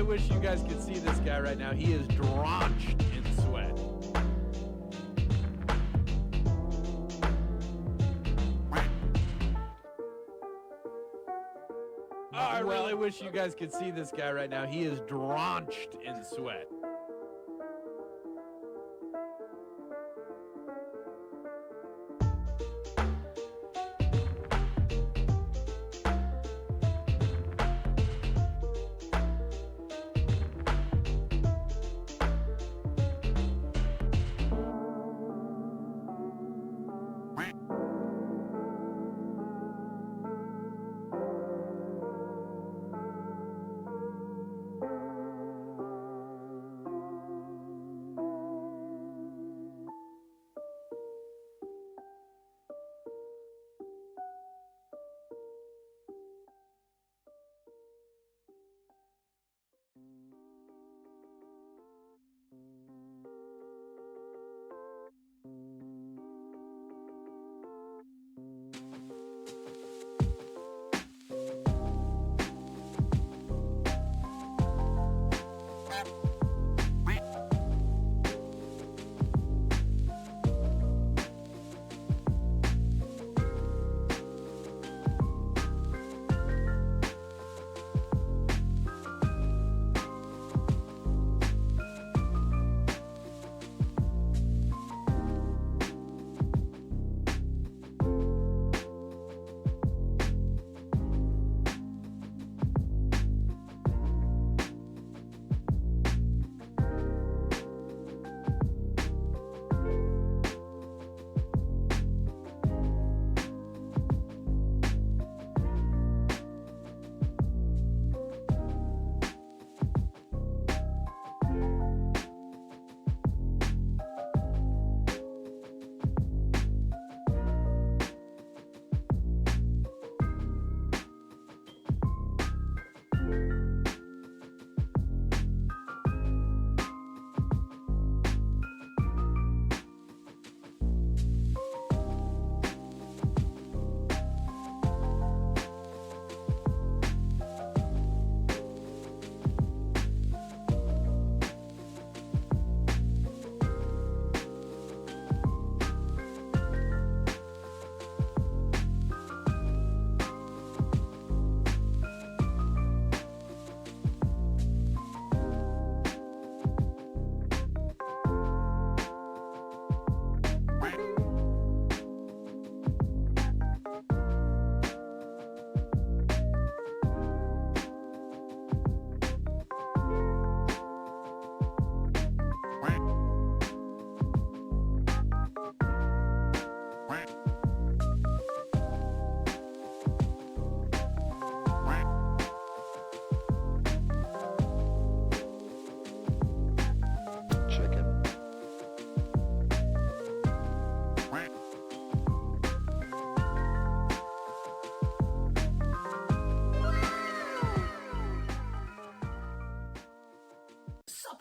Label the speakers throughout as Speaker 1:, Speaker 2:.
Speaker 1: wish you guys could see this guy right now. He is drenched in sweat. Oh, I really wish you guys could see this guy right now. He is drenched in sweat.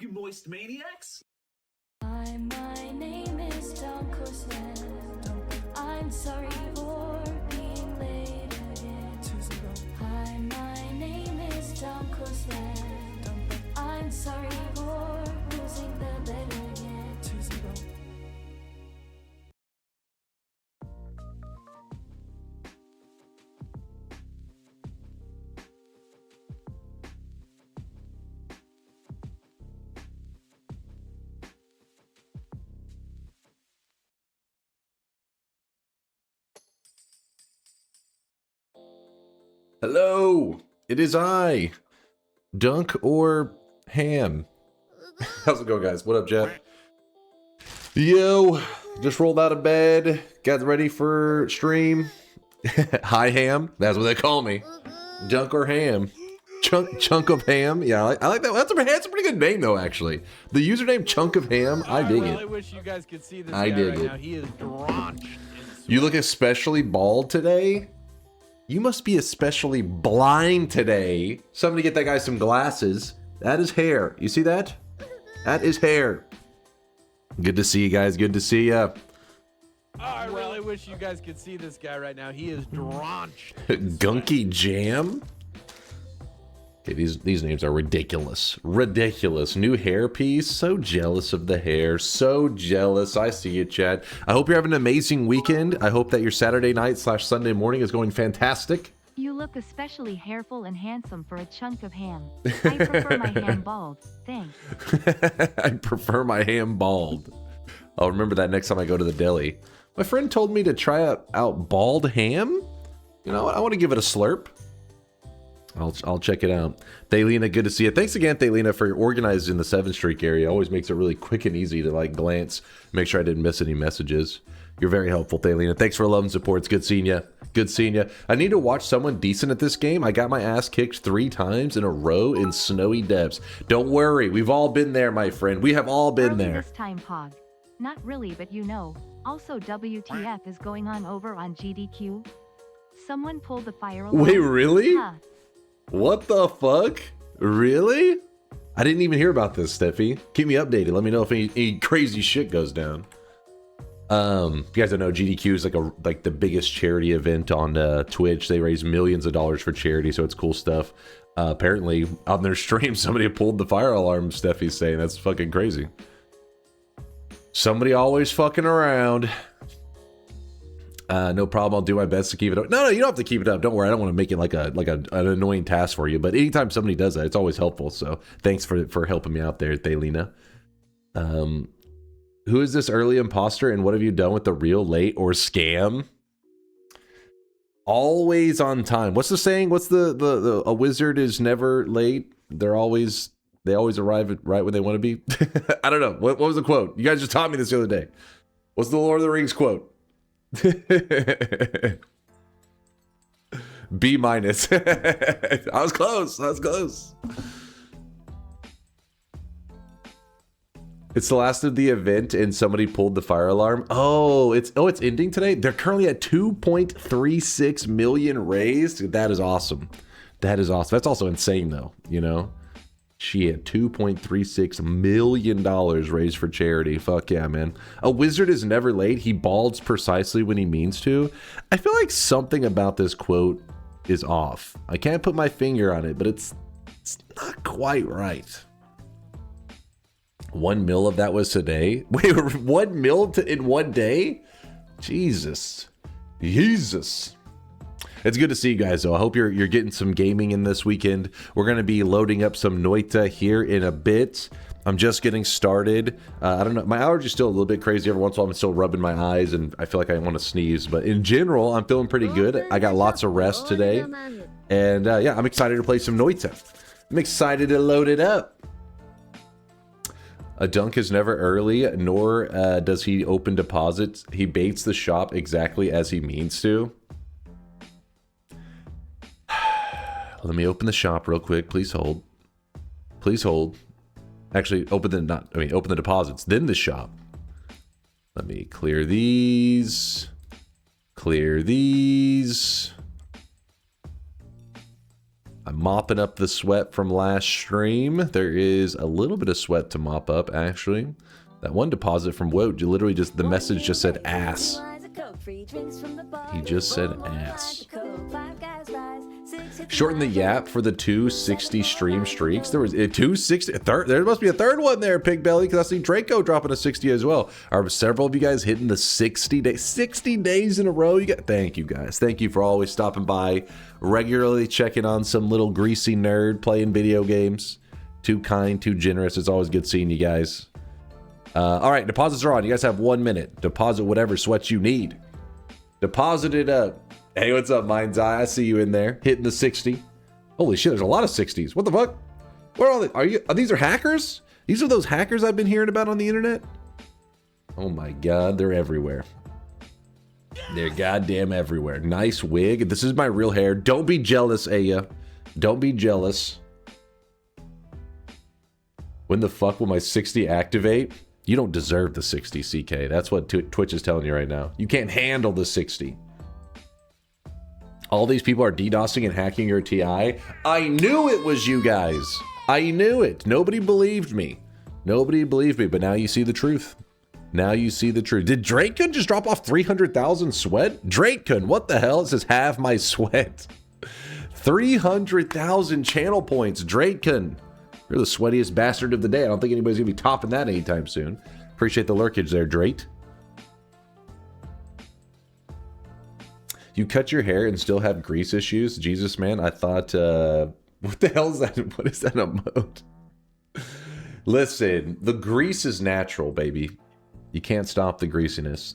Speaker 2: You moist maniacs?
Speaker 3: Hi, my name is DunkOrSlam. I'm sorry for being late again. Hi, my name is DunkOrSlam. I'm sorry for losing the bet again.
Speaker 4: Hello, it is I, Dunk or Ham. How's it going, guys? What up, Jeff? Yo, just rolled out of bed, got ready for stream. Hi, Ham. That's what they call me. Dunk or Ham. Chunk of Ham. Yeah, I like that. That's a pretty good name, though, actually. The username Chunk of Ham, I dig it.
Speaker 1: I really wish you guys could see this
Speaker 4: I
Speaker 1: guy
Speaker 4: dig
Speaker 1: right
Speaker 4: it.
Speaker 1: now. He is drenched in sweat.
Speaker 4: You look especially bald today. You must be especially blind today. Somebody get that guy some glasses. That is hair. You see that? That is hair. Good to see you guys. Good to see ya.
Speaker 1: Oh, I really wish you guys could see this guy right now. He is drenched.
Speaker 4: Gunky Jam? Okay, these names are ridiculous. Ridiculous. New hairpiece. So jealous of the hair. So jealous. I see you, chat. I hope you're having an amazing weekend. I hope that your Saturday night / Sunday morning is going fantastic.
Speaker 5: You look especially hairful and handsome for a chunk of ham. I prefer my ham bald. Thanks.
Speaker 4: I prefer my ham bald. I'll remember that next time I go to the deli. My friend told me to try out bald ham. You know what? I want to give it a slurp. I'll check it out. Thaylena, good to see you. Thanks again, Thaylena, for organizing the 7 streak area. Always makes it really quick and easy to like glance, make sure I didn't miss any messages. You're very helpful, Thaylena. Thanks for love and support. It's good seeing you. Good seeing you. I need to watch someone decent at this game. I got my ass kicked 3 times in a row in snowy depths. Don't worry, we've all been there, my friend. We have all been
Speaker 5: Early
Speaker 4: there.
Speaker 5: This time, Pog. Not really, but you know. Also, WTF is going on over on GDQ? Someone pulled the fire alarm.
Speaker 4: Wait, really?
Speaker 5: Huh.
Speaker 4: What the fuck? Really? I didn't even hear about this, Steffi. Keep me updated. Let me know if any crazy shit goes down. You guys don't know, GDQ is like the biggest charity event on Twitch. They raise millions of dollars for charity, so it's cool stuff. Apparently, on their stream, somebody pulled the fire alarm, Steffi's saying. That's fucking crazy. Somebody always fucking around. No problem. I'll do my best to keep it up. No, you don't have to keep it up. Don't worry. I don't want to make it like an annoying task for you. But anytime somebody does that, it's always helpful. So thanks for helping me out there, Thaylena. Who is this early imposter and what have you done with the real late or scam? Always on time. What's the saying? What's the a wizard is never late. They always arrive right when they want to be. I don't know. What was the quote? You guys just taught me this the other day. What's the Lord of the Rings quote? B minus. I was close. It's the last of the event and somebody pulled the fire alarm. Oh, it's ending today. They're currently at 2.36 million raised. That is awesome. That's also insane though, you know. She had $2.36 million raised for charity. Fuck yeah, man. A wizard is never late. He balds precisely when he means to. I feel like something about this quote is off. I can't put my finger on it, but it's not quite right. 1 mil of that was today? Wait, 1 mil in one day? Jesus. It's good to see you guys, though. I hope you're getting some gaming in this weekend. We're going to be loading up some Noita here in a bit. I'm just getting started. I don't know. My allergy's still a little bit crazy. Every once in a while, I'm still rubbing my eyes, and I feel like I want to sneeze. But in general, I'm feeling pretty good. I got lots of rest today. And yeah, I'm excited to play some Noita. I'm excited to load it up. A dunk is never early, nor does he open deposits. He baits the shop exactly as he means to. Let me open the shop real quick. Please hold. Actually, open the deposits, then the shop. Let me clear these. I'm mopping up the sweat from last stream. There is a little bit of sweat to mop up, actually. That one deposit from Woat, literally just, the message just said ass. He just said ass. Shorten the yap for the 260 stream streaks. There was a 260. There must be a third one there, Pig Belly, because I see Draco dropping a 60 as well. Are several of you guys hitting the 60 days in a row? Thank you guys. Thank you for always stopping by, regularly checking on some little greasy nerd playing video games. Too kind, too generous. It's always good seeing you guys. All right, deposits are on. You guys have 1 minute. Deposit whatever sweat you need. Deposit it up. Hey, what's up, Mind's Eye? I see you in there, hitting the 60. Holy shit, there's a lot of 60s. What the fuck? Where are they? These are hackers? These are those hackers I've been hearing about on the internet? Oh my god, they're everywhere. They're goddamn everywhere. Nice wig. This is my real hair. Don't be jealous, Aya. Don't be jealous. When the fuck will my 60 activate? You don't deserve the 60, CK. That's what Twitch is telling you right now. You can't handle the 60. All these people are DDoSing and hacking your TI. I knew it was you guys. I knew it. Nobody believed me. But now you see the truth. Did DrakeCon just drop off 300,000 sweat? DrakeCon, what the hell? It says half my sweat. 300,000 channel points. Draken, you're the sweatiest bastard of the day. I don't think anybody's going to be topping that anytime soon. Appreciate the lurkage there, Drake. You cut your hair and still have grease issues? Jesus, man. I thought, what the hell is that? What is that emote? Listen, the grease is natural, baby. You can't stop the greasiness.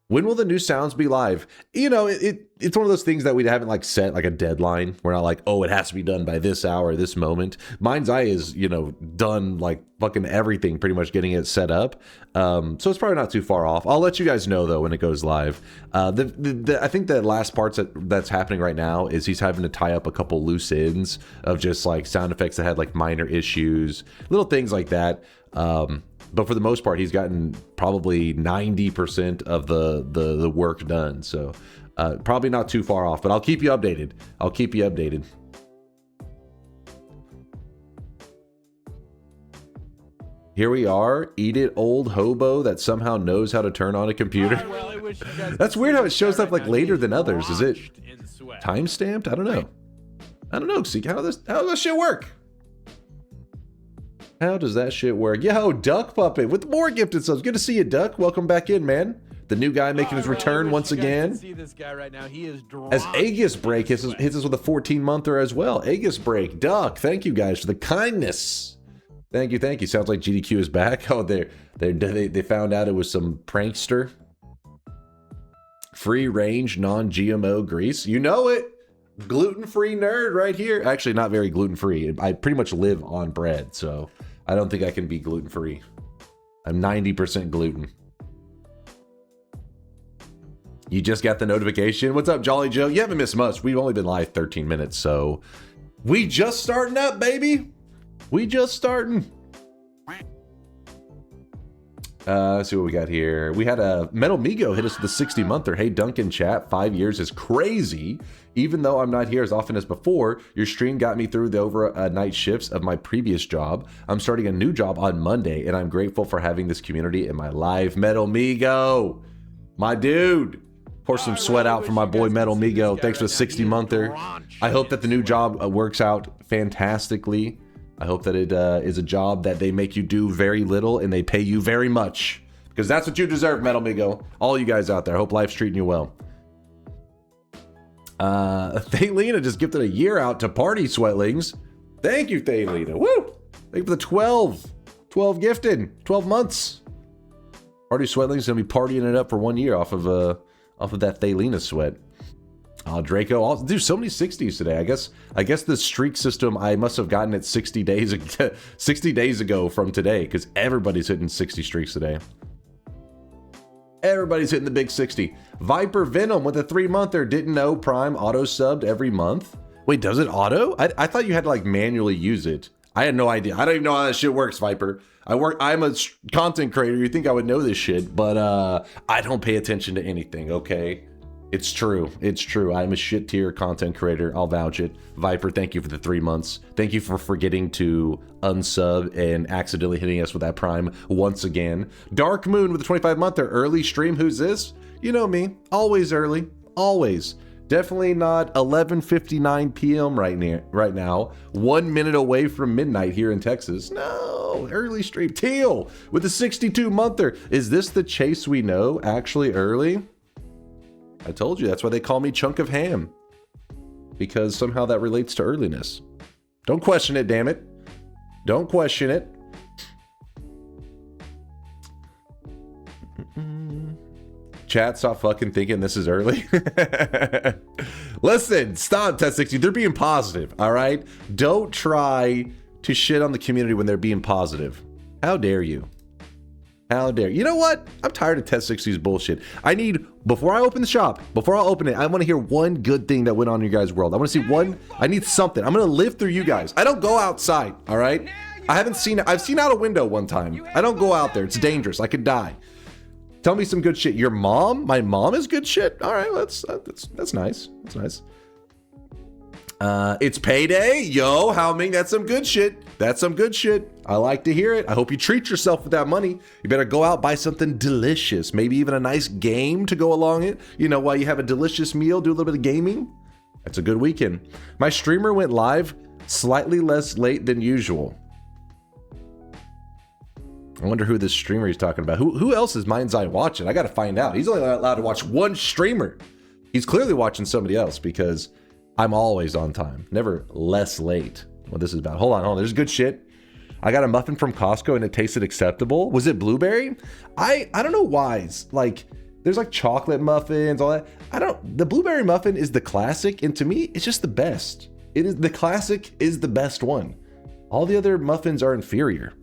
Speaker 4: When will the new sounds be live? You know, it's one of those things that we haven't like set like a deadline. We're not like, oh, it has to be done by this hour, this moment. Mind's Eye is, you know, done like fucking everything, pretty much getting it set up. So it's probably not too far off. I'll let you guys know though when it goes live. I think the last parts that's happening right now is he's having to tie up a couple loose ends of just like sound effects that had like minor issues, little things like that. But for the most part, he's gotten probably 90% of the work done. So probably not too far off, but I'll keep you updated. I'll keep you updated. Here we are. Eat it, old hobo that somehow knows how to turn on a computer.
Speaker 1: Well, I wish you guys
Speaker 4: That's
Speaker 1: could
Speaker 4: weird
Speaker 1: see
Speaker 4: how it
Speaker 1: this
Speaker 4: shows
Speaker 1: guy
Speaker 4: up
Speaker 1: right
Speaker 4: like
Speaker 1: now.
Speaker 4: later
Speaker 1: He's
Speaker 4: than others. Is it
Speaker 1: drenched in sweat.
Speaker 4: time-stamped? I don't know. I don't know. See, how does that shit work? How does that shit work? Yo, Duck Puppet with more gifted subs. Good to see you, Duck. Welcome back in, man. The new guy making his return once again.
Speaker 1: See this guy right now. He is drenched
Speaker 4: As Aegis Break hits us with a 14-monther as well. Aegis Break, Duck, thank you guys for the kindness. Thank you, thank you. Sounds like GDQ is back. Oh, they found out it was some prankster. Free range, non-GMO grease. You know it. Gluten-free nerd right here. Actually, not very gluten-free. I pretty much live on bread, so I don't think I can be gluten-free. I'm 90% gluten. You just got the notification. What's up, Jolly Joe? You haven't missed much. We've only been live 13 minutes, so we just starting up, baby. We just starting. Let's see what we got here. We had a Metal Migo hit us with the 60-monther. Hey, Duncan chat, 5 years is crazy. Even though I'm not here as often as before, your stream got me through the overnight shifts of my previous job. I'm starting a new job on Monday, and I'm grateful for having this community in my life. Metal Migo, my dude. Pour some sweat out for my boy Metal Migo. Thanks for the 60-monther. I hope that the new job works out fantastically. I hope that it is a job that they make you do very little and they pay you very much. Because that's what you deserve, Metal Migo. All you guys out there. I hope life's treating you well. Thaylena just gifted a year out to Party Sweatlings. Thank you, Thaylena. Woo! Thank you for the 12 gifted. 12 months. Party Sweatlings gonna be partying it up for 1 year off of that Thaylena sweat. Draco, I'll do so many 60s today. I guess the streak system I must have gotten it 60 days ago from today, because everybody's hitting 60 streaks today. Everybody's hitting the big 60. Viper Venom with a 3-monther. Didn't know Prime auto subbed every month. Wait, does it auto? I thought you had to like manually use it. I had no idea. I don't even know how that shit works, Viper. I'm a content creator. You think I would know this shit, but I don't pay attention to anything, okay? It's true. It's true. I'm a shit tier content creator. I'll vouch it. Viper, thank you for the 3 months. Thank you for forgetting to unsub and accidentally hitting us with that Prime once again. Dark Moon with a 25-monther. Early stream. Who's this? You know me. Always early. Always. Definitely not 11:59 p.m. right now. 1 minute away from midnight here in Texas. No, early stream. Teal with a 62-monther. Is this the chase we know? Actually early? I told you, that's why they call me Chunk of Ham. Because somehow that relates to earliness. Don't question it, damn it. Don't question it. Chat, stop fucking thinking this is early. Listen, stop, Test 60. They're being positive, all right? Don't try to shit on the community when they're being positive. How dare you? How dare you? You know what? I'm tired of Test 60's bullshit. I need, before I open the shop, before I open it, I want to hear one good thing that went on in your guys' world. I want to see one, I need something. I'm going to live through you guys. I don't go outside, all right? I've seen out a window one time. I don't go out there. It's dangerous. I could die. Tell me some good shit. Your mom? My mom is good shit? All right, that's nice. That's nice. It's payday. Yo, Haoming, that's some good shit. That's some good shit. I like to hear it. I hope you treat yourself with that money. You better go out, buy something delicious. Maybe even a nice game to go along it. You know, while you have a delicious meal, do a little bit of gaming. That's a good weekend. My streamer went live slightly less late than usual. I wonder who this streamer he's talking about. Who else is Mind's Eye watching? I got to find out. He's only allowed to watch one streamer. He's clearly watching somebody else because I'm always on time. Never less late. What this is about. Hold on. There's good shit. I got a muffin from Costco and it tasted acceptable. Was it blueberry? I don't know why. Like, there's like chocolate muffins, all that. The blueberry muffin is the classic, and to me, it's just the best. The classic is the best one. All the other muffins are inferior.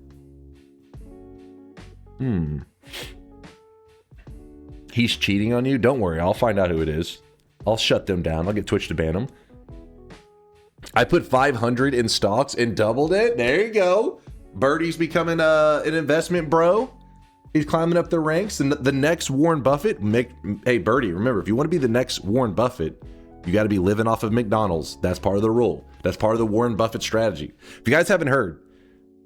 Speaker 4: He's cheating on you? Don't worry, I'll find out who it is. I'll shut them down. I'll get Twitch to ban them. I put 500 in stocks and doubled it. There you go. Birdie's becoming an investment bro. He's climbing up the ranks. And the next Warren Buffett, hey, Birdie, remember, if you want to be the next Warren Buffett, you got to be living off of McDonald's. That's part of the rule. That's part of the Warren Buffett strategy. If you guys haven't heard,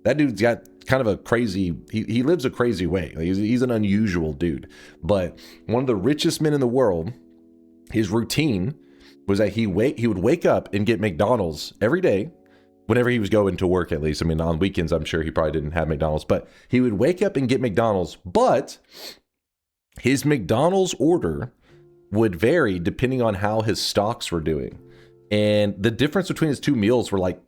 Speaker 4: that dude's got kind of a crazy, he lives a crazy way. He's an unusual dude. But one of the richest men in the world, his routine was that he would wake up and get McDonald's every day, whenever he was going to work, at least. I mean, on weekends, I'm sure he probably didn't have McDonald's, but he would wake up and get McDonald's, but his McDonald's order would vary depending on how his stocks were doing. And the difference between his two meals were like,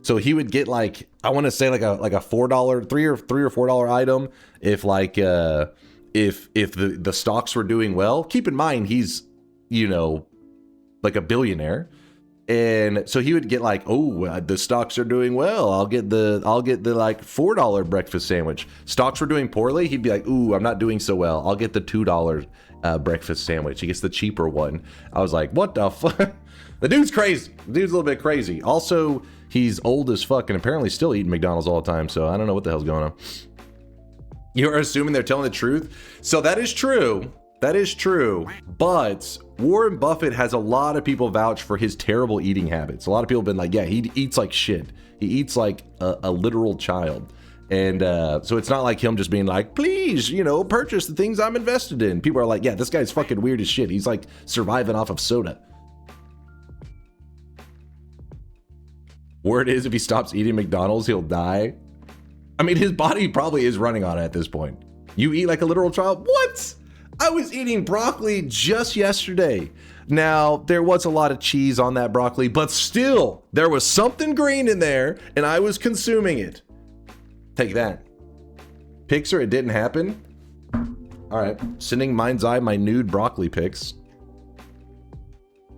Speaker 4: so he would get like, I want to say like a $4, $3 or $4 item if like, if the stocks were doing well. Keep in mind, he's, you know, like a billionaire. And so he would get like, oh, the stocks are doing well. I'll get the like $4 breakfast sandwich. Stocks were doing poorly. He'd be like, ooh, I'm not doing so well. I'll get the $2 breakfast sandwich. He gets the cheaper one. I was like, what the fuck? The dude's crazy. The dude's a little bit crazy. Also, he's old as fuck and apparently still eating McDonald's all the time. So I don't know what the hell's going on. You're assuming they're telling the truth. So that is true. That is true. But Warren Buffett has a lot of people vouch for his terrible eating habits. A lot of people have been like, yeah, he eats like shit. He eats like a literal child. And so it's not like him just being like, please, you know, purchase the things I'm invested in. People are like, yeah, this guy's fucking weird as shit. He's like surviving off of soda. Word is, if he stops eating McDonald's, he'll die. I mean, his body probably is running on it at this point. You eat like a literal child? What? I was eating broccoli just yesterday. Now, there was a lot of cheese on that broccoli, but still, there was something green in there, and I was consuming it. Take that. Pixar, it didn't happen. All right, sending Mind's Eye my nude broccoli pics.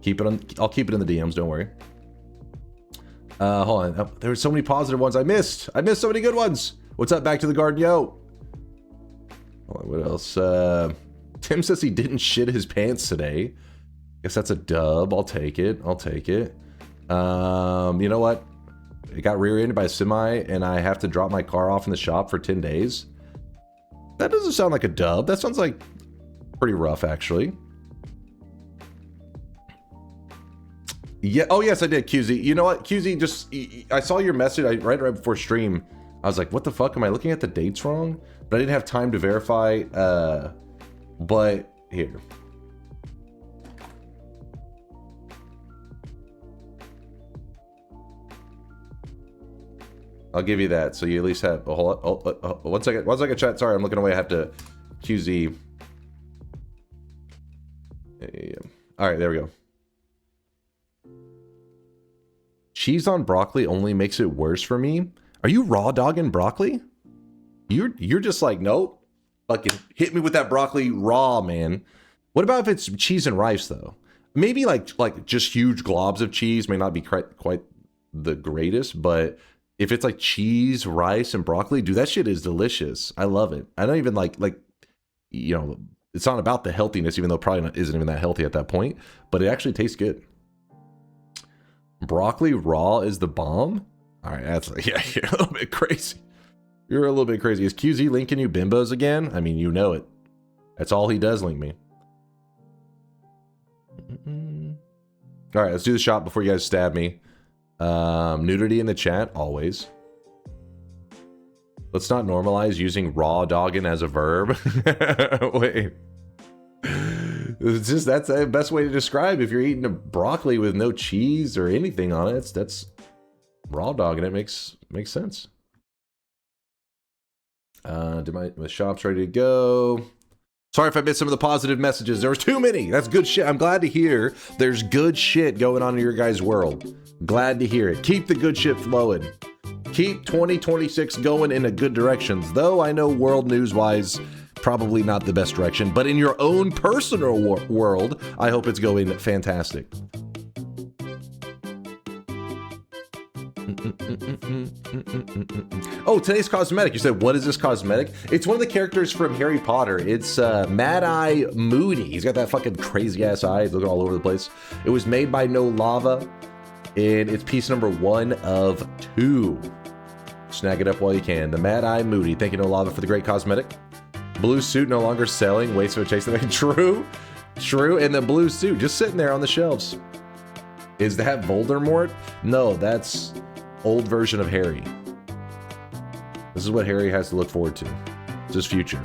Speaker 4: Keep it on. I'll keep it in the DMs. Don't worry. Hold on. There were so many positive ones I missed. I missed so many good ones. What's up? Back to the garden, yo. Hold on, what else? Tim says he didn't shit his pants today. Guess that's a dub. I'll take it. I'll take it. You know what? It got rear-ended by a semi, and I have to drop my car off in the shop for 10 days. That doesn't sound like a dub. That sounds like pretty rough, actually. Yeah. Oh, yes, I did, QZ. You know what, QZ? I saw your message right before stream. I was like, what the fuck? Am I looking at the dates wrong? But I didn't have time to verify. But here. I'll give you that. So you at least have a whole. Oh, 1 second. 1 second, chat. Sorry, I'm looking away. I have to QZ. Yeah. All right, there we go. Cheese on broccoli only makes it worse for me. Are you raw dogging broccoli? You're just like, nope. Fucking hit me with that broccoli raw, man. What about if it's cheese and rice though? Maybe like just huge globs of cheese may not be quite the greatest, but if it's like cheese, rice, and broccoli, dude, that shit is delicious. I love it. I don't even like, you know, it's not about the healthiness, even though it probably isn't even that healthy at that point, but it actually tastes good. Broccoli raw is the bomb. All right, that's yeah, you're a little bit crazy. You're a little bit crazy. Is QZ linking you bimbos again? I mean, you know it. That's all he does, link me. All right, let's do the shot before you guys stab me. Nudity in the chat, always. Let's not normalize using raw dogging as a verb. Wait. It's just, that's the best way to describe if you're eating a broccoli with no cheese or anything on it. That's raw dog, and it makes sense. My shop's ready to go. Sorry if I missed some of the positive messages. There was too many. That's good shit. I'm glad to hear there's good shit going on in your guys' world. Glad to hear it. Keep the good shit flowing. Keep 2026 going in a good directions. Though I know world news-wise, probably not the best direction. But in your own personal world, I hope it's going fantastic. Oh, today's cosmetic. You said, what is this cosmetic? It's one of the characters from Harry Potter. It's Mad-Eye Moody. He's got that fucking crazy ass eyes looking all over the place. It was made by No Lava, and it's piece number 1 of 2. Snag it up while you can. The Mad-Eye Moody. Thank you, No Lava, for the great cosmetic. Blue suit no longer selling. Waste of a chase. True. True. And the blue suit just sitting there on the shelves. Is that Voldemort? No, that's old version of Harry. This is what Harry has to look forward to. It's his future.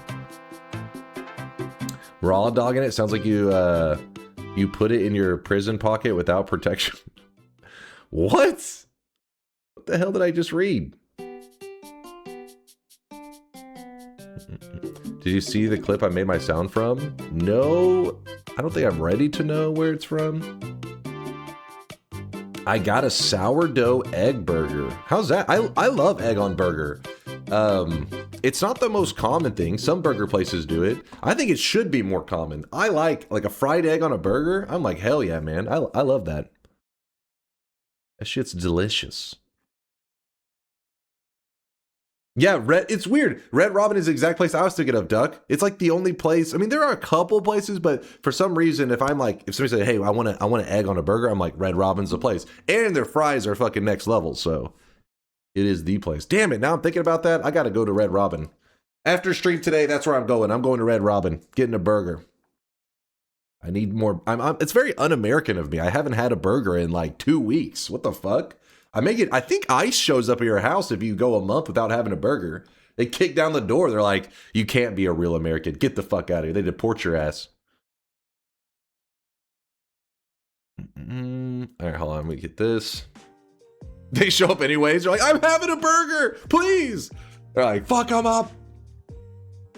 Speaker 4: Raw dogging it. Sounds like you put it in your prison pocket without protection. What? What the hell did I just read? Did you see the clip I made my sound from? No, I don't think I'm ready to know where it's from. I got a sourdough egg burger. How's that? I love egg on burger. It's not the most common thing. Some burger places do it. I think it should be more common. I like a fried egg on a burger. I'm like, hell yeah, man. I love that. That shit's delicious. Yeah, it's weird. Red Robin is the exact place I was thinking of, Duck. It's like the only place. I mean, there are a couple places, but for some reason, if somebody said, hey, I want an egg on a burger, I'm like, Red Robin's the place. And their fries are fucking next level, so it is the place. Damn it, now I'm thinking about that. I gotta go to Red Robin. After stream today, that's where I'm going. I'm going to Red Robin, getting a burger. I need more. It's very un-American of me. I haven't had a burger in like 2 weeks. What the fuck? I think ICE shows up at your house if you go a month without having a burger. They kick down the door. They're like, you can't be a real American. Get the fuck out of here. They deport your ass. All right, hold on. Let me get this. They show up anyways. They're like, I'm having a burger. Please. They're like, fuck them up.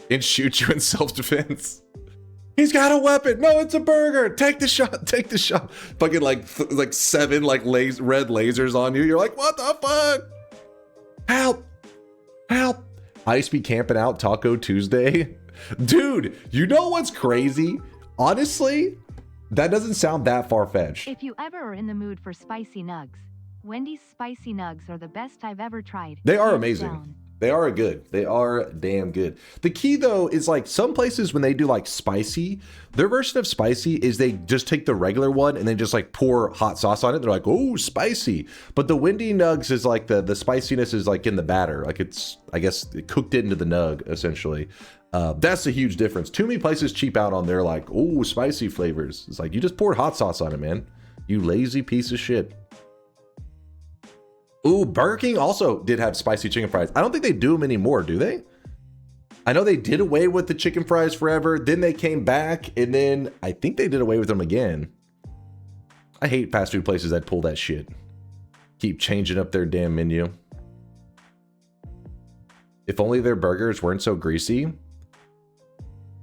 Speaker 4: And shoot you in self-defense. He's got a weapon. No, it's a burger. Take the shot. Take the shot. Fucking like 7 red lasers on you. You're like, what the fuck? Help. Help. I used to be camping out Taco Tuesday. Dude, you know what's crazy? Honestly, that doesn't sound that far-fetched.
Speaker 5: If you ever are in the mood for spicy nugs, Wendy's spicy nugs are the best I've ever tried.
Speaker 4: They are
Speaker 5: Hands
Speaker 4: amazing.
Speaker 5: down.
Speaker 4: They are good. They are damn good. The key though is like some places when they do like spicy, their version of spicy is they just take the regular one and then just like pour hot sauce on it. They're like, oh, spicy. But the Wendy nugs is like the spiciness is like in the batter. Like it's, I guess, cooked into the nug essentially. That's a huge difference. Too many places cheap out on their like, oh, spicy flavors. It's like you just poured hot sauce on it, man. You lazy piece of shit. Ooh, Burger King also did have spicy chicken fries. I don't think they do them anymore, do they? I know they did away with the chicken fries forever. Then they came back, and then I think they did away with them again. I hate fast food places that pull that shit. Keep changing up their damn menu. If only their burgers weren't so greasy.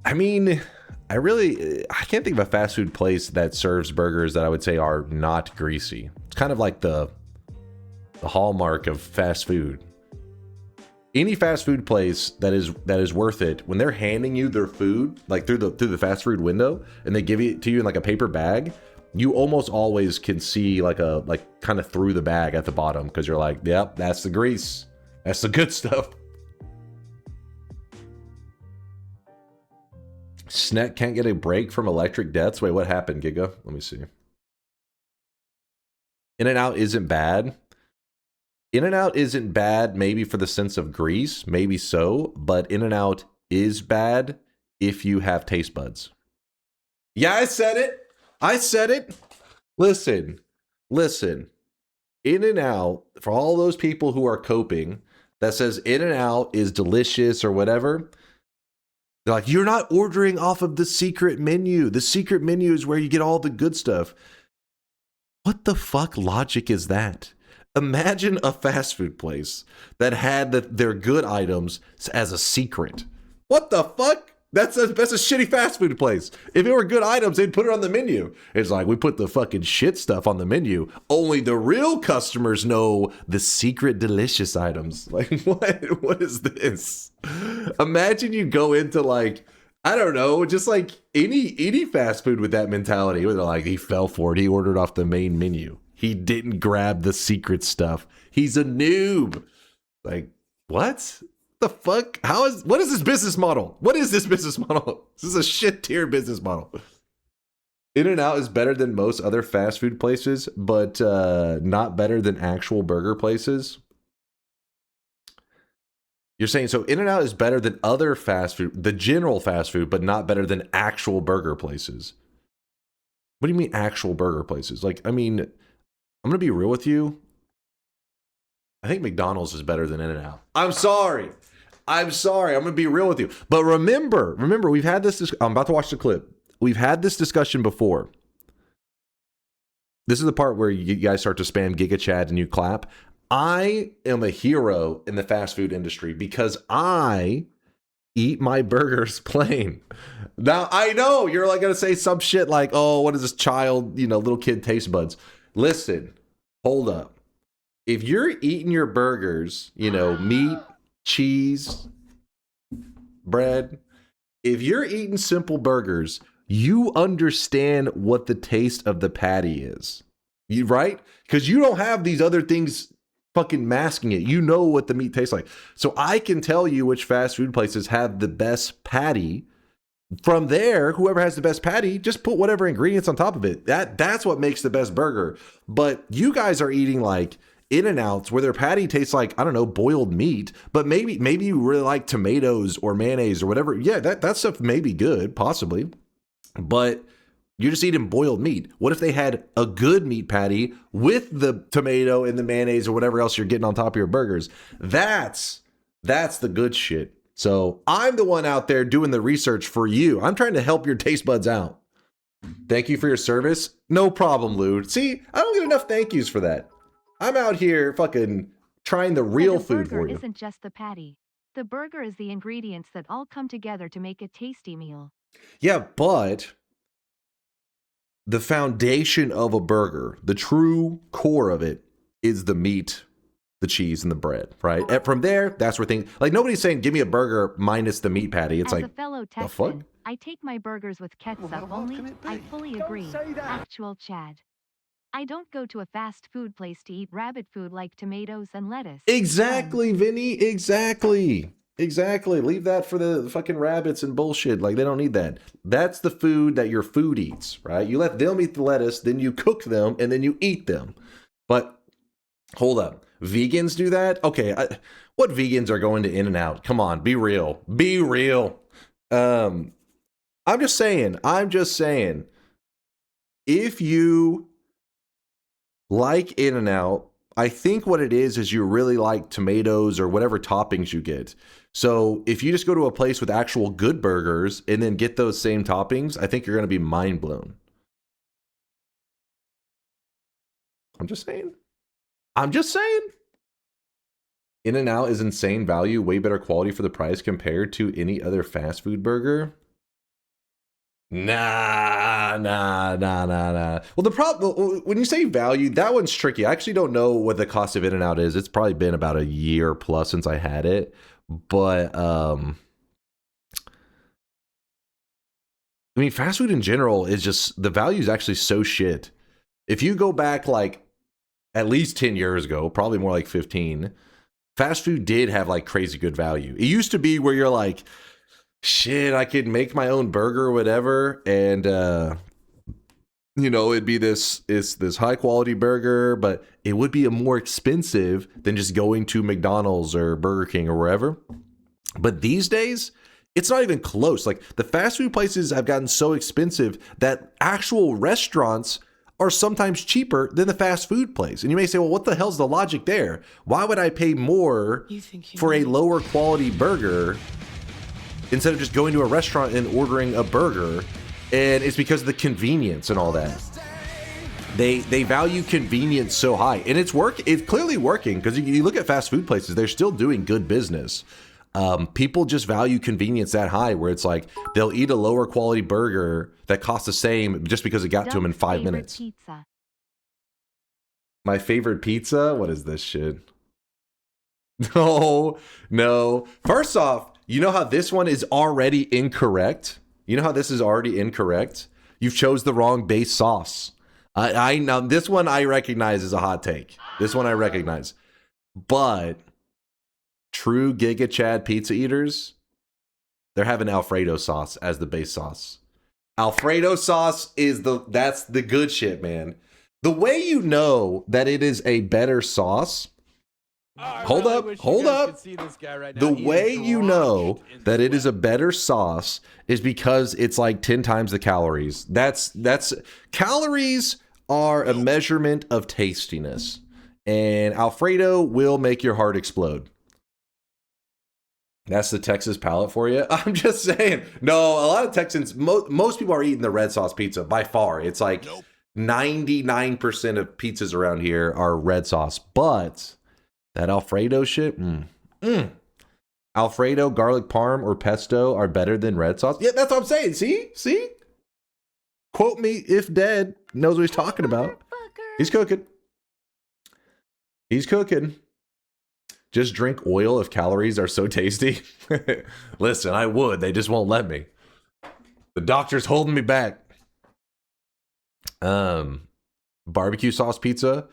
Speaker 4: I mean, I can't think of a fast food place that serves burgers that I would say are not greasy. It's kind of like the hallmark of fast food. Any fast food place that is worth it, when they're handing you their food like through the fast food window and they give it to you in like a paper bag, you almost always can see like kind of through the bag at the bottom because you're like, yep, that's the grease, that's the good stuff. Snet can't get a break from electric deaths. Wait, what happened, Giga? Let me see. In-N-Out isn't bad. In-N-Out isn't bad maybe for the sense of grease, maybe so, but In-N-Out is bad if you have taste buds. Yeah, I said it. I said it. Listen. In-N-Out, for all those people who are coping, that says In-N-Out is delicious or whatever, They're like, you're not ordering off of the secret menu. The secret menu is where you get all the good stuff. What the fuck logic is that? Imagine a fast food place that had their good items as a secret. What the fuck? That's a shitty fast food place. If it were good items, they'd put it on the menu. It's like, we put the fucking shit stuff on the menu. Only the real customers know the secret delicious items. Like, what is this? Imagine you go into like, I don't know, just like any fast food with that mentality. Where they're like, he fell for it. He ordered off the main menu. He didn't grab the secret stuff. He's a noob. Like, what? The fuck? What is this business model? What is this business model? This is a shit tier business model. In-N-Out is better than most other fast food places, but not better than actual burger places. You're saying so In-N-Out is better than other fast food, the general fast food, but not better than actual burger places. What do you mean actual burger places? Like, I mean, I'm gonna be real with you. I think McDonald's is better than In-N-Out. I'm sorry. I'm gonna be real with you. But remember, we've had this. I'm about to watch the clip. We've had this discussion before. This is the part where you guys start to spam Giga Chad and you clap. I am a hero in the fast food industry because I eat my burgers plain. Now, I know you're like going to say some shit like, oh, what is this child, little kid taste buds? Listen, hold up. If you're eating your burgers, meat, cheese, bread, if you're eating simple burgers, you understand what the taste of the patty is. Right? Because you don't have these other things fucking masking it. You know what the meat tastes like. So I can tell you which fast food places have the best patty. From there, whoever has the best patty, just put whatever ingredients on top of it. That's what makes the best burger. But you guys are eating like In-N-Outs where their patty tastes like, I don't know, boiled meat. But maybe you really like tomatoes or mayonnaise or whatever. Yeah, that stuff may be good, possibly. But you're just eating boiled meat. What if they had a good meat patty with the tomato and the mayonnaise or whatever else you're getting on top of your burgers? That's the good shit. So I'm the one out there doing the research for you. I'm trying to help your taste buds out. Thank you for your service. No problem, Lude. See, I don't get enough thank yous for that. I'm out here fucking trying the real food for you.
Speaker 5: The burger isn't just the patty. The burger is the ingredients that all come together to make a tasty meal.
Speaker 4: Yeah, but the foundation of a burger, the true core of it, is the meat, the cheese, and the bread, right? And from there, that's where things, like, nobody's saying, give me a burger minus the meat patty. It's
Speaker 5: As
Speaker 4: like,
Speaker 5: a fellow
Speaker 4: the fuck?
Speaker 5: Texan, I take my burgers with ketchup only. I fully agree. Actual Chad. I don't go to a fast food place to eat rabbit food like tomatoes and lettuce.
Speaker 4: Exactly, Vinny. Exactly. Leave that for the fucking rabbits and bullshit. Like, they don't need that. That's the food that your food eats, right? You let them eat the lettuce, then you cook them, and then you eat them. But hold up. Vegans do that? Okay, what vegans are going to In-N-Out? Come on, be real. Be real. I'm just saying. If you like In-N-Out, I think what it is you really like tomatoes or whatever toppings you get. So if you just go to a place with actual good burgers and then get those same toppings, I think you're going to be mind blown. I'm just saying. In-N-Out is insane value, way better quality for the price compared to any other fast food burger. Nah. Well, the problem, when you say value, that one's tricky. I actually don't know what the cost of In-N-Out is. It's probably been about a year plus since I had it. But, I mean, fast food in general is just, the value is actually so shit. If you go back like at least 10 years ago, probably more like 15, fast food did have like crazy good value. It used to be where you're like, shit, I could make my own burger or whatever, and it'd be this high quality burger, but it would be a more expensive than just going to McDonald's or Burger King or wherever. But these days, it's not even close. Like, the fast food places have gotten so expensive that actual restaurants are sometimes cheaper than the fast food place. And you may say, well, what the hell's the logic there? Why would I pay more for a lower quality burger instead of just going to a restaurant and ordering a burger. And it's because of the convenience and all that. They value convenience so high, and it's clearly working, because you look at fast food places, they're still doing good business. People just value convenience that high, where it's like they'll eat a lower quality burger that costs the same just because it got to them in 5 minutes.
Speaker 5: Pizza.
Speaker 4: My favorite pizza? What is this shit? No. First off, you know how this one is already incorrect? You know how this is already incorrect? You've chose the wrong base sauce. Now this one I recognize as a hot take. This one I recognize. But true Giga Chad pizza eaters, they're having Alfredo sauce as the base sauce. Alfredo sauce that's the good shit, man. The way you know that it is a better sauce. Hold up. The way you know that it is a better sauce is because it's like 10 times the calories. That's calories are a measurement of tastiness, and Alfredo will make your heart explode. That's the Texas palate for you. I'm just saying. No, a lot of Texans, most people are eating the red sauce pizza by far. It's like 99% of pizzas around here are red sauce, but that Alfredo shit, Alfredo, garlic parm, or pesto are better than red sauce. Yeah, that's what I'm saying. See? Quote me if dead knows what he's talking about. He's cooking. Just drink oil if calories are so tasty. Listen, I would. They just won't let me. The doctor's holding me back. Barbecue sauce pizza.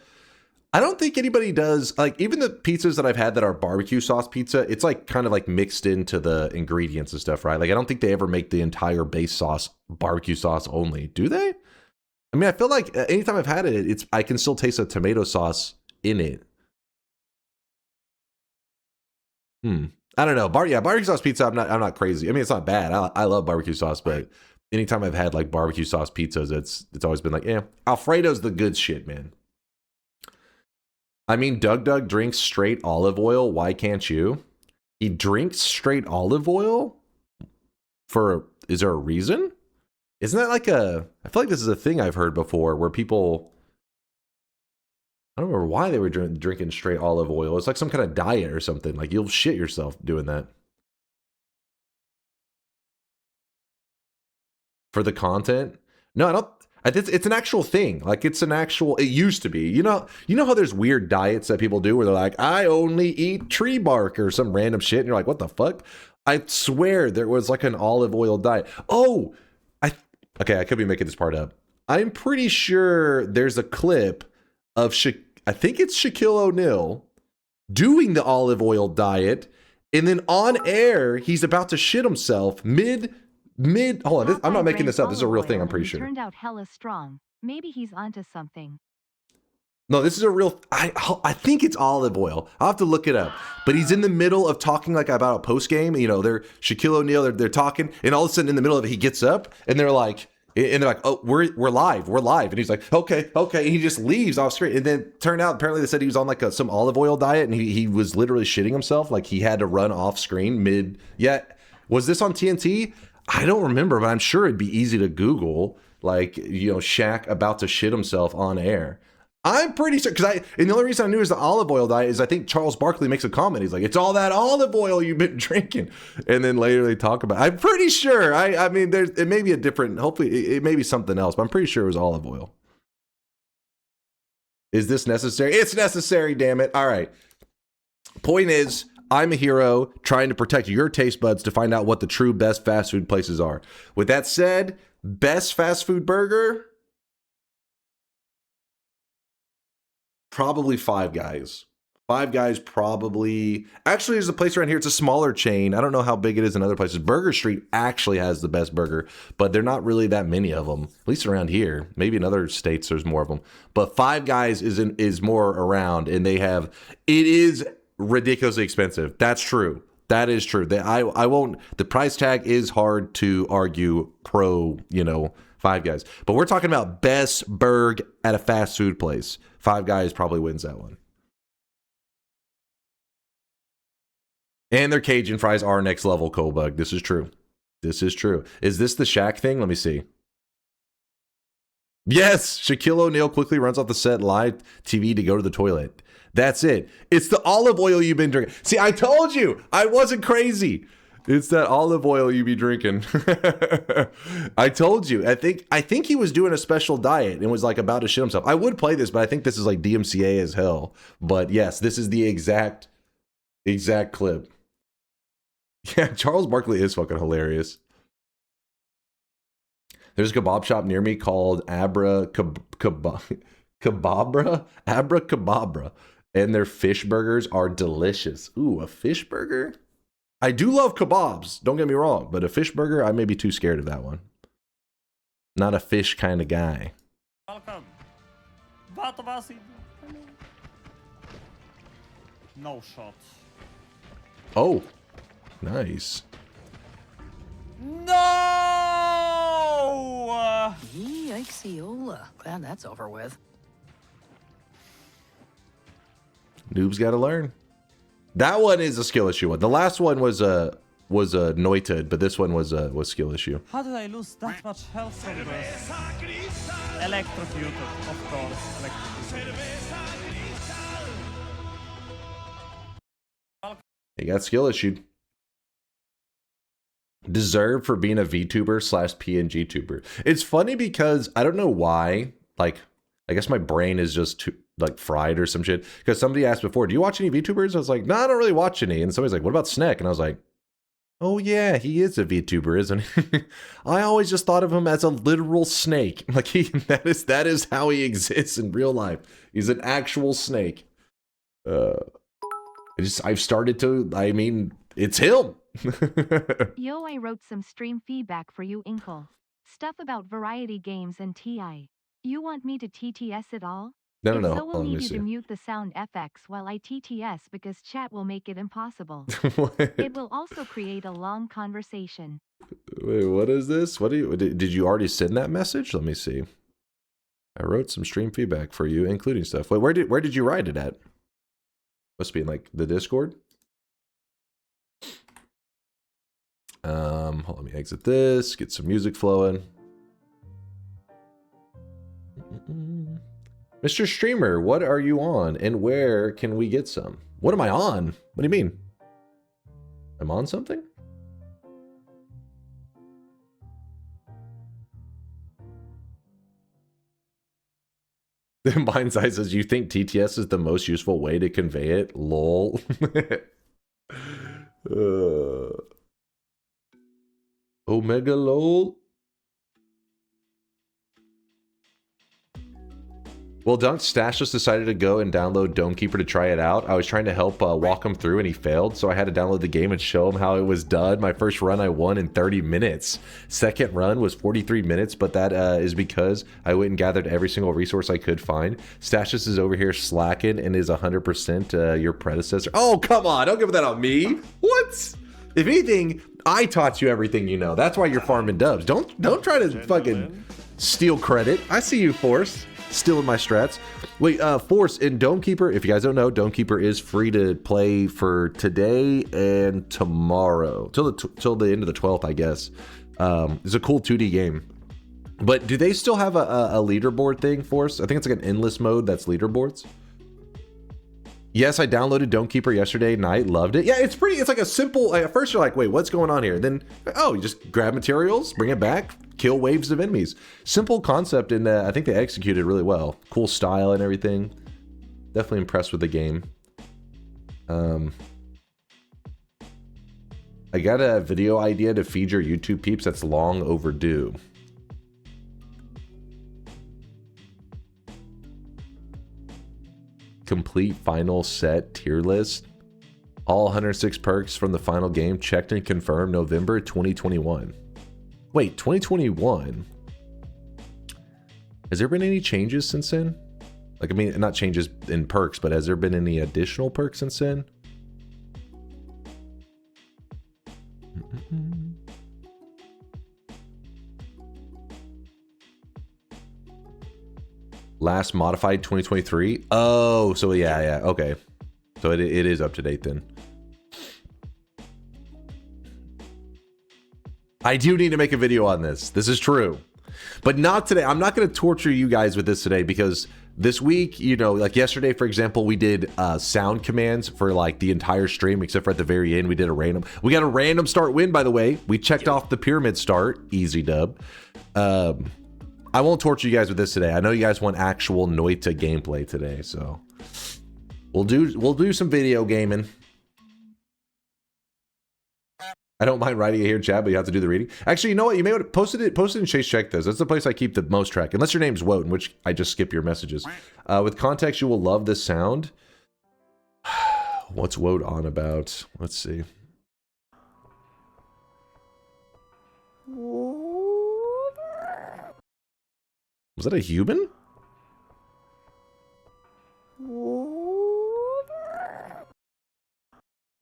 Speaker 4: I don't think anybody does, like, even the pizzas that I've had that are barbecue sauce pizza, it's like kind of like mixed into the ingredients and stuff, right? Like, I don't think they ever make the entire base sauce barbecue sauce only. Do they? I mean, I feel like anytime I've had it, I can still taste a tomato sauce in it. I don't know. Barbecue sauce pizza, I'm not crazy. I mean, it's not bad. I love barbecue sauce, but anytime I've had like barbecue sauce pizzas, it's always been like, yeah, Alfredo's the good shit, man. I mean, Doug drinks straight olive oil. Why can't you? He drinks straight olive oil? Is there a reason? Isn't that like I feel like this is a thing I've heard before where people, I don't remember why they were drinking straight olive oil. It's like some kind of diet or something. Like, you'll shit yourself doing that. For the content? No, I don't. It's an actual thing. Like, it used to be. You know how there's weird diets that people do where they're like, I only eat tree bark or some random shit. And you're like, what the fuck? I swear there was like an olive oil diet. Oh, okay, I could be making this part up. I'm pretty sure there's a clip of, I think it's Shaquille O'Neal doing the olive oil diet. And then on air, he's about to shit himself mid, hold on, I'm not making this up. This is a real thing, I'm pretty sure.
Speaker 5: Turned out hella strong. Maybe he's onto something.
Speaker 4: No, this is a real, I think it's olive oil. I'll have to look it up. But he's in the middle of talking like about a post game. You know, they're Shaquille O'Neal, they're talking, and all of a sudden in the middle of it, he gets up and they're like, oh, we're live. And he's like, okay. And he just leaves off screen. And then turned out, apparently they said he was on like some olive oil diet, and he was literally shitting himself. Like, he had to run off screen mid. Yeah. Was this on TNT? I don't remember, but I'm sure it'd be easy to Google, like, you know, Shaq about to shit himself on air. I'm pretty sure, and the only reason I knew it was the olive oil diet is I think Charles Barkley makes a comment. He's like, it's all that olive oil you've been drinking. And then later they talk about, I'm pretty sure, I mean, it may be a different, hopefully it may be something else, but I'm pretty sure it was olive oil. Is this necessary? It's necessary, damn it. All right. Point is, I'm a hero trying to protect your taste buds to find out what the true best fast food places are. With that said, best fast food burger? Probably Five Guys. Five Guys probably. Actually, there's a place around here. It's a smaller chain. I don't know how big it is in other places. Burger Street actually has the best burger, but they're not really that many of them. At least around here. Maybe in other states there's more of them. But Five Guys is more around, and it is ridiculously expensive. That's true. That is true. I won't. The price tag is hard to argue pro, Five Guys. But we're talking about best burg at a fast food place. Five Guys probably wins that one. And their Cajun fries are next level, Colebug. This is true. This is true. Is this the Shaq thing? Let me see. Yes! Shaquille O'Neal quickly runs off the set live TV to go to the toilet. That's it. It's the olive oil you've been drinking. See, I told you! I wasn't crazy. It's that olive oil you be drinking. I told you. I think he was doing a special diet and was like about to shit himself. I would play this, but I think this is like DMCA as hell. But yes, this is the exact clip. Yeah, Charles Barkley is fucking hilarious. There's a kebab shop near me called Abra Kebabra, and their fish burgers are delicious. Ooh, a fish burger? I do love kebabs, don't get me wrong, but a fish burger, I may be too scared of that one. Not a fish kind of guy.
Speaker 6: Welcome. No shots.
Speaker 4: Oh, nice.
Speaker 6: No!
Speaker 7: Yikes-ola. Glad that's over with.
Speaker 4: Noob's got to learn. That one is a skill issue one. The last one was a Noita, but this one was skill issue.
Speaker 6: How did I lose that much health from this? Electrocuted, of course. Electrocuted.
Speaker 4: He got skill issued. Deserved for being a VTuber / PNG tuber. It's funny because I don't know why. Like, I guess my brain is just too, like, fried or some shit. Because somebody asked before, do you watch any VTubers? I was like, no, I don't really watch any. And somebody's like, what about Sneck? And I was like, oh yeah, he is a VTuber, isn't he? I always just thought of him as a literal snake. Like that is how he exists in real life. He's an actual snake. I've started to, I mean, it's him.
Speaker 5: Yo, I wrote some stream feedback for you, Inkle. Stuff about variety games and TI. You want me to TTS it all?
Speaker 4: No.
Speaker 5: So we'll need you to mute the sound FX while I TTS because chat will make it impossible. It will also create a long conversation.
Speaker 4: Wait, what is this? What do you did you already send that message? Let me see. I wrote some stream feedback for you, including stuff. Wait, where did you write it at? Must be in like the Discord. Hold on, let me exit this, get some music flowing. Mr. Streamer, what are you on and where can we get some? What am I on? What do you mean? I'm on something? Mind's Eye says, you think TTS is the most useful way to convey it? Lol. Omega lol. Well, Dunk Stash just decided to go and download Domekeeper to try it out. I was trying to help walk him through and he failed, so I had to download the game and show him how it was done. My first run I won in 30 minutes. Second run was 43 minutes, but that is because I went and gathered every single resource I could find. Stashus is over here slacking and is 100% your predecessor. Oh, come on, don't give that on me. What? If anything, I taught you everything you know. That's why you're farming dubs. Don't try to fucking steal credit. I see you, Force. Stealing my strats. Wait, Force in Domekeeper, if you guys don't know, Domekeeper is free to play for today and tomorrow. Till the end of the 12th, I guess. It's a cool 2D game. But do they still have a leaderboard thing, Force? I think it's like an endless mode that's leaderboards. Yes, I downloaded Domekeeper yesterday night, loved it. Yeah, it's like a simple, at first you're like, wait, what's going on here? Then, oh, you just grab materials, bring it back, kill waves of enemies. Simple concept, and I think they executed really well. Cool style and everything. Definitely impressed with the game. I got a video idea to feed your YouTube peeps that's long overdue. Complete final set tier list. All 106 perks from the final game checked and confirmed November 2021. Wait, 2021? Has there been any changes since then? Like, I mean, not changes in perks, but has there been any additional perks since then? Last modified 2023. Oh, so yeah, okay. So it is up to date then. I do need to make a video on this. This is true. But not today. I'm not going to torture you guys with this today because this week, you know, like yesterday, for example, we did sound commands for like the entire stream, except for at the very end, we did a random. We got a random start win, by the way. We checked off the pyramid start. Easy dub. I won't torture you guys with this today. I know you guys want actual Noita gameplay today, so we'll do some video gaming. I don't mind writing it here in chat, but you have to do the reading. Actually, you know what? You may want to post it in Chase Check This. That's the place I keep the most track. Unless your name's Woden, which I just skip your messages. With context, you will love this sound. What's Woden on about? Let's see. Was that a human?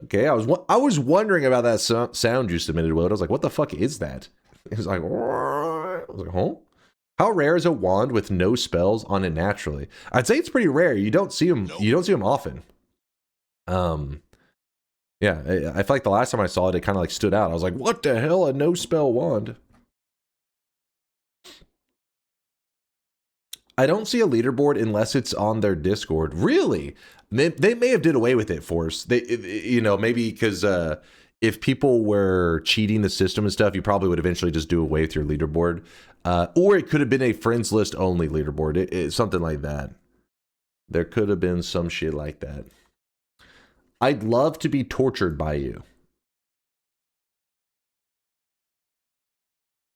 Speaker 4: Okay, I was wondering about that sound you submitted, Will. I was like, what the fuck is that? It was like, I was like, huh? How rare is a wand with no spells on it naturally? I'd say it's pretty rare. You don't see them. You don't see them often. Yeah, I feel like the last time I saw it, it kind of like stood out. I was like, what the hell? A no spell wand. I don't see a leaderboard unless it's on their Discord. Really? They may have did away with it, Force. You know, maybe because if people were cheating the system and stuff, you probably would eventually just do away with your leaderboard. Or it could have been a friends list only leaderboard. Something like that. There could have been some shit like that. I'd love to be tortured by you.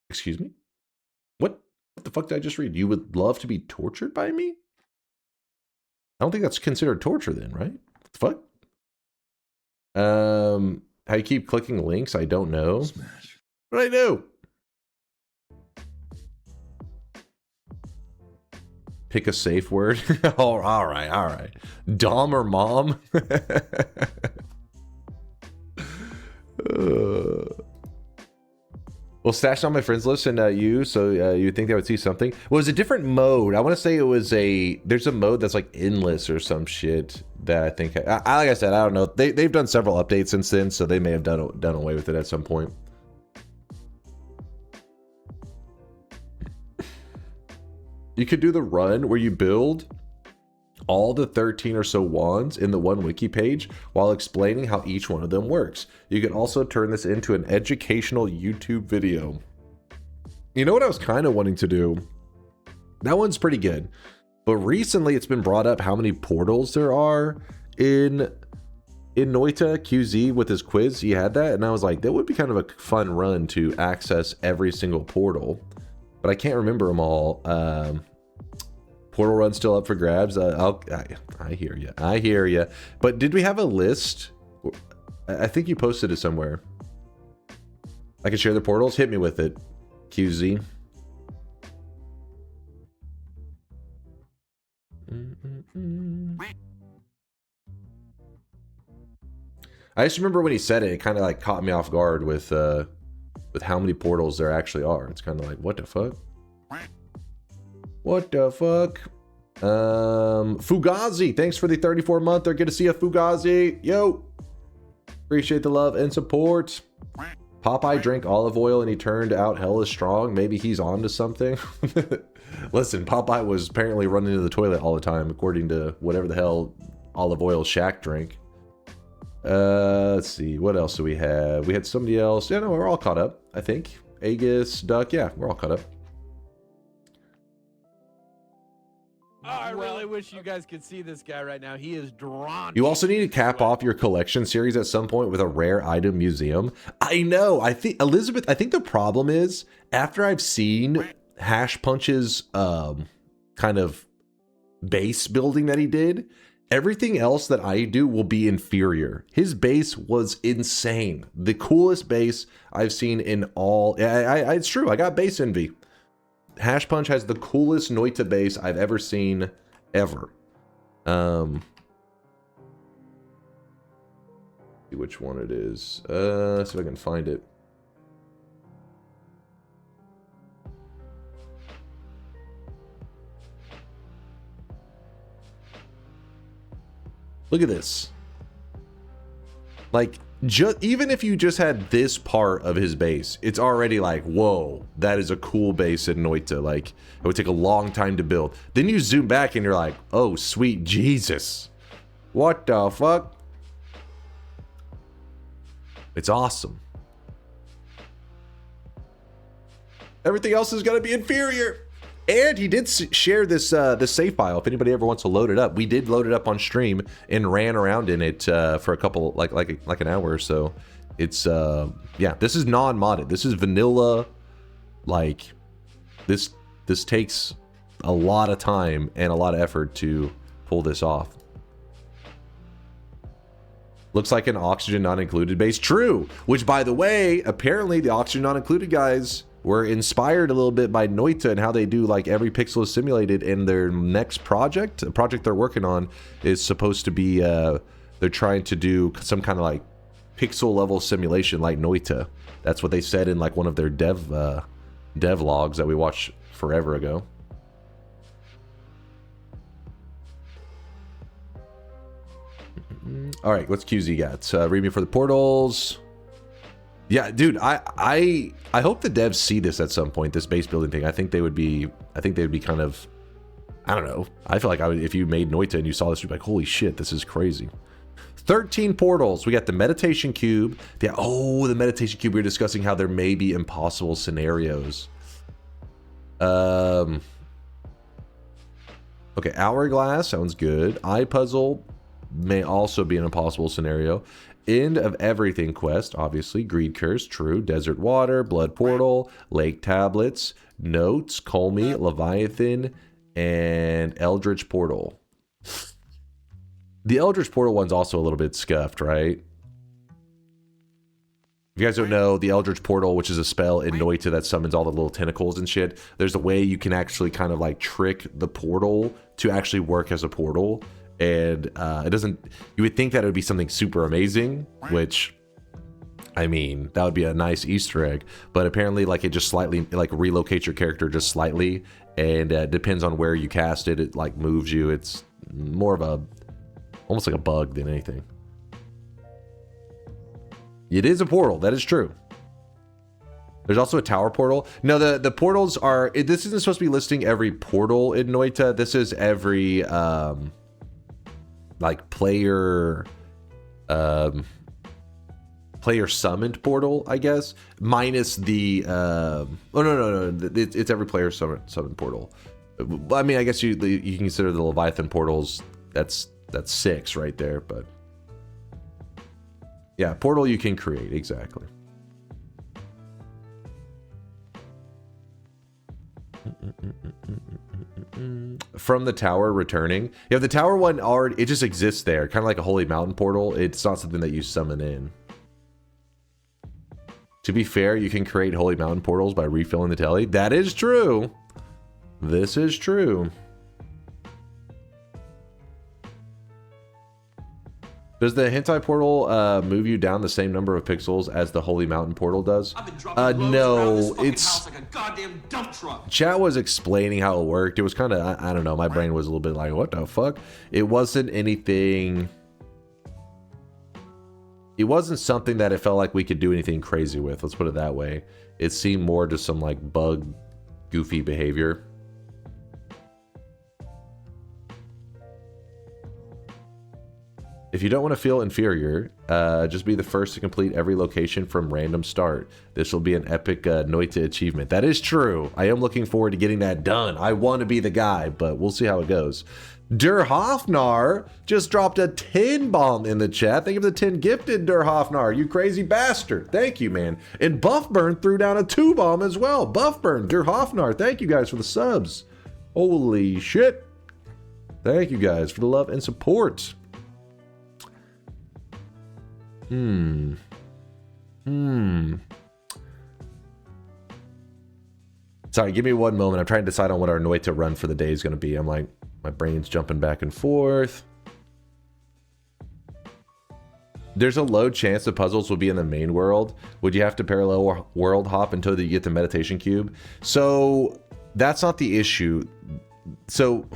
Speaker 4: Excuse me? What the fuck did I just read? You would love to be tortured by me? I don't think that's considered torture then, right? What the fuck? How you keep clicking links? I don't know. Smash. What I do? Pick a safe word. All right. Dom or mom? Well, stashed on my friends list and you, so you'd think they would see something. Well, it was a different mode. I want to say it was there's a mode that's like endless or some shit that I think, like I said, I don't know. They've done several updates since then, so they may have done away with it at some point. You could do the run where you build all the 13 or so wands in the one wiki page while explaining how each one of them works. You can also turn this into an educational YouTube video. You know what I was kind of wanting to do? That one's pretty good. But recently it's been brought up how many portals there are in Noita QZ with his quiz. He had that and I was like, that would be kind of a fun run to access every single portal. But I can't remember them all. Portal run still up for grabs. I hear you. I hear you. But did we have a list? I think you posted it somewhere. I can share the portals. Hit me with it, QZ. I just remember when he said it, it kind of like caught me off guard with how many portals there actually are. It's kind of like, what the fuck? What the fuck? Fugazi, thanks for the 34 month. They're good to see you, Fugazi. Yo, appreciate the love and support. Popeye drank olive oil and he turned out hella strong. Maybe he's on to something. Listen, Popeye was apparently running to the toilet all the time, according to whatever the hell olive oil Shaq drank. Let's see, what else do we have? We had somebody else. Yeah, no, we're all caught up, I think. Aegis, Duck, yeah, we're all caught up.
Speaker 1: Oh, I really wish you guys could see this guy right now. He is drawn.
Speaker 4: You also need to cap off your collection series at some point with a rare item museum. I know. I think, Elizabeth, I think the problem is after I've seen Hash Punch's kind of base building that he did, everything else that I do will be inferior. His base was insane. The coolest base I've seen in all... it's true. I got base envy. Hash Punch has the coolest Noita base I've ever seen, ever. See which one it is. See if I can find it. Look at this. Like, even if you just had this part of his base, it's already like, whoa, that is a cool base in Noita. Like, it would take a long time to build. Then you zoom back and you're like, oh, sweet Jesus. What the fuck? It's awesome. Everything else is going to be inferior. And he did share this this save file. If anybody ever wants to load it up, we did load it up on stream and ran around in it for a couple, like an hour or so. It's yeah, this is non-modded. This is vanilla. Like this takes a lot of time and a lot of effort to pull this off. Looks like an oxygen not included base. True. Which, by the way, apparently the oxygen not included guys were inspired a little bit by Noita and how they do like every pixel is simulated. In their next project, a project they're working on, is supposed to be they're trying to do some kind of like pixel level simulation like Noita. That's what they said in like one of their dev logs that we watched forever ago. All right, what's QZ got? Read me for the portals. Yeah, dude, I hope the devs see this at some point, this base building thing. I think they would be kind of, I don't know. I feel like if you made Noita and you saw this, you'd be like, holy shit, this is crazy. 13 portals. We got the meditation cube. The meditation cube. We were discussing how there may be impossible scenarios. Okay, hourglass sounds good. Eye puzzle may also be an impossible scenario. End of everything quest, obviously. Greed curse, true. Desert water, blood portal, lake tablets, notes, Colmy, Leviathan, and Eldritch portal. The Eldritch portal one's also a little bit scuffed, right? If you guys don't know, the Eldritch portal, which is a spell in Noita that summons all the little tentacles and shit, there's a way you can actually kind of like trick the portal to actually work as a portal. And it doesn't, you would think that it would be something super amazing, which, I mean, that would be a nice Easter egg, but apparently like it just slightly, like relocates your character just slightly, and depends on where you cast it, it like moves you. It's more of a, almost like a bug than anything. It is a portal, that is true. There's also a tower portal. No, the portals are, this isn't supposed to be listing every portal in Noita. This is every, like player summoned portal, I guess, minus the oh no, it's every player summoned portal. I mean, I guess you can consider the Leviathan portals, that's 6 right there, but yeah, portal you can create, exactly. From the tower returning. Yeah, the tower one already, it just exists there, kind of like a Holy Mountain portal. It's not something that you summon in. To be fair, you can create Holy Mountain portals by refilling the telly. That is true. This is true. Does the hentai portal move you down the same number of pixels as the Holy Mountain portal does? No, it's like a goddamn dump truck. Chat was explaining how it worked. It was kind of, I don't know, my brain was a little bit like, what the fuck? It wasn't anything. It wasn't something that it felt like we could do anything crazy with. Let's put it that way. It seemed more just some like bug, goofy behavior. If you don't want to feel inferior, just be the first to complete every location from random start. This will be an epic Noita achievement. That is true. I am looking forward to getting that done. I want to be the guy, but we'll see how it goes. Der Hofnar just dropped a 10 bomb in the chat. Thank you for the 10 gifted, Der Hofnar. You crazy bastard. Thank you, man. And Buffburn threw down a 2 bomb as well. Buffburn, Der Hofnar, thank you guys for the subs. Holy shit. Thank you guys for the love and support. Sorry, give me one moment. I'm trying to decide on what our Noita run for the day is going to be. I'm like, my brain's jumping back and forth. There's a low chance the puzzles will be in the main world. Would you have to parallel world hop until you get the meditation cube? So that's not the issue. So,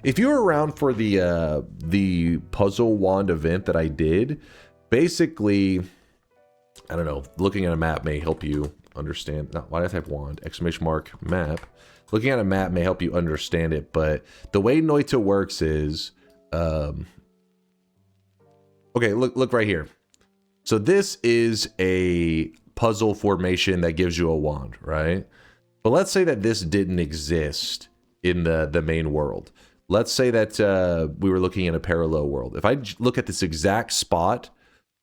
Speaker 4: if you were around for the puzzle wand event that I did, basically, I don't know, looking at a map may help you understand. No, why did I type wand? Exclamation mark map. Looking at a map may help you understand it, but the way Noita works is, okay, look right here. So this is a puzzle formation that gives you a wand, right? But let's say that this didn't exist in the main world. Let's say that we were looking in a parallel world. If I look at this exact spot,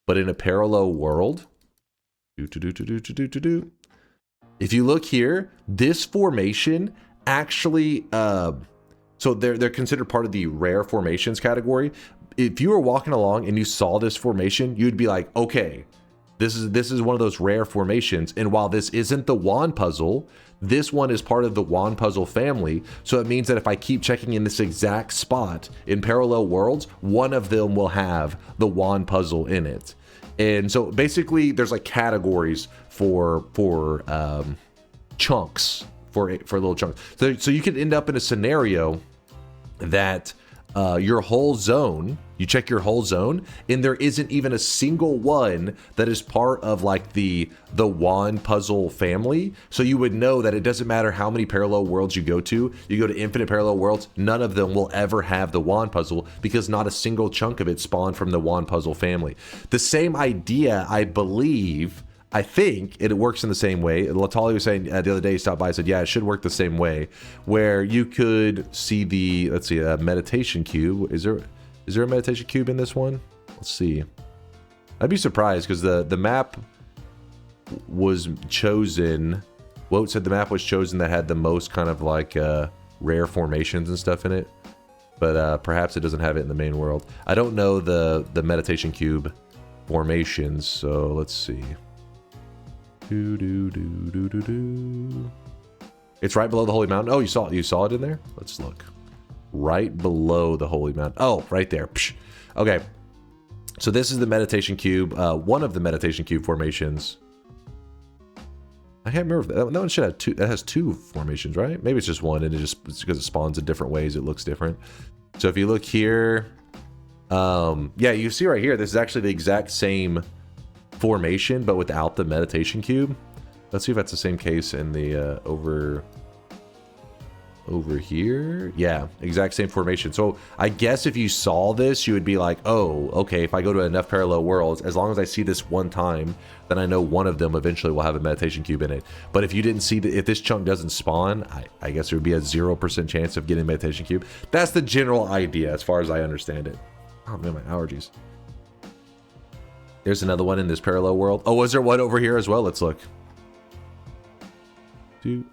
Speaker 4: but in a parallel world, if you look here, this formation actually, so they're considered part of the rare formations category. If you were walking along and you saw this formation, you'd be like, okay, this is one of those rare formations. And while this isn't the wand puzzle, this one is part of the wand puzzle family. So it means that if I keep checking in this exact spot in parallel worlds, one of them will have the wand puzzle in it. And so basically there's like categories for chunks, for little chunks. So you could end up in a scenario that your whole zone, you check your whole zone, and there isn't even a single one that is part of like the wand puzzle family. So you would know that it doesn't matter how many parallel worlds you go to infinite parallel worlds, none of them will ever have the wand puzzle because not a single chunk of it spawned from the wand puzzle family. The same idea, I think it works in the same way. Latali was saying the other day, he stopped by and said, yeah, it should work the same way, where you could see the, let's see, a meditation cube. Is there a meditation cube in this one? Let's see. I'd be surprised because the map was chosen. Woat said the map was chosen that had the most kind of like rare formations and stuff in it, but perhaps it doesn't have it in the main world. I don't know the meditation cube formations, so let's see. It's right below the Holy Mountain. Oh, you saw it in there? Let's look. Right below the Holy Mountain. Oh, right there. Psh. Okay. So this is the meditation cube. One of the meditation cube formations. I can't remember. That one should have two. That has two formations, right? Maybe it's just one, and it's because it spawns in different ways. It looks different. So if you look here, yeah, you see right here. This is actually the exact same formation, but without the meditation cube. Let's see if that's the same case in the over here. Yeah, exact same formation. So I guess if you saw this, you would be like, oh, okay, if I go to enough parallel worlds, as long as I see this one time, then I know one of them eventually will have a meditation cube in it. But if you didn't see if this chunk doesn't spawn, I guess there would be a 0% chance of getting a meditation cube. That's the general idea as far as I understand it. Oh man, my allergies. There's another one in this parallel world. Oh, was there one over here as well? Let's look.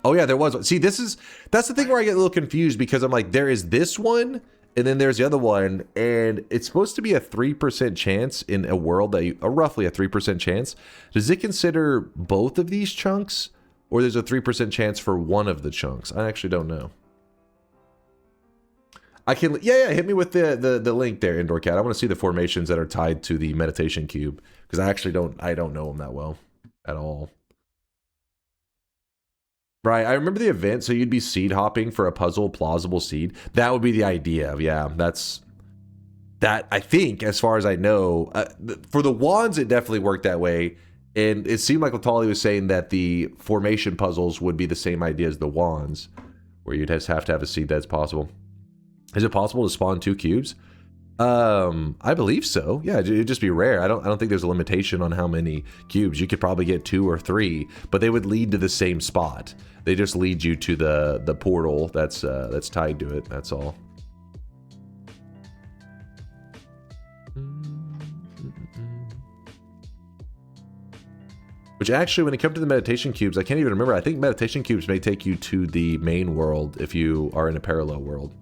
Speaker 4: Oh yeah, there was one. See, that's the thing where I get a little confused because I'm like, there is this one, and then there's the other one, and it's supposed to be a 3% chance in a world that roughly a 3% chance. Does it consider both of these chunks, or there's a 3% chance for one of the chunks? I actually don't know. I can, yeah, hit me with the link there, Indoor Cat. I want to see the formations that are tied to the meditation cube because I actually don't know them that well at all. Right, I remember the event, so you'd be seed hopping for a puzzle plausible seed. That would be the idea. Yeah, that I think, as far as I know, for the wands, it definitely worked that way. And it seemed like Latali was saying that the formation puzzles would be the same idea as the wands, where you'd just have to have a seed that's possible. Is it possible to spawn 2 cubes? I believe so. Yeah, it'd just be rare. I don't think there's a limitation on how many cubes. You could probably get 2 or 3, but they would lead to the same spot. They just lead you to the portal that's tied to it. That's all. Which actually, when it comes to the meditation cubes, I can't even remember. I think meditation cubes may take you to the main world if you are in a parallel world.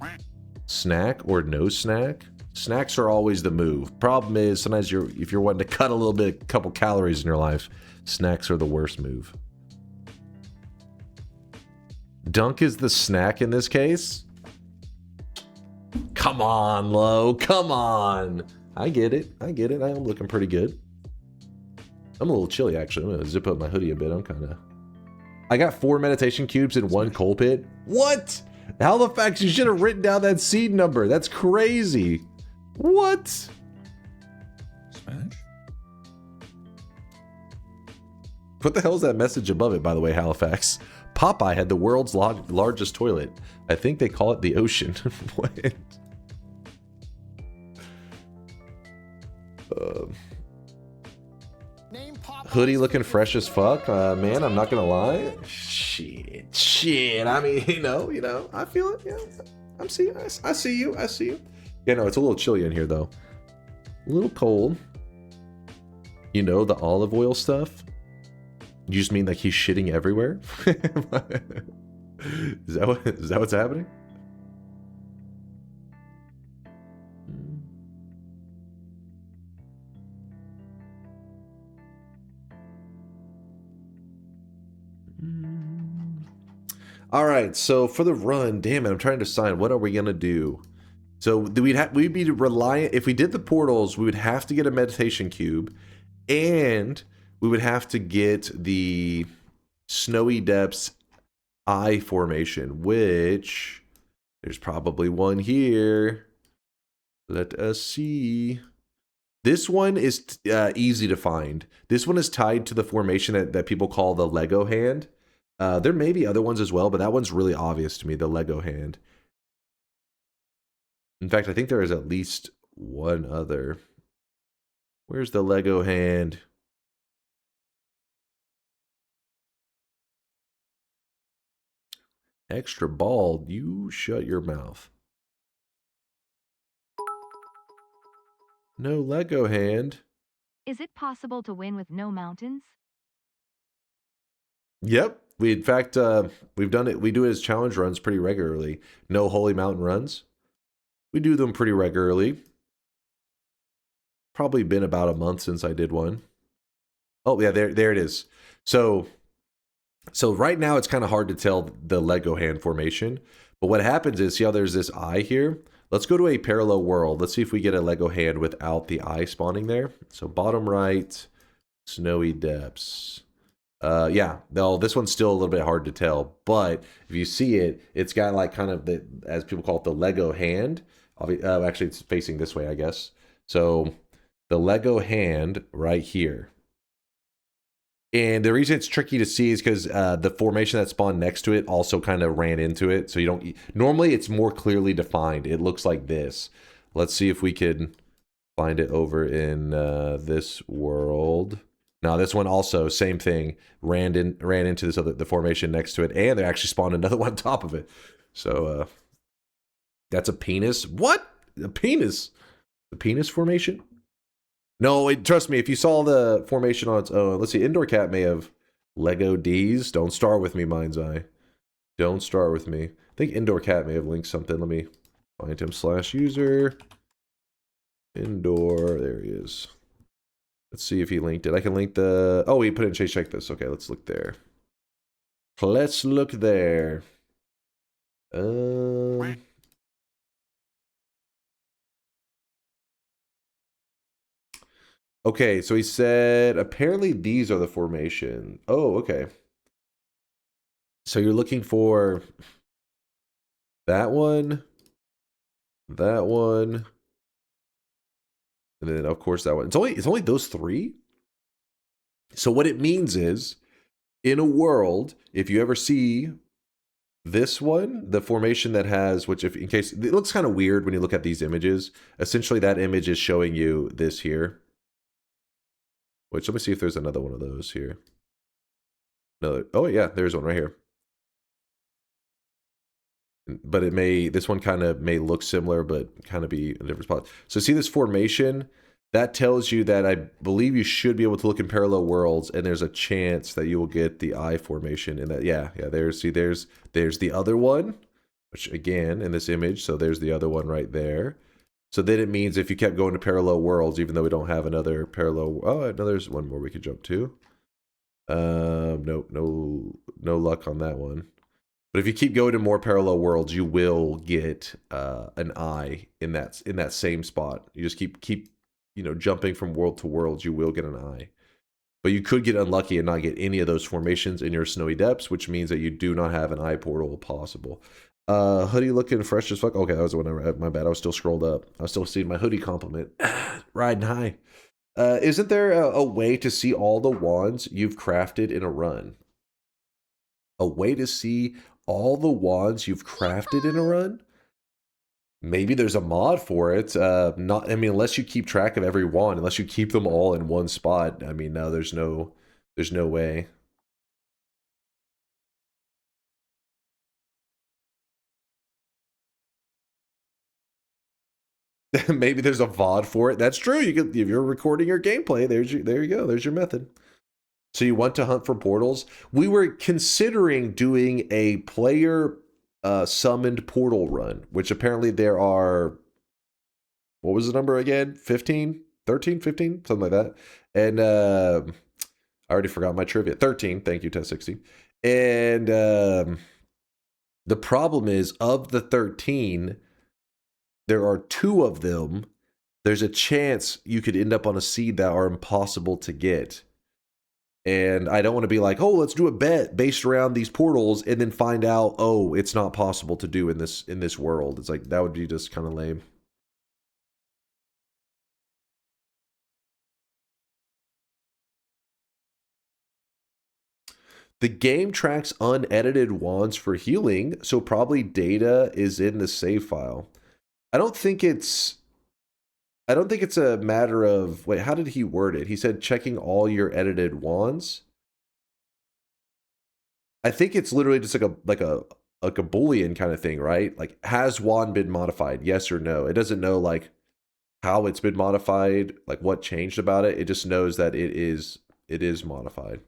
Speaker 4: Snack or no snack? Snacks are always the move. Problem is, sometimes if you're wanting to cut a couple calories in your life, snacks are the worst move. Dunk is the snack in this case? Come on, Lo. Come on. I get it. I am looking pretty good. I'm a little chilly, actually. I'm going to zip up my hoodie a bit. I got 4 meditation cubes in 1 coal pit. What? How the fact you should have written down that seed number. That's crazy. What?
Speaker 7: Smash?
Speaker 4: What the hell is that message above it, by the way, Halifax? Popeye had the world's largest toilet. I think they call it the ocean. What? Hoodie looking fresh as fuck. Man, I'm not gonna lie. Shit. I mean, you know, I feel it. Yeah, I see you. Yeah, no, it's a little chilly in here though. A little cold. You know, the olive oil stuff. You just mean like he's shitting everywhere? Is that what's happening? All right, so for the run, damn it, I'm trying to decide what are we gonna do. So we'd be reliant if we did the portals. We would have to get a meditation cube, and we would have to get the Snowy Depths eye formation, which there's probably one here. Let us see. This one is easy to find. This one is tied to the formation that people call the Lego hand. There may be other ones as well, but that one's really obvious to me, the Lego hand. In fact, I think there is at least one other. Where's the Lego hand? Extra bald, you shut your mouth. No Lego hand.
Speaker 5: Is it possible to win with no mountains?
Speaker 4: Yep. In fact, we've done it. We do it as challenge runs pretty regularly. No Holy Mountain runs. We do them pretty regularly. Probably been about a month since I did one. Oh yeah, there it is. So right now it's kind of hard to tell the Lego hand formation. But what happens is, see how there's this eye here? Let's go to a parallel world. Let's see if we get a Lego hand without the eye spawning there. So bottom right, Snowy Depths. Yeah, no, this one's still a little bit hard to tell, but if you see it, it's got like kind of the, as people call it, the Lego hand. Actually, it's facing this way, I guess. So the Lego hand right here. And the reason it's tricky to see is because the formation that spawned next to it also kind of ran into it. So you don't, normally it's more clearly defined. It looks like this. Let's see if we can find it over in this world. Now this one also, same thing, ran into this other, the formation next to it, and they actually spawned another one on top of it. So that's a penis. What? A penis? The penis formation? No, trust me, if you saw the formation on its own, let's see, Indoor Cat may have Lego D's. Don't start with me, Mind's Eye. Don't start with me. I think Indoor Cat may have linked something. Let me find him /user. Indoor, there he is. Let's see if he linked it. I can link the... Oh, he put it in Chase Check This. Okay, let's look there. Let's look there. Okay, so he said, apparently these are the formation. Oh, okay. So you're looking for that one, and then of course that one. It's only those three. So what it means is, in a world, if you ever see this one, the formation that has, which if in case it looks kind of weird when you look at these images, essentially that image is showing you this here. Which, let me see if there's another one of those here. No, oh yeah, there's one right here. But it may, this one kind of may look similar, but kind of be a different spot. So see this formation? That tells you that I believe you should be able to look in parallel worlds, and there's a chance that you will get the eye formation in that. Yeah, there's the other one, which again, in this image, so there's the other one right there. So then it means if you kept going to parallel worlds, even though we don't have another parallel, oh, no, there's one more we could jump to. Nope, no luck on that one. But if you keep going to more parallel worlds, you will get an eye in that same spot. You just keep jumping from world to world, you will get an eye. But you could get unlucky and not get any of those formations in your Snowy Depths, which means that you do not have an eye portal possible. Hoodie looking fresh as fuck. Okay, that was the one I read. My bad. I was still scrolled up. I was still seeing my hoodie compliment. Riding high. Isn't there a way to see all the wands you've crafted in a run? A way to see all the wands you've crafted in a run? Maybe there's a mod for it. Not, I mean, unless you keep track of every wand, unless you keep them all in one spot. I mean, no, there's no way. Maybe there's a VOD for it. That's true. You could, if you're recording your gameplay, there you go. There's your method. So you want to hunt for portals? We were considering doing a player summoned portal run, which apparently there are, what was the number again? 15? 13? 15? Something like that. And I already forgot my trivia. 13. Thank you, Test 60. And the problem is, of the 13, there are 2 of them. There's a chance you could end up on a seed that are impossible to get. And I don't want to be like, oh, let's do a bet based around these portals and then find out, oh, it's not possible to do in this world. It's like, that would be just kind of lame. The game tracks unedited wands for healing, so probably data is in the save file. I don't think it's a matter of, wait, how did he word it? He said checking all your edited wands. I think it's literally just like a Boolean kind of thing, right? Like, has wand been modified? Yes or no? It doesn't know like how it's been modified, like what changed about it. It just knows that it is modified.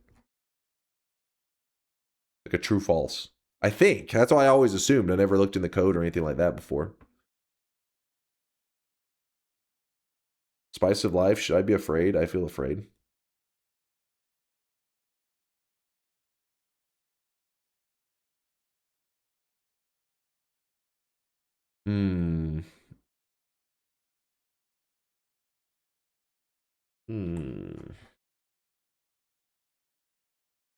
Speaker 4: Like a true false. I think. That's why I always assumed. I never looked in the code or anything like that before. Spice of life, should I be afraid? I feel afraid.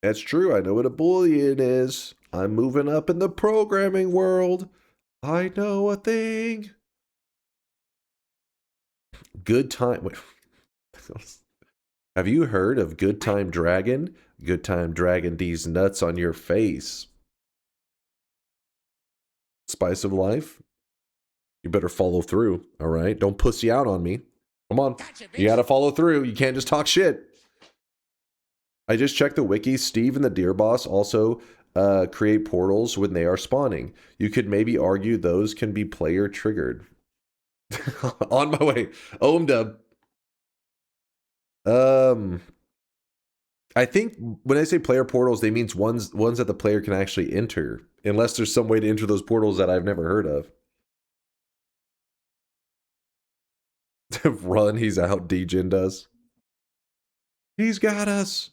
Speaker 4: That's true. I know what a Boolean is. I'm moving up in the programming world. I know a thing. Good time. Wait. Have you heard of Good Time Dragon? Good Time Dragon these nuts on your face. Spice of life? You better follow through, all right? Don't pussy out on me. Come on. You gotta follow through. You can't just talk shit. I just checked the wiki. Steve and the Deer Boss also create portals when they are spawning. You could maybe argue those can be player triggered. On my way. Dub. I think when I say player portals, they means ones that the player can actually enter. Unless there's some way to enter those portals that I've never heard of. Run, he's out, D-Gen does. He's got us.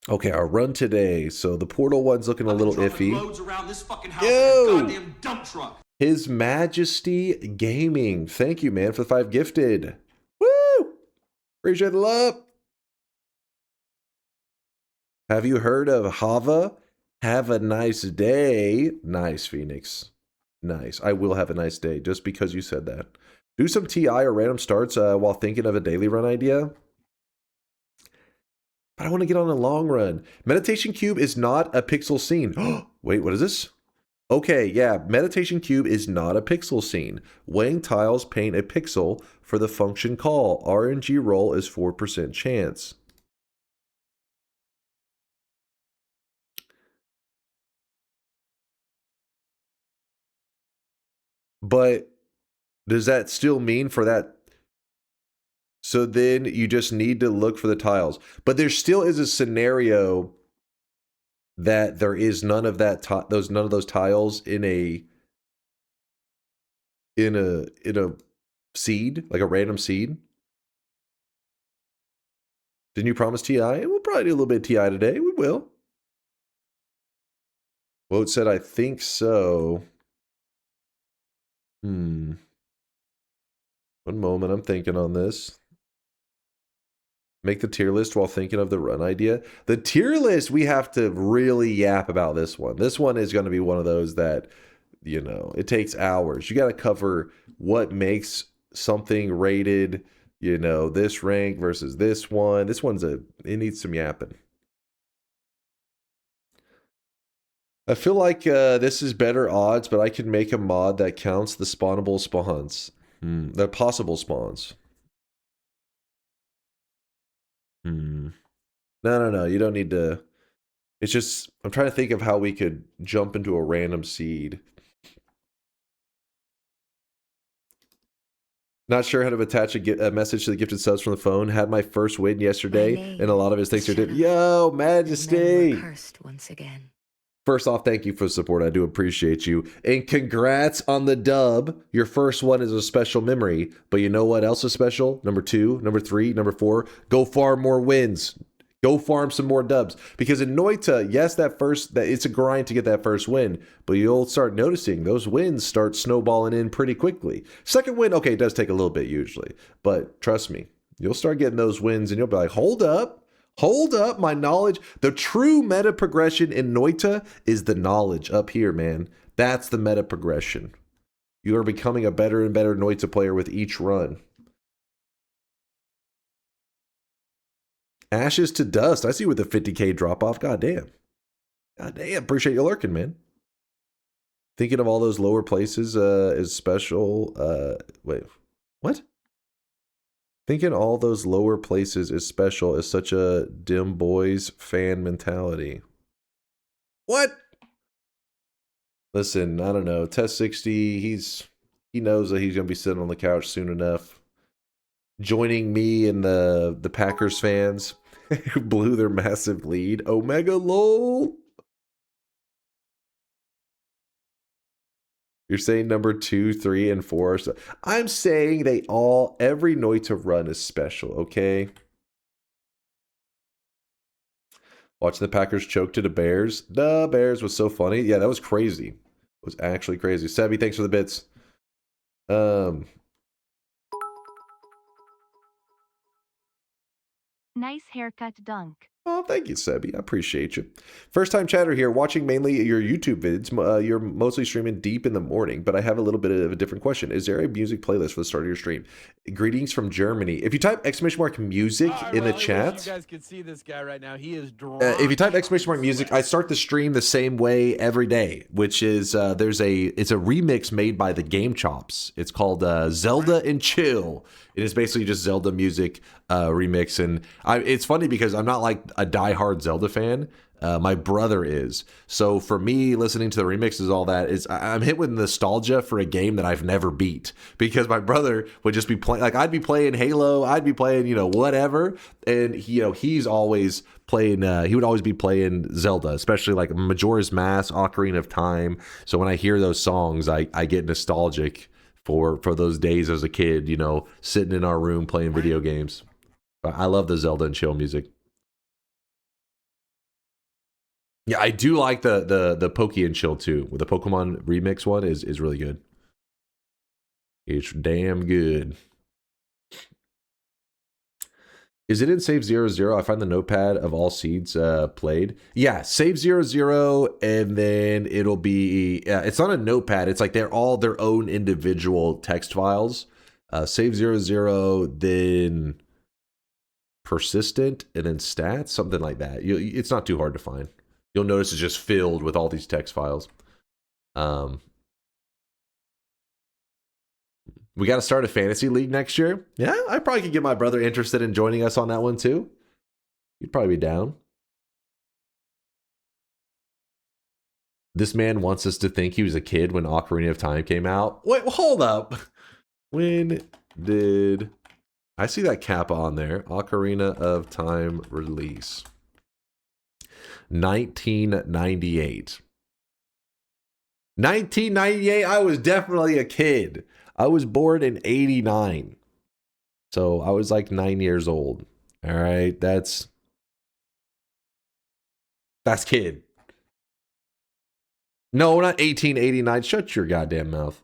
Speaker 4: Okay, our run today. So the portal one's looking a little iffy. Yo! His Majesty Gaming. Thank you, man, for the 5 gifted. Woo! Appreciate the love. Have you heard of Hava? Have a nice day. Nice, Phoenix. Nice. I will have a nice day just because you said that. Do some TI or random starts while thinking of a daily run idea. But I want to get on a long run. Meditation Cube is not a pixel scene. Wait, what is this? Okay, yeah, Meditation Cube is not a pixel scene. Weighing tiles paint a pixel for the function call. RNG roll is 4% chance. But does that still mean for that? So then you just need to look for the tiles. But there still is a scenario that there is none of that none of those tiles in a seed, like a random seed. Didn't you promise TI? We'll probably do a little bit of TI today. We will. Woat said, I think so. One moment, I'm thinking on this. Make the tier list while thinking of the run idea. The tier list, we have to really yap about this one. This one is going to be one of those that, you know, it takes hours. You got to cover what makes something rated, you know, this rank versus this one. This one's it needs some yapping. I feel like this is better odds, but I can make a mod that counts the spawnable spawns. The possible spawns. No, you don't need to. It's just, I'm trying to think of how we could jump into a random seed. Not sure how to attach a message to the gifted subs from the phone. Had my first win yesterday, and a lot of his things are different. Yo, Majesty!
Speaker 7: Cursed once again.
Speaker 4: First off, thank you for the support. I do appreciate you. And congrats on the dub. Your first one is a special memory. But you know what else is special? Number 2, number 3, number 4. Go farm more wins. Go farm some more dubs. Because in Noita, yes, it's a grind to get that first win. But you'll start noticing those wins start snowballing in pretty quickly. Second win, okay, it does take a little bit usually. But trust me, you'll start getting those wins and you'll be like, hold up. Hold up, my knowledge. The true meta progression in Noita is the knowledge up here, man. That's the meta progression. You are becoming a better and better Noita player with each run. Ashes to dust. I see you with the 50k drop off. God damn. God damn. Appreciate you lurking, man. Thinking of all those lower places is special. Wait, what? Thinking all those lower places is special is such a dim boys fan mentality. What? Listen, I don't know. Test 60, he knows that he's gonna be sitting on the couch soon enough. Joining me and the Packers fans who blew their massive lead. Omega lol. You're saying number 2, 3, and 4. I'm saying every Noita run is special, okay? Watching the Packers choke to the Bears. The Bears was so funny. Yeah, that was crazy. It was actually crazy. Sebby, thanks for the bits.
Speaker 5: Nice haircut, Dunk.
Speaker 4: Oh, thank you, Sebby. I appreciate you. First time chatter here, watching mainly your YouTube vids. You're mostly streaming deep in the morning, but I have a little bit of a different question. Is there a music playlist for the start of your stream? Greetings from Germany. If you type _music in the chat,
Speaker 1: you guys can see this guy right now. He is
Speaker 4: if you type !music, I start the stream the same way every day, which is it's a remix made by the Game Chops. It's called Zelda and Chill. It is basically just Zelda music remix, and it's funny because I'm not like a diehard Zelda fan. My brother is. So for me, listening to the remixes, all that is, I'm hit with nostalgia for a game that I've never beat, because my brother would just be playing, like I'd be playing Halo, I'd be playing, you know, whatever. And he's always playing, he would always be playing Zelda, especially like Majora's Mask, Ocarina of Time. So when I hear those songs, I get nostalgic for those days as a kid, you know, sitting in our room playing video games. I love the Zelda and Chill music. Yeah, I do like the Pokey and Chill too. With the Pokemon remix one is really good. It's damn good. Is it in Save 00? I find the notepad of all seeds played. Yeah, Save 00, and then it'll be, it's not a notepad. It's like they're all their own individual text files. Save 00, then persistent, and then stats, something like that. It's not too hard to find. You'll notice it's just filled with all these text files. We got to start a fantasy league next year. Yeah, I probably could get my brother interested in joining us on that one too. He'd probably be down. This man wants us to think he was a kid when Ocarina of Time came out. Wait, hold up. When did... I see that Kappa on there. Ocarina of Time release. 1998. 1998, I was definitely a kid. I was born in 89. So I was like 9 years old. All right, that's kid. No, not 1889. Shut your goddamn mouth.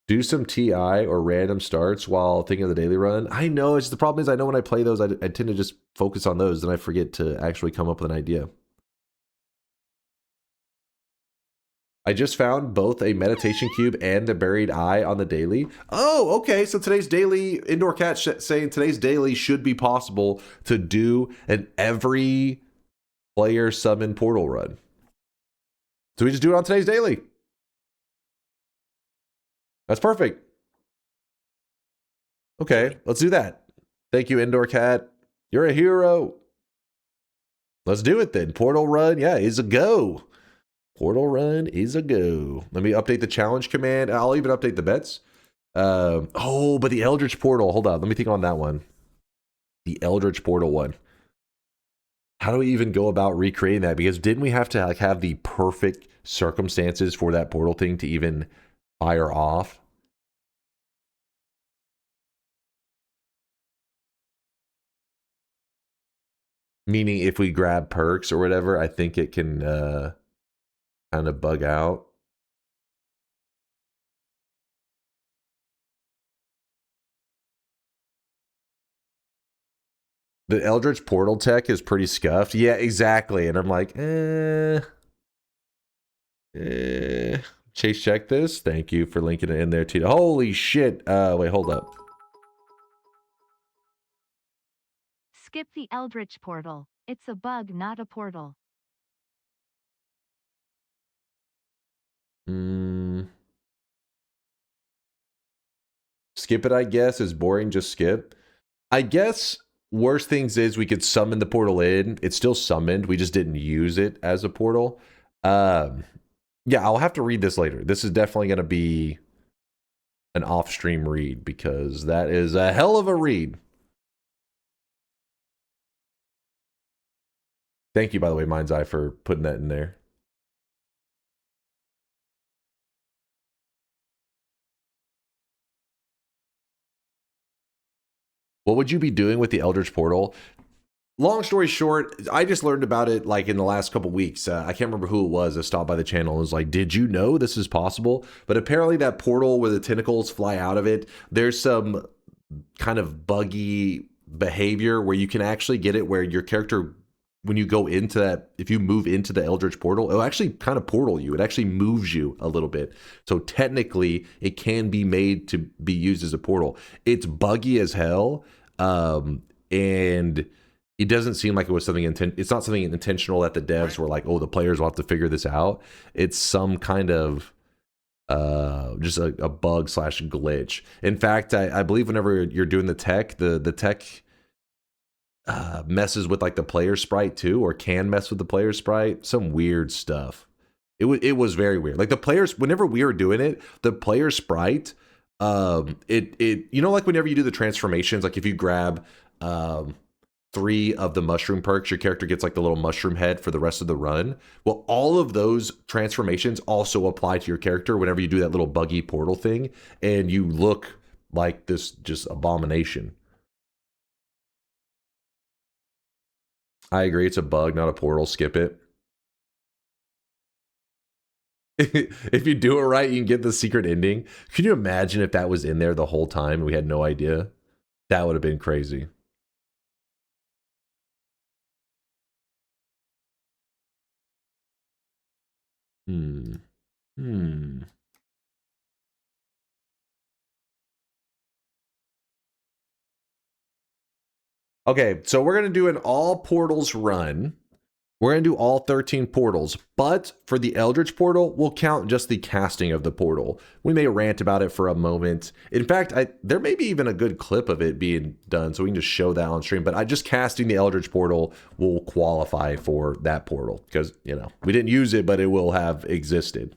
Speaker 4: Do some TI or random starts while thinking of the daily run. I know, it's the problem is I know when I play those, I tend to just focus on those, and I forget to actually come up with an idea. I just found both a meditation cube and the buried eye on the daily. Oh, okay. So today's daily, Indoor Cat saying today's daily should be possible to do an every player summon portal run. So we just do it on today's daily. That's perfect. Okay, let's do that. Thank you, Indoor Cat. You're a hero. Let's do it then. Portal run, yeah, is a go. Portal run is a go. Let me update the challenge command. I'll even update the bets. Oh, but the Eldritch Portal. Hold on. Let me think on that one. The Eldritch Portal one. How do we even go about recreating that? Because didn't we have to like have the perfect circumstances for that portal thing to even fire off? Meaning if we grab perks or whatever, I think it can kind of bug out. The Eldritch Portal tech is pretty scuffed. Yeah, exactly. And I'm like, Chase, check this. Thank you for linking it in there, too. Holy shit. Wait, hold up.
Speaker 5: Skip the Eldritch portal. It's a bug, not a portal.
Speaker 4: Skip it, I guess, is boring. Just skip. I guess worst things is we could summon the portal in. It's still summoned. We just didn't use it as a portal. Yeah, I'll have to read this later. This is definitely going to be an off-stream read because that is a hell of a read. Thank you, by the way, Mind's Eye, for putting that in there. What would you be doing with the Eldritch Portal? Long story short, I just learned about it like in the last couple weeks. I can't remember who it was that stopped by the channel and was like, did you know this is possible? But apparently that portal where the tentacles fly out of it, there's some kind of buggy behavior where you can actually get it where your character, when you go into that, if you move into the Eldritch Portal, it'll actually kind of portal you. It actually moves you a little bit. So technically, it can be made to be used as a portal. It's buggy as hell, and it doesn't seem like it was something it's not something intentional that the devs were like, oh, the players will have to figure this out. It's some kind of just a bug / glitch. In fact, I believe whenever you're doing the tech, the tech messes with like the player sprite too, or can mess with the player sprite. Some weird stuff. It was very weird. Like the players, whenever we were doing it, the player sprite, you know, like whenever you do the transformations, like if you grab 3 of the mushroom perks, your character gets like the little mushroom head for the rest of the run. Well, all of those transformations also apply to your character whenever you do that little buggy portal thing, and you look like this just abomination. I agree, it's a bug, not a portal. Skip it. If you do it right, you can get the secret ending. Can you imagine if that was in there the whole time and we had no idea? That would have been crazy. Okay, so we're going to do an all portals run. We're going to do all 13 portals, but for the Eldritch Portal, we'll count just the casting of the portal. We may rant about it for a moment. In fact, there may be even a good clip of it being done, so we can just show that on stream, but just casting the Eldritch Portal will qualify for that portal, because, you know, we didn't use it, but it will have existed.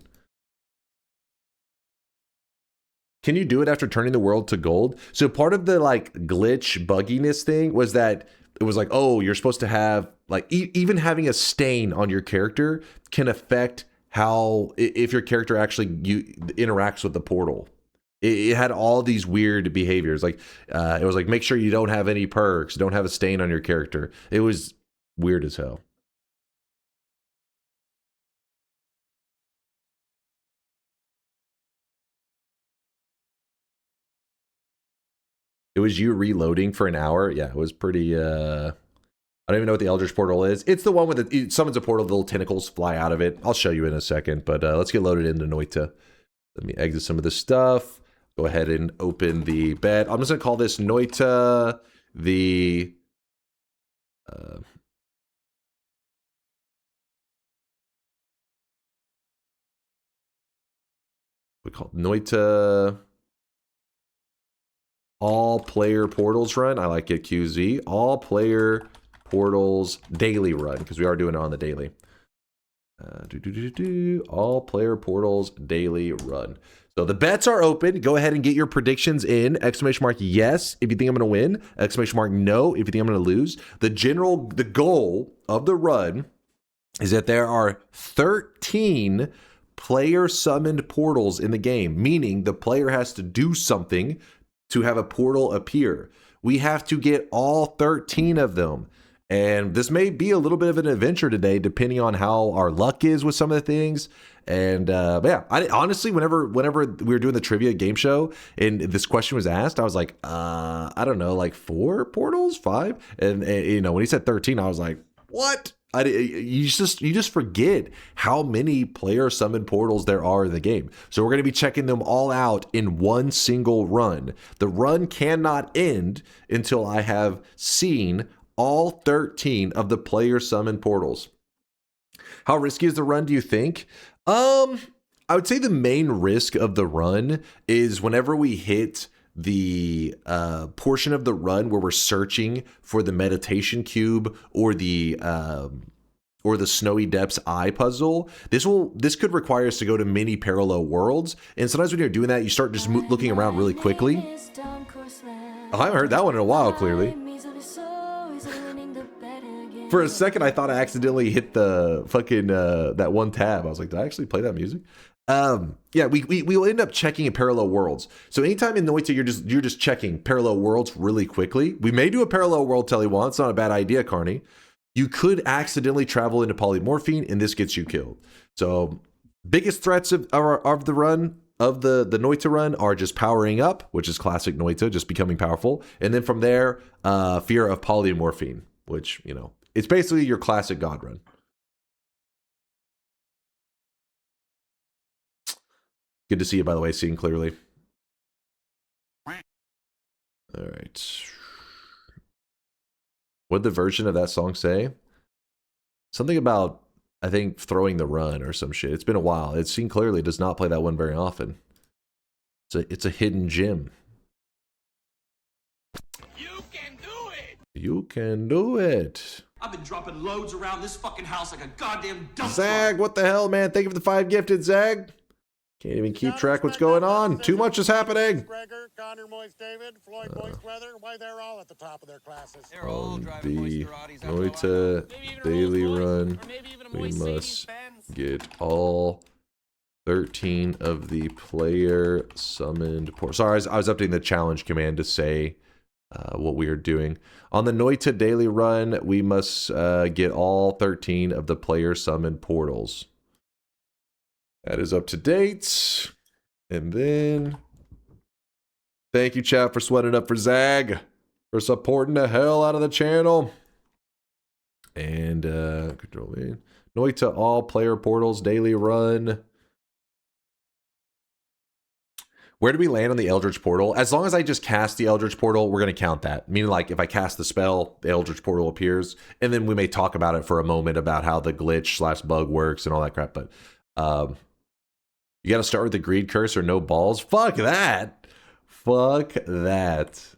Speaker 4: Can you do it after turning the world to gold? So part of the like glitch bugginess thing was that it was like, oh, you're supposed to have like even having a stain on your character can affect how if your character actually interacts with the portal. It had all these weird behaviors. Like it was like, make sure you don't have any perks, don't have a stain on your character. It was weird as hell. It was you reloading for an hour. Yeah, it was pretty I don't even know what the Eldritch Portal is. It's the one with it summons a portal, the little tentacles fly out of it. I'll show you in a second, but let's get loaded into Noita. Let me exit some of this stuff. Go ahead and open the bed. I'm just going to call this Noita the... we call it Noita All Player Portals Run. I like it, QZ. All Player Portals Daily Run, because we are doing it on the daily. All Player Portals Daily Run. So the bets are open. Go ahead and get your predictions in. Exclamation mark yes if you think I'm going to win. Exclamation mark no if you think I'm going to lose. The goal of the run is that there are 13 player summoned portals in the game, meaning the player has to do something to have a portal appear. We have to get all 13 of them. And this may be a little bit of an adventure today, depending on how our luck is with some of the things. And but yeah, I honestly, whenever we were doing the trivia game show and this question was asked, I was like, I don't know, like 4 portals, 5. And you know, when he said 13, I was like, what? You just forget how many player summoned portals there are in the game. So we're going to be checking them all out in one single run. The run cannot end until I have seen all 13 of the player summoned portals. How risky is the run, do you think? I would say the main risk of the run is whenever we hit the portion of the run where we're searching for the meditation cube or the Snowy Depths eye puzzle. This could require us to go to many parallel worlds, and sometimes when you're doing that, you start just looking around really quickly. I haven't heard that one in a while, clearly. For a second, I thought I accidentally hit the fucking that one tab. I was like, did I actually play that music? Yeah, we will end up checking in parallel worlds. So anytime in Noita, you're just checking parallel worlds really quickly. We may do a parallel world Telly once. It's not a bad idea, Carney. You could accidentally travel into polymorphine, and this gets you killed. So biggest threats of the run, of the Noita run, are just powering up, which is classic Noita, just becoming powerful. And then from there, fear of polymorphine, which, you know, it's basically your classic God run. Good to see you, by the way, seeing clearly. All right. What'd the version of that song say? Something about, I think, throwing the run or some shit. It's been a while. It's seen clearly does not play that one very often. It's a hidden gem.
Speaker 2: You can do it!
Speaker 4: You can do it.
Speaker 2: I've been dropping loads around this fucking house like a goddamn dump
Speaker 4: Zag,
Speaker 2: truck.
Speaker 4: what the hell, man? Thank you for the 5 gifted, Zag. Can't even keep track what's going on. Too much is happening.
Speaker 7: Gregor, Connor, Moist David, Floyd, Moist Weather. Why, they're all at the top of their classes.
Speaker 4: On the Noita daily run, we must get all 13 of the player summoned portals. Sorry, I was updating the challenge command to say what we are doing. On the Noita daily run, we must get all 13 of the player summoned portals. That is up to date. And then, thank you, chat, for sweating up for Zag, for supporting the hell out of the channel. And control in Noita all player portals daily run. Where do we land on the Eldritch Portal? As long as I just cast the Eldritch Portal, we're going to count that. Meaning, like, if I cast the spell, the Eldritch Portal appears. And then we may talk about it for a moment about how the glitch/bug works and all that crap. But you got to start with the greed curse or no balls. Fuck that. Fuck that.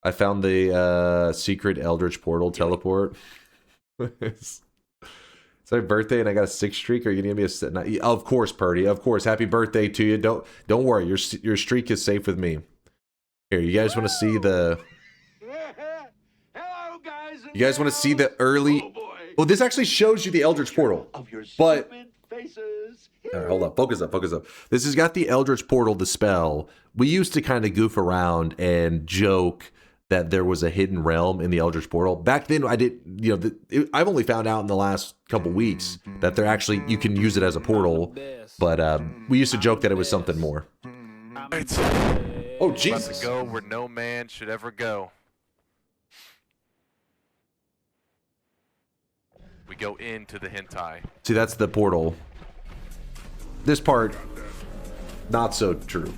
Speaker 4: I found the secret Eldritch Portal teleport. It's my birthday and I got a 6 streak. Are you gonna give me a set? Of course, Purdy. Of course. Happy birthday to you. Don't worry. Your streak is safe with me. Here, you guys want to see the?
Speaker 2: Hello, guys.
Speaker 4: You guys want to see the early? Well, this actually shows you the Eldritch Portal. But all right, hold up. Focus up. Focus up. This has got the Eldritch Portal, the spell. We used to kind of goof around and joke that there was a hidden realm in the Eldritch Portal. Back then, I did, you know, I've only found out in the last couple weeks that they're actually, you can use it as a portal, but we used to joke that it was something more.
Speaker 6: I'm
Speaker 8: Right.
Speaker 4: Oh,
Speaker 8: About
Speaker 4: Jesus.
Speaker 8: to go where no man should ever go. We go into the hentai.
Speaker 4: See, that's the portal. This part, not so true.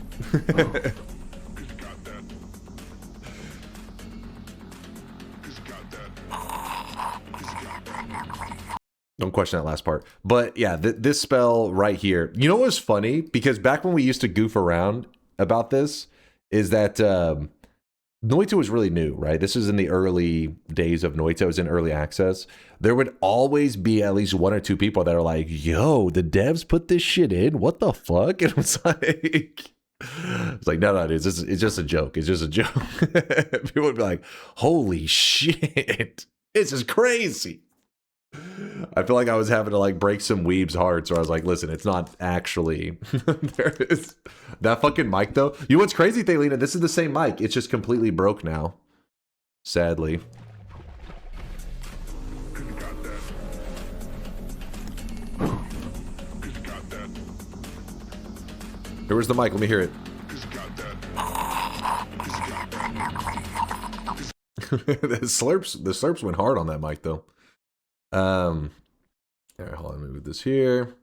Speaker 4: Don't question that last part. But yeah, this spell right here. You know what's funny? Because back when we used to goof around about this, is that Noita was really new, right? This is in the early days of Noita. It was in early access. There would always be at least one or two people that are like, yo, the devs put this shit in? What the fuck? And it's like, no, dude, it's just a joke. It's just a joke. People would be like, holy shit. This is crazy. I feel like I was having to like break some weebs' hearts, or I was like, listen, it's not actually. There is that fucking mic though. You know what's crazy, Thaylina? This is the same mic. It's just completely broke now. Sadly. Where's the mic? Let me hear it. the slurps went hard on that mic though. All right, hold on, let me move this here.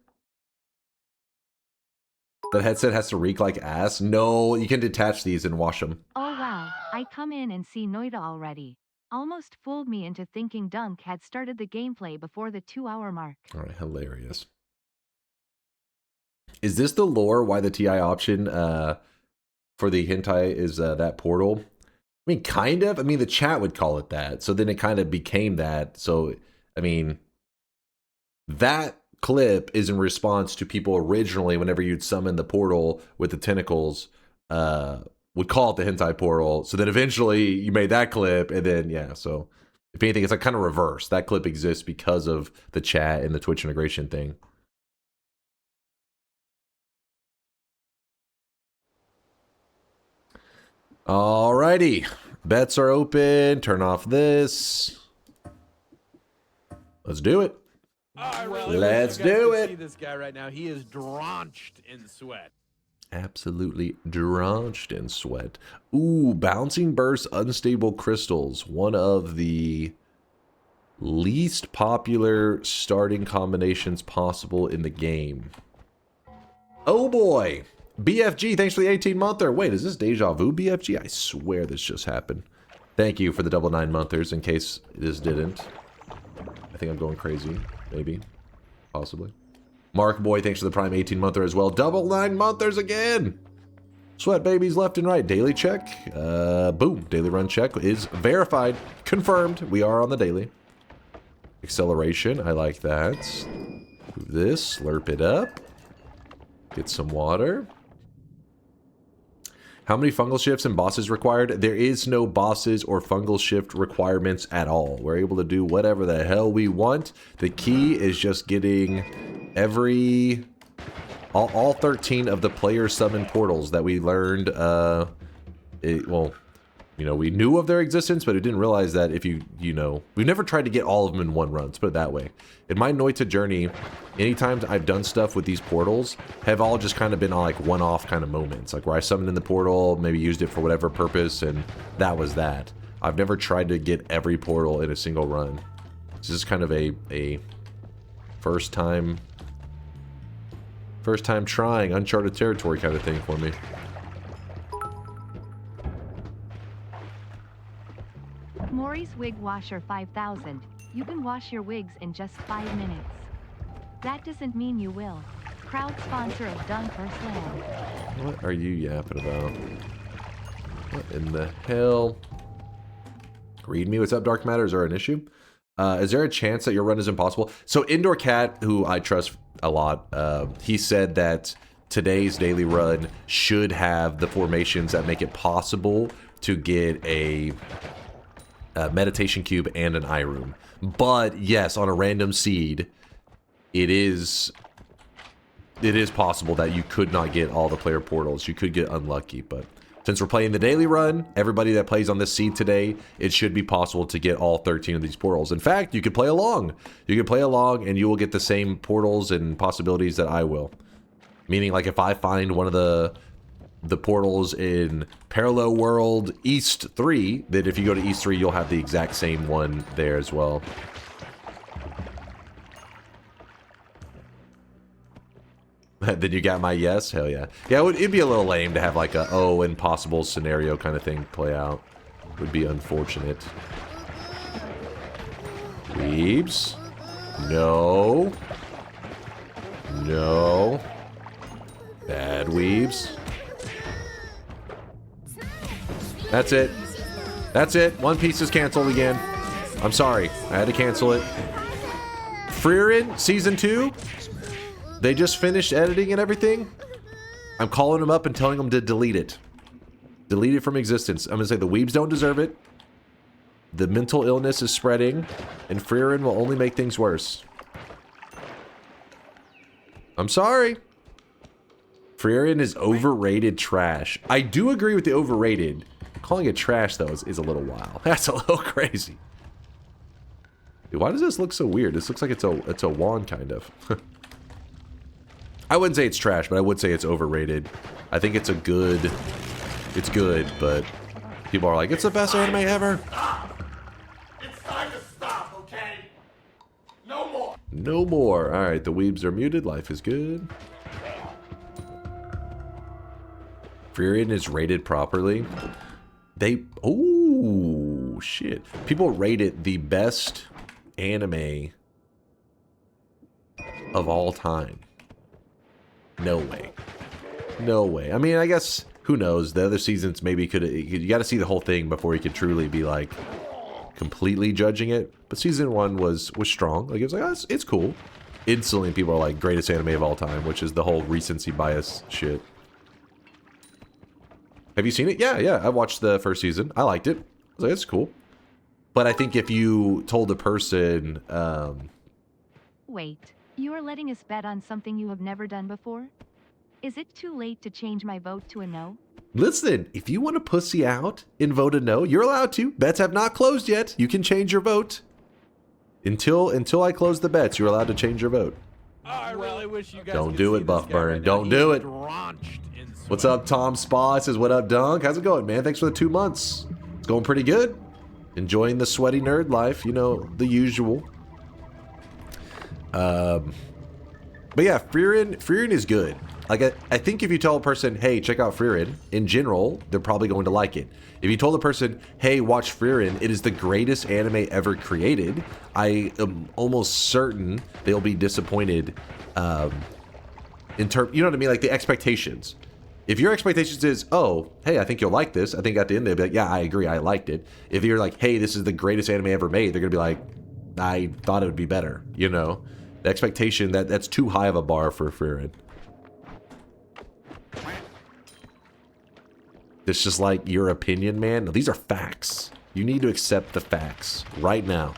Speaker 4: The headset has to reek like ass. No, you can detach these and wash them.
Speaker 5: Oh wow, I come in and see Noita already. Almost fooled me into thinking Dunk had started the gameplay before the 2-hour mark.
Speaker 4: All right, hilarious. Is this the lore why the TI option for the hentai is that portal? I mean, kind of. I mean, the chat would call it that. So then it kind of became that. So, I mean, that clip is in response to people originally, whenever you'd summon the portal with the tentacles, would call it the hentai portal. So then eventually you made that clip, and then, yeah, so if anything, it's like kind of reverse. That clip exists because of the chat and the Twitch integration thing. Alrighty, bets are open. Turn off this. Let's do it. Let's do it.
Speaker 1: See this guy right now. He is drenched in sweat.
Speaker 4: Absolutely drenched in sweat. Ooh, bouncing burst, unstable crystals. One of the least popular starting combinations possible in the game. Oh boy. BFG, thanks for the 18-monther. Wait, is this deja vu, BFG? I swear this just happened. Thank you for the double 9-monthers in case this didn't. I think I'm going crazy. Maybe. Possibly. Mark Boy, thanks for the prime 18-monther as well. Double 9-monthers again! Sweat babies left and right. Daily check. Boom. Daily run check is verified. Confirmed. We are on the daily. Acceleration. I like that. Move this. Slurp it up. Get some water. How many fungal shifts and bosses required? There is no bosses or fungal shift requirements at all. We're able to do whatever the hell we want. The key is just getting all 13 of the player summon portals that we learned. Well, you know, we knew of their existence, but we didn't realize that if you know, we've never tried to get all of them in one run. Let's put it that way. In my Noita journey, anytime I've done stuff with these portals, have all just kind of been on like one-off kind of moments, like where I summoned in the portal, maybe used it for whatever purpose, and that was that. I've never tried to get every portal in a single run. This is kind of a first time trying uncharted territory kind of thing for me.
Speaker 5: Maury's Wig Washer 5000. You can wash your wigs in just 5 minutes. That doesn't mean you will. Proud sponsor of DunkOrSlam.
Speaker 4: What are you yapping about? What in the hell? Read me. What's up, Dark Matter? Is there an issue? Is there a chance that your run is impossible? So Indoor Cat, who I trust a lot, he said that today's daily run should have the formations that make it possible to get a meditation cube and an eye room. But yes, on a random seed, it is possible that you could not get all the player portals. You could get unlucky, but since we're playing the daily run, everybody that plays on this seed today, it should be possible to get all 13 of these portals. In fact, you could play along. You can play along and you will get the same portals and possibilities that I will. Meaning, like, if I find one of the the portals in Parallel World East 3, that if you go to East 3, you'll have the exact same one there as well. Then you got my yes? Hell yeah. Yeah, it'd be a little lame to have like a, oh, impossible scenario kind of thing play out. Would be unfortunate. Weebs. No. No. Bad weebs. That's it. That's it. One Piece is canceled again. I'm sorry. I had to cancel it. Frieren, Season 2. They just finished editing and everything. I'm calling them up and telling them to delete it. Delete it from existence. I'm going to say the weebs don't deserve it. The mental illness is spreading. And Frieren will only make things worse. I'm sorry. Frieren is overrated trash. I do agree with the overrated. Calling it trash, though, is a little wild. That's a little crazy. Dude, why does this look so weird? This looks like it's a wand, kind of. I wouldn't say it's trash, but I would say it's overrated. I think it's a good... It's good, but people are like, it's the best anime ever.
Speaker 7: It's time to stop, okay? No more.
Speaker 4: No more. All right, the weebs are muted. Life is good. Frieren is rated properly. They... Oh, shit. People rate it the best anime of all time. No way. No way. I mean, I guess, who knows? The other seasons maybe could... You got to see the whole thing before you could truly be, like, completely judging it. But season 1 was strong. Like, it was like, oh, it's cool. Instantly, people are like, greatest anime of all time, which is the whole recency bias shit. Have you seen it? Yeah, yeah. I watched the first season. I liked it. I was like, it's cool. But I think if you told a person...
Speaker 5: Wait, you are letting us bet on something you have never done before? Is it too late to change my vote to a no?
Speaker 4: Listen, if you want to pussy out and vote a no, you're allowed to. Bets have not closed yet. You can change your vote. Until I close the bets, you're allowed to change your vote.
Speaker 1: Oh, I really wish you guys
Speaker 4: Don't
Speaker 1: could
Speaker 4: do
Speaker 1: see
Speaker 4: it,
Speaker 1: this
Speaker 4: Buff
Speaker 1: guy
Speaker 4: Burn.
Speaker 1: right now.
Speaker 4: Don't
Speaker 1: He's
Speaker 4: do it.
Speaker 1: drenched in sweat.
Speaker 4: What's up, Tom Spa? Says, what up, Dunk? How's it going, man? Thanks for the 2 months. It's going pretty good. Enjoying the sweaty nerd life, you know, the usual. But yeah, Frieren is good. Like, I think if you tell a person, hey, check out Frieren, in general, they're probably going to like it. If you told a person, hey, watch Frieren, it is the greatest anime ever created, I am almost certain they'll be disappointed you know what I mean? Like, the expectations. If your expectations is, oh, hey, I think you'll like this, I think at the end they'll be like, yeah, I agree, I liked it. If you're like, hey, this is the greatest anime ever made, they're going to be like, I thought it would be better, you know? The expectation, that's too high of a bar for Frieren. It's just like your opinion, man. No, these are facts. You need to accept the facts right now.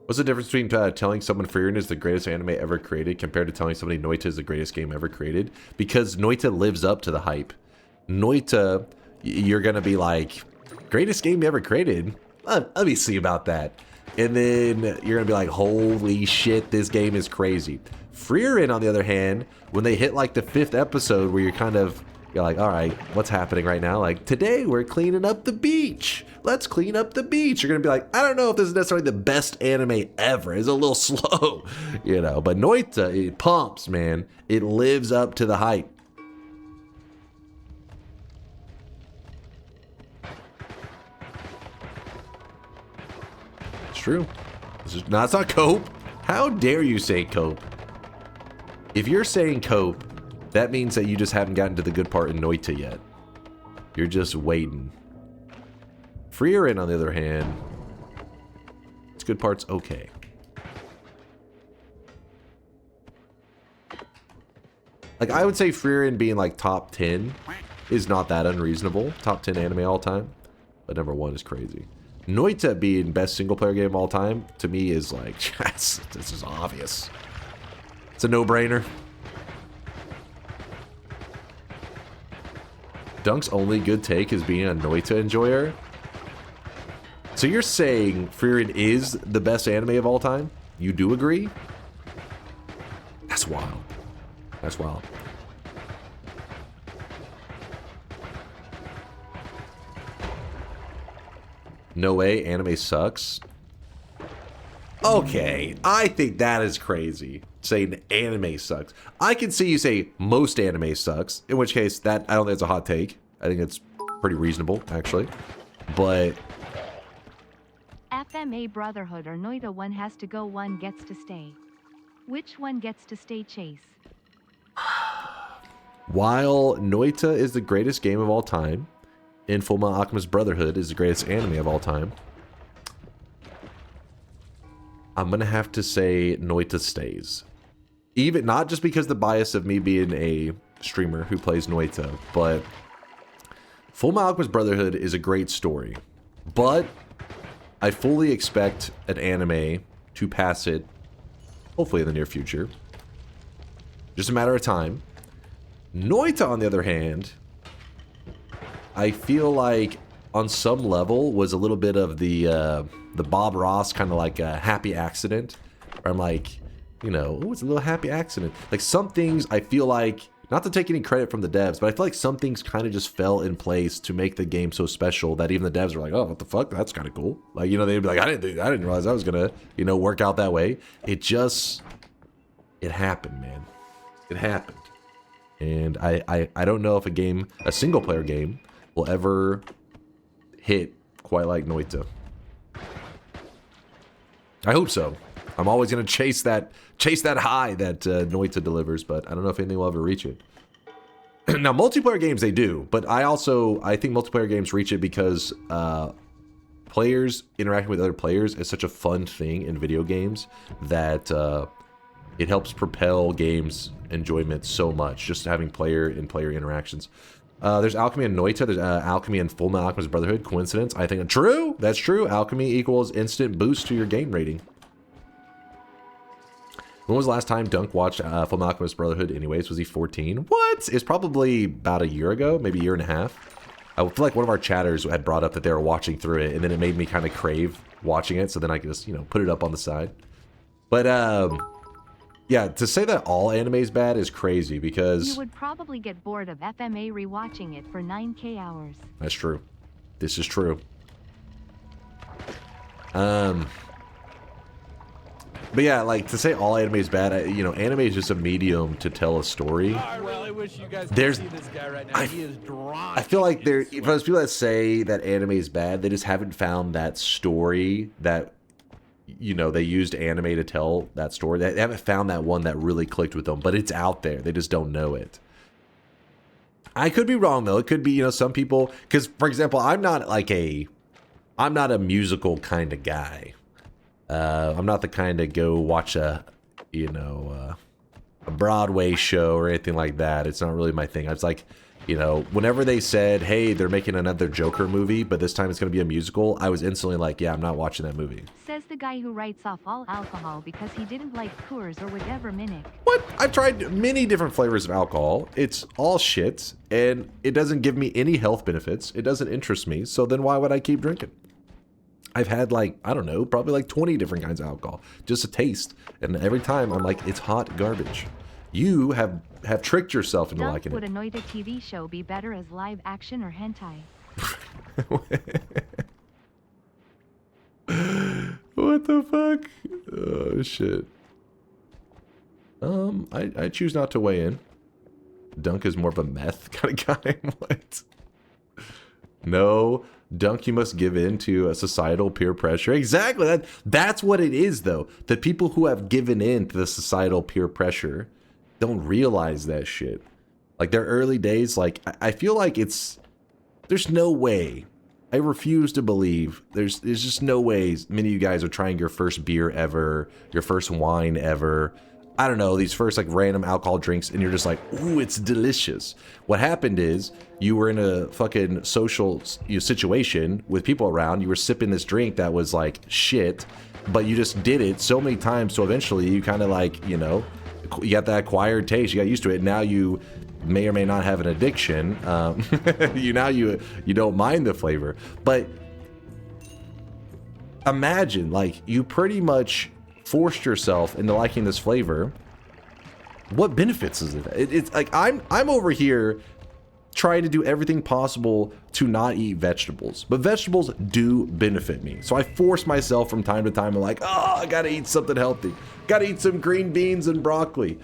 Speaker 4: What's the difference between telling someone Frieren is the greatest anime ever created compared to telling somebody Noita is the greatest game ever created? Because Noita lives up to the hype. Noita, you're going to be like, greatest game ever created? Let me see about that. And then you're going to be like, holy shit, this game is crazy. Frieren, on the other hand, when they hit like the 5th episode where you're like, all right, what's happening right now? Like, today we're cleaning up the beach. Let's clean up the beach. You're going to be like, I don't know if this is necessarily the best anime ever. It's a little slow, you know. But Noita, it pumps, man. It lives up to the hype. It's true. It's not cope. How dare you say cope? If you're saying cope, that means that you just haven't gotten to the good part in Noita yet. You're just waiting. Frieren, on the other hand, its good part's okay. Like, I would say Frieren being like top 10 is not that unreasonable. Top 10 anime all time. But number 1 is crazy. Noita being best single player game of all time, to me, is like, this is obvious. It's a no-brainer. Dunk's only good take is being a Noita enjoyer. So you're saying Frieren is the best anime of all time? You do agree? That's wild. That's wild. No way, anime sucks. Okay, I think that is crazy. Saying anime sucks. I can see you say most anime sucks, in which case that I don't think it's a hot take. I think it's pretty reasonable, actually. But
Speaker 5: FMA Brotherhood or Noita, one has to go, one gets to stay. Which one gets to stay, Chase?
Speaker 4: while Noita is the greatest game of all time, and Fullmetal Alchemist Brotherhood is the greatest anime of all time, I'm gonna have to say Noita stays. Even not just because the bias of me being a streamer who plays Noita, but Fullmetal Alchemist Brotherhood is a great story. But I fully expect an anime to pass it, hopefully in the near future. Just a matter of time. Noita, on the other hand, I feel like on some level was a little bit of the Bob Ross kind of like a happy accident. Where I'm like, you know, oh, it's a little happy accident. Like some things I feel like, not to take any credit from the devs, but I feel like some things kind of just fell in place to make the game so special that even the devs were like, oh, what the fuck? That's kind of cool. Like, you know, they'd be like, I didn't realize that was gonna, you know, work out that way. It happened, man. It happened. And I don't know if a single player game will ever hit quite like Noita. I hope so. I'm always gonna chase that high that Noita delivers, but I don't know if anything will ever reach it. Now, multiplayer games they do, but I think multiplayer games reach it because players interacting with other players is such a fun thing in video games that it helps propel games enjoyment so much, just having player interactions. There's Alchemy and Noita. There's Alchemy and Fullmetal Alchemist Brotherhood. Coincidence? I think true. That's true. Alchemy equals instant boost to your game rating. When was the last time Dunk watched Fullmetal Alchemist Brotherhood anyways? Was he 14? What? It's probably about a year ago, maybe a year and a half. I feel like one of our chatters had brought up that they were watching through it, and then it made me kind of crave watching it, so then I could just, you know, put it up on the side. But, yeah, to say that all anime is bad is crazy because...
Speaker 5: You would probably get bored of FMA rewatching it for 9K hours.
Speaker 4: That's true. This is true. But yeah, like, to say all anime is bad, you know, anime is just a medium to tell a story.
Speaker 1: I really wish you guys could see this guy right now. He is drawn.
Speaker 4: I feel like there's people that say that anime is bad, they just haven't found that story that, you know, they used anime to tell that story. They haven't found that one that really clicked with them, but it's out there. They just don't know it. I could be wrong, though. It could be, you know, some people... Because, for example, I'm not a musical kind of guy. I'm not the kind to go watch a Broadway show or anything like that. It's not really my thing. I was like, you know, whenever they said, hey, they're making another Joker movie, but this time it's going to be a musical, I was instantly like, yeah, I'm not watching that movie.
Speaker 5: Says the guy who writes off all alcohol because he didn't like Coors or whatever Minnick.
Speaker 4: What? I've tried many different flavors of alcohol. It's all shit, and it doesn't give me any health benefits. It doesn't interest me, so then why would I keep drinking? I've had, like, I don't know, probably like 20 different kinds of alcohol. Just a taste. And every time I'm like, it's hot garbage. You have tricked yourself into liking it.
Speaker 5: Would a Noita TV show be better as live action or hentai?
Speaker 4: What the fuck? Oh, shit. I choose not to weigh in. Dunk is more of a meth kind of guy. What? No. Dunk, you must give in to societal peer pressure. Exactly. That's what it is, though. The people who have given in to the societal peer pressure don't realize that shit. Like, their early days, like, I feel like there's no way. I refuse to believe. There's just no ways many of you guys are trying your first beer ever, your first wine ever. I don't know, these first, like, random alcohol drinks, and you're just like, ooh, it's delicious. What happened is, you were in a fucking social situation with people around, you were sipping this drink that was, like, shit, but you just did it so many times, so eventually you kind of, like, you know, you got that acquired taste, you got used to it, and now you may or may not have an addiction, you don't mind the flavor. But imagine, like, you pretty much forced yourself into liking this flavor. What benefits is it? It's like I'm over here trying to do everything possible to not eat vegetables, but vegetables do benefit me. So I force myself from time to time. I'm like, oh, I gotta eat something healthy. Gotta eat some green beans and broccoli.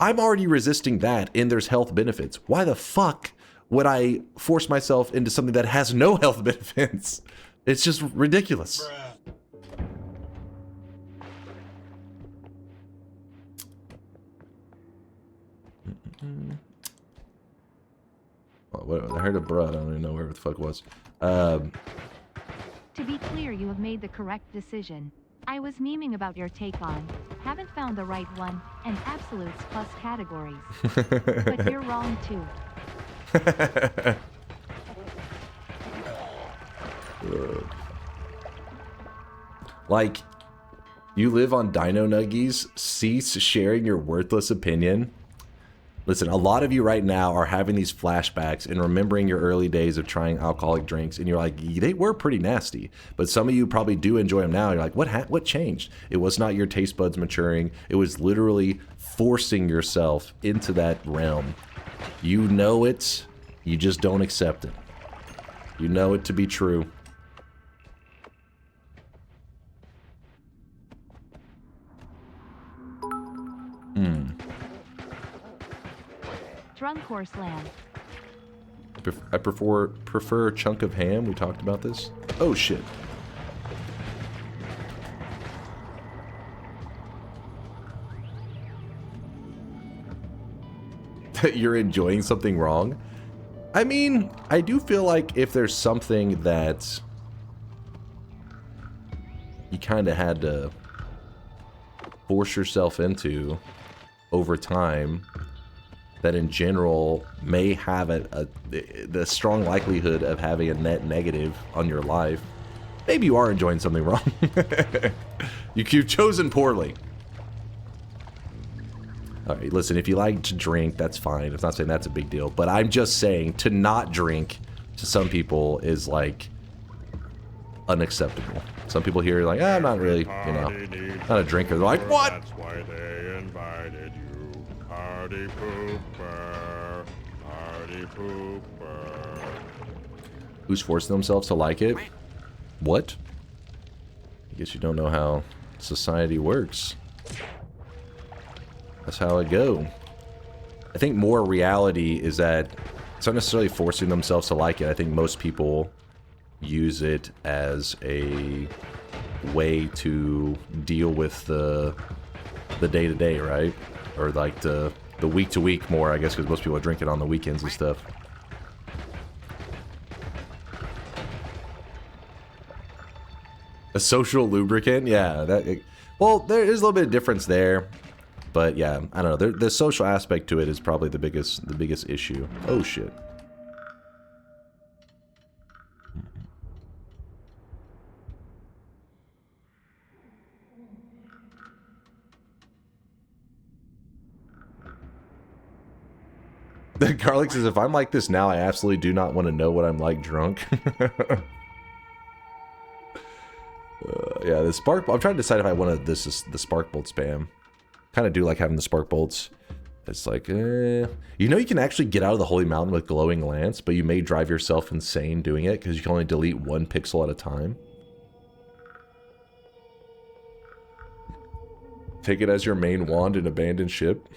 Speaker 4: I'm already resisting that, and there's health benefits. Why the fuck would I force myself into something that has no health benefits? It's just ridiculous. I heard a bruh. I don't even know where the fuck it was.
Speaker 5: To be clear, you have made the correct decision. I was memeing about your take on haven't found the right one and absolutes plus categories. But you're wrong too.
Speaker 4: Like, you live on Dino Nuggies, cease sharing your worthless opinion. Listen, a lot of you right now are having these flashbacks and remembering your early days of trying alcoholic drinks, and you're like, they were pretty nasty. But some of you probably do enjoy them now. You're like, what changed? It was not your taste buds maturing. It was literally forcing yourself into that realm. You know it, you just don't accept it. You know it to be true.
Speaker 5: DunkOrSlam.
Speaker 4: I prefer a chunk of ham. We talked about this. Oh shit. You're enjoying something wrong? I mean, I do feel like if there's something that you kind of had to force yourself into over time, that in general may have the strong likelihood of having a net negative on your life, maybe you are enjoying something wrong. You've chosen poorly. All right, listen, if you like to drink, that's fine. I'm not saying that's a big deal, but I'm just saying to not drink to some people is like unacceptable. Some people here are like, I'm not really, you know, not a drinker. They're like, what?
Speaker 7: That's why they invited you. Party pooper. Party pooper.
Speaker 4: Who's forcing themselves to like it? What? I guess you don't know how society works. That's how it go. I think more reality is that it's not necessarily forcing themselves to like it. I think most people use it as a way to deal with the day-to-day, right? Or like the week-to-week more, I guess, because most people are drinking on the weekends and stuff. A social lubricant? Yeah. Well, there is a little bit of difference there. But yeah, I don't know. The social aspect to it is probably the biggest issue. Oh shit. The Garlic says, if I'm like this now, I absolutely do not want to know what I'm like drunk. Yeah, the spark. I'm trying to decide if I want the spark bolt spam. Kind of do like having the spark bolts. It's like, you know, you can actually get out of the holy mountain with glowing lance, but you may drive yourself insane doing it because you can only delete 1 pixel at a time. Take it as your main wand and abandon ship.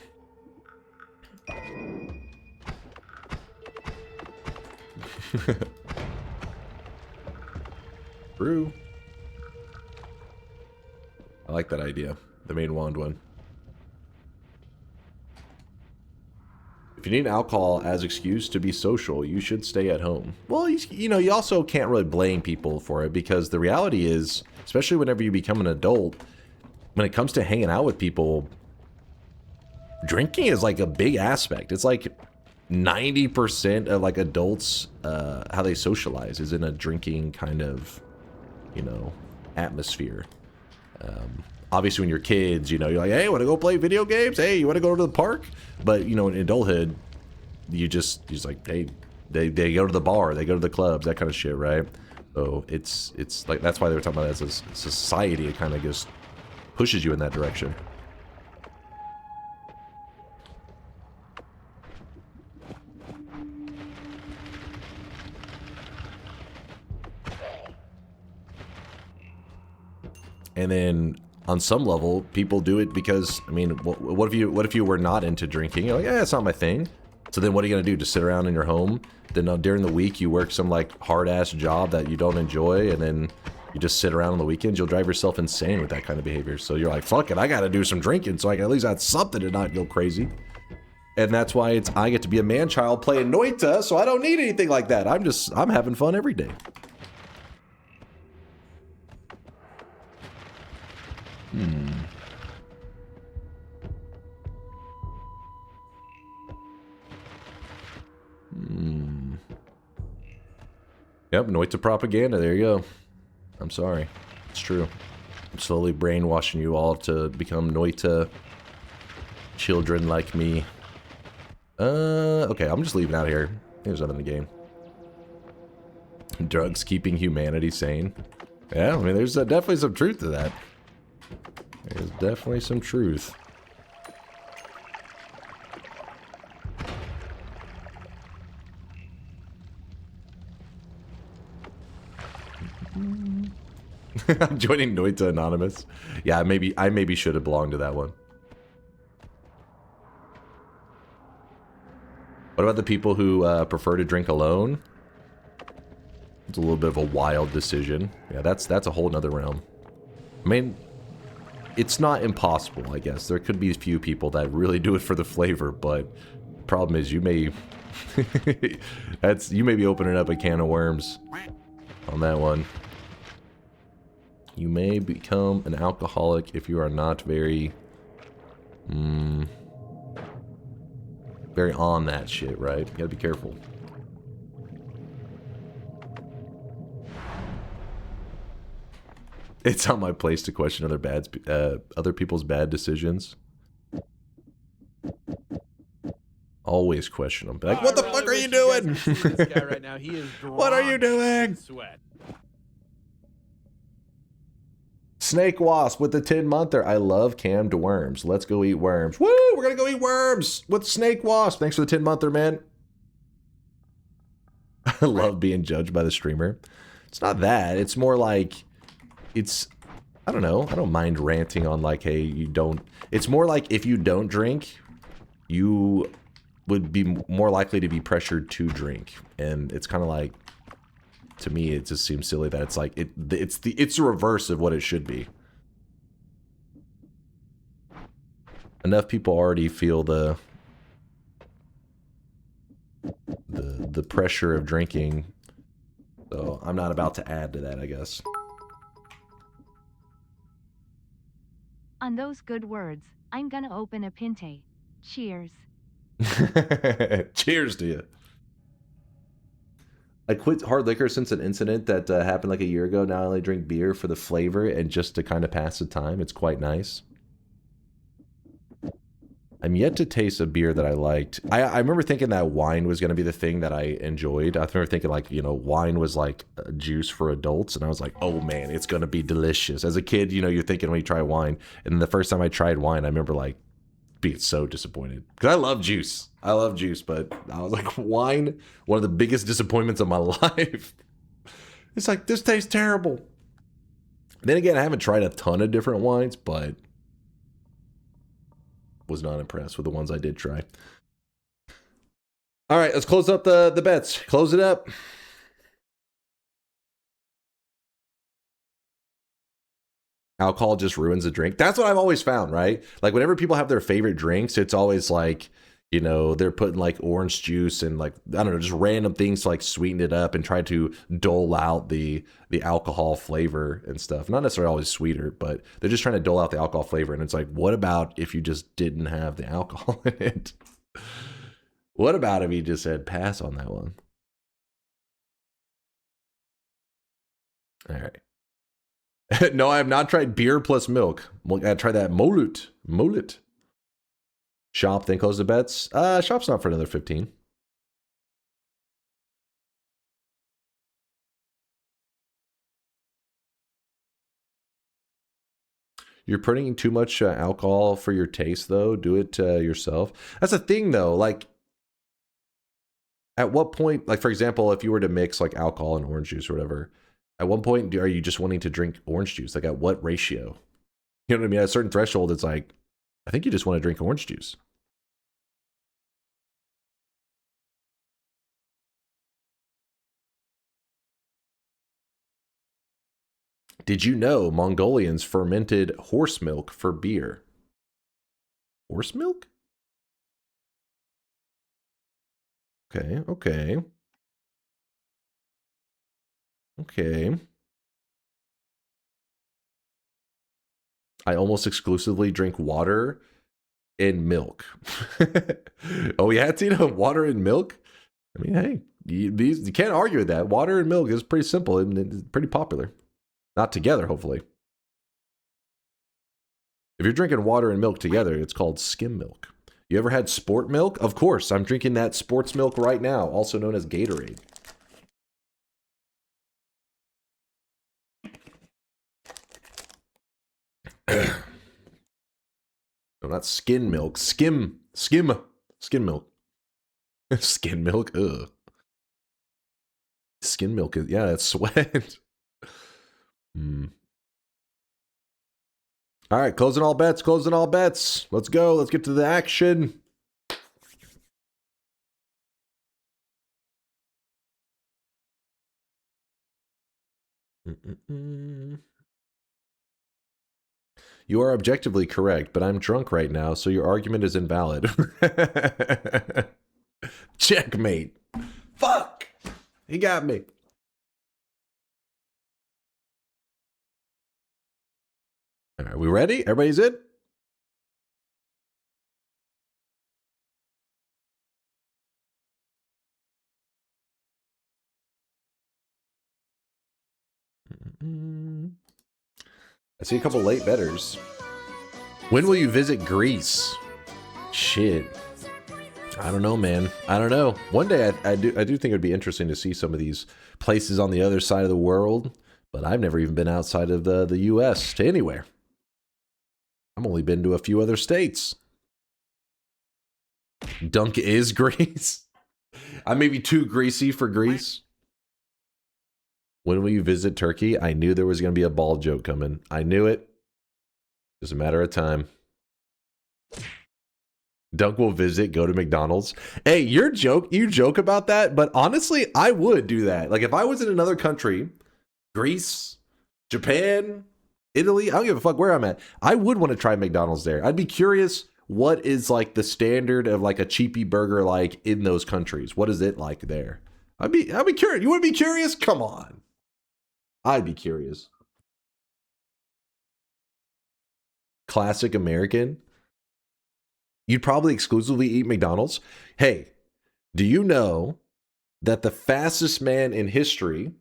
Speaker 4: True. I like that idea. The main wand one. If you need alcohol as excuse to be social, you should stay at home. Well, you know, you also can't really blame people for it because the reality is, especially whenever you become an adult, when it comes to hanging out with people, drinking is like a big aspect. It's like 90% of like adults, how they socialize is in a drinking kind of, you know, atmosphere. Obviously, when you're kids, you know, you're like, hey, want to go play video games? Hey, you want to go to the park? But, you know, in adulthood, you just like they go to the bar, they go to the clubs, that kind of shit, right? So it's like that's why they were talking about it as a society. It kind of just pushes you in that direction. And then on some level, people do it because, I mean, what if you were not into drinking? You're like, yeah, it's not my thing. So then what are you gonna do? Just sit around in your home? Then during the week you work some like hard ass job that you don't enjoy, and then you just sit around on the weekends? You'll drive yourself insane with that kind of behavior. So you're like, fuck it, I gotta do some drinking so I can at least have something to not go crazy. And that's why I get to be a man child playing Noita, so I don't need anything like that. I'm having fun every day. Yep, Noita propaganda, there you go. I'm sorry. It's true. I'm slowly brainwashing you all to become Noita children like me. Okay, I'm just leaving out of here. There's nothing in the game. Drugs keeping humanity sane. Yeah, I mean, there's definitely some truth to that. There's definitely some truth. I'm joining Noita Anonymous. Yeah, I maybe should have belonged to that one. What about the people who prefer to drink alone? It's a little bit of a wild decision. Yeah, that's a whole nother realm. I mean, it's not impossible, I guess. There could be a few people that really do it for the flavor, but the problem is you may you may be opening up a can of worms on that one. You may become an alcoholic if you are not very very on that shit, right? You gotta be careful. It's not my place to question other people's bad decisions. Always question them. Like, what the fuck are you doing?
Speaker 1: This guy right now, he is
Speaker 4: What are you doing?
Speaker 1: sweat.
Speaker 4: Snake Wasp with the 10-monther. I love canned worms. Let's go eat worms. Woo! We're gonna go eat worms with Snake Wasp. Thanks for the 10-monther, man. I love being judged by the streamer. It's not that. It's more like, I don't know. I don't mind ranting on like, hey, you don't. It's more like if you don't drink, you would be more likely to be pressured to drink. And it's kind of like, to me, it just seems silly that it's like it's the reverse of what it should be. Enough people already feel the pressure of drinking, so I'm not about to add to that, I guess.
Speaker 5: On those good words, I'm gonna open a pinte. Cheers.
Speaker 4: Cheers to you. I quit hard liquor since an incident that happened like a year ago. Now I only drink beer for the flavor and just to kind of pass the time. It's quite nice. I'm yet to taste a beer that I liked. I remember thinking that wine was going to be the thing that I enjoyed. I remember thinking like, you know, wine was like a juice for adults. And I was like, oh man, it's going to be delicious. As a kid, you know, you're thinking when you try wine. And then the first time I tried wine, I remember like being so disappointed. Because I love juice. I love juice, but I was like, wine, one of the biggest disappointments of my life. It's like, this tastes terrible. Then again, I haven't tried a ton of different wines, but was not impressed with the ones I did try. All right, let's close up the bets. Close it up. Alcohol just ruins a drink. That's what I've always found, right? Like whenever people have their favorite drinks, it's always like, you know, they're putting like orange juice and like, I don't know, just random things to like sweeten it up and try to dole out the alcohol flavor and stuff. Not necessarily always sweeter, but they're just trying to dole out the alcohol flavor. And it's like, what about if you just didn't have the alcohol in it? What about if you just said pass on that one? All right. No, I have not tried beer plus milk. I gotta try that Molut. Shop, then close the bets. Shop's not for another 15. You're putting too much alcohol for your taste, though. Do it yourself. That's the thing, though. Like, at what point, like, for example, if you were to mix, like, alcohol and orange juice or whatever, at one point, are you just wanting to drink orange juice? Like, at what ratio? You know what I mean? At a certain threshold, it's like, I think you just want to drink orange juice. Did you know Mongolians fermented horse milk for beer? Horse milk? Okay, okay. Okay. I almost exclusively drink water and milk. Oh, yeah, Tina, water and milk? I mean, hey, you can't argue with that. Water and milk is pretty simple and it's pretty popular. Not together, hopefully. If you're drinking water and milk together, it's called skim milk. You ever had sport milk? Of course, I'm drinking that sports milk right now, also known as Gatorade. No, not skin milk. Skim milk. Skin milk. Ugh. Skin milk is, yeah, it's sweat. All right, closing all bets, closing all bets. Let's go. Let's get to the action. You are objectively correct, but I'm drunk right now, so your argument is invalid. Checkmate. Fuck. He got me. All right, we ready? Everybody's in? I see a couple late betters. When will you visit Greece? Shit. I don't know, man. I don't know. One day I do think it'd be interesting to see some of these places on the other side of the world, but I've never even been outside of the US to anywhere. I've only been to a few other states. Dunk is Greece. I may be too greasy for Greece. When will you visit Turkey? I knew there was going to be a ball joke coming. I knew it. Just a matter of time. Dunk will visit, go to McDonald's. Hey, you joke about that, but honestly, I would do that. Like if I was in another country, Greece, Japan, Italy, I don't give a fuck where I'm at. I would want to try McDonald's there. I'd be curious what is like the standard of like a cheapy burger like in those countries. What is it like there? I'd be curious. You would be curious? Come on. I'd be curious. Classic American. You'd probably exclusively eat McDonald's. Hey, do you know that the fastest man in history,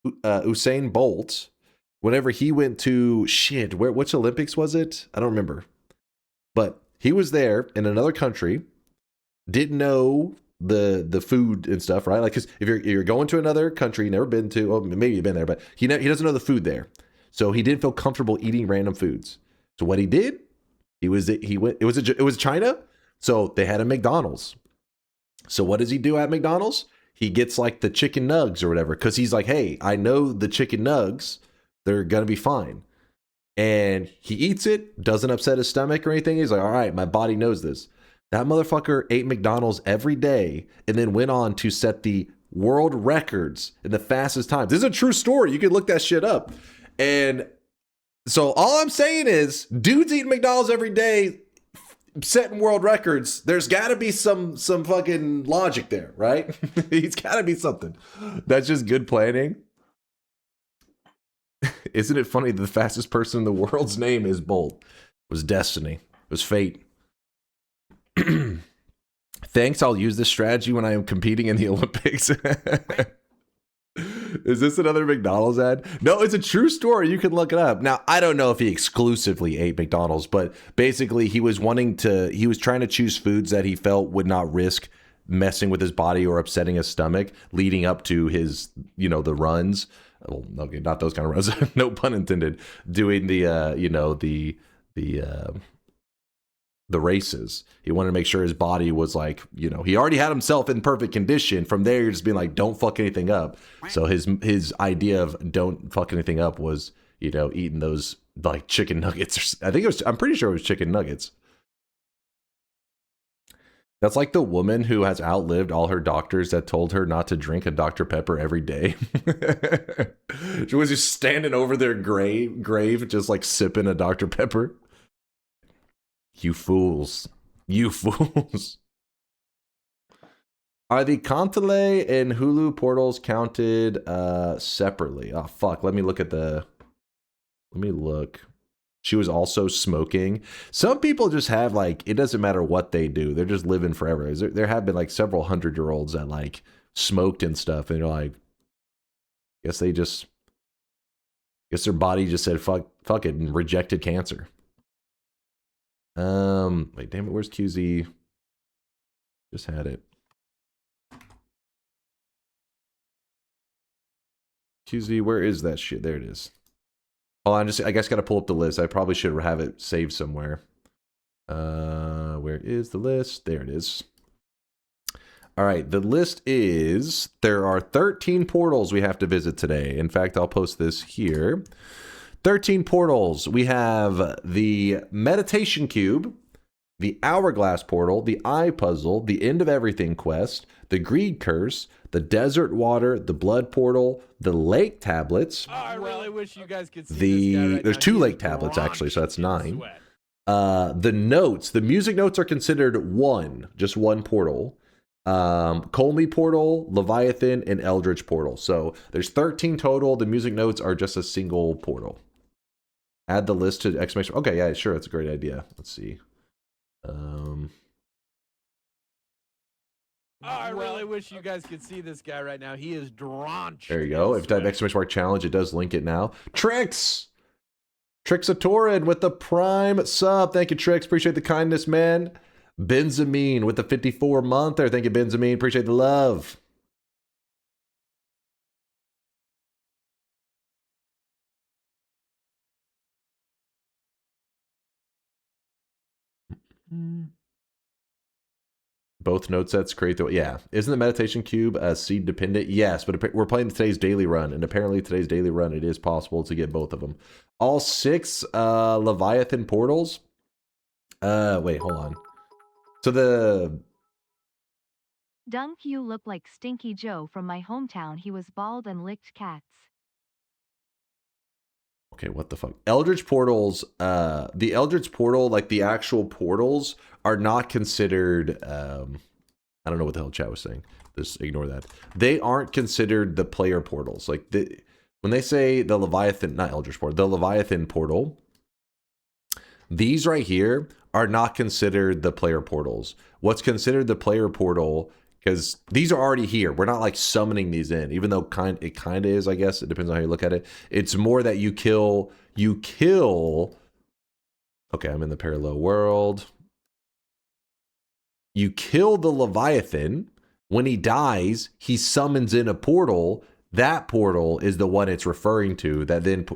Speaker 4: Usain Bolt, whenever he went to which Olympics was it? I don't remember. But he was there in another country, didn't know the food and stuff, right? Like, cause if you're going to another country, never been to, well, maybe you've been there, but he doesn't know the food there. So he didn't feel comfortable eating random foods. So what he did, it was China. So they had a McDonald's. So what does he do at McDonald's? He gets like the chicken nugs or whatever. Cause he's like, hey, I know the chicken nugs, they're going to be fine. And he eats it, doesn't upset his stomach or anything. He's like, all right, my body knows this. That motherfucker ate McDonald's every day and then went on to set the world records in the fastest times. This is a true story. You can look that shit up. And so all I'm saying is, dudes eating McDonald's every day, setting world records. There's got to be some fucking logic there, right? He's got to be something. That's just good planning. Isn't it funny that the fastest person in the world's name is Bolt? It was destiny. It was fate. Thanks, I'll use this strategy when I am competing in the Olympics. Is this another McDonald's ad? No, it's a true story. You can look it up. Now, I don't know if he exclusively ate McDonald's, but basically he was trying to choose foods that he felt would not risk messing with his body or upsetting his stomach, leading up to his, you know, the runs. Well, okay, not those kind of runs. No pun intended. Doing the, you know, the races. He wanted to make sure his body was like, you know, he already had himself in perfect condition. From there, you're just being like, don't fuck anything up. So his idea of don't fuck anything up was, you know, eating those like chicken nuggets. I think it was, I'm pretty sure it was chicken nuggets. That's like the woman who has outlived all her doctors that told her not to drink a Dr. Pepper every day. She was just standing over their grave, just like sipping a Dr. Pepper. You fools. You fools. Are the Kantele and Hulu portals counted separately? Oh, fuck. Let me look. She was also smoking. Some people just have, like, it doesn't matter what they do. They're just living forever. There have been, like, several 100-year-olds that, like, smoked and stuff. And they're like, guess their body just said, fuck it, and rejected cancer. Wait, damn it, where's QZ? Just had it. QZ, where is that shit? There it is. Oh, I guess gotta pull up the list. I probably should have it saved somewhere. Where is the list? There it is. All right, the list is, there are 13 portals we have to visit today. In fact, I'll post this here. 13 portals. We have the Meditation Cube, the Hourglass Portal, the Eye Puzzle, the End of Everything Quest, the Greed Curse, the Desert Water, the Blood Portal, the Lake Tablets.
Speaker 1: Oh, I really wish you guys could see this guy right
Speaker 4: There's
Speaker 1: now.
Speaker 4: 2
Speaker 1: He's
Speaker 4: Lake Tablets, actually, so that's 9.
Speaker 1: sweat.
Speaker 4: The notes. The music notes are considered just one portal. Colmy Portal, Leviathan, and Eldritch Portal. So there's 13 total. The music notes are just a single portal. Add the list to exclamation. Okay, yeah, sure, that's a great idea. Let's see.
Speaker 1: Oh, I really wish you guys could see this guy right now. He is drenched.
Speaker 4: There you go. If you type exclamation mark challenge, it does link it now. Trix! Trixatorin with the prime sub. Thank you, Trix. Appreciate the kindness, man. Benjamin with the 54 month there. Thank you, Benjamin. Appreciate the love. Both note sets create the... Yeah. Isn't the Meditation Cube seed dependent? Yes, but we're playing today's daily run, and apparently today's daily run, it is possible to get both of them. All 6 Leviathan portals. Wait, hold on. So the...
Speaker 5: Dunk, you look like Stinky Joe from my hometown. He was bald and licked cats.
Speaker 4: Okay, what the fuck? Eldritch portals, the Eldritch portal, like the actual portals, are not considered, I don't know what the hell chat was saying. Just ignore that. They aren't considered the player portals. Like, when they say the Leviathan, not Eldritch portal, the Leviathan portal, these right here are not considered the player portals. What's considered the player portal, because these are already here. We're not like summoning these in, even though it kind of is, I guess. It depends on how you look at it. It's more that you kill. Okay, I'm in the parallel world. You kill the Leviathan. When he dies, he summons in a portal. That portal is the one it's referring to that then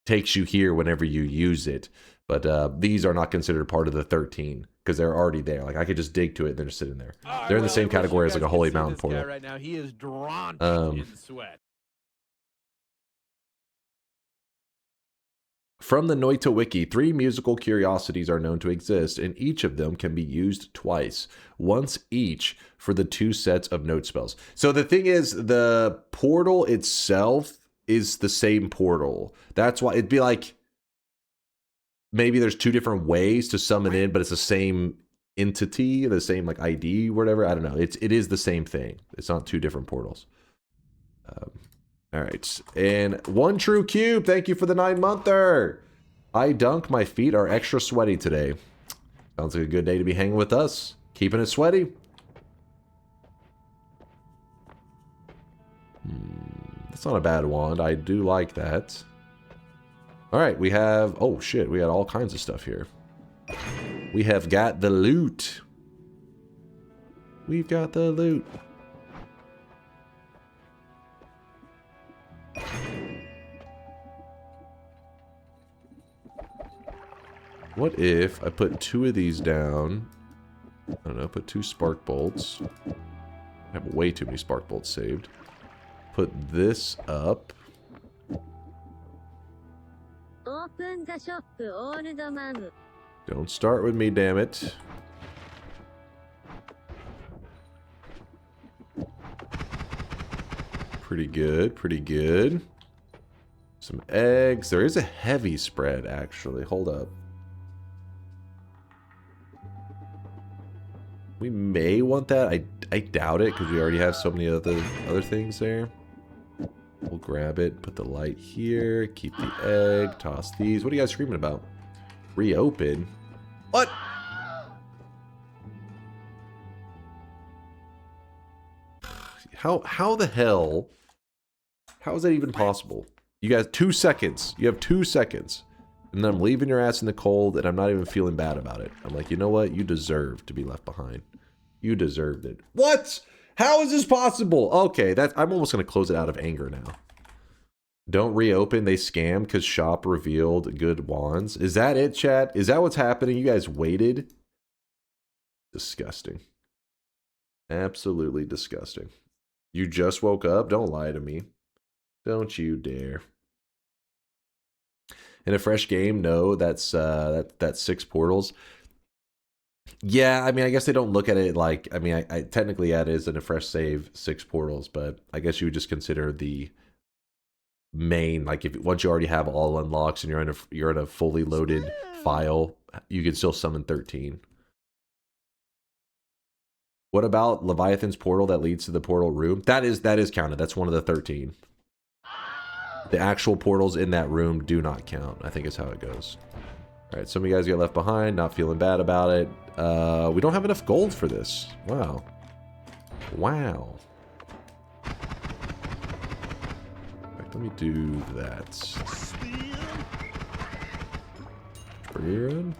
Speaker 4: takes you here whenever you use it. But these are not considered part of the 13 because they're already there. Like, I could just dig to it and they're just sitting there.
Speaker 1: Oh,
Speaker 4: they're in the same category as like a Holy Mountain portal.
Speaker 1: Right now, he is drenched in sweat.
Speaker 4: From the Noita wiki, 3 musical curiosities are known to exist, and each of them can be used twice, once each for the 2 sets of note spells. So the thing is, the portal itself is the same portal. That's why it'd be like, maybe there's 2 different ways to summon in, but it's the same entity, the same like ID, whatever. I don't know. It is the same thing. It's not 2 different portals. All right, and One True Cube, thank you for the 9-monther. I dunk, my feet are extra sweaty today. Sounds like a good day to be hanging with us. Keeping it sweaty. That's not a bad wand. I do like that. All right, we have... Oh, shit, we got all kinds of stuff here. We have got the loot. We've got the loot. What if I put 2 of these down? I don't know, put 2 spark bolts. I have way too many spark bolts saved. Put this up. Don't start with me, damn it. Pretty good, pretty good. Some eggs. There is a heavy spread, actually. Hold up. We may want that. I doubt it, because we already have so many other things there. We'll grab it, put the light here, keep the egg, toss these. What are you guys screaming about? Reopen? What? How the hell? How is that even possible? You guys, 2 seconds. You have 2 seconds. And then I'm leaving your ass in the cold, and I'm not even feeling bad about it. I'm like, you know what? You deserve to be left behind. You deserved it. What? How is this possible? Okay, I'm almost going to close it out of anger now. Don't reopen. They scammed because shop revealed good wands. Is that it, chat? Is that what's happening? You guys waited? Disgusting. Absolutely disgusting. You just woke up? Don't lie to me. Don't you dare. In a fresh game, no, that's 6 portals. Yeah, I mean, I guess they don't look at it like, I mean, I technically that is in a fresh save 6 portals, but I guess you would just consider the main, like if once you already have all unlocks and you're in a fully loaded file, you can still summon 13. What about Leviathan's portal that leads to the portal room? That is counted. That's one of the 13. The actual portals in that room do not count, I think is how it goes. Alright, some of you guys get left behind, not feeling bad about it. We don't have enough gold for this. Wow. Wow. In fact, let me do that. Weird.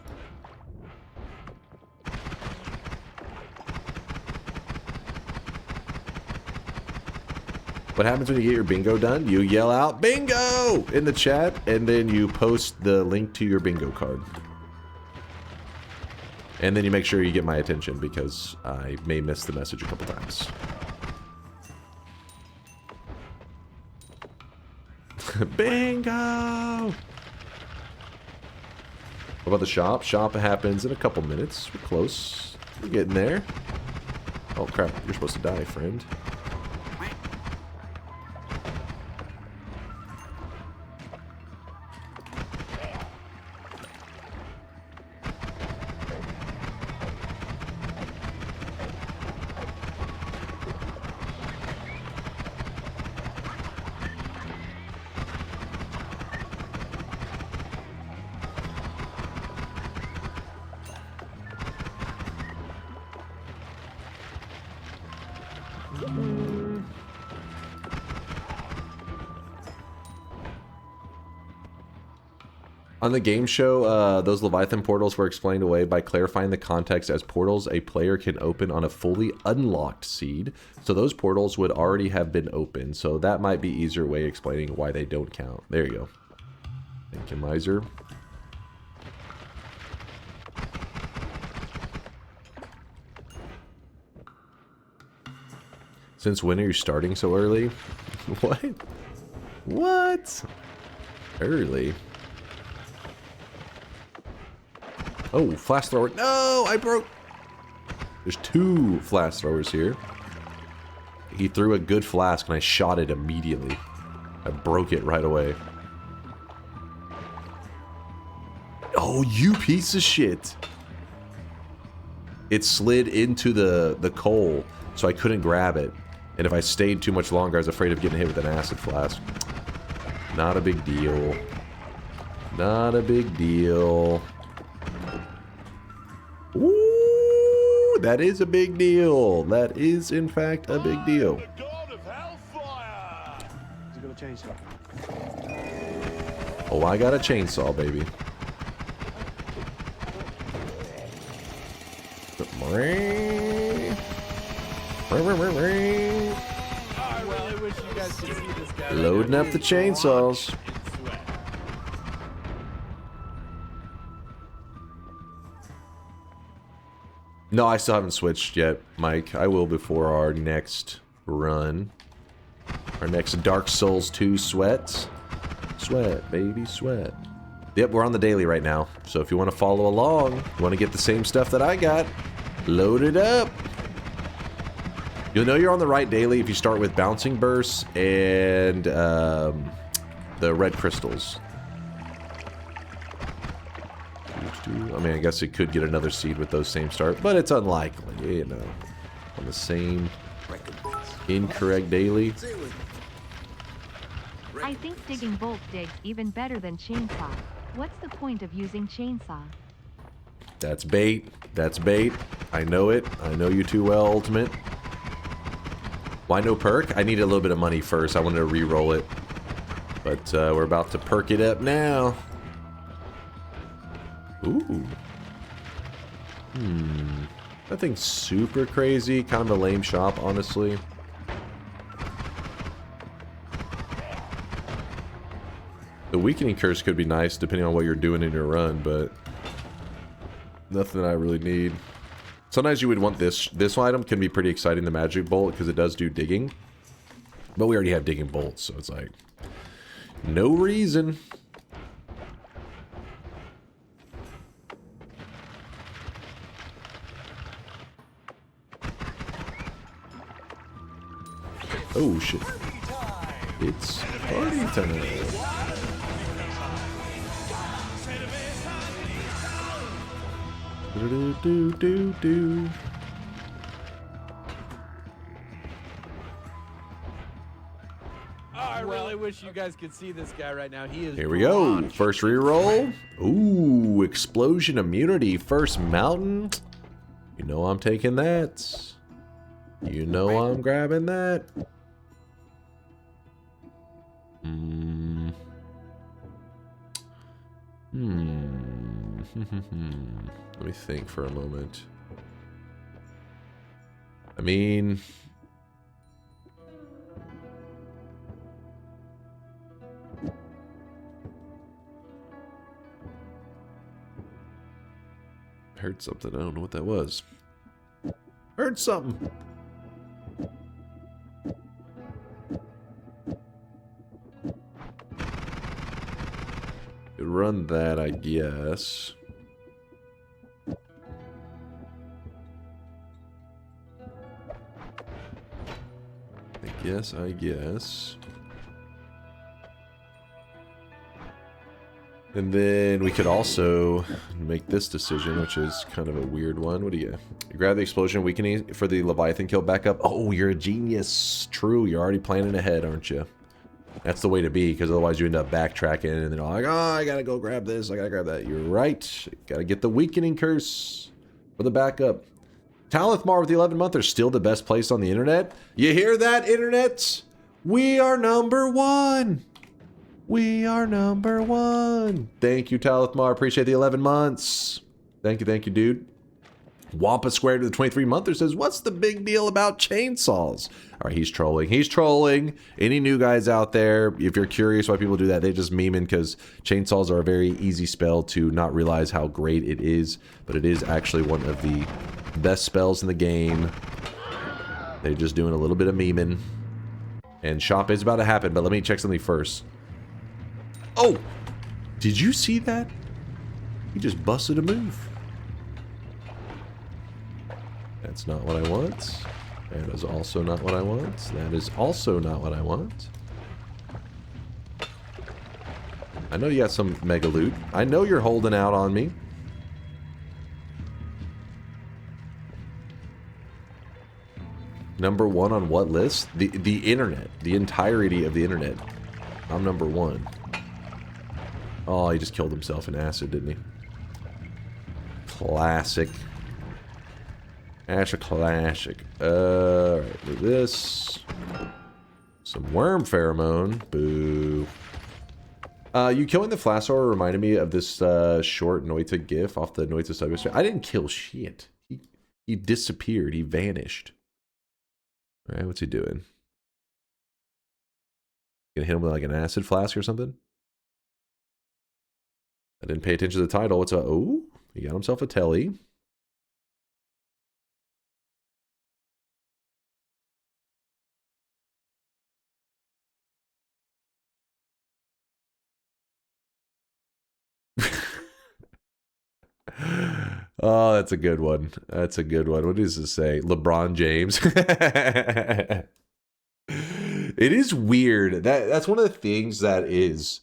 Speaker 4: What happens when you get your bingo done? You yell out bingo in the chat, and then you post the link to your bingo card. And then you make sure you get my attention, because I may miss the message a couple times. Bingo! What about the shop? Shop happens in a couple minutes. We're close. We're getting there. Oh crap, you're supposed to die, friend. On the game show, those Leviathan portals were explained away by clarifying the context as portals a player can open on a fully unlocked seed. So those portals would already have been open. So that might be easier way explaining why they don't count. There you go. Thank you, Miser. Since when are you starting so early? What? What? Early? Oh, flash thrower. No, I broke. There's 2 flash throwers here. He threw a good flask and I shot it immediately. I broke it right away. Oh, you piece of shit. It slid into the coal, so I couldn't grab it. And if I stayed too much longer, I was afraid of getting hit with an acid flask. Not a big deal. Not a big deal. Ooh, that is a big deal. That is, in fact, a big deal. Oh, I got a chainsaw, baby.
Speaker 1: I really wish you guys could see this guy.
Speaker 4: Loading up the chainsaws. No, I still haven't switched yet, Mike. I will before our next run. Our next Dark Souls 2 sweat. Sweat, baby, sweat. Yep, we're on the daily right now. So if you want to follow along, you want to get the same stuff that I got, load it up. You'll know you're on the right daily if you start with Bouncing Bursts and the red crystals. I mean, I guess it could get another seed with those same start, but it's unlikely, you know. On the same incorrect daily.
Speaker 5: I think digging bolt digs even better than chainsaw. What's the point of using chainsaw?
Speaker 4: That's bait. That's bait. I know it. I know you too well, Ultimate. Why no perk? I need a little bit of money first. I wanted to re-roll it. But we're about to perk it up now. Ooh. Nothing super crazy. Kind of a lame shop, honestly. The weakening curse could be nice depending on what you're doing in your run, but nothing that I really need. Sometimes you would want this. This item can be pretty exciting, the magic bolt, because it does do digging. But we already have digging bolts, so it's like no reason. Oh shit. It's party time. Do.
Speaker 1: I really wish you guys could see this guy right now. He is.
Speaker 4: Here we go.
Speaker 1: drawn.
Speaker 4: First reroll. Ooh, explosion immunity. First mountain. You know I'm taking that. You know I'm grabbing that. Let me think for a moment. I mean, heard something. I don't know what that was. Heard something. Could run that, I guess. I guess. And then we could also make this decision, which is kind of a weird one. What do you grab the explosion weakening for the Leviathan kill back up? Oh, you're a genius. True, you're already planning ahead, aren't you? That's the way to be, because otherwise you end up backtracking and then like, oh, I gotta go grab this, I gotta grab that. You're right. Gotta get the weakening curse for the backup. Talithmar with the 11 month are still the best place on the internet. You hear that, internet? We are #1. We are #1. Thank you, Talithmar. Appreciate the 11 months. Thank you, dude. Wampa Squared to the 23 monther says, what's the big deal about chainsaws? All right, he's trolling. He's trolling. Any new guys out there, if you're curious why people do that, they just memeing because chainsaws are a very easy spell to not realize how great it is, but it is actually one of the best spells in the game. They're just doing a little bit of memeing. And shop is about to happen, but let me check something first. Oh! Did you see that? He just busted a move. That's not what I want. That is also not what I want. That is also not what I want. I know you got some mega loot. I know you're holding out on me. #1 on what list? The internet. The entirety of the internet. I'm #1. Oh, he just killed himself in acid, didn't he? Classic. Ash a classic. Alright, do this. Some worm pheromone. Boo. You killing the Flasor reminded me of this short Noita gif off the Noita subject. I didn't kill shit. He disappeared. He vanished. All right, what's he doing? Gonna hit him with like an acid flask or something? I didn't pay attention to the title. What's up? Oh, he got himself a telly. Oh, that's a good one. That's a good one. What does this say? LeBron James. It is weird. That's one of the things that is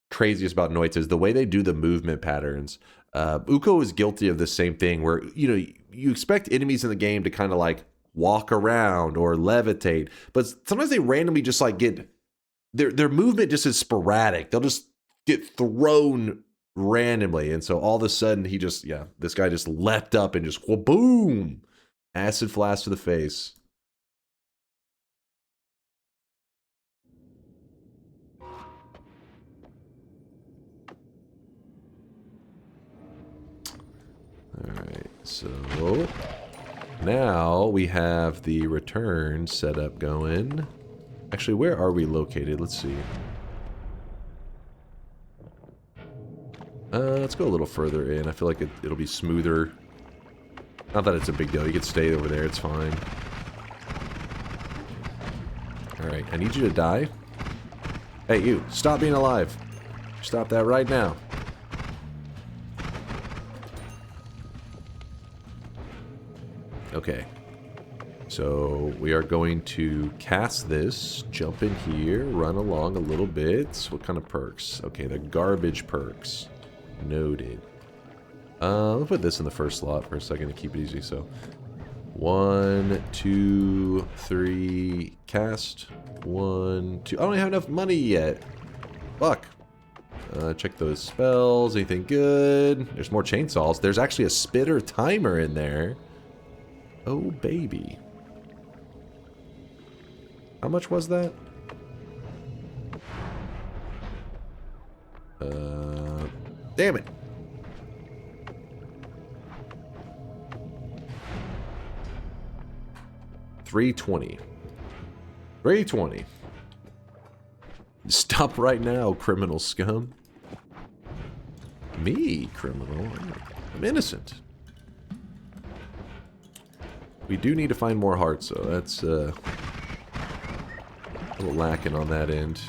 Speaker 4: craziest about Noita is the way they do the movement patterns. Uko is guilty of the same thing where, you know, you expect enemies in the game to kind of like walk around or levitate, but sometimes they randomly just like get their movement just is sporadic. They'll just get thrown randomly. And so all of a sudden he just, yeah, this guy just leapt up and just, well, boom, acid flash to the face. All right, so now we have the return setup going. Actually, where are we located? Let's see. Let's go a little further in. I feel like it'll be smoother. Not that it's a big deal. You can stay over there. It's fine. All right, I need you to die. Hey, you. Stop being alive. Stop that right now. Okay. So we are going to cast this, jump in here, run along a little bit. What kind of perks? Okay, the garbage perks. Noted. I'll put this in the first slot for a second to keep it easy. So 1, 2, 3, cast. 1, 2. I don't have enough money yet. Fuck. Check those spells. Anything good? There's more chainsaws. There's actually a spitter timer in there. Oh, baby. How much was that? Damn it. $320. $320. Stop right now, criminal scum. Me, criminal? I'm innocent. We do need to find more hearts, though. That's a little lacking on that end.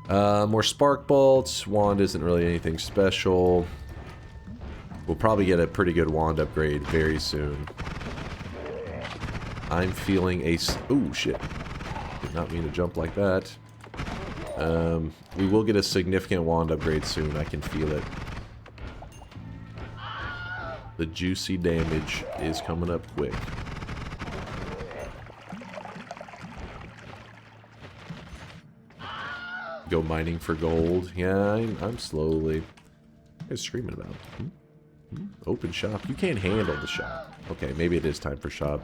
Speaker 4: More spark bolts. Wand isn't really anything special. We'll probably get a pretty good wand upgrade very soon. I'm feeling a... Oh, shit. Did not mean to jump like that. We will get a significant wand upgrade soon. I can feel it. The juicy damage is coming up quick. Go mining for gold. Yeah, I'm slowly. What are you screaming about? Open shop. You can't handle the shop. Okay, maybe it is time for shop.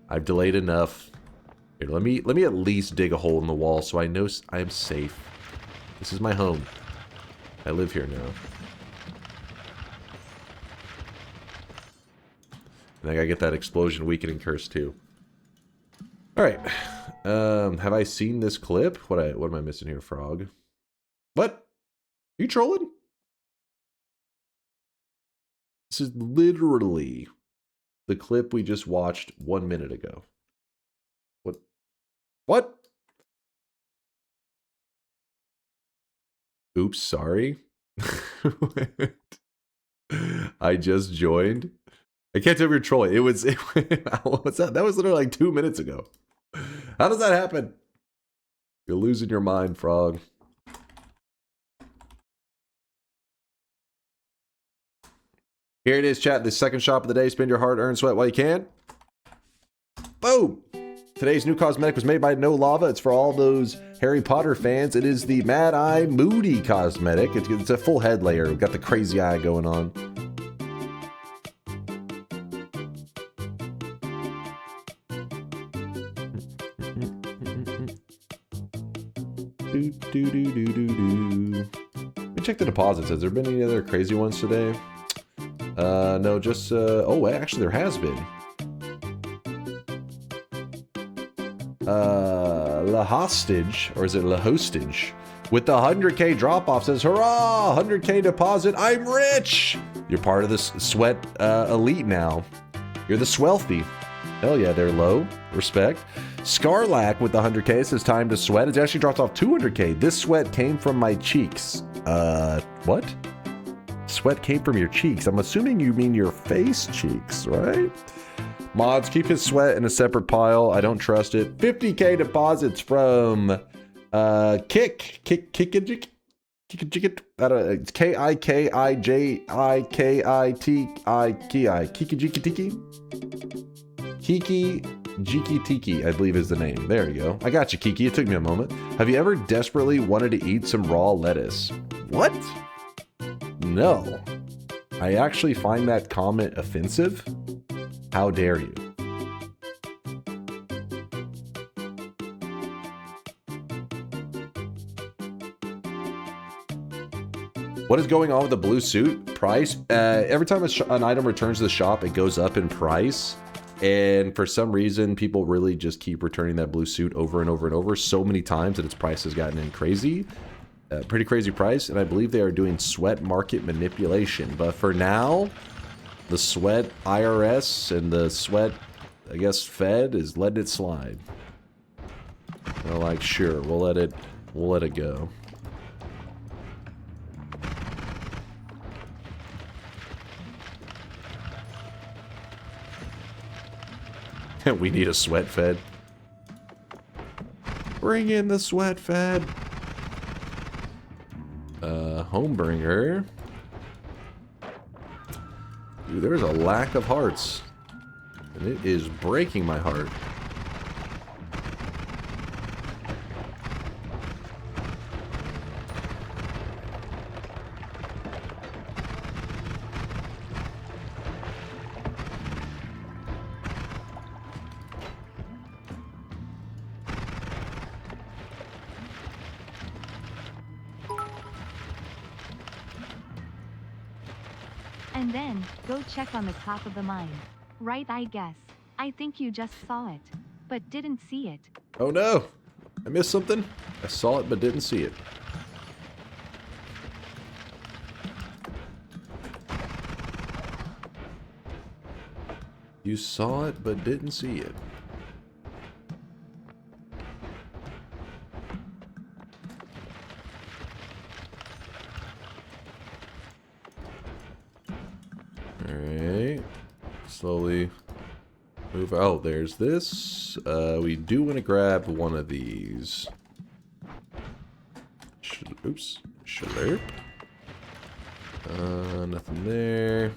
Speaker 4: I've delayed enough. Here, let me at least dig a hole in the wall so I know I am safe. This is my home. I live here now. And I gotta get that explosion weakening curse too. Alright. Have I seen this clip? What am I missing here, Frog? What? Are you trolling? This is literally the clip we just watched 1 minute ago. What? What? Oops, sorry. I just joined. I can't tell if you're trolling. What's that? That was literally like 2 minutes ago. How does that happen? You're losing your mind, Frog. Here it is, chat. The second shop of the day. Spend your hard-earned sweat while you can. Boom! Today's new cosmetic was made by No Lava. It's for all those Harry Potter fans. It is the Mad Eye Moody cosmetic. It's a full head layer. We've got the crazy eye going on. Let me check the deposits. Has there been any other crazy ones today? No, just... oh, actually, there has been. La Hostage, or is it La Hostage? With the 100K drop off says, hurrah, 100K deposit, I'm rich. You're part of this sweat elite now. You're the swelthy. Hell yeah, they're low. Respect. Scarlac with the 100K says time to sweat. It actually dropped off 200K. This sweat came from my cheeks. What? Sweat came from your cheeks. I'm assuming you mean your face cheeks, right? Mods, keep his sweat in a separate pile. I don't trust it. 50K deposits from Kickajik. It's K-I-K-I-J-I-K-I-T-I-K-I. Kiki Jiki Tiki, I believe is the name. There you go. I got you, Kiki. It took me a moment. Have you ever desperately wanted to eat some raw lettuce? What? No. I actually find that comment offensive. How dare you? What is going on with the blue suit? Price? Every time an item returns to the shop, it goes up in price. And for some reason, people really just keep returning that blue suit over and over and over so many times that its price has gotten in crazy. Pretty crazy price. And I believe they are doing sweat market manipulation. But for now, the sweat IRS and the sweat, I guess, Fed is letting it slide. They're like, sure, we'll let it go. We need a sweat fed. Bring in the sweat fed. Homebringer. Dude, there's a lack of hearts. And it is breaking my heart.
Speaker 5: And then, go check on the top of the mine. Right, I guess. I think you just saw it, but didn't see it.
Speaker 4: Oh no! I missed something? I saw it but didn't see it. You saw it but didn't see it. Alright. Slowly move. Oh, there's this. We do want to grab one of these. Oops. Slurp. Nothing there.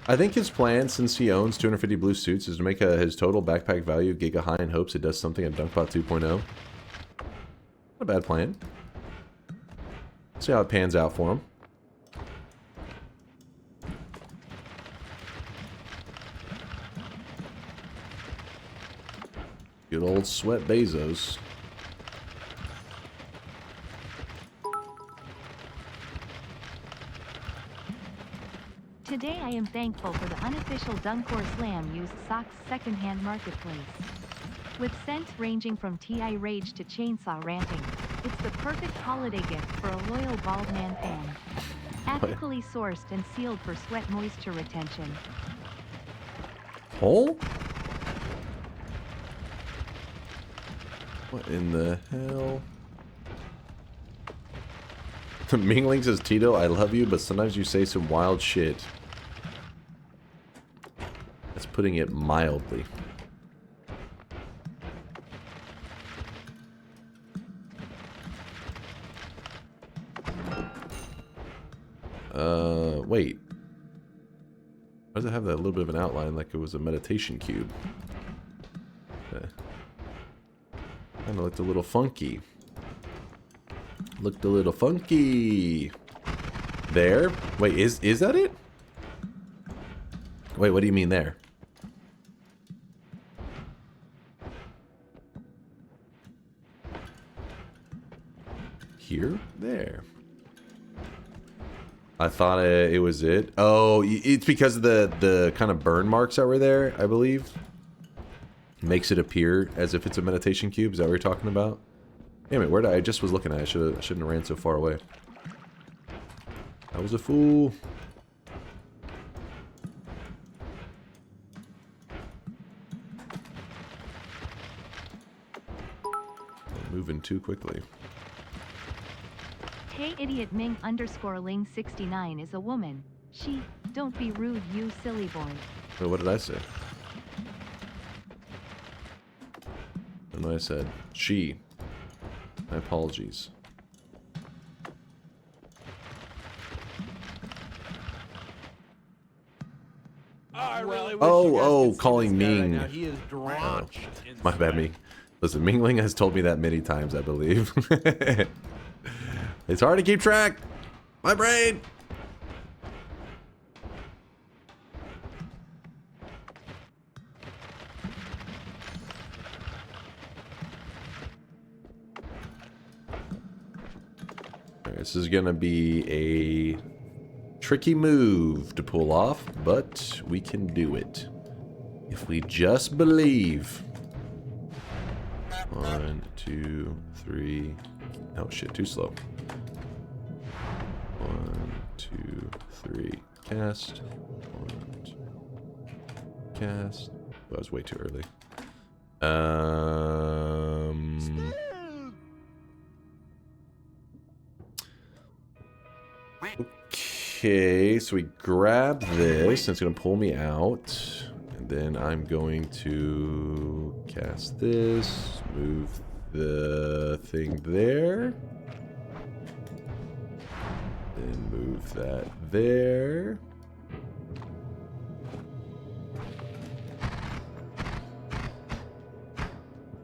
Speaker 4: I think his plan, since he owns 250 blue suits, is to make his total backpack value giga high in hopes it does something at Dunkbot 2.0. Not a bad plan. See how it pans out for him. Good old Sweat Bezos.
Speaker 5: Today I am thankful for the unofficial DunkOrSlam used socks secondhand marketplace. With scents ranging from TI Rage to Chainsaw Ranting, it's the perfect holiday gift for a loyal bald man fan. Ethically sourced and sealed for sweat moisture retention.
Speaker 4: Hole? What in the hell? Mingling says, Tito, I love you, but sometimes you say some wild shit. That's putting it mildly. Wait. Why does it have that little bit of an outline like it was a meditation cube? Kind of looked a little funky. Looked a little funky. There? Wait, is that it? Wait, what do you mean there? Here? There. I thought it was it. Oh, it's because of the kind of burn marks that were there, I believe. Makes it appear as if it's a meditation cube. Is that what you're talking about? Damn it, where did I just was looking at it. I shouldn't have ran so far away. I was a fool. I'm moving too quickly.
Speaker 5: Hey idiot Ming _ Ling 69 is a woman. She, don't be rude you silly boy.
Speaker 4: Wait, what did I say? And I said, she. My apologies. Oh, calling Ming.
Speaker 1: Right, he is drenched in
Speaker 4: My bad, Ming. Listen, Mingling has told me that many times, I believe. It's hard to keep track. My brain. Alright, this is gonna be a tricky move to pull off, but we can do it. If we just believe. 1, 2, 3. Oh shit, too slow. 1, 2, 3. Cast. 1, 2. Cast. Oh, that was way too early. Okay, so we grab this, and it's gonna pull me out. And then I'm going to cast this, move the thing there. Then move that there.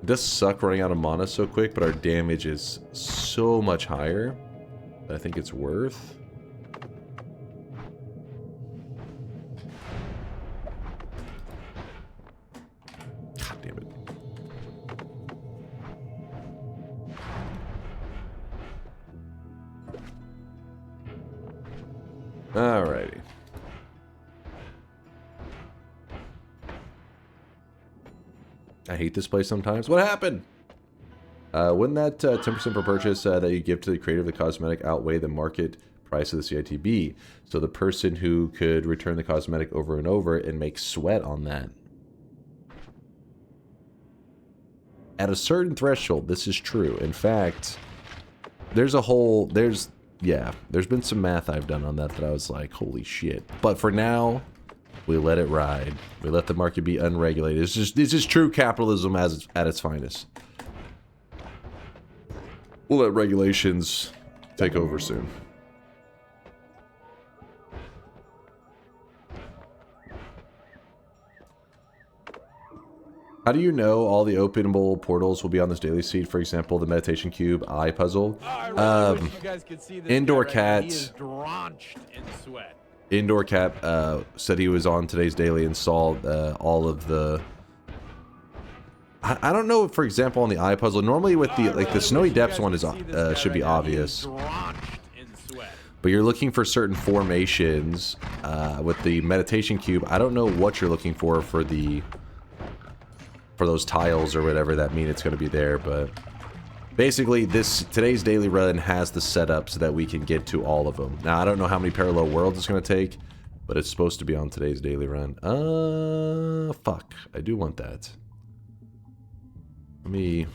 Speaker 4: It does suck running out of mana so quick, but our damage is so much higher that I think it's worth. God damn it. Alrighty. I hate this place sometimes. What happened? Wouldn't that 10% per purchase that you give to the creator of the cosmetic outweigh the market price of the CITB? So the person who could return the cosmetic over and over and make sweat on that. At a certain threshold, this is true. In fact, there's been some math I've done on that I was like, holy shit. But for now, we let it ride. We let the market be unregulated. This is true capitalism at its finest. We'll let regulations take over soon. How do you know all the openable portals will be on this daily seed? For example, the meditation cube eye puzzle.
Speaker 1: I really wish you guys could see this
Speaker 4: Indoor
Speaker 1: guy right
Speaker 4: Cat.
Speaker 1: now. He is drenched in sweat.
Speaker 4: Indoor Cat said he was on today's daily and saw all of the. I don't know. For example, on the eye puzzle, normally with the the snowy depths one is should be obvious. But you're looking for certain formations with the meditation cube. I don't know what you're looking for those tiles or whatever that mean it's going to be there, but basically today's daily run has the setup so that we can get to all of them. Now I don't know how many parallel worlds it's going to take, but it's supposed to be on today's daily run. Fuck, I do want that. Let me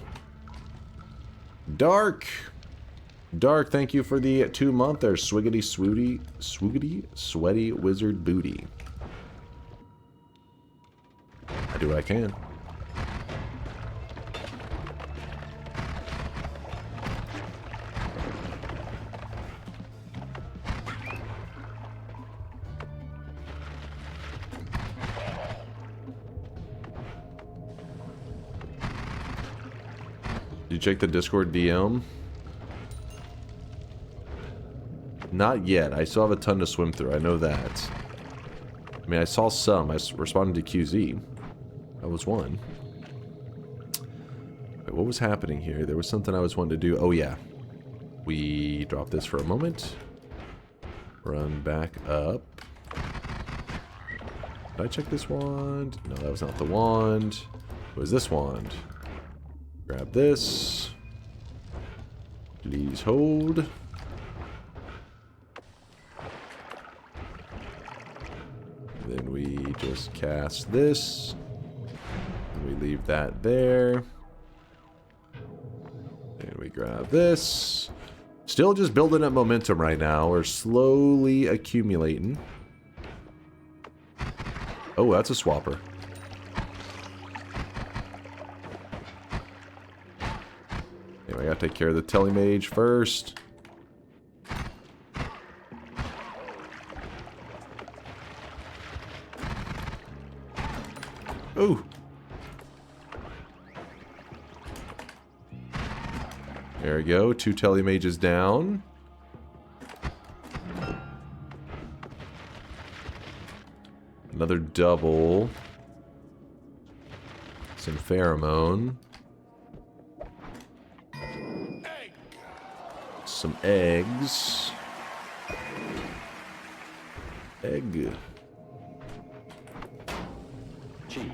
Speaker 4: Dark, thank you for the 2-month there. Swiggity sweaty wizard booty. I do what I can. Did you check the Discord DM? Not yet. I still have a ton to swim through. I know that. I mean, I saw some. I responded to QZ. That was one. Wait, what was happening here? There was something I was wanting to do. Oh, yeah. We drop this for a moment. Run back up. Did I check this wand? No, that was not the wand. It was this wand. Grab this. Please hold. Then we just cast this. And we leave that there. And we grab this. Still just building up momentum right now. We're slowly accumulating. Oh, that's a swapper. Anyway, I gotta take care of the telemage first. Ooh. There we go. 2 telemages down. Another double. Some pheromone. Some eggs. Egg.
Speaker 9: Cheese.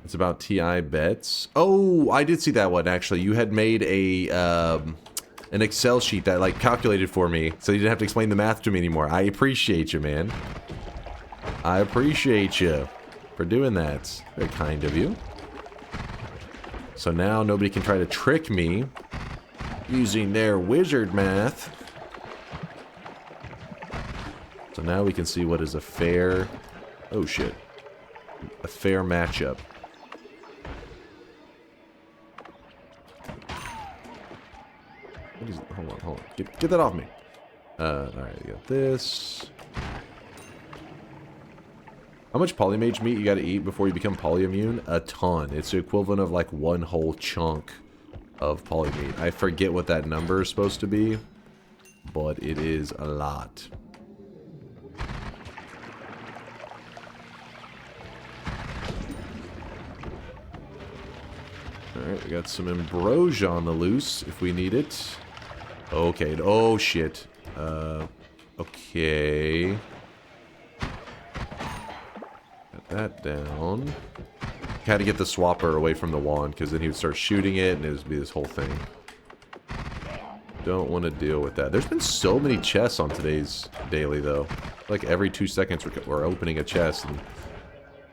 Speaker 4: It's about TI bets. Oh, I did see that one actually. You had made a an Excel sheet that like calculated for me, so you didn't have to explain the math to me anymore. I appreciate you, man. I appreciate you for doing that. Very kind of you. So now nobody can try to trick me using their wizard math. So now we can see what is a fair... Oh shit. A fair matchup. What is it? Hold on. Get that off me. Alright, you got this. How much polymage meat you gotta eat before you become polyimmune? A ton. It's the equivalent of like one whole chunk of polymeat. I forget what that number is supposed to be, but it is a lot. Alright, we got some ambrosia on the loose if we need it. Okay. Oh, shit. Okay. Got that down. Had to get the swapper away from the wand, because then he would start shooting it, and it would be this whole thing. Don't want to deal with that. There's been so many chests on today's daily, though. Like, every 2 seconds we're opening a chest, and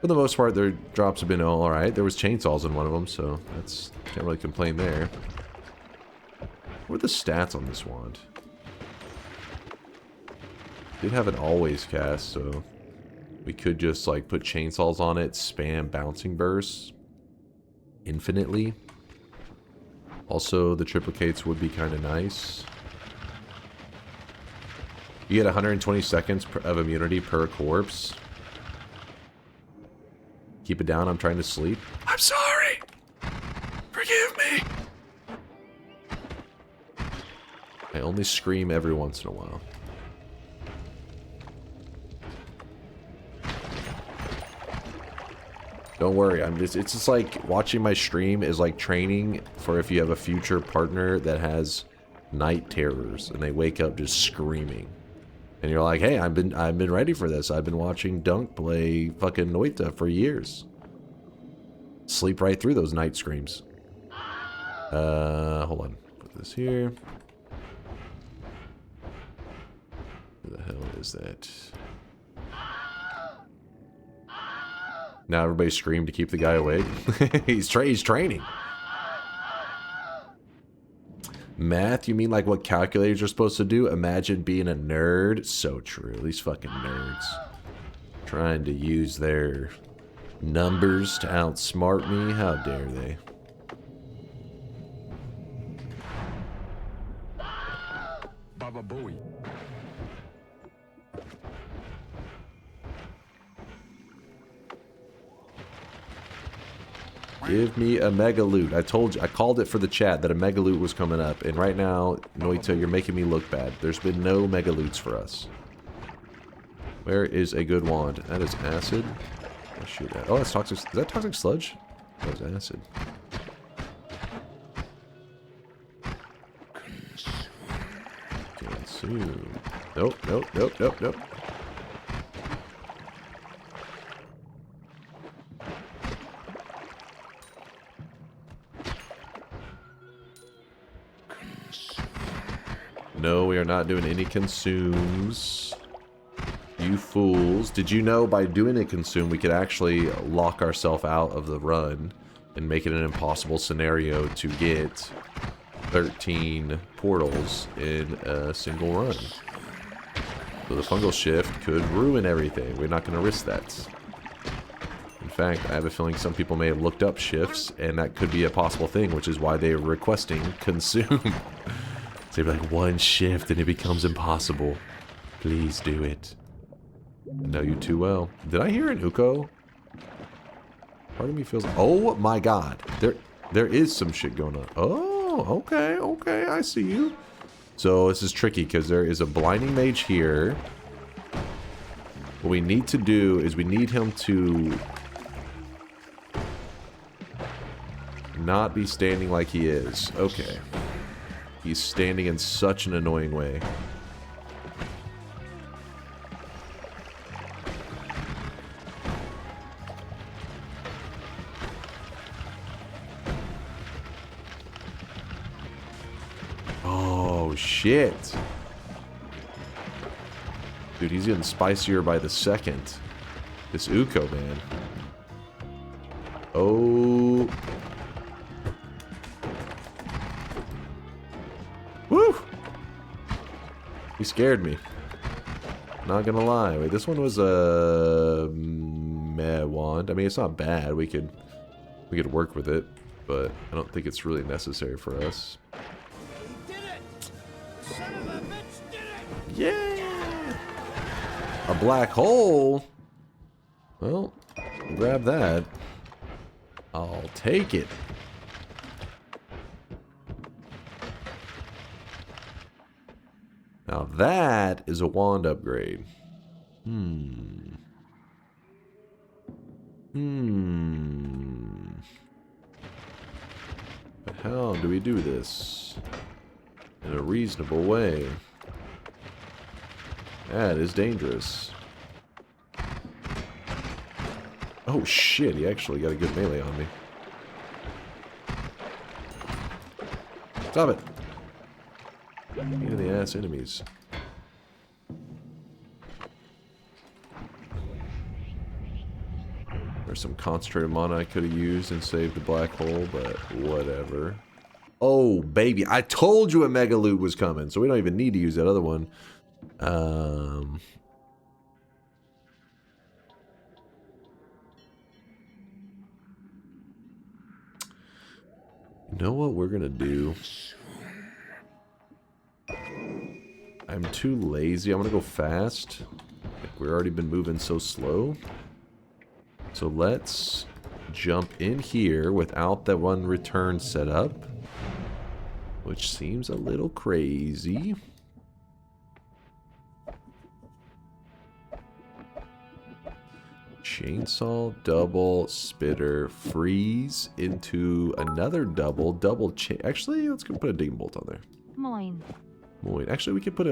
Speaker 4: for the most part, their drops have been alright. There was chainsaws in one of them, so that's... Can't really complain there. What are the stats on this wand? Did have an always cast, so... We could just, like, put chainsaws on it, spam bouncing bursts infinitely. Also, the triplicates would be kind of nice. You get 120 seconds of immunity per corpse. Keep it down, I'm trying to sleep. I'm sorry! Forgive me! I only scream every once in a while. Don't worry, it's just like watching my stream is like training for if you have a future partner that has night terrors and they wake up just screaming. And you're like, hey, I've been ready for this. I've been watching Dunk play fucking Noita for years. Sleep right through those night screams. Hold on. Put this here. Who the hell is that? Now everybody scream to keep the guy awake. he's training. Math? You mean like what calculators are supposed to do? Imagine being a nerd. So true. These fucking nerds. Trying to use their numbers to outsmart me. How dare they?
Speaker 9: Baba Booey.
Speaker 4: Give me a mega loot. I told you, I called it for the chat that a mega loot was coming up. And right now, Noita, you're making me look bad. There's been no mega loots for us. Where is a good wand? That is acid. shoot at? Oh, that's toxic. Is that toxic sludge? That was acid. Consume. Nope, nope, nope, nope, nope. No, we are not doing any consumes. You fools. Did you know by doing a consume, we could actually lock ourselves out of the run and make it an impossible scenario to get 13 portals in a single run. So the fungal shift could ruin everything. We're not going to risk that. In fact, I have a feeling some people may have looked up shifts, and that could be a possible thing, which is why they're requesting consume. So you're like, one shift and it becomes impossible. Please do it. I know you too well. Did I hear an Uko? Part of me feels... Oh my god. There is some shit going on. Oh, okay, okay, I see you. So this is tricky because there is a blinding mage here. What we need to do is we need him to not be standing like he is. Okay. He's standing in such an annoying way. Oh, shit. Dude, he's getting spicier by the second. This Uko, man. Oh... Woo! He scared me. Not gonna lie. Wait, this one was a meh wand. I mean, it's not bad. We could work with it, but I don't think it's really necessary for us.
Speaker 7: Did it! Son of a bitch did it!
Speaker 4: Yeah! A black hole. Well, grab that. I'll take it. Now that is a wand upgrade. But how do we do this in a reasonable way? That is dangerous. Oh shit, he actually got a good melee on me. Stop it. Pain in the ass enemies. There's some concentrated mana I could have used and saved the black hole, but whatever. Oh, baby. I told you a mega loot was coming, so we don't even need to use that other one. You know what we're going to do? I'm too lazy. I'm gonna go fast. We've already been moving so slow. So let's jump in here without that one return set up, which seems a little crazy. Chainsaw, double, spitter, freeze into another double chain. Actually, let's go put a digging bolt on there.
Speaker 5: Moin.
Speaker 4: Wait, actually, we could put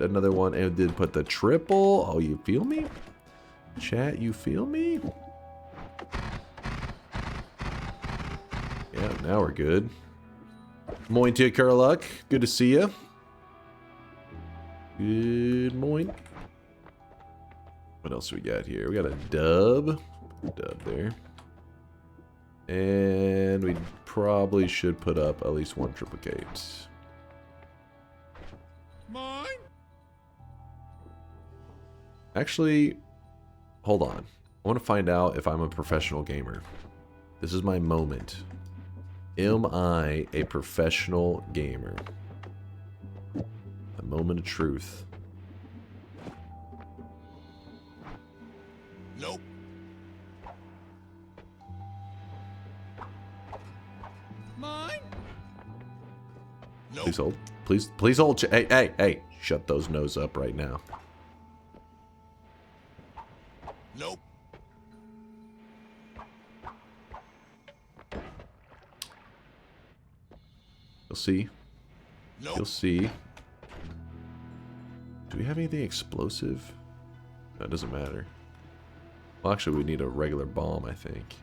Speaker 4: another one, and did put the triple. Oh, you feel me? Chat, you feel me? Yeah, now we're good. Moin to you, Curluck. Good to see you. Good moin. What else we got here? We got a dub. Dub there. And we probably should put up at least one triplicate.
Speaker 7: Mine?
Speaker 4: Actually, hold on. I want to find out if I'm a professional gamer. This is my moment. Am I a professional gamer? A moment of truth.
Speaker 7: Nope. Mine? Nope.
Speaker 4: Please hold. Please hold. Hey, shut those nose up right now.
Speaker 7: Nope.
Speaker 4: You'll see. You'll see. Do we have anything explosive? No, it doesn't matter. Well, actually, we need a regular bomb, I think.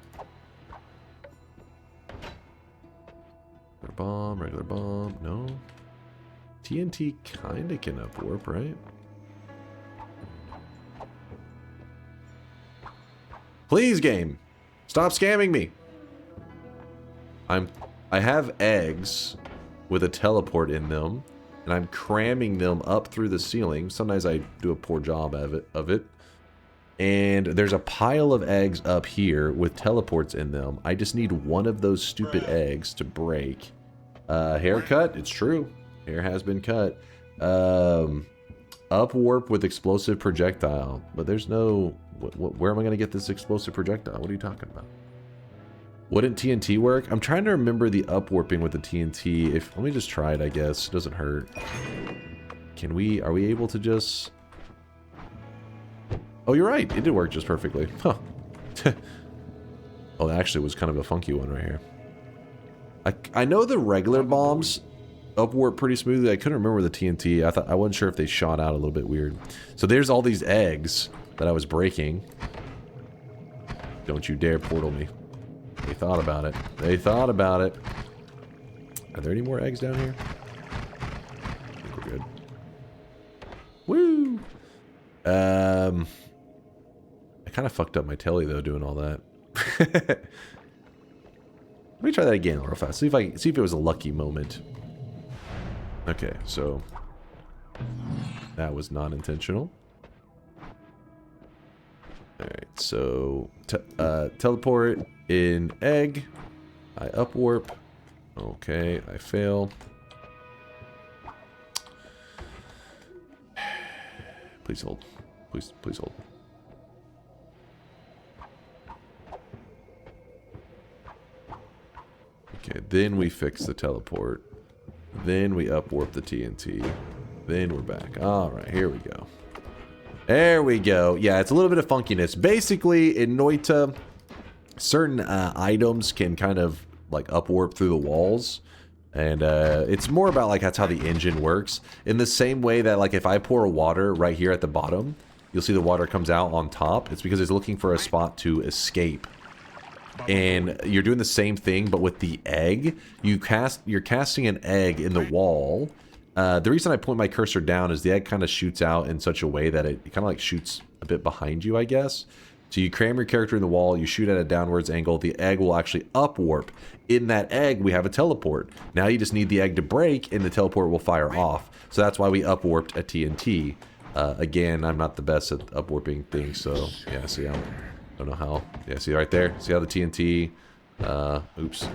Speaker 4: Regular bomb. No. TNT kinda can upwarp, right? Please, game. Stop scamming me. I have eggs with a teleport in them, and I'm cramming them up through the ceiling. Sometimes I do a poor job of it. And there's a pile of eggs up here with teleports in them. I just need one of those stupid eggs to break. Haircut, it's true. Hair has been cut. Upwarp with explosive projectile. But there's no... where am I going to get this explosive projectile? What are you talking about? Wouldn't TNT work? I'm trying to remember the upwarping with the TNT. Let me just try it, I guess. It doesn't hurt. Are we able to just... Oh, you're right. It did work just perfectly. Huh. Oh, that actually was kind of a funky one right here. I know the regular bombs upwarp pretty smoothly. I couldn't remember the TNT. I wasn't sure if they shot out a little bit weird. So there's all these eggs that I was breaking. Don't you dare portal me. They thought about it. They thought about it. Are there any more eggs down here? I think we're good. Woo! I kind of fucked up my telly though doing all that. Let me try that again real fast. See if it was a lucky moment. Okay, so that was not intentional. All right, so teleport in egg. I upwarp. Okay, I fail. Please hold. Please hold. Okay, then we fix the teleport. Then we upwarp the TNT. Then we're back. Alright, here we go. There we go. Yeah, it's a little bit of funkiness. Basically, in Noita, certain items can kind of like upwarp through the walls. And it's more about like that's how the engine works. In the same way that like if I pour water right here at the bottom, you'll see the water comes out on top. It's because it's looking for a spot to escape. And you're doing the same thing, but with the egg. You're casting an egg in the wall. The reason I point my cursor down is the egg kind of shoots out in such a way that it kind of like shoots a bit behind you, I guess. So you cram your character in the wall, you shoot at a downwards angle, the egg will actually upwarp. In that egg, we have a teleport. Now you just need the egg to break, and the teleport will fire off. So that's why we upwarped a TNT. Again, I'm not the best at upwarping things, so yeah, see, I don't know how. Yeah, see right there? See how the TNT, oops,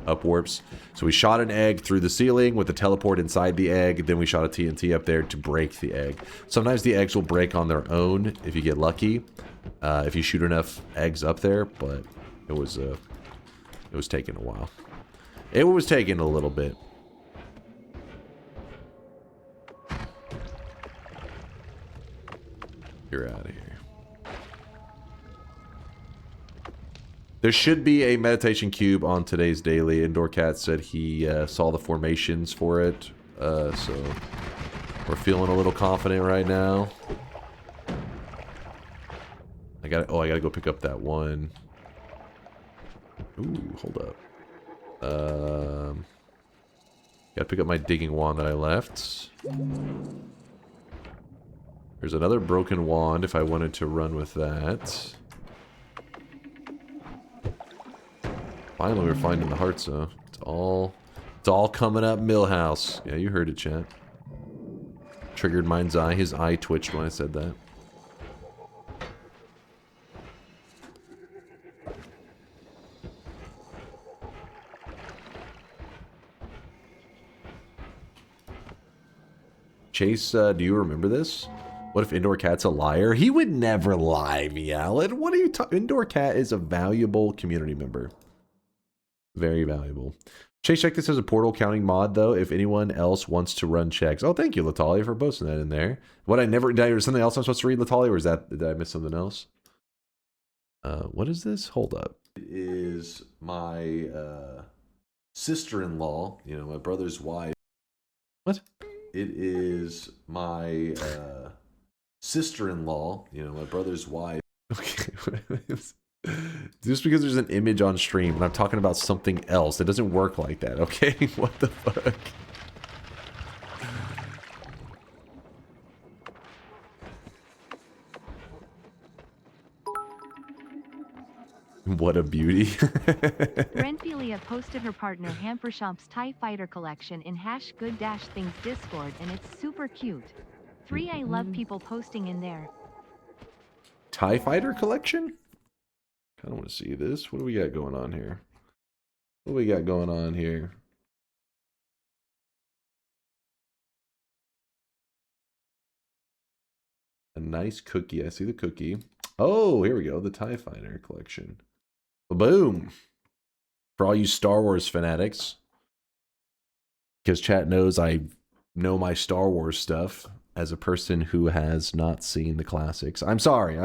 Speaker 4: upwarps. So we shot an egg through the ceiling with the teleport inside the egg, then we shot a TNT up there to break the egg. Sometimes the eggs will break on their own if you get lucky, if you shoot enough eggs up there, but it was taking a while. It was taking a little bit. You're out of here. There should be a meditation cube on today's daily. Indoor Cat said he saw the formations for it, so we're feeling a little confident right now. I gotta go pick up that one. Ooh, hold up. Gotta pick up my digging wand that I left. There's another broken wand if I wanted to run with that. Finally, we're finding the hearts, though. It's all coming up, Millhouse. Yeah, you heard it, chat. Triggered Mind's eye. His eye twitched when I said that. Chase, do you remember this? What if Indoor Cat's a liar? He would never lie, Meowlid. What are you talking? Indoor Cat is a valuable community member. Very valuable. Chase, check this as a portal counting mod, though, if anyone else wants to run checks. Oh, thank you, Latalia, for posting that in there. Did I read something else I'm supposed to read, Latalia, or did I miss something else? What is this? Hold up. It is my, sister-in-law, you know, my brother's wife. What? It is my sister-in-law, you know, my brother's wife. Okay. Just because there's an image on stream and I'm talking about something else, it doesn't work like that, okay? What the fuck? What a beauty.
Speaker 5: Renfilia posted her partner Hampershomp's TIE Fighter collection in #good-things Discord, and it's super cute. 3 I love people posting in there.
Speaker 4: TIE Fighter collection? I don't want to see this. What do we got going on here? What do we got going on here? A nice cookie. I see the cookie. Oh, here we go. The TIE Fighter collection. Boom. For all you Star Wars fanatics. Because chat knows I know my Star Wars stuff as a person who has not seen the classics. I'm sorry.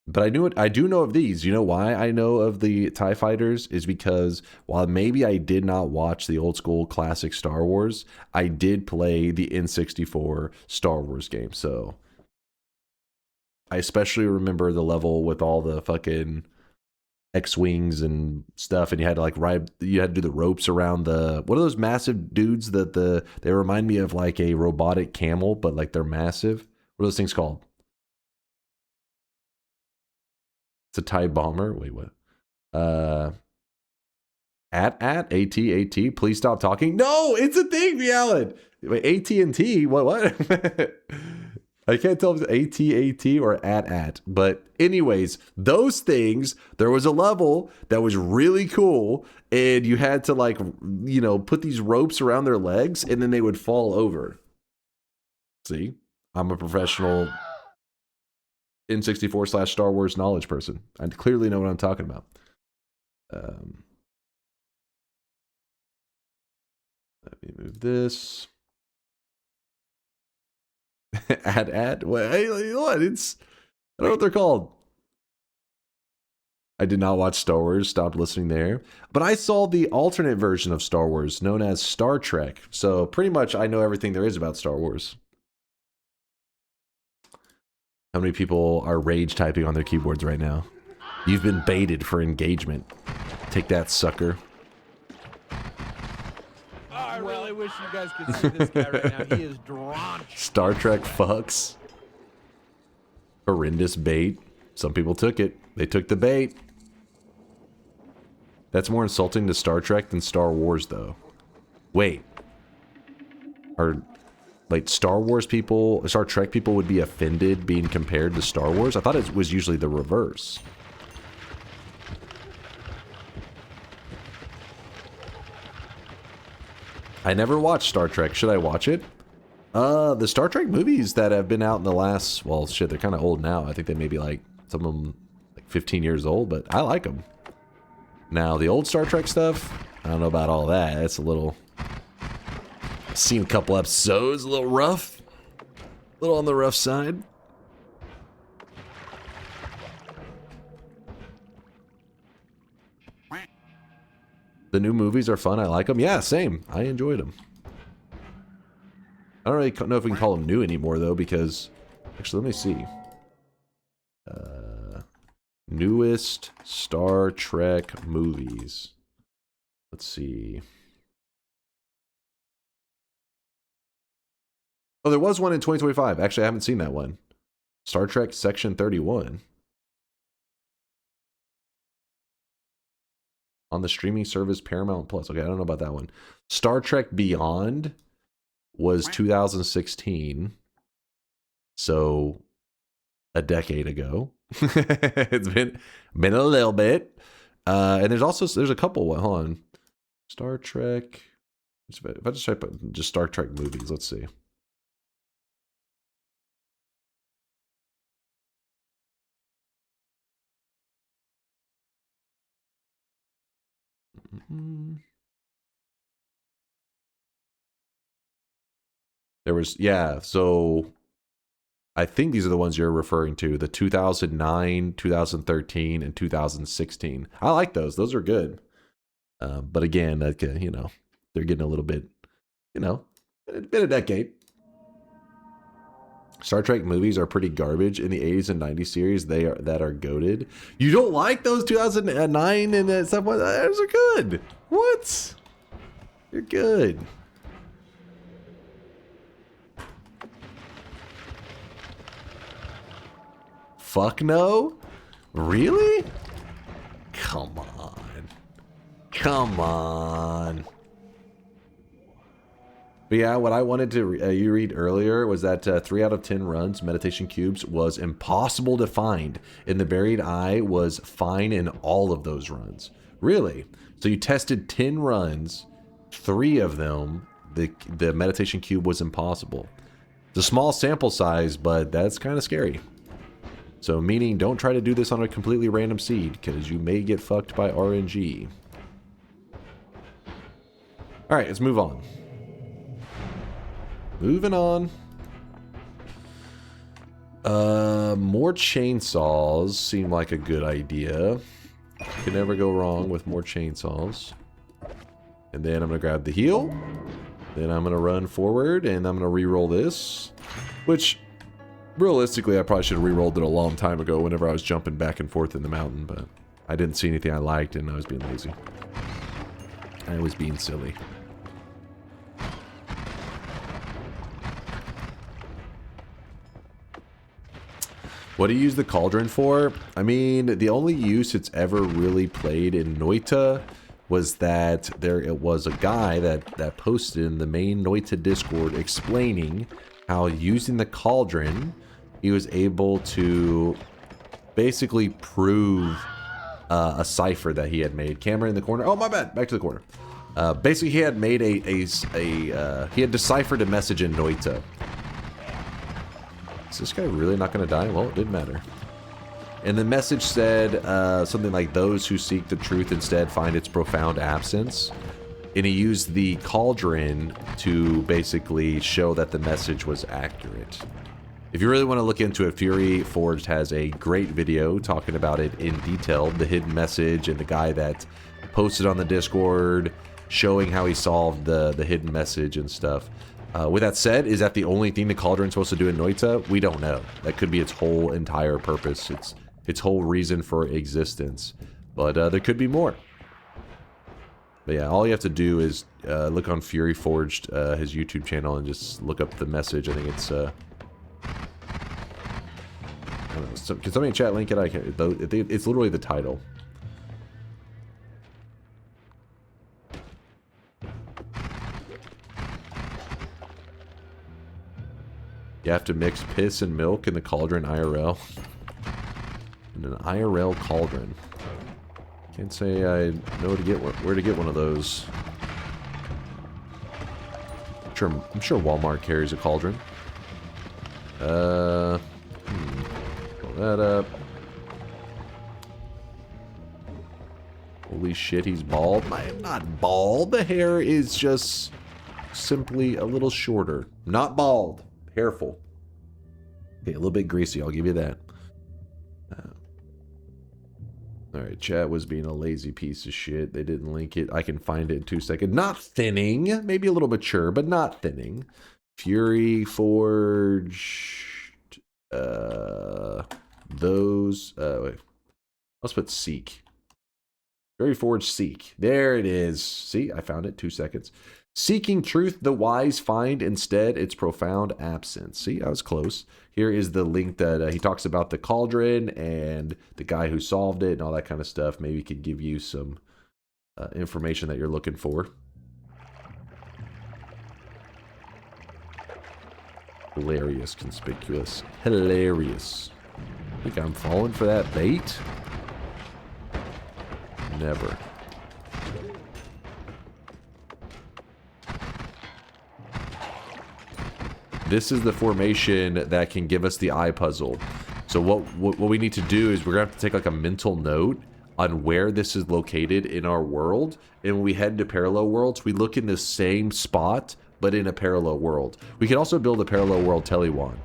Speaker 4: But I do know of these. You know why I know of the TIE Fighters? Is because while maybe I did not watch the old school classic Star Wars, I did play the N64 Star Wars game. So I especially remember the level with all the fucking X-Wings and stuff, and you had to like ride, you had to do the ropes around the, what are those massive dudes that they remind me of like a robotic camel, but like they're massive. What are those things called? It's a TIE bomber. Wait, what? AT, please stop talking. No, it's a thing, Meowlin. Wait, AT&T? What? I can't tell if it's AT or at. But anyways, those things, there was a level that was really cool, and you had to like, you know, put these ropes around their legs, and then they would fall over. See? I'm a professional N64/Star Wars knowledge person. I clearly know what I'm talking about. Let me move this. Ad. What? It's, I don't know what they're called. I did not watch Star Wars. Stopped listening there. But I saw the alternate version of Star Wars known as Star Trek. So pretty much I know everything there is about Star Wars. How many people are rage typing on their keyboards right now? You've been baited for engagement. Take that, sucker.
Speaker 1: Oh, I really wish you guys could see this guy right now. He is drawn.
Speaker 4: Star Trek fucks. Horrendous bait. Some people took it. They took the bait. That's more insulting to Star Trek than Star Wars, though. Wait. Are... like Star Wars people, Star Trek people would be offended being compared to Star Wars? I thought it was usually the reverse. I never watched Star Trek. Should I watch it? The Star Trek movies that have been out in the last, well, shit, they're kind of old now. I think they may be like, some of them like 15 years old, but I like them. Now, the old Star Trek stuff, I don't know about all that. It's a little... seen a couple episodes, a little rough. A little on the rough side. The new movies are fun. I like them. Yeah, same. I enjoyed them. I don't really know if we can call them new anymore, though, because... actually, let me see. Newest Star Trek movies. Let's see. Oh, there was one in 2025. Actually, I haven't seen that one. Star Trek Section 31. On the streaming service Paramount Plus. Okay, I don't know about that one. Star Trek Beyond was 2016. So, a decade ago. It's been a little bit. And there's a couple. Hold on. Star Trek. If I just type just Star Trek movies, let's see. There was, yeah, so I think these are the ones you're referring to, the 2009, 2013, and 2016. I like those. Those are good. But again, that you know, they're getting a little bit, you know, been a decade. Star Trek movies are pretty garbage in the 80s and 90s series. They are that are goated. You don't like those 2009 and stuff like that? Those are good. What? You're good. Fuck no? Really? Come on. Come on. But yeah, what I wanted to you read earlier was that 3 out of 10 runs, meditation cubes, was impossible to find. And the buried eye was fine in all of those runs. Really? So you tested 10 runs, 3 of them, the meditation cube was impossible. It's a small sample size, but that's kind of scary. So meaning don't try to do this on a completely random seed, because you may get fucked by RNG. Alright, let's move on. Moving on. More chainsaws seem like a good idea. Can never go wrong with more chainsaws. And then I'm going to grab the heal. Then I'm going to run forward and I'm going to re-roll this. Which, realistically, I probably should have re-rolled it a long time ago whenever I was jumping back and forth in the mountain. But I didn't see anything I liked and I was being lazy. I was being silly. What do you use the cauldron for? I mean, the only use it's ever really played in Noita was that it was a guy that posted in the main Noita Discord explaining how using the cauldron, he was able to basically prove a cipher that he had made. Camera in the corner. Oh, my bad. Back to the corner. Basically, he had made he had deciphered a message in Noita. Is this guy really not going to die? Well, it didn't matter. And the message said something like, those who seek the truth instead find its profound absence. And he used the cauldron to basically show that the message was accurate. If you really want to look into it, Fury Forged has a great video talking about it in detail. The hidden message and the guy that posted on the Discord showing how he solved the hidden message and stuff. With that said, is that the only thing the cauldron's supposed to do in Noita? We don't know. That could be its whole entire purpose. Its whole reason for existence. But there could be more. But yeah, all you have to do is look on Fury Forged, his YouTube channel, and just look up the message. I think it's... I don't know. Can somebody in chat link it? I can't, it's literally the title. You have to mix piss and milk in the cauldron IRL. In an IRL cauldron. Can't say I know where to get one of those. I'm sure Walmart carries a cauldron. Pull that up. Holy shit, he's bald. I am not bald. The hair is just simply a little shorter. Not bald. Hairful. Okay, a little bit greasy, I'll give you that. Alright, chat was being a lazy piece of shit. They didn't link it. I can find it in 2 seconds. Not thinning. Maybe a little mature, but not thinning. Fury Forged. Those. Wait. Let's put Seek. Fury Forged Seek. There it is. See, I found it. 2 seconds. Seeking truth, the wise find instead its profound absence. See, I was close. Here is the link that he talks about the cauldron and the guy who solved it and all that kind of stuff. Maybe could give you some information that you're looking for. Hilarious, conspicuous. Hilarious. Think I'm falling for that bait? Never. This is the formation that can give us the eye puzzle. So what we need to do is we're going to have to take like a mental note on where this is located in our world. And when we head into parallel worlds, we look in the same spot, but in a parallel world. We can also build a parallel world Telewand.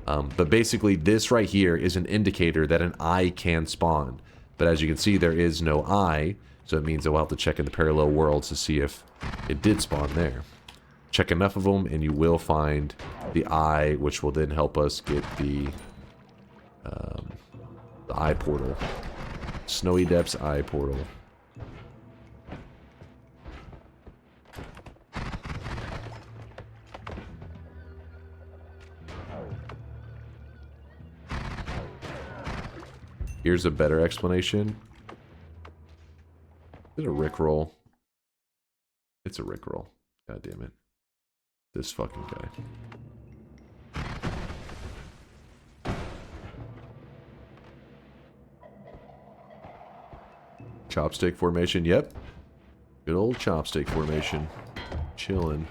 Speaker 4: But basically this right here is an indicator that an eye can spawn. But as you can see, there is no eye. So it means that we'll have to check in the parallel worlds to see if it did spawn there. Check enough of them, and you will find the eye, which will then help us get the eye portal. Snowy Depths eye portal. Here's a better explanation. Is it a Rickroll? It's a Rickroll. God damn it. This fucking guy. Chopstick formation, yep. Good old chopstick formation. Chilling.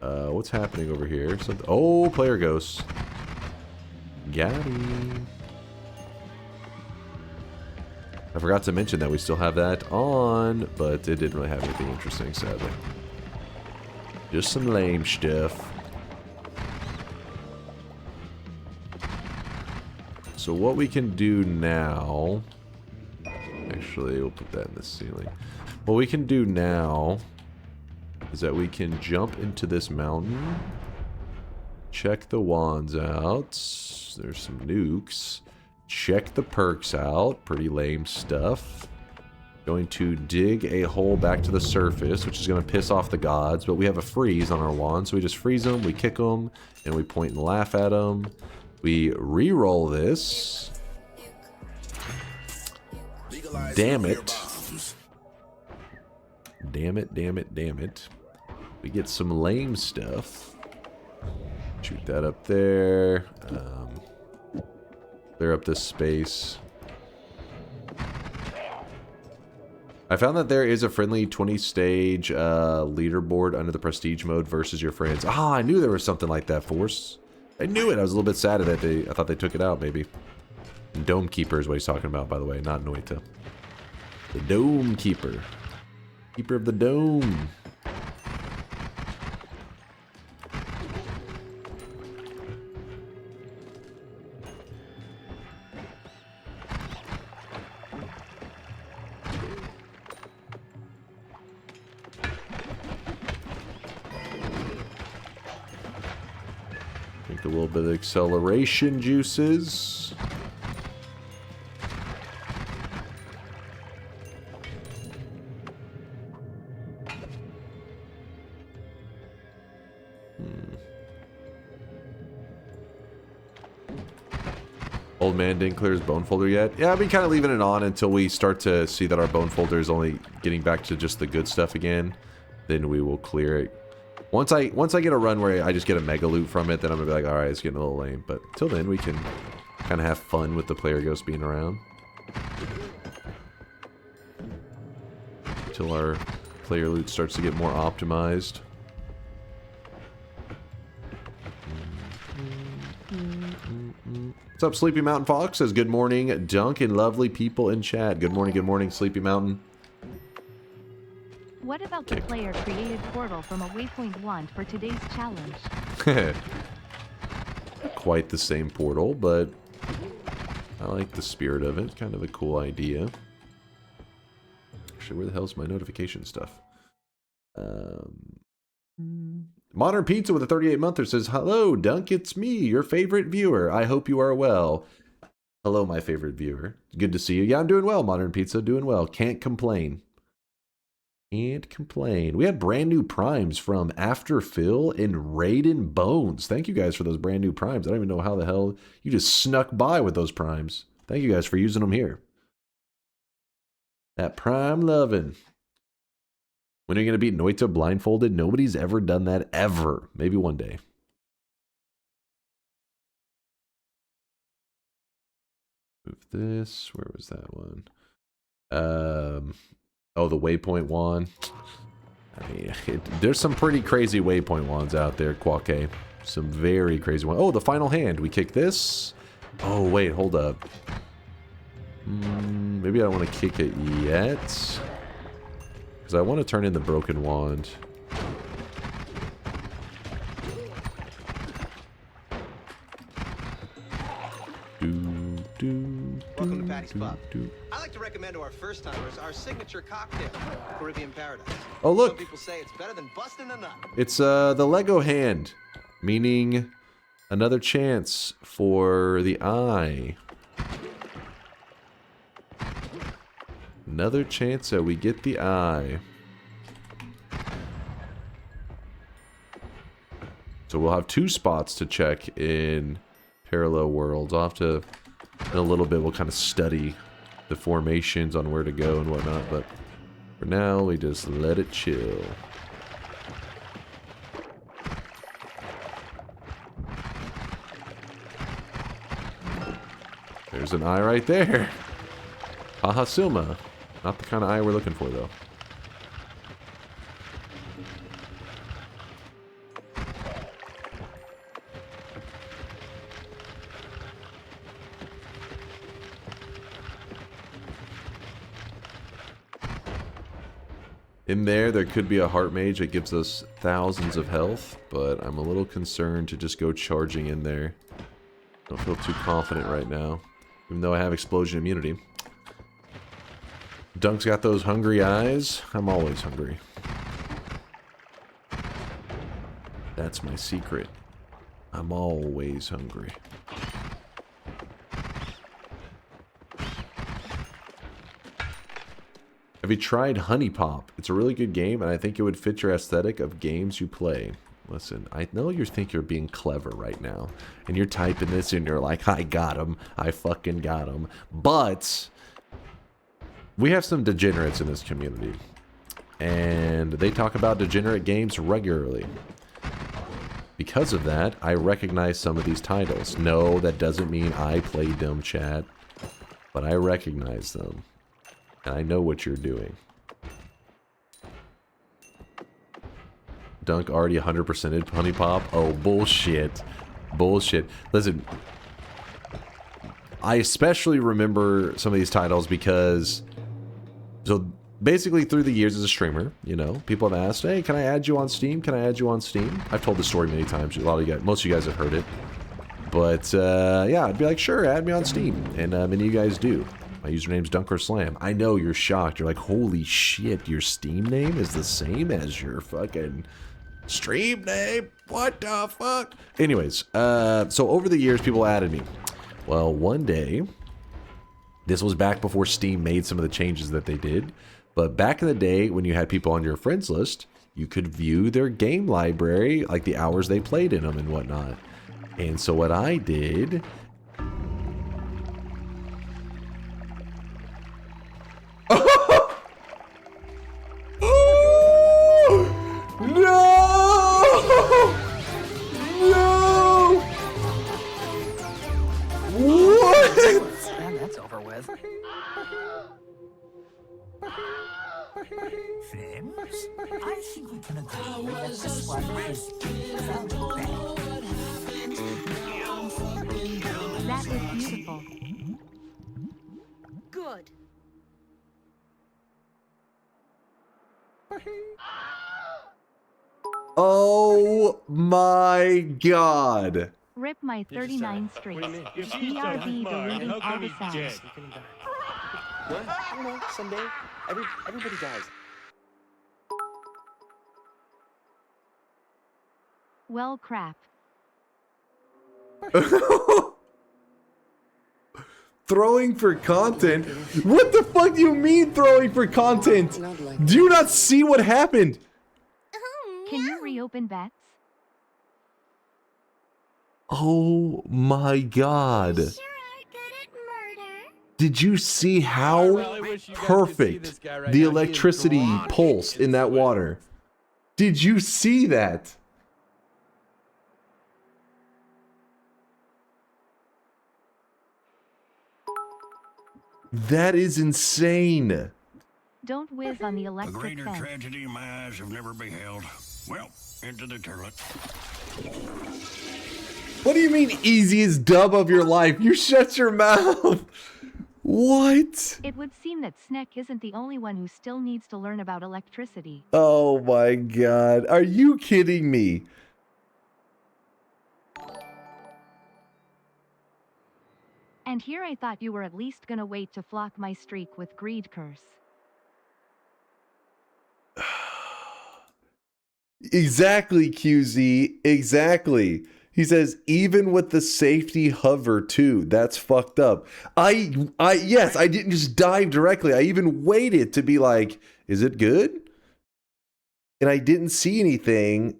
Speaker 4: What's happening over here? Oh, player ghosts. Got him. I forgot to mention that we still have that on, but it didn't really have anything interesting, sadly. Just some lame stuff. So what we can do now... Actually, we'll put that in the ceiling. What we can do now is that we can jump into this mountain. Check the wands out. There's some nukes. Check the perks out. Pretty lame stuff. Going to dig a hole back to the surface, which is going to piss off the gods. But we have a freeze on our wand, so we just freeze them, we kick them, and we point and laugh at them. We re-roll this. Damn it. Damn it, damn it, damn it. We get some lame stuff. Shoot that up there. Clear up this space. I found that there is a friendly 20-stage leaderboard under the prestige mode versus your friends. Ah, I knew there was something like that, Force. I knew it. I was a little bit sad that I thought they took it out, maybe. Dome Keeper is what he's talking about, by the way, not Noita. The Dome Keeper. Keeper of the Dome. Drink a little bit of acceleration juices. Old man didn't clear his bone folder yet. Yeah, I've been kind of leaving it on until we start to see that our bone folder is only getting back to just the good stuff again. Then we will clear it. Once I get a run where I just get a mega loot from it, then I'm gonna be like, all right, it's getting a little lame. But till then, we can kind of have fun with the player ghost being around. Until our player loot starts to get more optimized. What's up, Sleepy Mountain Fox? Says good morning, Dunk and lovely people in chat. Good morning, Sleepy Mountain.
Speaker 5: What about the player created portal from a waypoint wand for today's challenge?
Speaker 4: Quite the same portal, but I like the spirit of it. Kind of a cool idea. Actually, where the hell's my notification stuff? Modern Pizza with a 38-monther says, hello, Dunk, it's me, your favorite viewer. I hope you are well. Hello, my favorite viewer. Good to see you. Yeah, I'm doing well, Modern Pizza, doing well. Can't complain. Can't complain. We had brand new primes from After Phil and Raiden Bones. Thank you guys for those brand new primes. I don't even know how the hell you just snuck by with those primes. Thank you guys for using them here. That prime loving. When are you going to beat Noita blindfolded? Nobody's ever done that, ever. Maybe one day. Move this. Where was that one? Oh, the waypoint wand. I mean, there's some pretty crazy waypoint wands out there, Quake. Some very crazy ones. Oh, the final hand. We kick this. Oh, wait, hold up. Maybe I don't want to kick it yet. Because I want to turn in the broken wand.
Speaker 10: Welcome to Patty Thanks, Bob. I like to recommend to our first-timers our signature cocktail, Caribbean Paradise.
Speaker 4: Oh, look.
Speaker 10: Some people say it's better than busting a nut.
Speaker 4: It's the Lego hand, meaning another chance for the eye. Another chance that we get the eye. So we'll have 2 spots to check in Parallel Worlds. I'll have to, in a little bit, we'll kind of study the formations on where to go and whatnot, but for now, we just let it chill. There's an eye right there. Haha Silma. Not the kind of eye we're looking for, though. In there could be a heart mage that gives us thousands of health, but I'm a little concerned to just go charging in there. Don't feel too confident right now, even though I have explosion immunity. Dunk's got those hungry eyes. I'm always hungry. That's my secret. I'm always hungry. Have you tried Honey Pop? It's a really good game, and I think it would fit your aesthetic of games you play. Listen, I know you think you're being clever right now, and you're typing this and you're like, I got him. I fucking got him. But we have some degenerates in this community, and they talk about degenerate games regularly. Because of that, I recognize some of these titles. No, that doesn't mean I played them, chat, but I recognize them. And I know what you're doing. Dunk already 100%ed Honey Pop. Oh, bullshit. Bullshit. Listen, I especially remember some of these titles because... So, basically through the years as a streamer, you know, people have asked, hey, can I add you on Steam? Can I add you on Steam? I've told this story many times. A lot of you guys, most of you guys have heard it. But, yeah, I'd be like, sure, add me on Steam. And many of you guys do. My username's DunkOrSlam. I know you're shocked. You're like, holy shit, your Steam name is the same as your fucking stream name? What the fuck? Anyways, so over the years, people added me. Well, one day, this was back before Steam made some of the changes that they did. But back in the day, when you had people on your friends list, you could view their game library, like the hours they played in them and whatnot. And so what I did...
Speaker 11: I think we can agree that this one is
Speaker 5: That was beautiful.
Speaker 3: Good.
Speaker 4: Oh my god.
Speaker 5: Rip my 39 streak. BRB deleting all the sounds.
Speaker 10: What? I don't know. Someday, everybody dies.
Speaker 5: Well, crap.
Speaker 4: Throwing for content? What the fuck do you mean throwing for content? Do you not see what happened?
Speaker 5: Can you reopen bets?
Speaker 4: Oh my god. Did you see how perfect the electricity pulsed in that water? Did you see that? That is insane.
Speaker 5: Don't whiz on the
Speaker 9: A
Speaker 5: electric
Speaker 9: greater
Speaker 5: fence.
Speaker 9: tragedy my eyes have never beheld. Well, into the turlet.
Speaker 4: What do you mean easiest dub of your life? You shut your mouth. What?
Speaker 5: It would seem that Sneck isn't the only one who still needs to learn about electricity.
Speaker 4: Oh my god. Are you kidding me?
Speaker 5: And here I thought you were at least gonna wait to flock my streak with greed curse.
Speaker 4: Exactly, QZ. Exactly. He says, even with the safety hover too. That's fucked up. Yes, I didn't just dive directly. I even waited to be like, is it good? And I didn't see anything.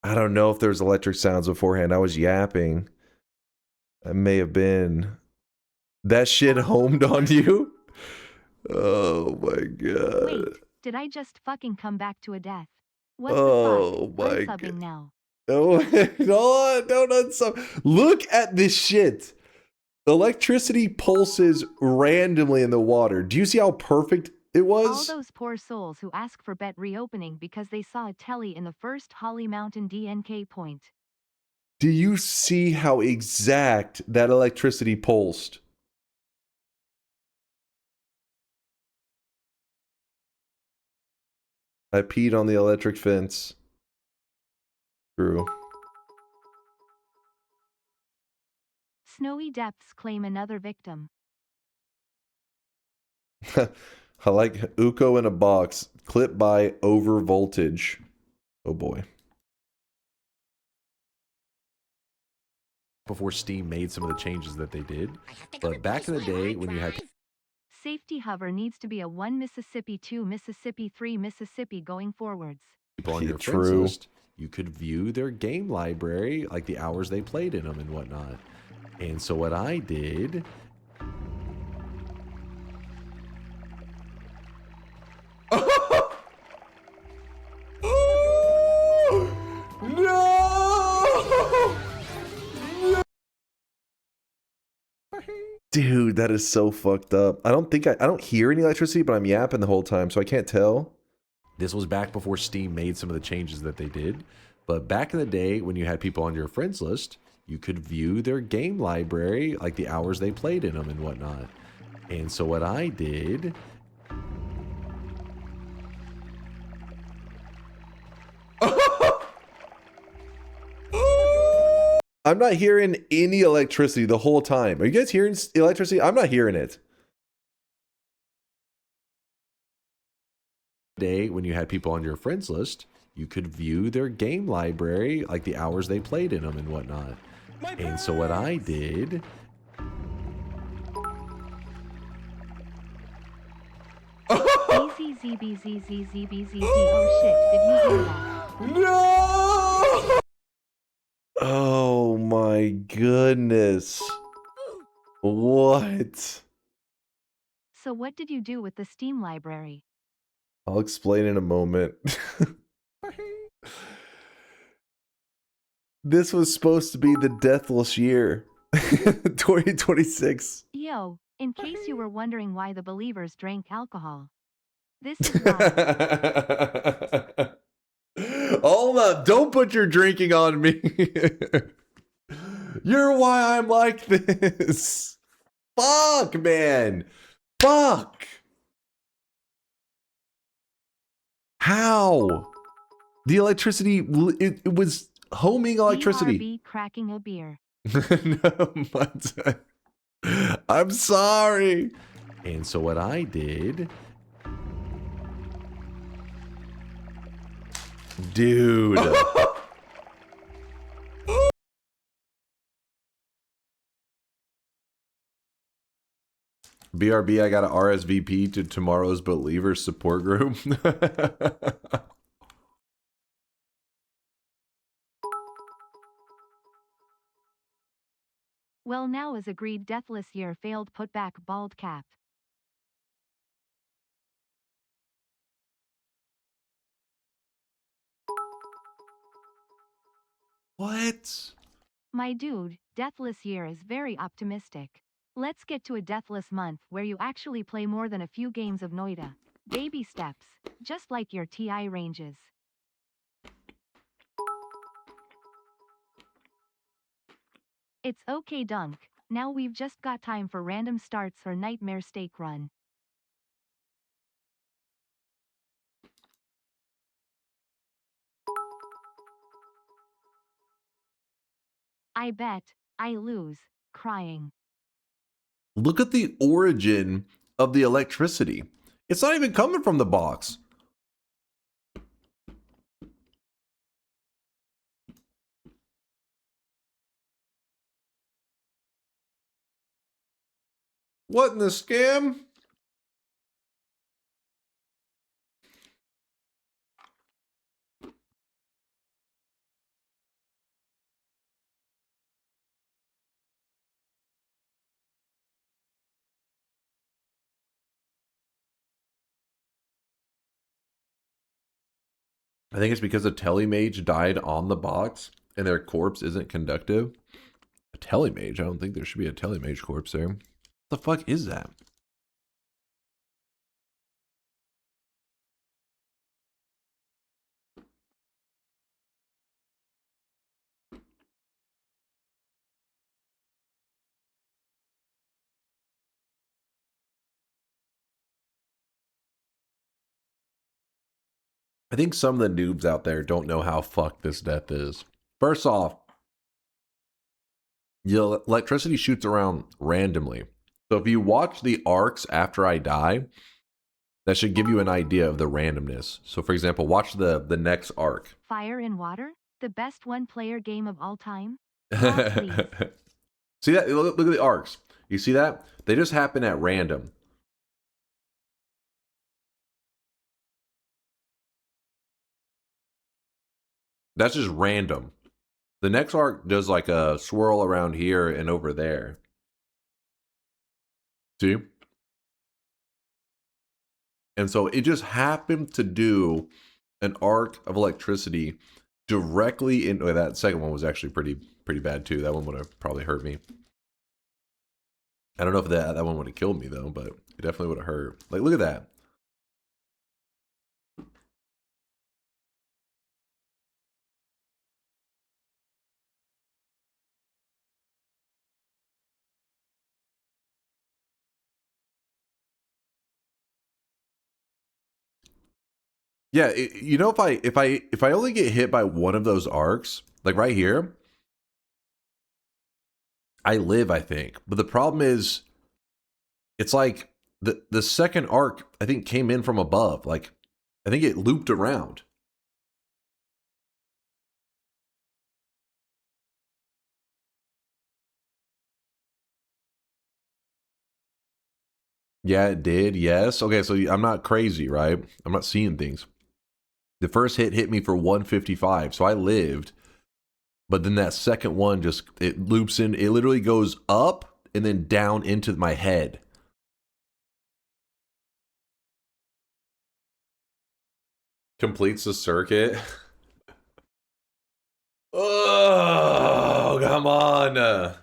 Speaker 4: I don't know if there's electric sounds beforehand. I was yapping. I may have been. That shit homed on you? Oh my god.
Speaker 5: Wait, did I just fucking come back to a death? What
Speaker 4: Oh
Speaker 5: the fuck?
Speaker 4: my
Speaker 5: I'm
Speaker 4: god.
Speaker 5: subbing now.
Speaker 4: Oh, no, don't unsub. Look at this shit. Electricity pulses randomly in the water. Do you see how perfect it was?
Speaker 5: All those poor souls who ask for bet reopening because they saw a telly in the first Holly Mountain DNK point.
Speaker 4: Do you see how exact that electricity pulsed? I peed on the electric fence. True.
Speaker 5: Snowy depths claim another victim.
Speaker 4: I like Uko in a box. Clip by over voltage. Oh boy. Before Steam made some of the changes that they did. But back in the day when you had
Speaker 5: Safety hover needs to be a 1 Mississippi 2 Mississippi 3 Mississippi going forwards.
Speaker 4: people on your friends list, you could view their game library, like the hours they played in them and whatnot. And so what I did... No! Dude, that is so fucked up. I don't hear any electricity, but I'm yapping the whole time, so I can't tell. This was back before Steam made some of the changes that they did. But back in the day, when you had people on your friends list, you could view their game library, like the hours they played in them and whatnot. And so what I did... I'm not hearing any electricity the whole time. Are you guys hearing electricity? I'm not hearing it. Day when you had people on your friends list, you could view their game library, like the hours they played in them and whatnot. And so what I did...
Speaker 5: ZZZBZZZBZZ. Oh shit, did you hear that?
Speaker 4: No! Oh my goodness. What?
Speaker 5: So what did you do with the Steam library?
Speaker 4: I'll explain in a moment. This was supposed to be the deathless year. 2026.
Speaker 5: Yo, in case you were wondering why the believers drank alcohol. This is why.
Speaker 4: Hold up, don't put your drinking on me. You're why I'm like this. Fuck, man. Fuck. How? The electricity, it was homing electricity.
Speaker 5: BRB cracking a beer.
Speaker 4: No, I'm sorry. And so what I did... Dude. BRB, I got an RSVP to tomorrow's Believers support group.
Speaker 5: Well, now is agreed deathless year failed put back bald cap.
Speaker 4: What?
Speaker 5: My dude, deathless year is very optimistic. Let's get to a deathless month where you actually play more than a few games of Noita. Baby steps, just like your TI ranges. It's okay, Dunk. Now we've just got time for random starts or nightmare stake run. I bet I lose. Crying.
Speaker 4: Look at the origin of the electricity. It's not even coming from the box. What in the scam? I think it's because a telemage died on the box and their corpse isn't conductive. A telemage? I don't think there should be a telemage corpse there. What the fuck is that? I think some of the noobs out there don't know how fucked this death is. First off, the electricity shoots around randomly. So if you watch the arcs after I die, that should give you an idea of the randomness. So for example, watch the next arc.
Speaker 5: Fire and Water? The best one-player game of all time?
Speaker 4: See that? Look at the arcs. You see that? They just happen at random. That's just random. The next arc does like a swirl around here and over there. See? And so it just happened to do an arc of electricity directly in. Oh, that second one was actually pretty bad too. That one would have probably hurt me. I don't know if that one would have killed me though, but it definitely would have hurt. Like, look at that. Yeah, you know, if I only get hit by one of those arcs, like right here, I live, I think. But the problem is, it's like the second arc, I think, came in from above. Like, I think it looped around. Yeah, it did. Yes. Okay, so I'm not crazy, right? I'm not seeing things. The first hit me for 155, so I lived. But then that second one just, it loops in. It literally goes up and then down into my head. Completes the circuit. Oh, come on.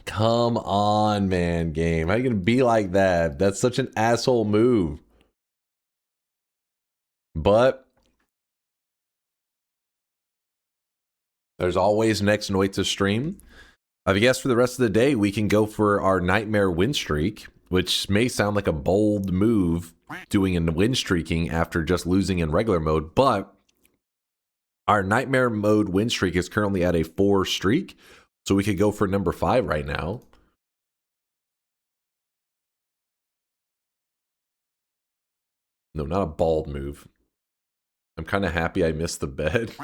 Speaker 4: Come on, man, game. How you gonna be like that? That's such an asshole move. But there's always next Noita stream. I guess for the rest of the day, we can go for our nightmare win streak, which may sound like a bold move doing in win streaking after just losing in regular mode, but our nightmare mode win streak is currently at a 4 streak, so we could go for number 5 right now. No, not a bald move. I'm kind of happy I missed the bed.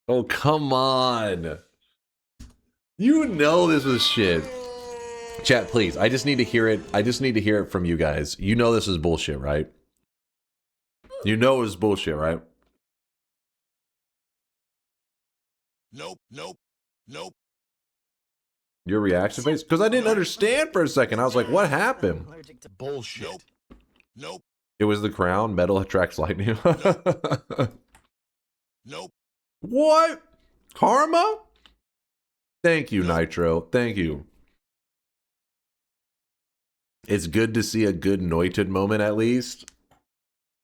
Speaker 4: Oh, come on. You know this was shit. Chat, please. I just need to hear it. I just need to hear it from you guys. You know this is bullshit, right? You know it was bullshit, right?
Speaker 9: Nope, nope, nope.
Speaker 4: Your reaction face? Because I didn't understand for a second. I was like, what happened?
Speaker 9: Allergic to bullshit. Nope. Nope.
Speaker 4: It was the crown. Metal attracts lightning.
Speaker 9: Nope.
Speaker 4: What? Karma? Thank you, Nitro. Thank you. It's good to see a good Noited moment at least.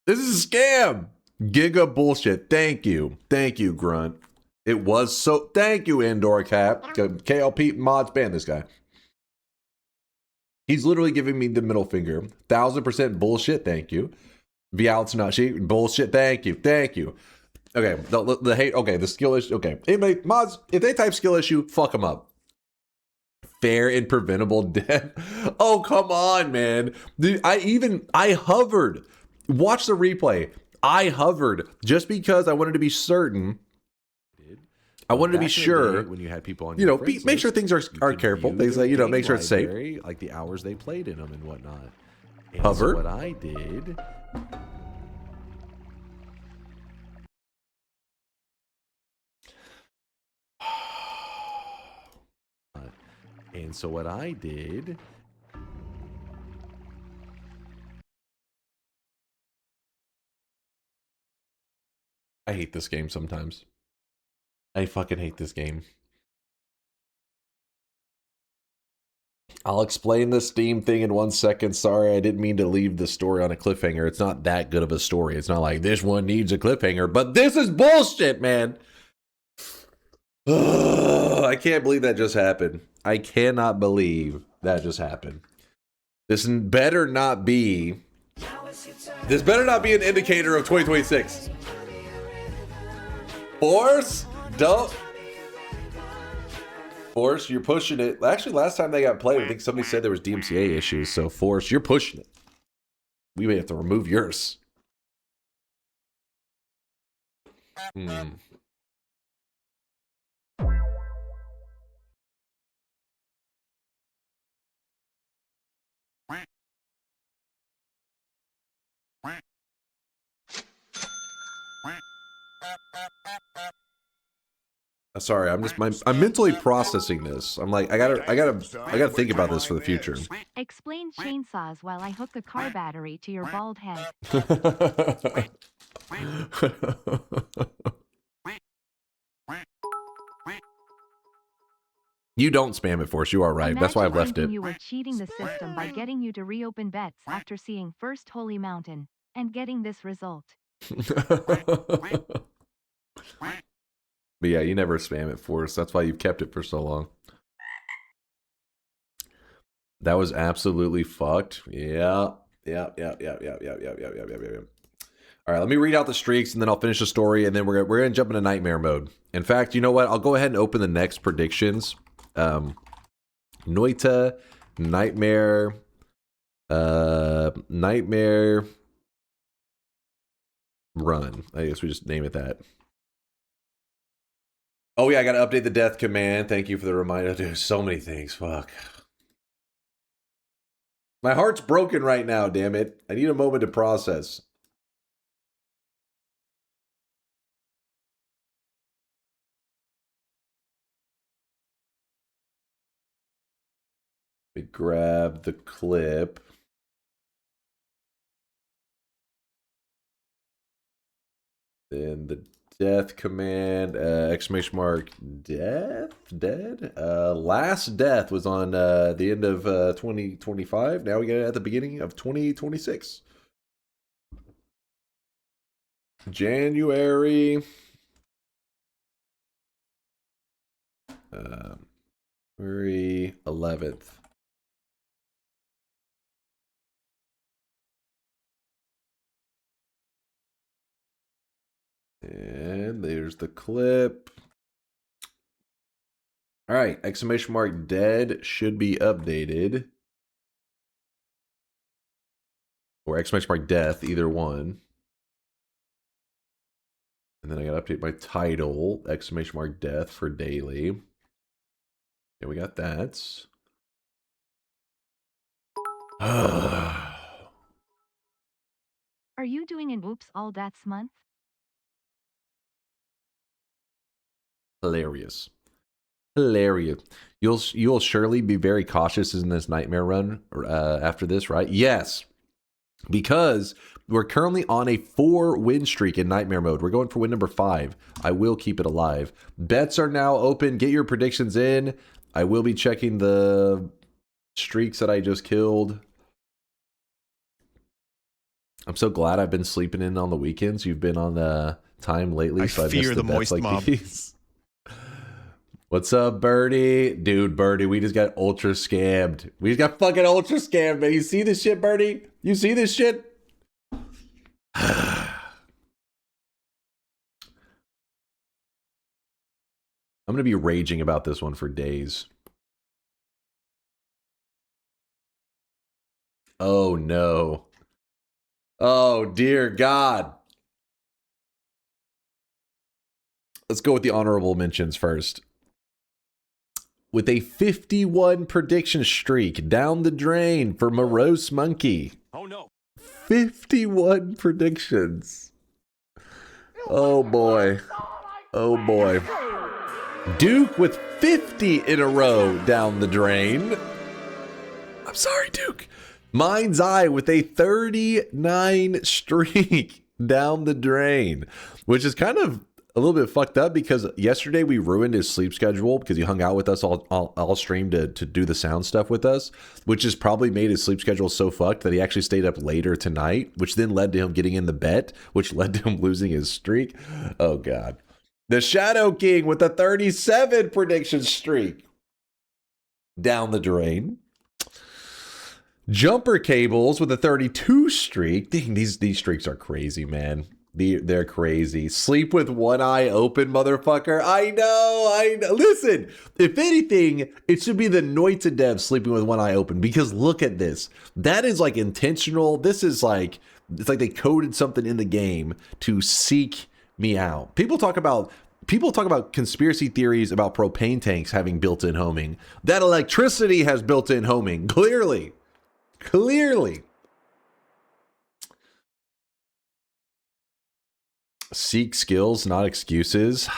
Speaker 4: This is a scam. Giga bullshit. Thank you. Thank you, Grunt. It was so. Thank you, Indoor Cap. KLP mods ban this guy. He's literally giving me the middle finger. 1000% bullshit. Thank you. Vial's not she. Bullshit. Thank you. Thank you. Okay, the hate. Okay, the skill issue. Okay, anybody mods, if they type skill issue, fuck them up. Fair and preventable death. Oh, come on, man. Dude, I hovered. Watch the replay. I hovered just because I wanted to be certain. I wanted to be sure
Speaker 1: when you had people on,
Speaker 4: you know, make sure things are careful. Things like, you know, make sure it's safe.
Speaker 1: like the hours they played in them and whatnot. And
Speaker 4: Hover.
Speaker 1: So what I did. And so what I did.
Speaker 4: I hate this game sometimes. I fucking hate this game. I'll explain the Steam thing in 1 second. Sorry, I didn't mean to leave the story on a cliffhanger. It's not that good of a story. It's not like this one needs a cliffhanger, but this is bullshit, man. I can't believe that just happened. I cannot believe that just happened. This better not be an indicator of 2026. Force, don't. Force, you're pushing it. Actually, last time they got played, I think somebody said there was DMCA issues. So, Force, you're pushing it. We may have to remove yours. Sorry, I'm mentally processing this. I'm like, I gotta think about this for the future.
Speaker 5: Explain chainsaws while I hook a car battery to your bald head.
Speaker 4: You don't spam it, Force. You are right. That's why I've left it.
Speaker 5: You were cheating the system by getting you to reopen bets after seeing First Holy Mountain and getting this result.
Speaker 4: But yeah, you never spam it, Force. That's why you've kept it for so long. That was absolutely fucked. Yeah. All right, let me read out the streaks and then I'll finish the story and then we're gonna jump into nightmare mode. In fact, you know what? I'll go ahead and open the next predictions. Noita, nightmare, nightmare run. I guess we just name it that. Oh yeah, I gotta update the death command. Thank you for the reminder. Dude, so many things. Fuck. My heart's broken right now, damn it. I need a moment to process. Let me grab the clip. Then the death command, exclamation mark, dead? Last death was on the end of 2025. Now we get it at the beginning of 2026. January. January 11th. And there's the clip. All right, exclamation mark dead should be updated. Or exclamation mark death, either one. And then I gotta update my title, exclamation mark death for daily. Yeah, we got that.
Speaker 5: Are you doing an oops all that's month?
Speaker 4: Hilarious. You'll surely be very cautious in this nightmare run after this, right? Yes, because we're currently on a 4-win streak in nightmare mode. We're going for win number 5. I will keep it alive. Bets are now open. Get your predictions in. I will be checking the streaks that I just killed. I'm so glad I've been sleeping in on the weekends. You've been on the time lately, so I fear the moist like mob. These. What's up, Birdie? Dude, Birdie, we just got ultra scammed. We just got fucking ultra scammed, man. You see this shit, Birdie? You see this shit? I'm going to be raging about this one for days. Oh, no. Oh, dear God. Let's go with the honorable mentions first. With a 51 prediction streak down the drain for Morose Monkey.
Speaker 2: Oh no.
Speaker 4: 51 predictions. Oh, boy. Oh, boy. Duke with 50 in a row down the drain. I'm sorry, Duke. Mind's Eye with a 39 streak down the drain, which is kind of a little bit fucked up because yesterday we ruined his sleep schedule because he hung out with us all stream to do the sound stuff with us, which has probably made his sleep schedule so fucked that he actually stayed up later tonight, which then led to him getting in the bet, which led to him losing his streak. Oh, God. The Shadow King with a 37 prediction streak down the drain. Jumper Cables with a 32 streak. Dang, these streaks are crazy, man. They're crazy. Sleep with one eye open, motherfucker. I know. Listen, if anything, it should be the Noita dev sleeping with one eye open because look at this. That is like intentional. This is like, it's like they coded something in the game to seek me out. People talk about conspiracy theories about propane tanks having built-in homing. That electricity has built-in homing. Clearly. Seek skills, not excuses.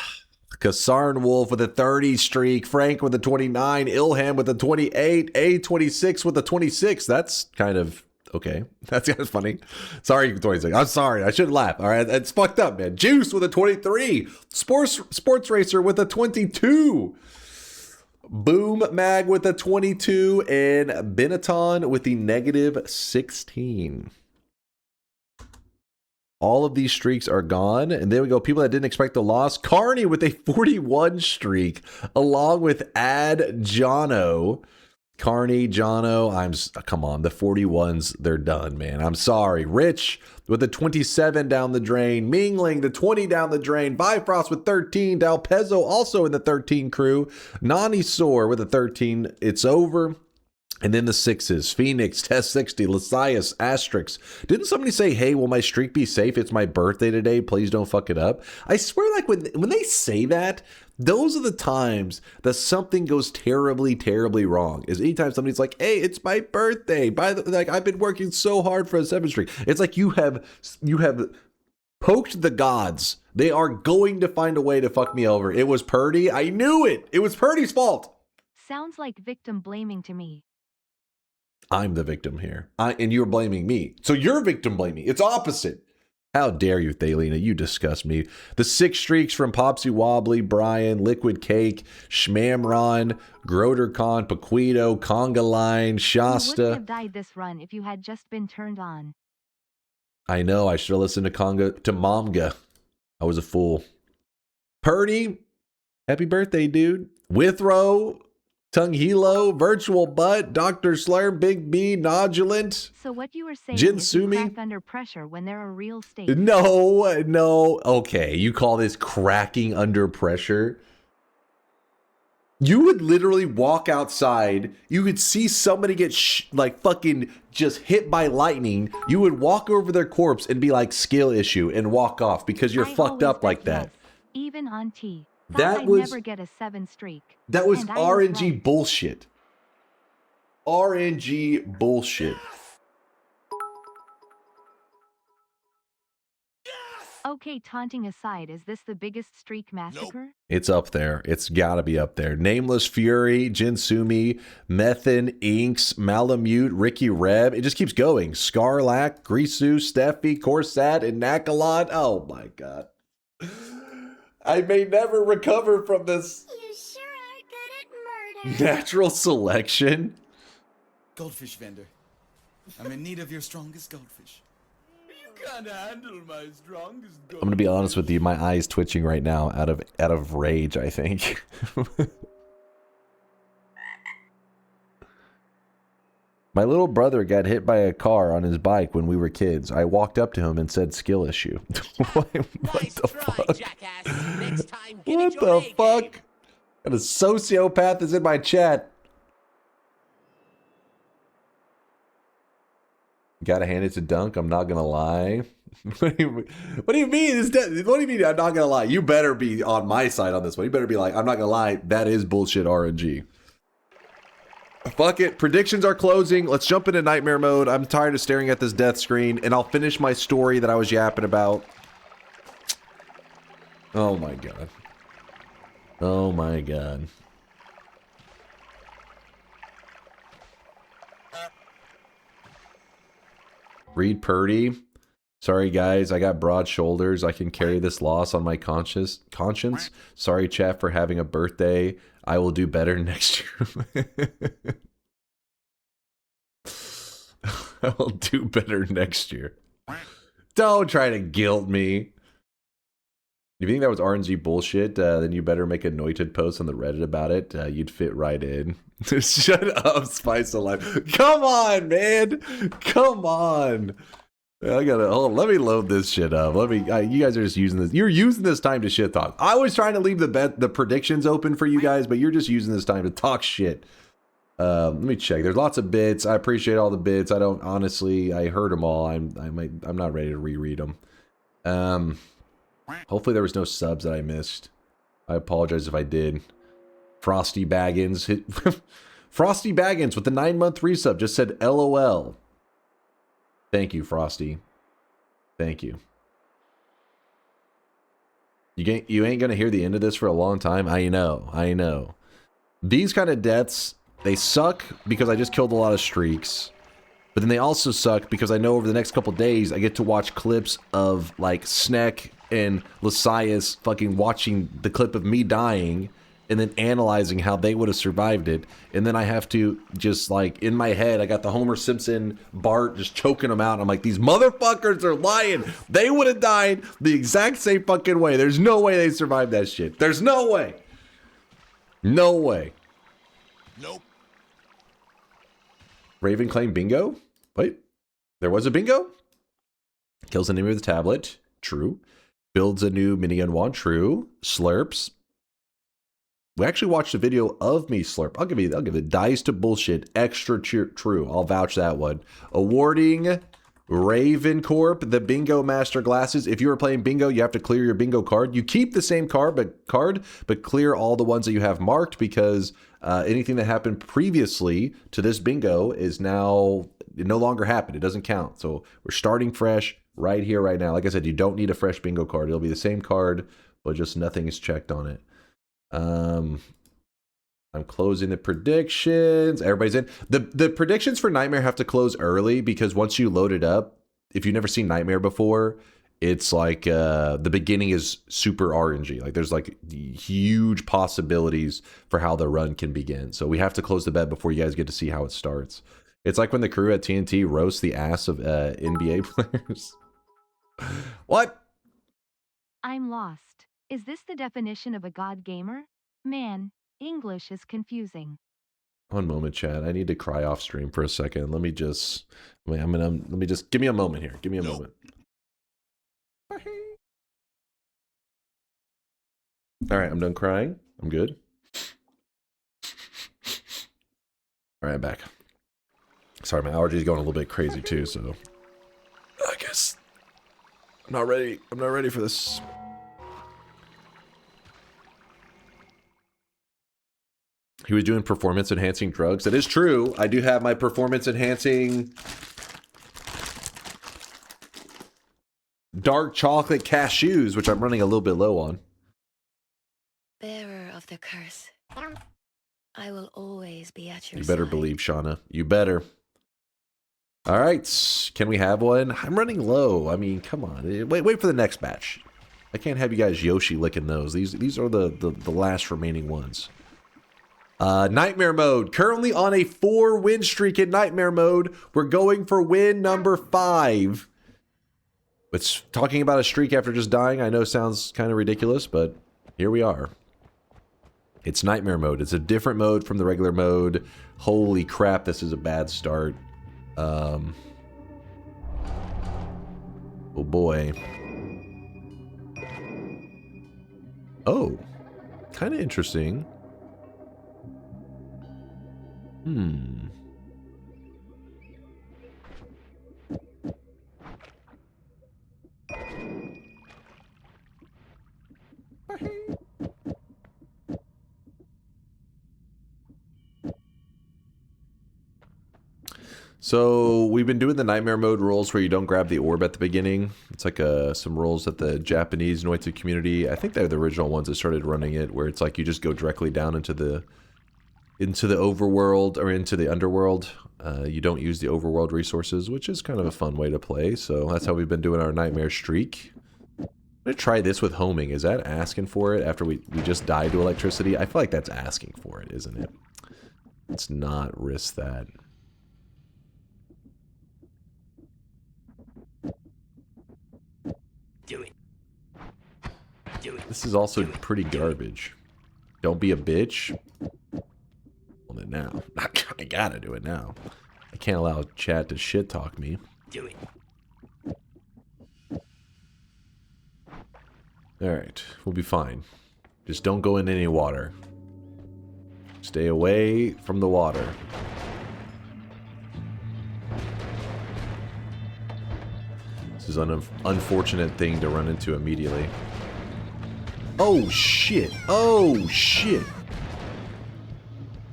Speaker 4: Kasarn Wolf with a 30 streak. Frank with a 29. Ilham with a 28. A26 with a 26. That's kind of okay. That's kind of funny. Sorry, 26. I'm sorry. I shouldn't laugh. All right. It's fucked up, man. Juice with a 23. Sports Racer with a 22. Boom Mag with a 22. And Benetton with the negative 16. All of these streaks are gone. And there we go. People that didn't expect the loss. Carney with a 41 streak, along with Ad Jono. Carney, Jono, come on, the 41s, they're done, man. I'm sorry. Rich with a 27 down the drain. Mingling, the 20 down the drain. Bifrost with 13. Dalpezzo also in the 13 crew. Nani Soar with a 13. It's over. And then the sixes, Phoenix, Test 60, Lasias, Asterix. Didn't somebody say, hey, will my streak be safe? It's my birthday today. Please don't fuck it up. I swear, like when they say that, those are the times that something goes terribly, terribly wrong. Is anytime somebody's like, hey, it's my birthday. Like I've been working so hard for a 7 streak. It's like you have poked the gods. They are going to find a way to fuck me over. It was Purdy. I knew it. It was Purdy's fault.
Speaker 5: Sounds like victim blaming to me.
Speaker 4: I'm the victim here. And you're blaming me. So you're victim blaming. It's opposite. How dare you, Thalina? You disgust me. The 6 streaks from Popsy Wobbly, Brian, Liquid Cake, Schmamron, Grodercon, Paquito, Conga Line, Shasta.
Speaker 5: You wouldn't have died this run if you had just been turned on.
Speaker 4: I know. I should have listened to Momga. I was a fool. Purdy, happy birthday, dude. Withrow, Tongue Hilo, Virtual Butt, Dr. Slurm, Big B, Nodulant.
Speaker 5: So what you were saying
Speaker 4: Jinsumi?
Speaker 5: is you crack under pressure when there are real stakes.
Speaker 4: No. Okay, you call this cracking under pressure? You would literally walk outside. You could see somebody get like fucking just hit by lightning. You would walk over their corpse and be like, skill issue, and walk off because you're fucked up like that.
Speaker 5: Yes, even on T.
Speaker 4: That
Speaker 5: I'd
Speaker 4: was
Speaker 5: never get a 7 streak.
Speaker 4: That was
Speaker 5: And I
Speaker 4: RNG
Speaker 5: right.
Speaker 4: bullshit. RNG bullshit.
Speaker 5: Okay, taunting aside, is this the biggest streak massacre?
Speaker 4: It's up there. It's gotta be up there. Nameless Fury, Jinsumi, Methan, Inks, Malamute, Ricky Reb. It just keeps going. Scarlac, Grisu, Steffi, Corsat, and Nakalon. Oh my god. I may never recover from this.
Speaker 3: You sure are good at murder.
Speaker 4: Natural selection.
Speaker 11: Goldfish vendor. I'm in need of your strongest goldfish.
Speaker 2: You can't handle my strongest
Speaker 4: I'm gonna be honest with you. My eyes twitching right now out of rage, I think. My little brother got hit by a car on his bike when we were kids. I walked up to him and said, skill issue. What the fuck?
Speaker 12: Next time,
Speaker 4: What the fuck? And a sociopath is in my chat. Gotta hand it to Dunk. I'm not gonna lie. What do you mean? What do you mean? I'm not gonna lie. You better be on my side on this one. You better be like, I'm not gonna lie. That is bullshit RNG. Fuck it. Predictions are closing. Let's jump into nightmare mode. I'm tired of staring at this death screen, and I'll finish my story that I was yapping about. Oh my god. Oh my god. Reed Purdy. Sorry guys, I got broad shoulders. I can carry this loss on my conscience. Sorry chat for having a birthday. I will do better next year. I will do better next year. Don't try to guilt me. If you think that was RNG bullshit, then you better make a Noita post on the Reddit about it. You'd fit right in. Shut up, Spice of Life. Come on, man. Come on. I gotta let me load this shit up. You guys are just using this. You're using this time to shit talk. I was trying to leave the predictions open for you guys, but you're just using this time to talk shit. Let me check. There's lots of bits. I appreciate all the bits. I don't honestly. I heard them all. I'm not ready to reread them. Hopefully there was no subs that I missed. I apologize if I did. Frosty Baggins hit. Frosty Baggins with the 9-month resub just said LOL. Thank you, Frosty. Thank you. You ain't gonna hear the end of this for a long time. I know. These kind of deaths, they suck because I just killed a lot of streaks. But then they also suck because I know over the next couple days I get to watch clips of like Sneck and Lasias fucking watching the clip of me dying and then analyzing how they would have survived it. And then I have to just like, in my head, I got the Homer Simpson Bart just choking them out. And I'm like, these motherfuckers are lying. They would have died the exact same fucking way. There's no way they survived that shit. There's no way. No way.
Speaker 7: Nope.
Speaker 4: Raven claimed bingo? Wait, there was a bingo? Kills the enemy with the tablet. True. Builds a new minigun wand. True. Slurps. We actually watched a video of me slurp. I'll give it. Dice to bullshit. Extra true. I'll vouch that one. Awarding Raven Corp the bingo master glasses. If you were playing bingo, you have to clear your bingo card. You keep the same card, but clear all the ones that you have marked because anything that happened previously to this bingo is now, it no longer happened. It doesn't count. So we're starting fresh right here, right now. Like I said, you don't need a fresh bingo card. It'll be the same card, but just nothing is checked on it. I'm closing the predictions. Everybody's in. The predictions for Nightmare have to close early because once you load it up, if you've never seen Nightmare before, it's like the beginning is super RNG. Like there's like huge possibilities for how the run can begin. So we have to close the bet before you guys get to see how it starts. It's like when the crew at TNT roasts the ass of NBA players. What?
Speaker 5: I'm lost. Is this the definition of a god gamer? Man, English is confusing.
Speaker 4: One moment, chat. I need to cry off stream for a second. Let me just give me a moment here. Give me a moment. All right, I'm done crying. I'm good. All right, I'm back. Sorry, my allergies going a little bit crazy too, so I guess I'm not ready. I'm not ready for this. He was doing performance enhancing drugs. That is true. I do have my performance enhancing dark chocolate cashews, which I'm running a little bit low on.
Speaker 3: Bearer of the curse, I will always be at your
Speaker 4: You better
Speaker 3: side.
Speaker 4: believe, Shauna. You better. All right. Can we have one? I'm running low. I mean, come on. Wait for the next batch. I can't have you guys Yoshi licking those. These are the last remaining ones. Nightmare mode. Currently on a 4-win streak in Nightmare mode. We're going for win number 5. It's talking about a streak after just dying. I know sounds kind of ridiculous, but here we are. It's Nightmare mode. It's a different mode from the regular mode. Holy crap, this is a bad start. Oh boy. Oh, kind of interesting. So we've been doing the nightmare mode rules where you don't grab the orb at the beginning. It's like some rules that the Japanese Noita community, I think they're the original ones that started running it, where it's like you just go directly down into the overworld or into the underworld. You don't use the overworld resources, which is kind of a fun way to play. So that's how we've been doing our nightmare streak. I'm gonna try this with homing. Is that asking for it after we just died to electricity? I feel like that's asking for it, isn't it? Let's not risk that.
Speaker 10: Do it. Do it.
Speaker 4: This is also pretty garbage. Don't be a bitch. Well, then now. I gotta do it now. I can't allow chat to shit talk me.
Speaker 10: Do it.
Speaker 4: Alright, we'll be fine. Just don't go in any water. Stay away from the water. This is an unfortunate thing to run into immediately. Oh shit! Oh shit!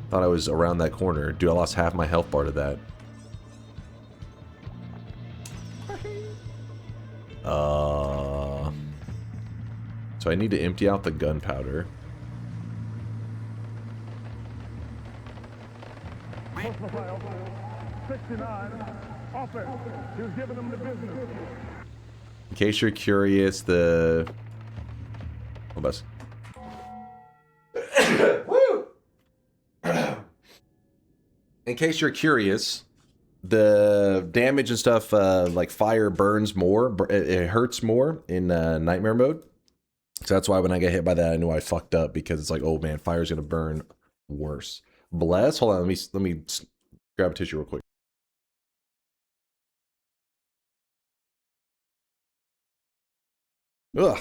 Speaker 4: Thought I was around that corner. Dude, I lost half my health bar to that. So I need to empty out the gunpowder. In case you're curious, the... Oh, bus. In case you're curious, the damage and stuff, like fire burns more, it hurts more in nightmare mode. So that's why when I get hit by that, I knew I fucked up, because it's like, oh man, fire's gonna burn worse. Bless. Hold on, let me grab a tissue real quick. Ugh.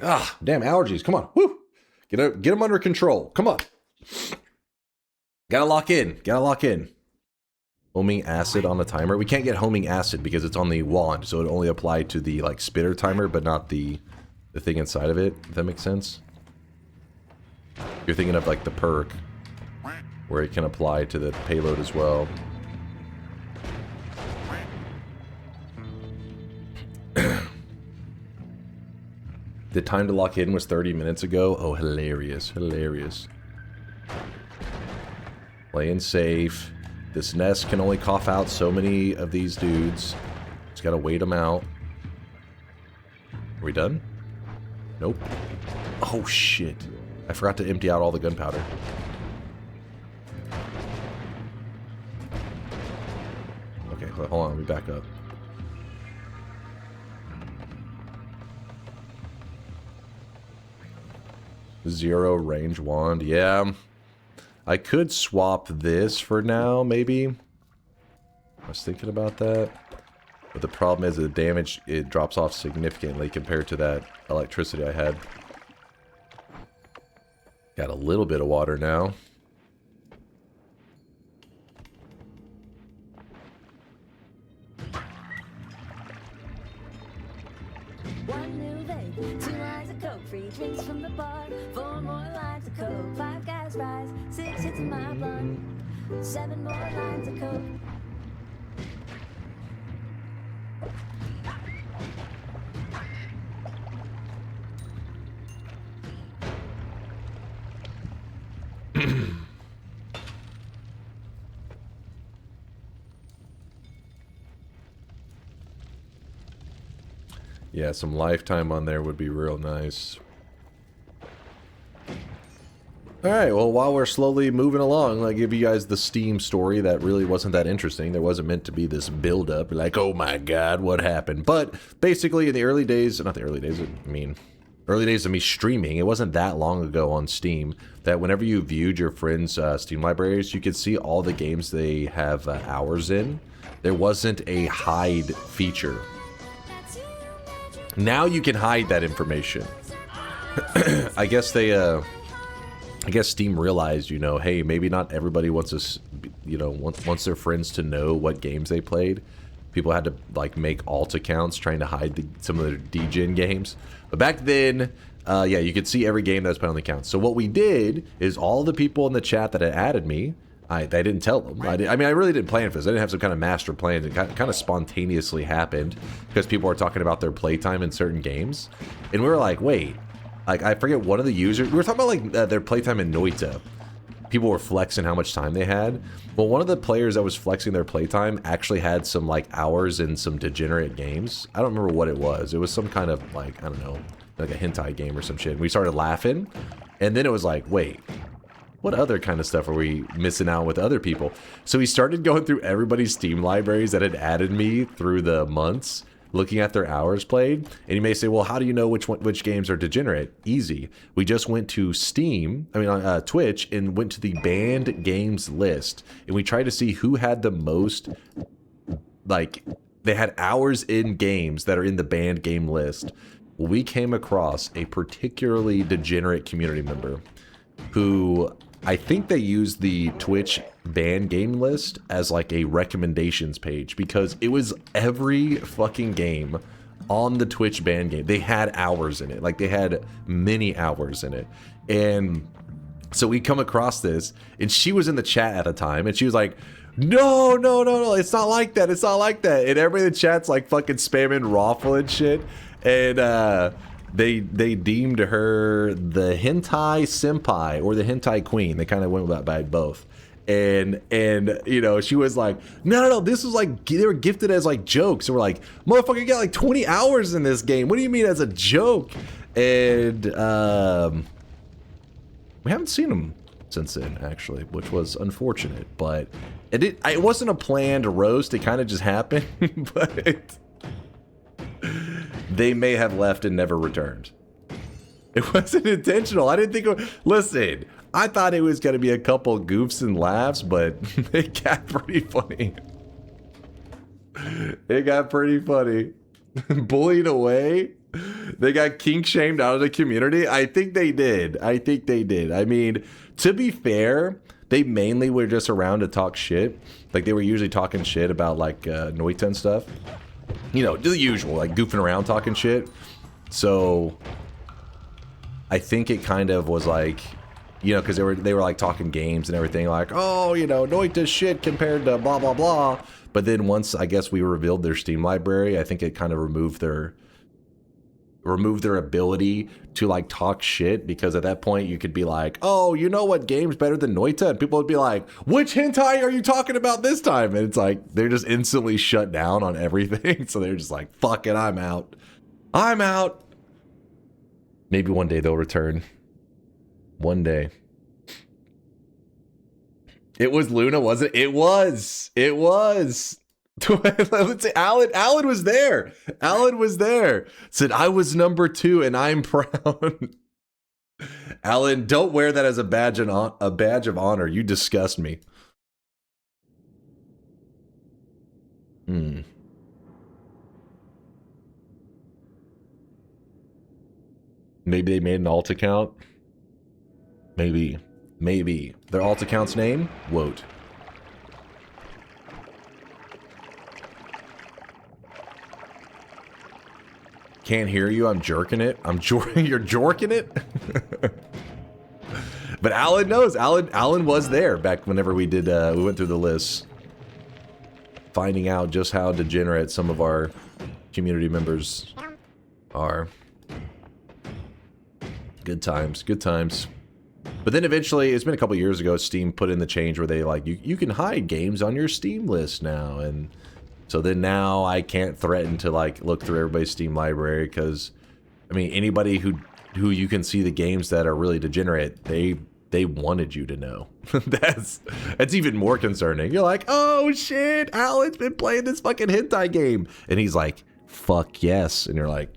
Speaker 4: Ah, damn allergies. Come on. Woo. Get them under control. Come on. Gotta lock in. Gotta lock in. Homing acid on the timer. We can't get homing acid because it's on the wand, so it only applied to the like spitter timer, but not the thing inside of it. If that makes sense. You're thinking of like the perk, where it can apply to the payload as well. The time to lock in was 30 minutes ago. Oh, hilarious. Hilarious. Playing safe. This nest can only cough out so many of these dudes. Just gotta wait them out. Are we done? Nope. Oh, shit. I forgot to empty out all the gunpowder. Okay, hold on. Let me back up. Zero range wand. Yeah. I could swap this for now, maybe. I was thinking about that. But the problem is the damage, it drops off significantly compared to that electricity I had. Got a little bit of water now.
Speaker 3: One new vape, 2 lines of coke, free drinks from the bar, 4 more lines of coke, 5 gas fries, 6 hits in my blunt, 7 more lines of coke.
Speaker 4: Yeah, some lifetime on there would be real nice. Alright, well, while we're slowly moving along, I'll give you guys the Steam story that really wasn't that interesting. There wasn't meant to be this build-up, like, oh my god, what happened? But, basically, in the early days, not the early days, I mean, early days of me streaming, it wasn't that long ago on Steam, that whenever you viewed your friends' Steam libraries, you could see all the games they have hours in. There wasn't a hide feature. Now you can hide that information. I guess they I guess Steam realized, you know, hey, maybe not everybody wants us, you know, wants their friends to know what games they played. People had to like make alt accounts trying to hide some of their degen games. But back then, yeah, you could see every game that was put on the account. So what we did is all the people in the chat that had added me, I didn't tell them. I mean, I really didn't plan for this. I didn't have some kind of master plan. It kind of spontaneously happened because people were talking about their playtime in certain games. And we were like, wait, like, I forget one of the users, we were talking about like their playtime in Noita. People were flexing how much time they had. Well, one of the players that was flexing their playtime actually had some like hours in some degenerate games. I don't remember what it was. It was some kind of like, I don't know, like a hentai game or some shit. We started laughing. And then it was like, wait, what other kind of stuff are we missing out with other people? So we started going through everybody's Steam libraries that had added me through the months, looking at their hours played. And you may say, well, how do you know which games are degenerate? Easy. We just went to Steam, I mean on Twitch, and went to the banned games list. And we tried to see who had the most, like, they had hours in games that are in the banned game list. Well, we came across a particularly degenerate community member who, I think they used the Twitch ban game list as like a recommendations page because it was every fucking game on the Twitch ban game. They had hours in it. Like they had many hours in it. And so we come across this and she was in the chat at the time and she was like, no, it's not like that. It's not like that. And everybody in the chat's like fucking spamming Raffle and shit. And they deemed her the hentai senpai or the hentai queen. They kind of went by both. And you know, she was like, no, this was like, they were gifted as like jokes. And we're like, motherfucker, you got like 20 hours in this game. What do you mean as a joke? And we haven't seen them since then, actually, which was unfortunate. But it wasn't a planned roast. It kind of just happened. But they may have left and never returned. It wasn't intentional. I didn't think listen, I thought it was going to be a couple goofs and laughs, but it got pretty funny. It got pretty funny. Bullied away. They got kink shamed out of the community. I think they did. I mean, to be fair, they mainly were just around to talk shit. Like they were usually talking shit about like Noita and stuff. You know, the usual, like goofing around talking shit. So I think it kind of was like, you know, because they were like talking games and everything, like, oh, you know, Noita's shit compared to blah blah blah. But then once I guess we revealed their Steam library, I think it kind of removed their ability to like talk shit, because at that point you could be like, oh, you know what game's better than Noita? And people would be like, which hentai are you talking about this time? And it's like they're just instantly shut down on everything. So they're just like, fuck it, I'm out. Maybe one day they'll return. One day. It was Luna, wasn't it? It was. Let's say Alan was there. Said, I was number 2 and I'm proud. Alan, don't wear that as a badge of honor. You disgust me. Maybe they made an alt account. Maybe. Their alt account's name? Woat. Can't hear you. I'm jerking it. You're jorking it? But Alan knows. Alan was there back whenever we did, we went through the list. Finding out just how degenerate some of our community members are. Good times. But then eventually, it's been a couple years ago, Steam put in the change where they like, you can hide games on your Steam list now. And so then now I can't threaten to like look through everybody's Steam library, because I mean, anybody who you can see the games that are really degenerate, they wanted you to know. That's even more concerning. You're like, oh shit, Alan's been playing this fucking hentai game. And he's like, fuck yes. And you're like,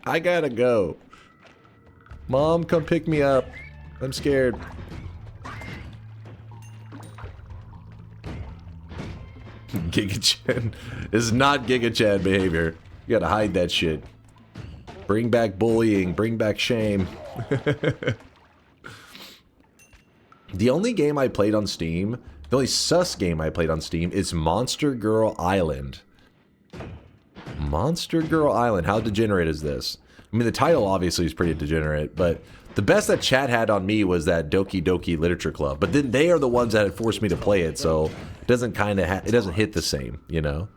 Speaker 4: I gotta go. Mom, come pick me up. I'm scared. Giga Chad is not Giga Chad behavior. You gotta hide that shit. Bring back bullying. Bring back shame. The only game I played on Steam, the only sus game I played on Steam is Monster Girl Island. Monster Girl Island. How degenerate is this? I mean, the title obviously is pretty degenerate, but the best that chat had on me was that Doki Doki Literature Club. But then they are the ones that had forced me to play it, so it doesn't it doesn't hit the same, you know?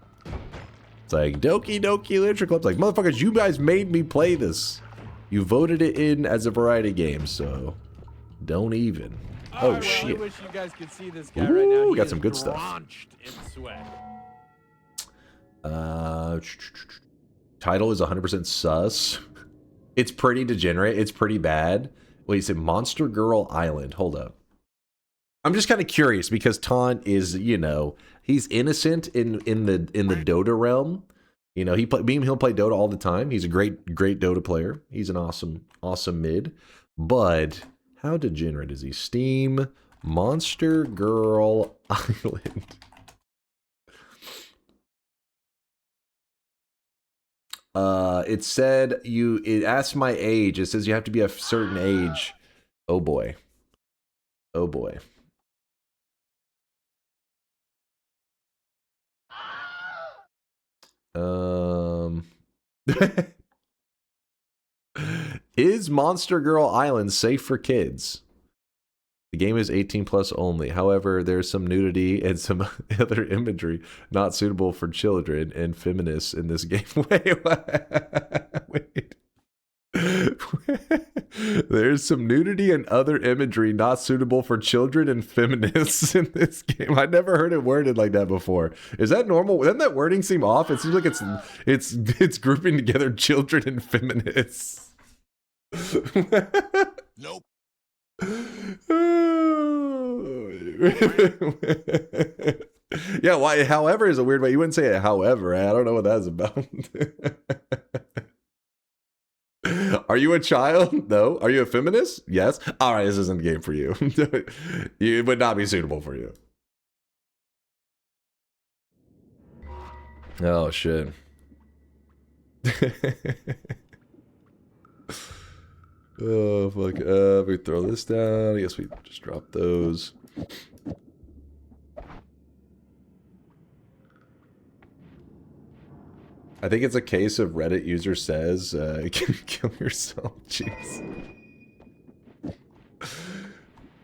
Speaker 4: It's like, Doki Doki Literature Club's like, motherfuckers, you guys made me play this. You voted it in as a variety game, so don't even. Oh, shit.
Speaker 1: I wish you guys could see this guy right now.
Speaker 4: We got some good stuff.
Speaker 1: Drenched in sweat.
Speaker 4: Title is 100% sus. It's pretty degenerate. It's pretty bad. Wait, you said Monster Girl Island. Hold up. I'm just kind of curious because Taunt is, you know, he's innocent in the Dota realm. You know, he'll play Dota all the time. He's a great Dota player. He's an awesome mid. But how degenerate is he? Steam Monster Girl Island. It said it asked my age. It says you have to be a certain age. Oh boy. Oh boy. Is Monster Girl Island safe for kids? The game is 18 plus only. However, there's some nudity and some other imagery not suitable for children and feminists in this game. Wait. There's some nudity and other imagery not suitable for children and feminists in this game. I never heard it worded like that before. Is that normal? Doesn't that wording seem off? It seems like it's grouping together children and feminists.
Speaker 7: Nope.
Speaker 4: Yeah, why? However is a weird way. You wouldn't say it. However, I don't know what that's about. Are you a child? No. Are you a feminist? Yes. All right, this isn't the game for you. It would not be suitable for you. Oh shit. Oh fuck. We throw this down. I guess we just drop those. I think it's a case of Reddit user says, kill yourself. Jeez.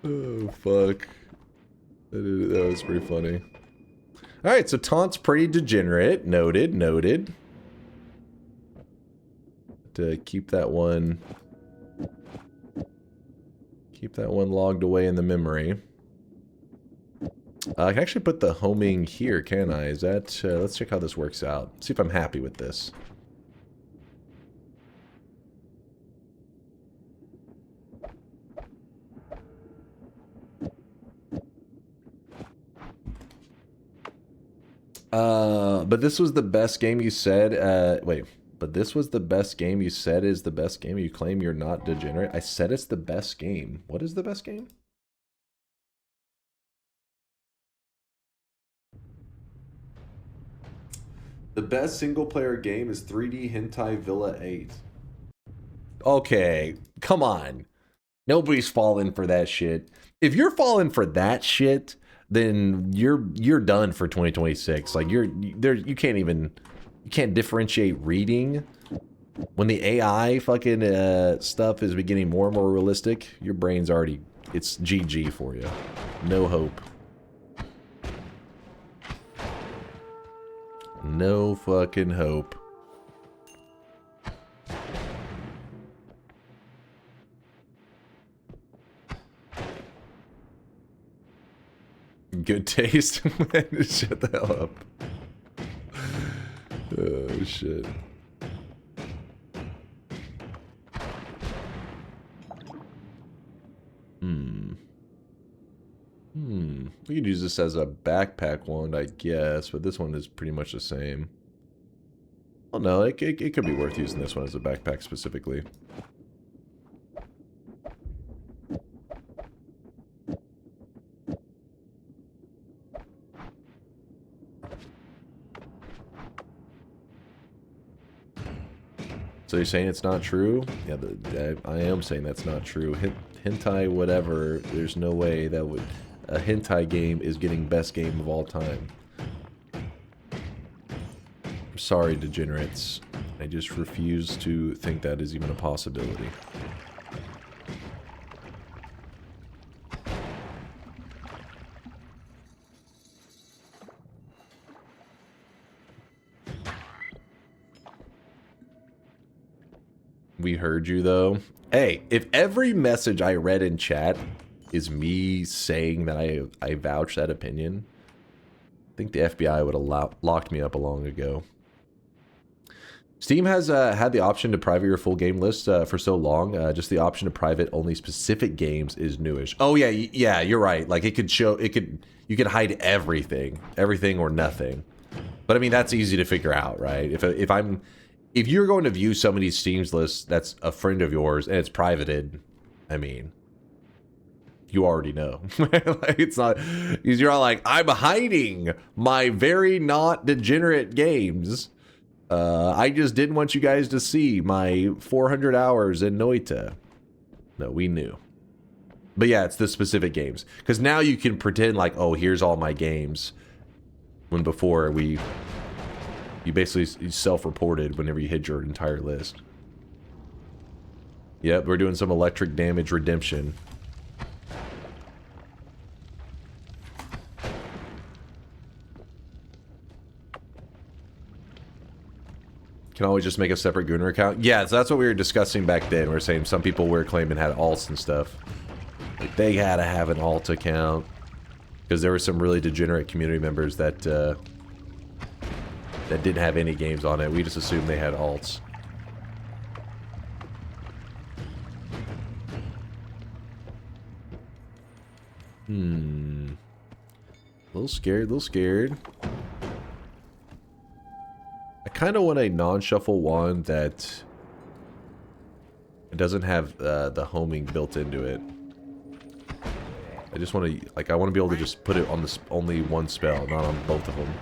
Speaker 4: Oh, fuck. That was pretty funny. Alright, so Taunt's pretty degenerate. Noted. To keep that one logged away in the memory. I can actually put the homing here, can I? Is that... let's check how this works out. See if I'm happy with this. But this was the best game you said... wait. But this was the best game you said is the best game? You claim you're not degenerate? I said it's the best game. What is the best game? The best single-player game is 3D Hentai Villa 8. Okay, come on. Nobody's falling for that shit. If you're falling for that shit, then you're done for 2026. Like you can't differentiate reading. When the AI fucking stuff is getting more and more realistic, your brain's already, it's GG for you. No hope. No fucking hope. Good taste? Shut the hell up. Oh, shit. We could use this as a backpack wand, I guess, but this one is pretty much the same. Oh no, it could be worth using this one as a backpack specifically. So you're saying it's not true? Yeah, I am saying that's not true. Hentai, whatever. There's no way that would... A hentai game is getting best game of all time. I'm sorry, degenerates. I just refuse to think that is even a possibility. We heard you, though. Hey, if every message I read in chat is me saying that I vouch that opinion, I think the FBI would have locked me up long ago. Steam has had the option to private your full game list for so long. Just the option to private only specific games is newish. Oh yeah, yeah, you're right. Like you could hide everything or nothing. But I mean that's easy to figure out, right? If you're going to view somebody's Steam's list that's a friend of yours and it's privated, I mean, you already know. Like, it's not, because you're all like, I'm hiding my very not degenerate games. I just didn't want you guys to see my 400 hours in Noita. No, we knew. But yeah, it's the specific games. Because now you can pretend like, oh, here's all my games. When before you basically self-reported whenever you hid your entire list. Yep, we're doing some electric damage redemption. Can always just make a separate Gooner account. Yeah, so that's what we were discussing back then. We were saying some people were claiming had alts and stuff. Like they had to have an alt account. Because there were some really degenerate community members that that didn't have any games on it. We just assumed they had alts. A little scared, a little scared. I kind of want a non-shuffle one that it doesn't have the homing built into it. I just want to, like, I want to be able to just put it on this only one spell, not on both of them.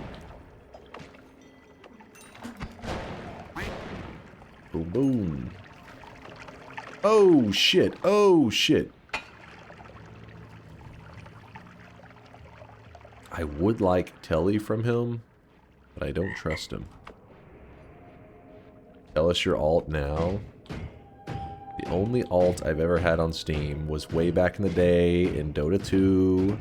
Speaker 4: Boom, boom. Oh, shit. Oh, shit. I would like Telly from him, but I don't trust him. Tell us your alt now. The only alt I've ever had on Steam was way back in the day in Dota 2.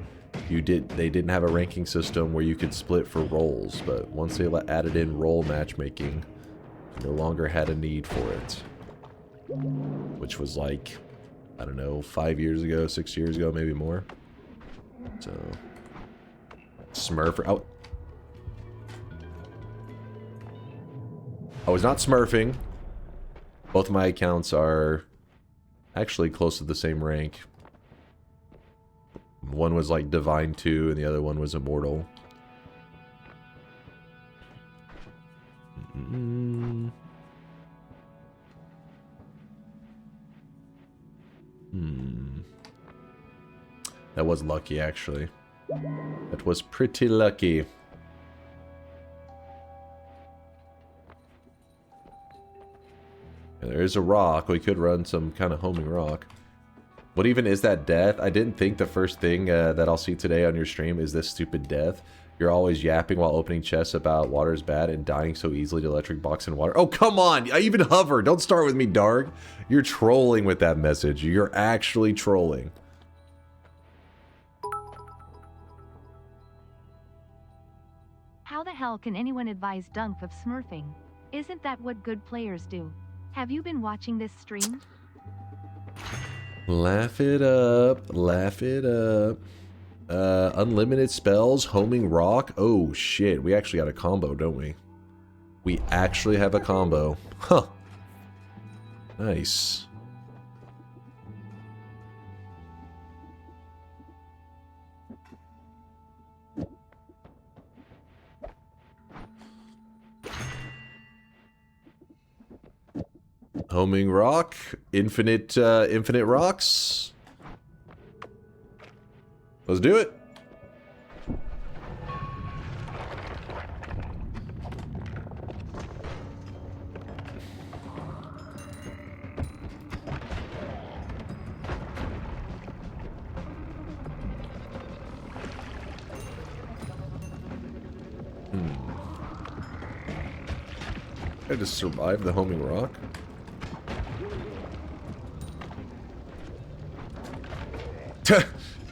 Speaker 4: They didn't have a ranking system where you could split for roles, but once they added in role matchmaking, no longer had a need for it. Which was like, I don't know, 5 years ago, 6 years ago, maybe more. So, Smurf. Oh. I was not smurfing. Both of my accounts are actually close to the same rank. One was like Divine 2 and the other one was Immortal. That was lucky, actually. That was pretty lucky. There is a rock. We could run some kind of homing rock. What even is that death? I didn't think the first thing that I'll see today on your stream is this stupid death. You're always yapping while opening chests about water is bad and dying so easily to electric box and water. Oh, come on! I even hover! Don't start with me, Dark. You're trolling with that message. You're actually trolling.
Speaker 5: How the hell can anyone advise Dunk of smurfing? Isn't that what good players do? Have you been watching this stream?
Speaker 4: Laugh it up. Laugh it up. Unlimited spells, homing rock. Oh shit, we actually got a combo, don't we? We actually have a combo. Huh. Nice. Homing rock, infinite rocks. Let's do it. I just survived the homing rock.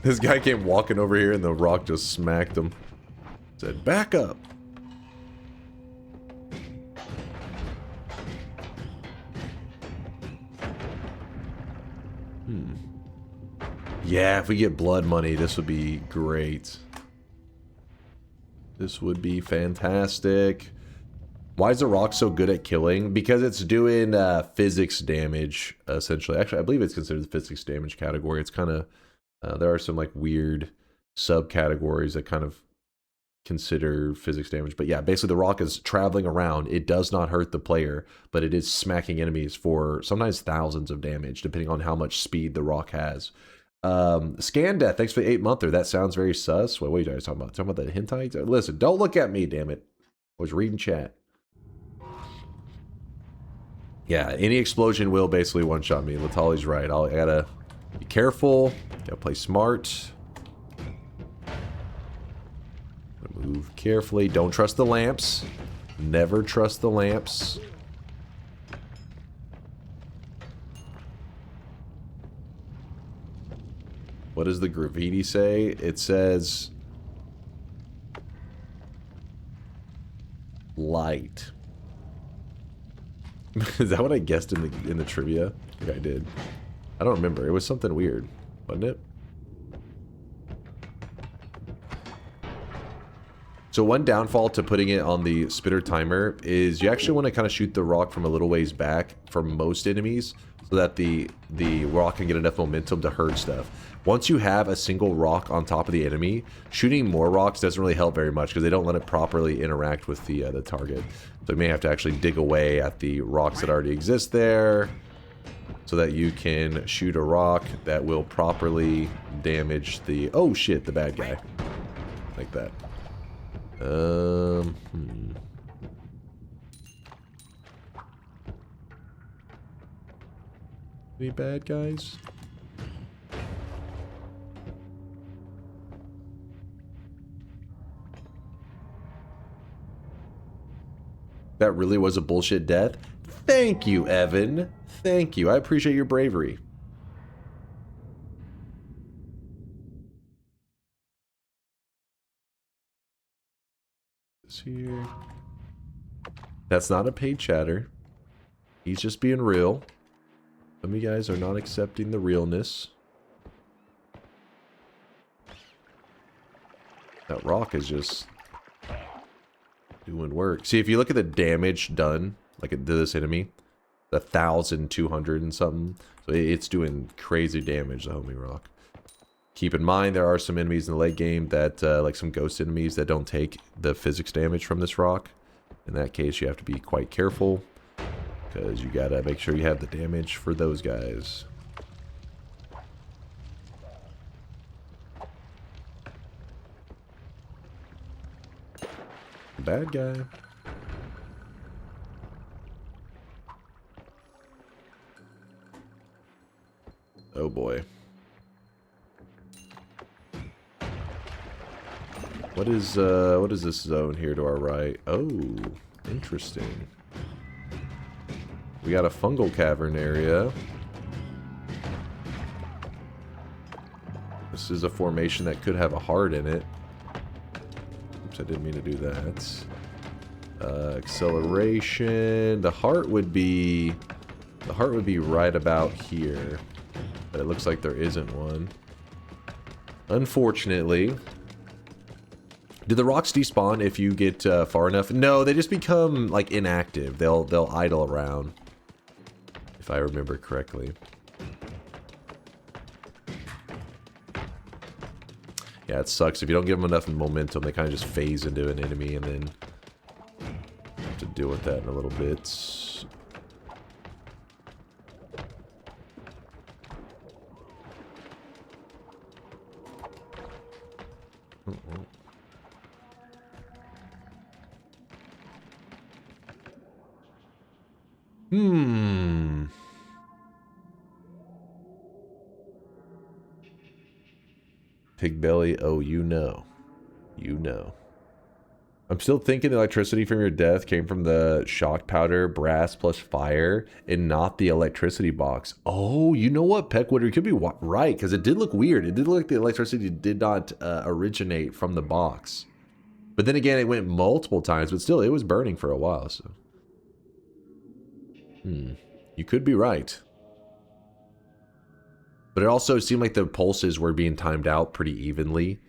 Speaker 4: This guy came walking over here and the rock just smacked him. Said, back up. Yeah, if we get blood money, this would be great. This would be fantastic. Why is the rock so good at killing? Because it's doing physics damage, essentially. Actually, I believe it's considered the physics damage category. It's kind of... there are some like weird subcategories that kind of consider physics damage. But yeah, basically the rock is traveling around. It does not hurt the player, but it is smacking enemies for sometimes thousands of damage, depending on how much speed the rock has. Scan Death, thanks for the 8-monther. That sounds very sus. Wait, what are you guys talking about? Talking about the hentai? Listen, don't look at me, damn it. I was reading chat. Yeah, any explosion will basically one-shot me. Latali's right. I gotta be careful. Gotta play smart. Move carefully. Don't trust the lamps. Never trust the lamps. What does the graffiti say? It says... light. Is that what I guessed in the trivia? I think I did. I don't remember. It was something weird, wasn't it? So one downfall to putting it on the spitter timer is you actually want to kind of shoot the rock from a little ways back for most enemies so that the rock can get enough momentum to hurt stuff. Once you have a single rock on top of the enemy, shooting more rocks doesn't really help very much because they don't let it properly interact with the target. So you may have to actually dig away at the rocks that already exist there so that you can shoot a rock that will properly damage the... oh shit, the bad guy. Like that. Any bad guys? That really was a bullshit death? Thank you, Evan. Thank you. I appreciate your bravery. This here. That's not a paid chatter. He's just being real. Some of you guys are not accepting the realness. That rock is just doing work. See, if you look at the damage done, like it did this enemy, 1,200 and something. So it's doing crazy damage, the homing rock. Keep in mind, there are some enemies in the late game that, like some ghost enemies that don't take the physics damage from this rock. In that case, you have to be quite careful. Because you gotta make sure you have the damage for those guys. Bad guy. Oh boy. What is this zone here to our right? Oh, interesting. We got a fungal cavern area. This is a formation that could have a heart in it. Oops, I didn't mean to do that. Acceleration. The heart would be right about here. But it looks like there isn't one. Unfortunately. Do the rocks despawn if you get far enough? No, they just become like inactive. They'll idle around. If I remember correctly. Yeah, it sucks. If you don't give them enough momentum, they kind of just phase into an enemy and then have to deal with that in a little bit. Pig belly, oh, you know. You know. I'm still thinking the electricity from your death came from the shock powder, brass plus fire, and not the electricity box. Oh, you know what, Peckwood? You could be right, because it did look weird. It did look like the electricity did not originate from the box. But then again, it went multiple times, but still, it was burning for a while, so. You could be right. But it also seemed like the pulses were being timed out pretty evenly.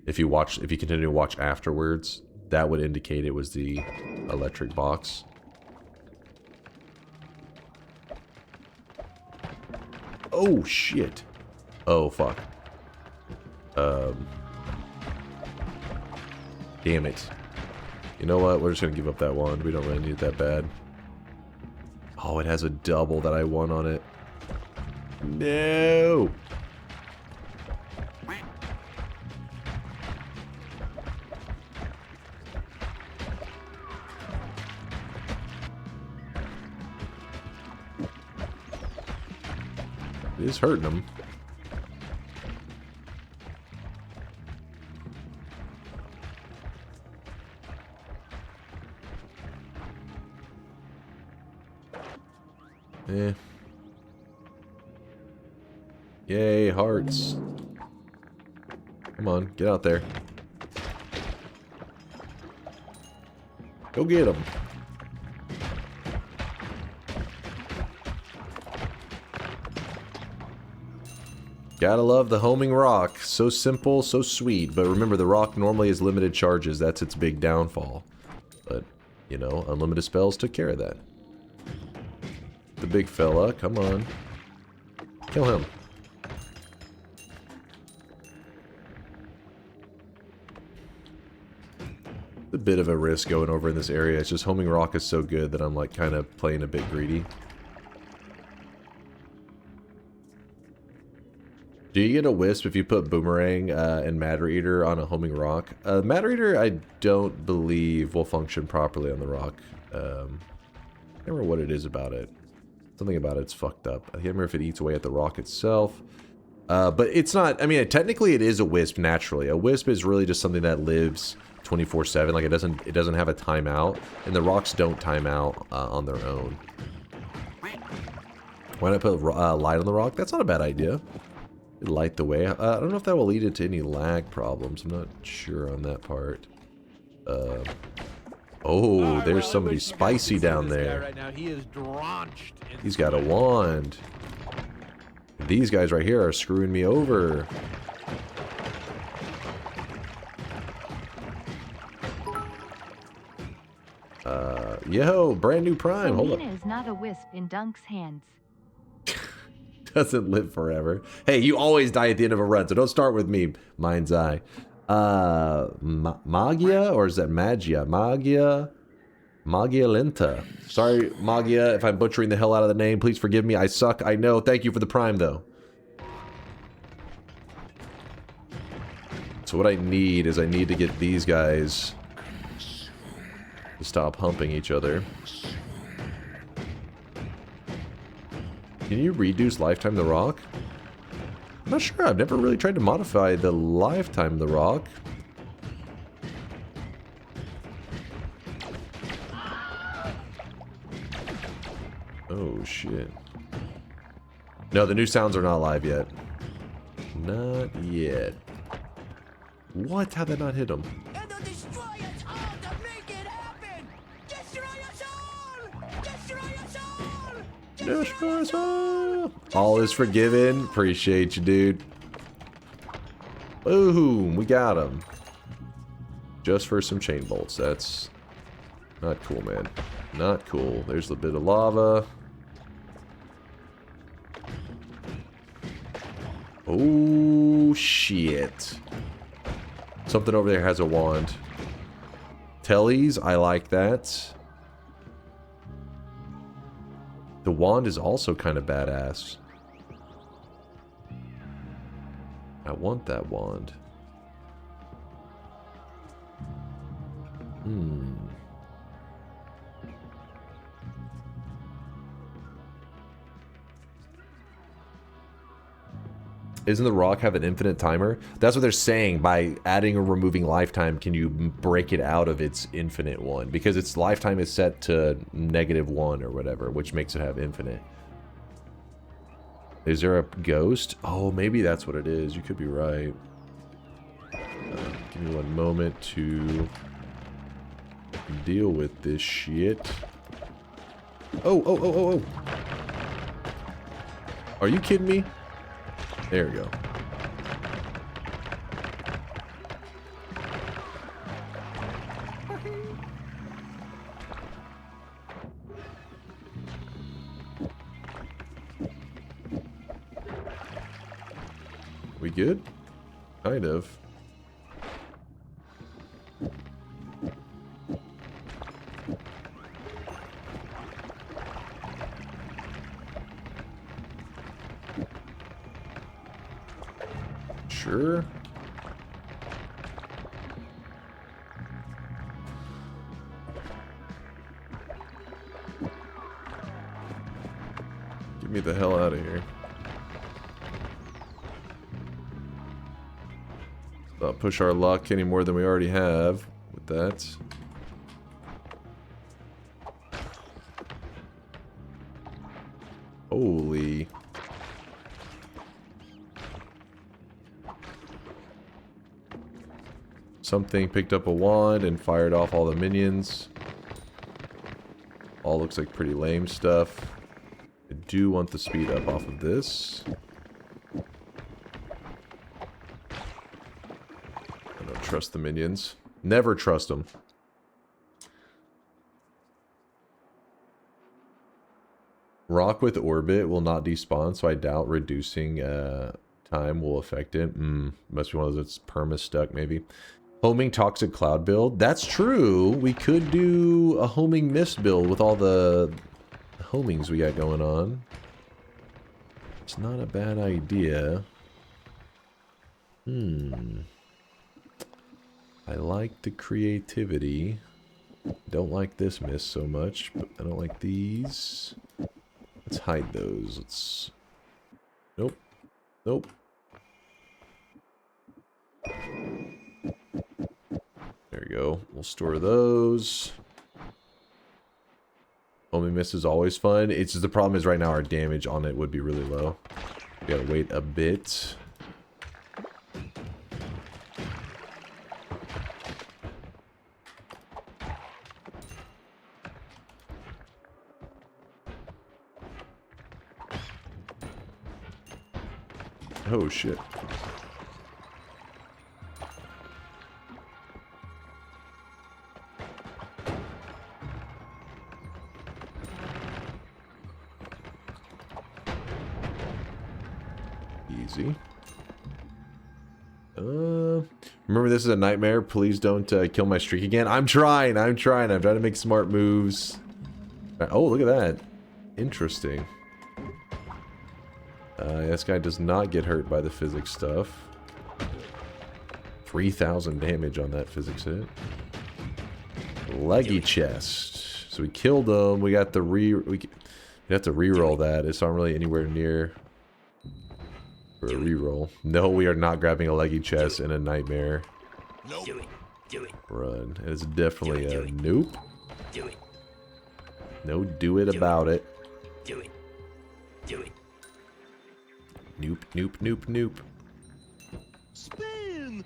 Speaker 4: If you continue to watch afterwards, that would indicate it was the electric box. Oh shit. Oh fuck. Damn it. You know what? We're just gonna give up that one. We don't really need it that bad. Oh, it has a double that I won on it. No. It is hurting him. Eh. Yay, hearts. Come on, get out there. Go get them. Gotta love the homing rock. So simple, so sweet. But remember, the rock normally has limited charges. That's its big downfall. But, you know, unlimited spells took care of that. The big fella, come on. Kill him. A bit of a risk going over in this area. It's just homing rock is so good that I'm like kind of playing a bit greedy. Do you get a wisp if you put boomerang and matter eater on a homing rock? Matter eater I don't believe will function properly on the rock. I can't remember what it is about it. Something about it's fucked up. I can't remember if it eats away at the rock itself. But it's not, I mean, technically it is a wisp naturally. A wisp is really just something that lives 24/7. Like it doesn't have a timeout, and the rocks don't time out on their own. Why not put light on the rock? That's not a bad idea. Light the way. I don't know if that will lead into any lag problems. I'm not sure on that part. Oh, there's somebody spicy down there.
Speaker 1: Right now. He is drenched.
Speaker 4: He's got a wand. These guys right here are screwing me over. Yo, brand new prime. Hold
Speaker 5: Selena
Speaker 4: up.
Speaker 5: is not a wisp in Dunk's hands.
Speaker 4: Doesn't live forever. Hey, you always die at the end of a run, so don't start with me, mind's eye. Magia, or is that Magia? Magia Lenta. Sorry, Magia, if I'm butchering the hell out of the name. Please forgive me. I suck. I know. Thank you for the prime, though. So what I need is I need to get these guys to stop humping each other. Can you reduce lifetime the rock? I'm not sure. I've never really tried to modify the lifetime of the rock. Oh, shit. No, the new sounds are not live yet. Not yet. What? How'd that not hit him?
Speaker 3: And they'll destroy us all to make it happen! Destroy us all! Destroy us all!
Speaker 4: Destroy us all! All is forgiven. Appreciate you, dude. Boom! We got him. Just for some chain bolts. That's not cool, man. Not cool. There's a bit of lava. Oh, shit. Something over there has a wand. Tellies, I like that. The wand is also kind of badass. I want that wand. Isn't the rock have an infinite timer? That's what they're saying. By adding or removing lifetime, can you break it out of its infinite one? Because its lifetime is set to -1 or whatever, which makes it have infinite. Is there a ghost? Oh, maybe that's what it is. You could be right. Give me one moment to deal with this shit. Oh. Are you kidding me? There we go. We good? Kind of. Sure. Get me the hell out of here. Not push our luck any more than we already have with that. Holy. Something picked up a wand and fired off all the minions. All looks like pretty lame stuff. I do want the speed up off of this. I don't trust the minions. Never trust them. Rock with orbit will not despawn, so I doubt reducing time will affect it. Must be one of those that's perma-stuck, maybe. Homing toxic cloud build. That's true. We could do a homing mist build with all the homings we got going on. It's not a bad idea. I like the creativity. Don't like this mist so much, but I don't like these. Let's hide those. Let's... Nope. Nope. There we go. We'll store those. Homing mist is always fun. It's just the problem is right now our damage on it would be really low. We gotta wait a bit. Oh shit. Easy. Remember this is a nightmare. Please don't kill my streak again. I'm trying to make smart moves. Oh, look at that. Interesting. This guy does not get hurt by the physics stuff. 3,000 damage on that physics hit. Leggy chest. So we killed him. We got the we have to re-roll that. It's not really anywhere near for a re-roll. No, we are not grabbing a leggy chest in a nightmare. Run. It is definitely a nope. No do it about it. Nope, nope, nope, nope.
Speaker 12: Spin.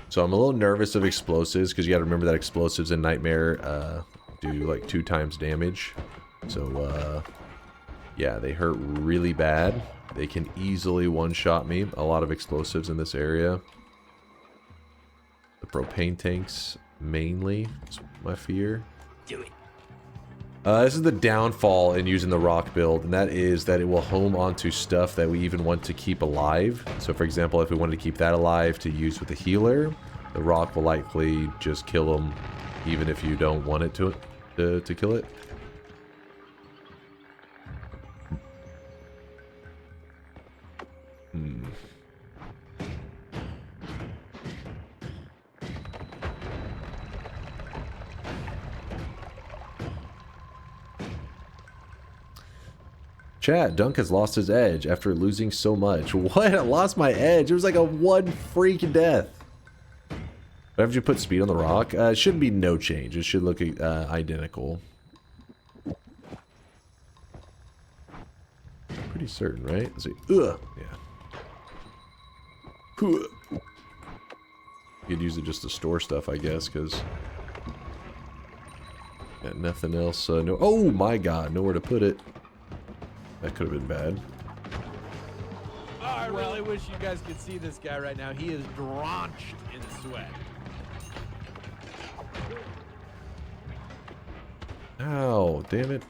Speaker 4: So I'm a little nervous of explosives because you got to remember that explosives in Nightmare do like 2 times damage. So yeah, they hurt really bad. They can easily one-shot me. A lot of explosives in this area. The propane tanks mainly is my fear. This is the downfall in using the rock build, and that is that it will home onto stuff that we even want to keep alive. So for example, if we wanted to keep that alive to use with the healer, the rock will likely just kill them even if you don't want it to kill it. Chat, Dunk has lost his edge after losing so much. What? I lost my edge. It was like a one freak death. Haven't you put speed on the rock? It shouldn't be no change. It should look identical. Pretty certain, right? Let's see. Ugh. Yeah. You could use it just to store stuff, I guess, because got nothing else. No. Oh my God! Nowhere to put it. That could have been bad.
Speaker 1: Oh, I really wish you guys could see this guy right now. He is drenched in sweat.
Speaker 4: Ow! Damn it!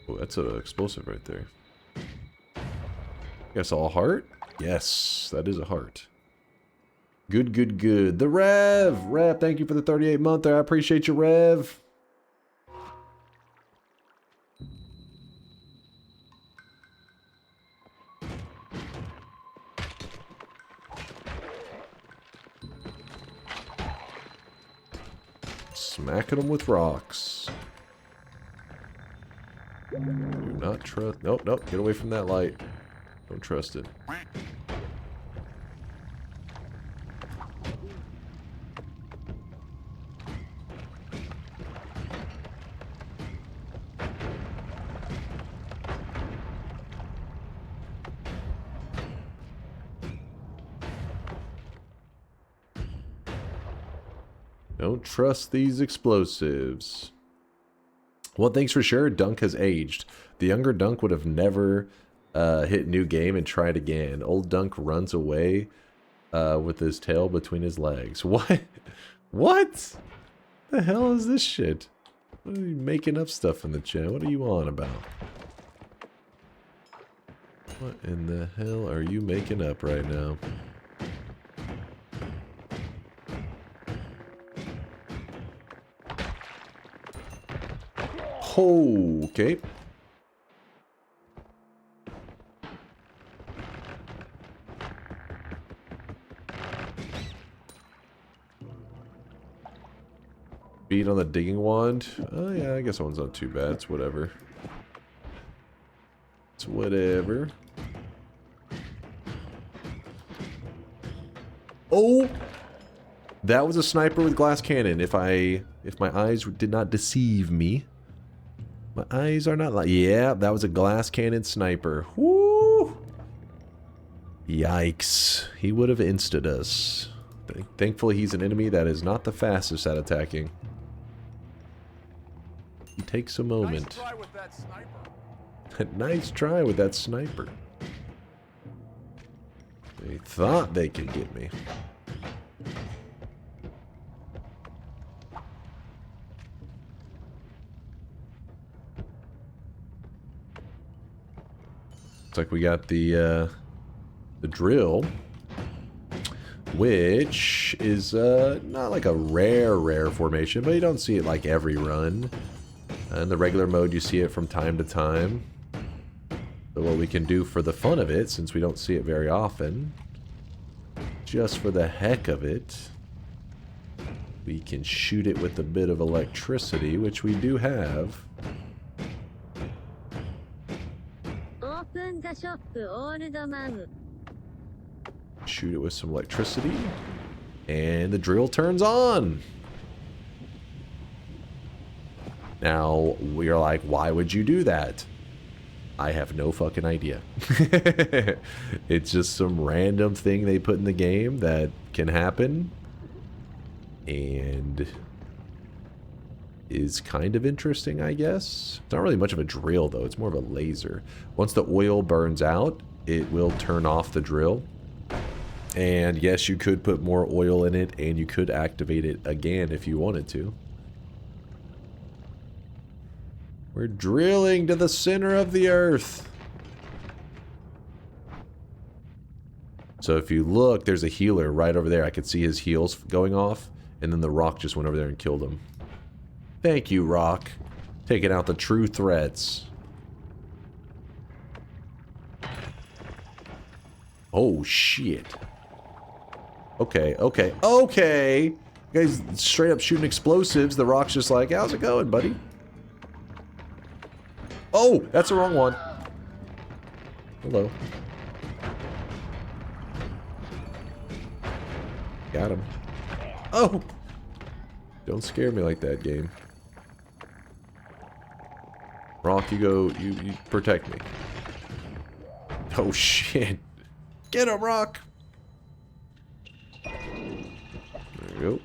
Speaker 4: Oh, that's an explosive right there. Guess all heart? Yes, that is a heart. Good, good, good. The Rev, thank you for the 38 monther. I appreciate you, Rev. Smacking them with rocks. Do not trust. Nope, nope. Get away from that light. Don't trust it. Don't trust these explosives. One thing's for sure, Dunk has aged. The younger Dunk would have never hit new game and tried again. Old Dunk runs away with his tail between his legs. What? What? The hell is this shit? What are you making up stuff in the chat? What are you on about? What in the hell are you making up right now? Oh, okay. Beat on the digging wand. Oh yeah, I guess that one's not too bad. It's whatever. It's whatever. Oh! That was a sniper with glass cannon. If my eyes did not deceive me. My eyes are not like... Yeah, that was a glass cannon sniper. Woo! Yikes. He would have insted us. Thankfully, he's an enemy that is not the fastest at attacking. He takes a moment.
Speaker 1: Nice try with that sniper.
Speaker 4: Nice try with that sniper. They thought they could get me. Looks like we got the drill, which is not like a rare formation, but you don't see it like every run. In the regular mode, you see it from time to time. So what we can do for the fun of it, since we don't see it very often, just for the heck of it, we can shoot it with a bit of electricity, which we do have. Shoot it with some electricity, and the drill turns on. Now, we're like, why would you do that? I have no fucking idea. It's just some random thing they put in the game that can happen. And is kind of interesting, I guess. It's not really much of a drill, though. It's more of a laser. Once the oil burns out, it will turn off the drill. And yes, you could put more oil in it, and you could activate it again if you wanted to. We're drilling to the center of the earth. So if you look, there's a healer right over there. I could see his heals going off, and then the rock just went over there and killed him. Thank you, Rock. Taking out the true threats. Oh, shit. Okay, okay, okay. Guy's straight up shooting explosives. The Rock's just like, how's it going, buddy? Oh, that's the wrong one. Hello. Got him. Oh! Don't scare me like that, game. Rock, you go, you protect me. Oh shit. Get him, Rock! There we go.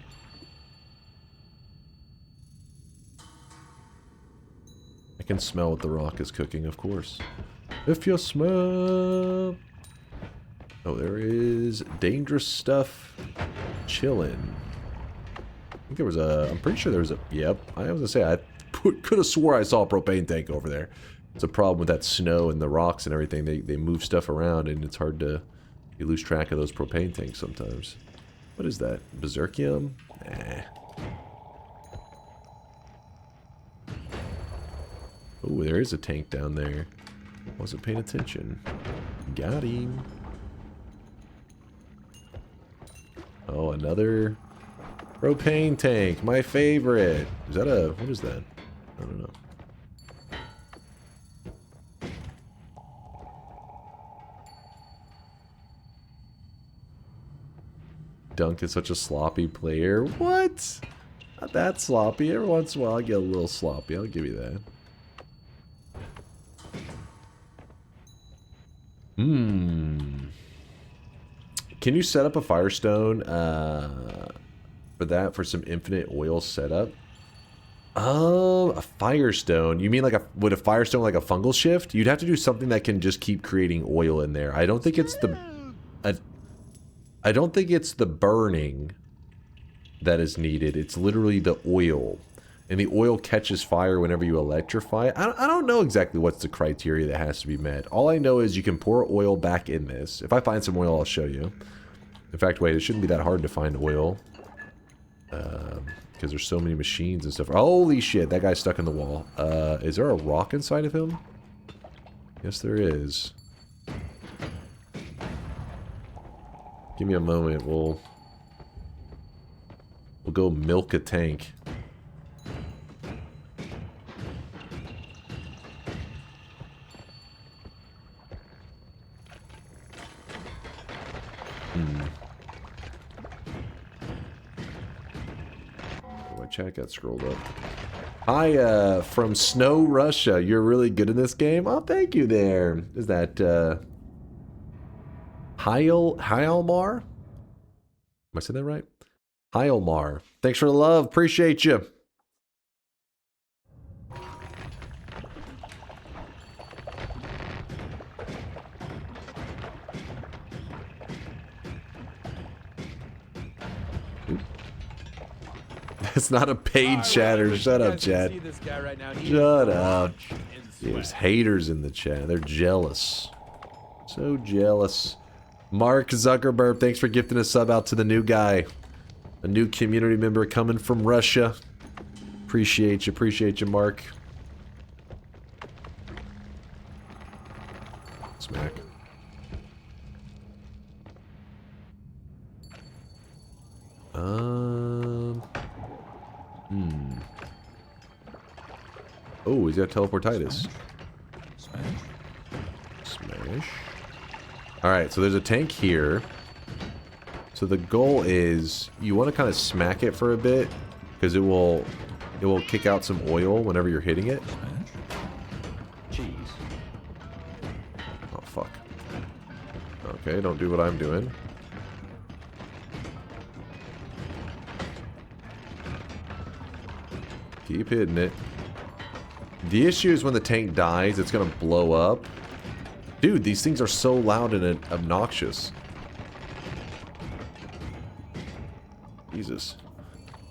Speaker 4: I can smell what the Rock is cooking, of course. If you smell... Oh, there is dangerous stuff chilling. I think there was a... I'm pretty sure there was a... Yep. I was gonna say, I could have swore I saw a propane tank over there. It's a problem with that snow and the rocks and everything. They move stuff around and it's hard to... You lose track of those propane tanks sometimes. What is that? Berserkium? Nah. Oh, there is a tank down there. Wasn't paying attention. Got him. Oh, another propane tank. My favorite. Is that a... What is that? I don't know. Dunk is such a sloppy player. What? Not that sloppy. Every once in a while I get a little sloppy. I'll give you that. Can you set up a Firestone for some infinite oil setup? A Firestone. You mean like would a Firestone like a fungal shift? You'd have to do something that can just keep creating oil in there. I don't think it's the I don't think it's the burning that is needed. It's literally the oil. And the oil catches fire whenever you electrify. I don't know exactly what's the criteria that has to be met. All I know is you can pour oil back in this. If I find some oil, I'll show you. In fact, wait, it shouldn't be that hard to find oil. Because there's so many machines and stuff. Holy shit, that guy's stuck in the wall. Is there a rock inside of him? Yes, there is. Give me a moment. We'll go milk a tank. My chat got scrolled up. Hi, from Snow, Russia. You're really good in this game. Oh, thank you there. Is that, Heilmar? Am I saying that right? Heilmar. Thanks for the love. Appreciate you. It's not a paid chatter. Shut up, chat. Shut up. There's haters in the chat. They're jealous. So jealous. Mark Zuckerberg, thanks for gifting a sub out to the new guy. A new community member coming from Russia. Appreciate you, Mark. Smack. Oh, he's got teleportitis. Smash. Alright, so there's a tank here. So the goal is you want to kind of smack it for a bit because it will kick out some oil whenever you're hitting it. Jeez. Oh fuck. Okay, don't do what I'm doing. Keep hitting it. The issue is when the tank dies, it's gonna blow up. Dude, these things are so loud and obnoxious. Jesus.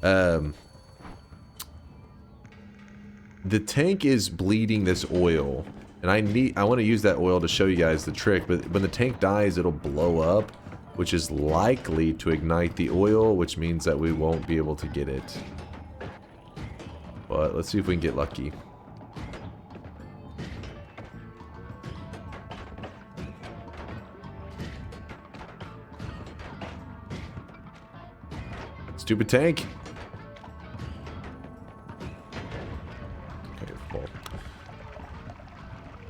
Speaker 4: The tank is bleeding this oil, and I want to use that oil to show you guys the trick, but when the tank dies, it'll blow up, which is likely to ignite the oil, which means that we won't be able to get it. But let's see if we can get lucky. Stupid tank. Okay, well.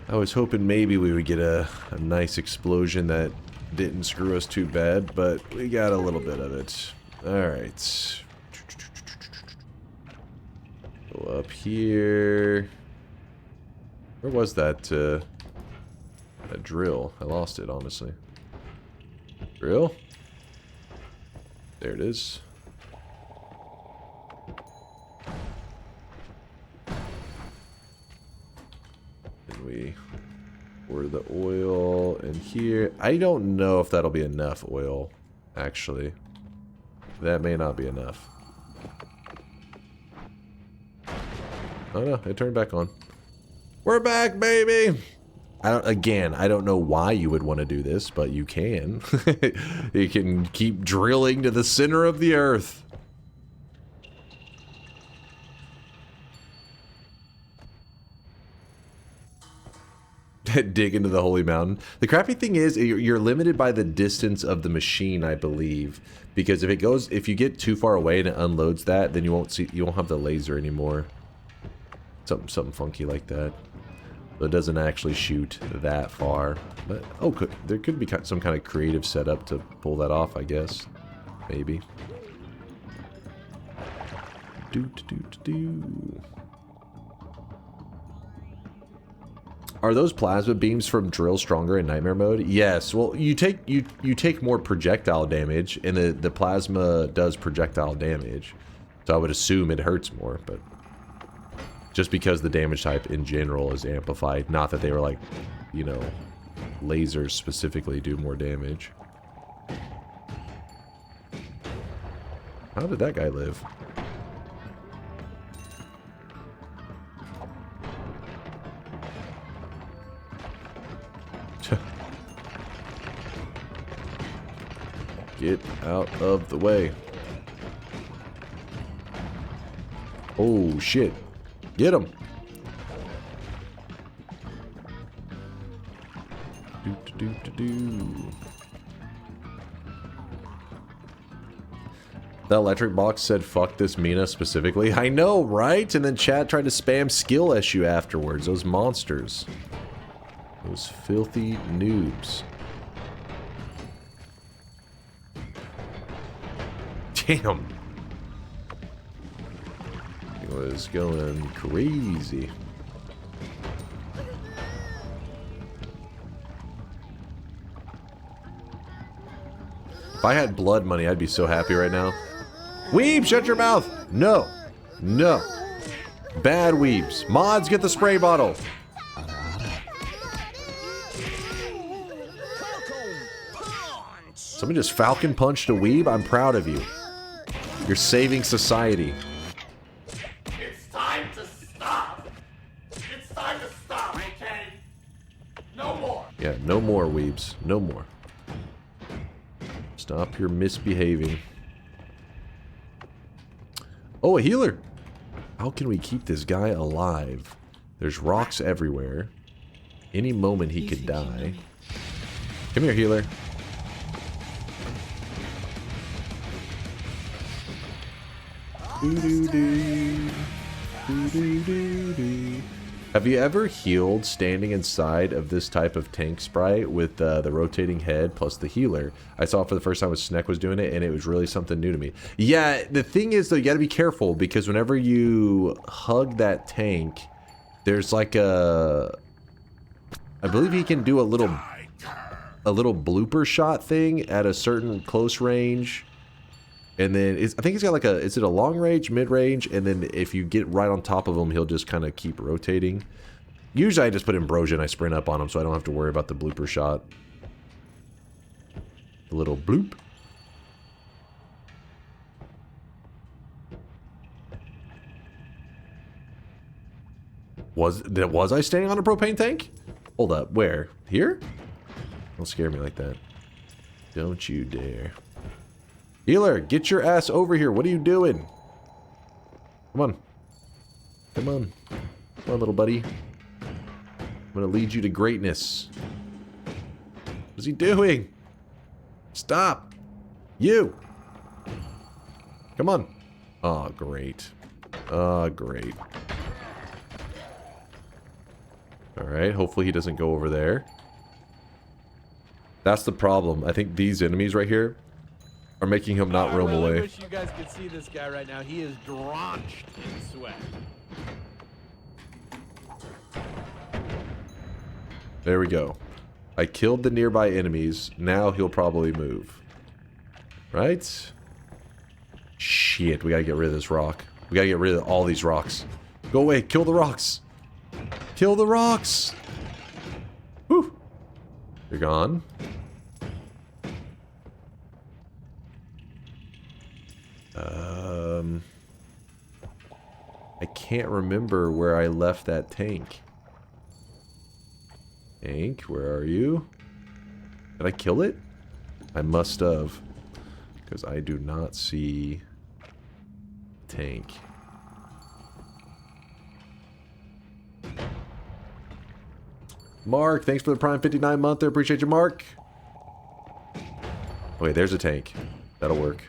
Speaker 4: I was hoping maybe we would get a nice explosion that didn't screw us too bad, but we got a little bit of it. Alright. Go up here. Where was that, that drill? I lost it, honestly. Drill? There it is. And we pour the oil in here. I don't know if that'll be enough oil, actually. That may not be enough. Oh no, it turned back on. We're back, baby! Again, I don't know why you would want to do this, but you can. You can keep drilling to the center of the earth. Dig into the holy mountain. The crappy thing is, you're limited by the distance of the machine, I believe. Because if you get too far away and it unloads that, then you won't have the laser anymore. Something funky like that. So it doesn't actually shoot that far. But, oh, there could be some kind of creative setup to pull that off, I guess. Maybe. Are those plasma beams from drill stronger in nightmare mode? Yes. Well, you take more projectile damage, and the plasma does projectile damage. So I would assume it hurts more, but just because the damage type in general is amplified. Not that they were like, you know, lasers specifically do more damage. How did that guy live? Get out of the way. Oh, shit. Get him. The electric box said fuck this Mina specifically. I know, right? And then chat tried to spam skill issue afterwards. Those monsters. Those filthy noobs. Damn. It was going crazy. If I had blood money, I'd be so happy right now. Weeb, shut your mouth! No. No. Bad weebs. Mods, get the spray bottle. Somebody just falcon punched a weeb? I'm proud of you. You're saving society.
Speaker 12: It's time to stop. It's time to stop, okay? No more.
Speaker 4: Yeah, no more weebs. No more. Stop your misbehaving. Oh, a healer. How can we keep this guy alive? There's rocks everywhere. Any moment he could die. Come here, healer. Have you ever healed standing inside of this type of tank sprite with the rotating head plus the healer? I saw it for the first time when Sneck was doing it, and it was really something new to me. Yeah, the thing is, though, you gotta be careful, because whenever you hug that tank, there's like a... I believe he can do a little blooper shot thing at a certain close range. And then, I think he's got like a, is it a long range, mid range? And then if you get right on top of him, he'll just kind of keep rotating. Usually I just put ambrosia and I sprint up on him so I don't have to worry about the blooper shot. The little bloop. Was I standing on a propane tank? Hold up, where? Here? Don't scare me like that. Don't you dare. Healer, get your ass over here. What are you doing? Come on. Come on. Come on, little buddy. I'm gonna lead you to greatness. What's he doing? Stop. You. Come on. Oh, great. Oh, great. Alright, hopefully he doesn't go over there. That's the problem. I think these enemies right here are making him not roam
Speaker 1: I really
Speaker 4: away.
Speaker 1: wish you guys could see this guy right now. He is drenched in sweat.
Speaker 4: There we go. I killed the nearby enemies. Now he'll probably move. Right? Shit, we gotta get rid of this rock. We gotta get rid of all these rocks. Go away, kill the rocks. Kill the rocks. Whew. You're gone. I can't remember where I left that tank. Tank, where are you? Did I kill it? I must have. Because I do not see tank. Mark, thanks for the Prime 59 month. I appreciate you, Mark. Wait, there's a tank. That'll work.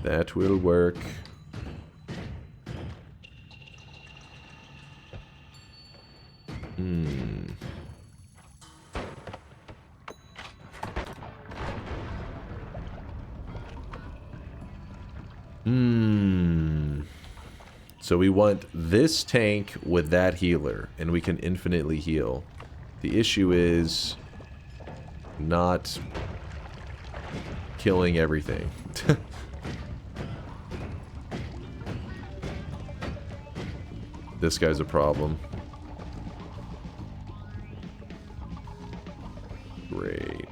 Speaker 4: That will work. So we want this tank with that healer, and we can infinitely heal. The issue is not killing everything. This guy's a problem. Great.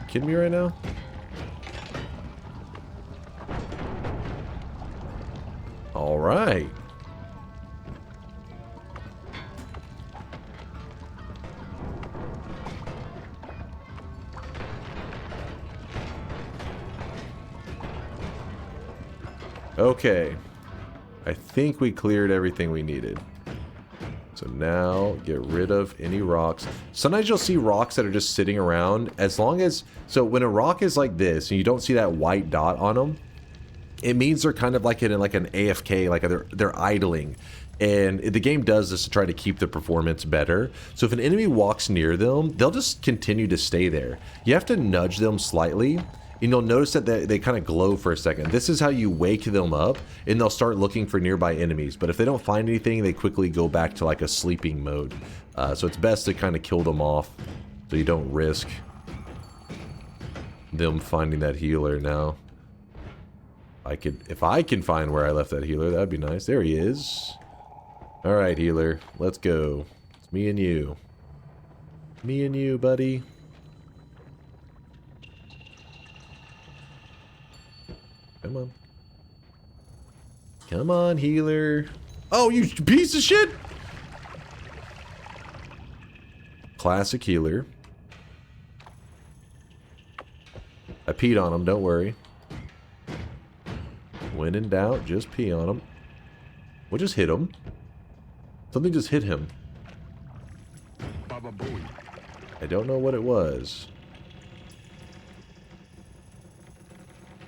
Speaker 4: Kidding me right now? All right. Okay. I think we cleared everything we needed. So now, get rid of any rocks. Sometimes you'll see rocks that are just sitting around. As long as... So when a rock is like this, and you don't see that white dot on them, it means they're kind of like in like an AFK, like they're idling. And the game does this to try to keep the performance better. So if an enemy walks near them, they'll just continue to stay there. You have to nudge them slightly, and you'll notice that they kind of glow for a second. This is how you wake them up, and they'll start looking for nearby enemies. But if they don't find anything, they quickly go back to like a sleeping mode. So it's best to kind of kill them off so you don't risk them finding that healer now. If I can find where I left that healer, that'd be nice. There he is. Alright, healer. Let's go. It's me and you. Me and you, buddy. Come on. Come on, healer. Oh, you piece of shit! Classic healer. I peed on him, don't worry. When in doubt, just pee on him. We'll just hit him. Something just hit him. I don't know what it was.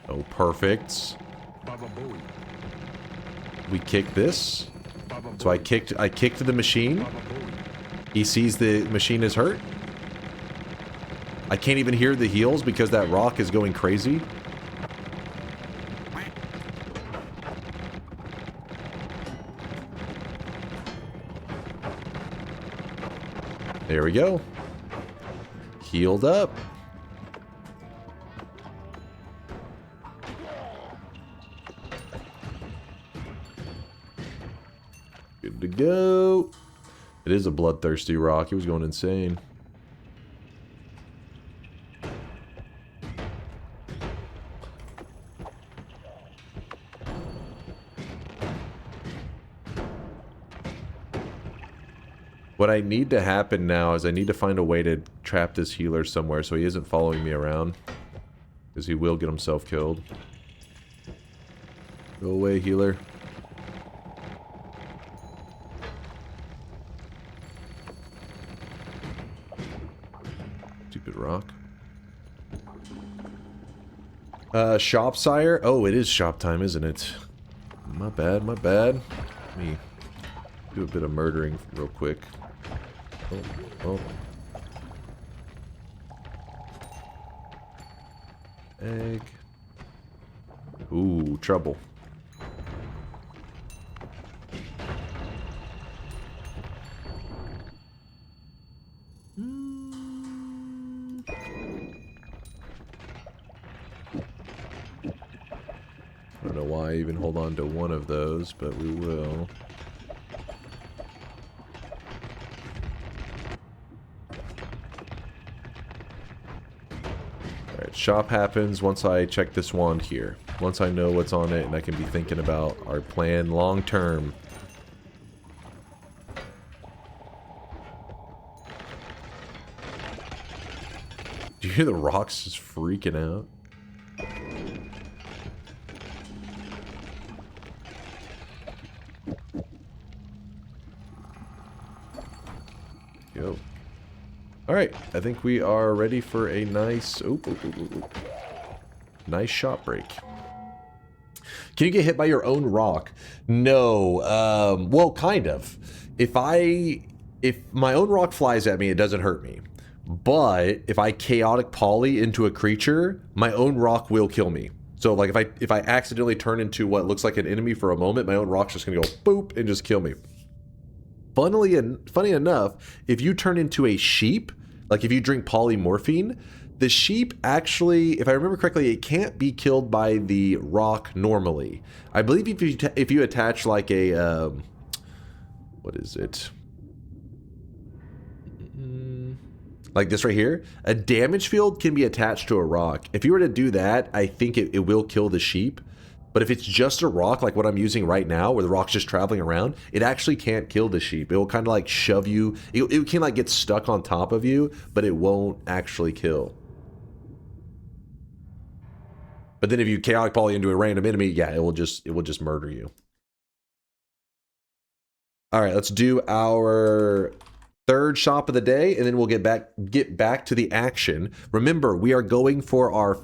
Speaker 4: Oh, perfect. We kick this. So I kicked the machine. He sees the machine is hurt. I can't even hear the heals because that rock is going crazy. There we go. Healed up. Good to go. It is a bloodthirsty rock. He was going insane. What I need to happen now is I need to find a way to trap this healer somewhere so he isn't following me around. Because he will get himself killed. Go away, healer. Stupid rock. Shop sire? Oh, it is shop time, isn't it? My bad, my bad. Let me do a bit of murdering real quick. Oh. Egg. Ooh, trouble. I don't know why I even hold on to one of those, but we will. Alright, shop happens once I check this wand here. Once I know what's on it and I can be thinking about our plan long term. Do you hear the rocks just freaking out? Go. Alright, I think we are ready for a nice... nice shop break. Can you get hit by your own rock? No. Well, kind of. If my own rock flies at me, it doesn't hurt me. But if I chaotic poly into a creature, my own rock will kill me. So like if I accidentally turn into what looks like an enemy for a moment, my own rock's just gonna go boop and just kill me. Funny enough, if you turn into a sheep, like if you drink polymorphine, the sheep actually, if I remember correctly, it can't be killed by the rock normally. I believe if you attach like a what is it? Like this right here, a damage field can be attached to a rock. If you were to do that, I think it will kill the sheep. But if it's just a rock, like what I'm using right now, where the rock's just traveling around, it actually can't kill the sheep. It will kind of like shove you. It can like get stuck on top of you, but it won't actually kill. But then if you chaotic poly into a random enemy, yeah, it will just murder you. All right, let's do our third shop of the day, and then we'll get back to the action. Remember, we are going for our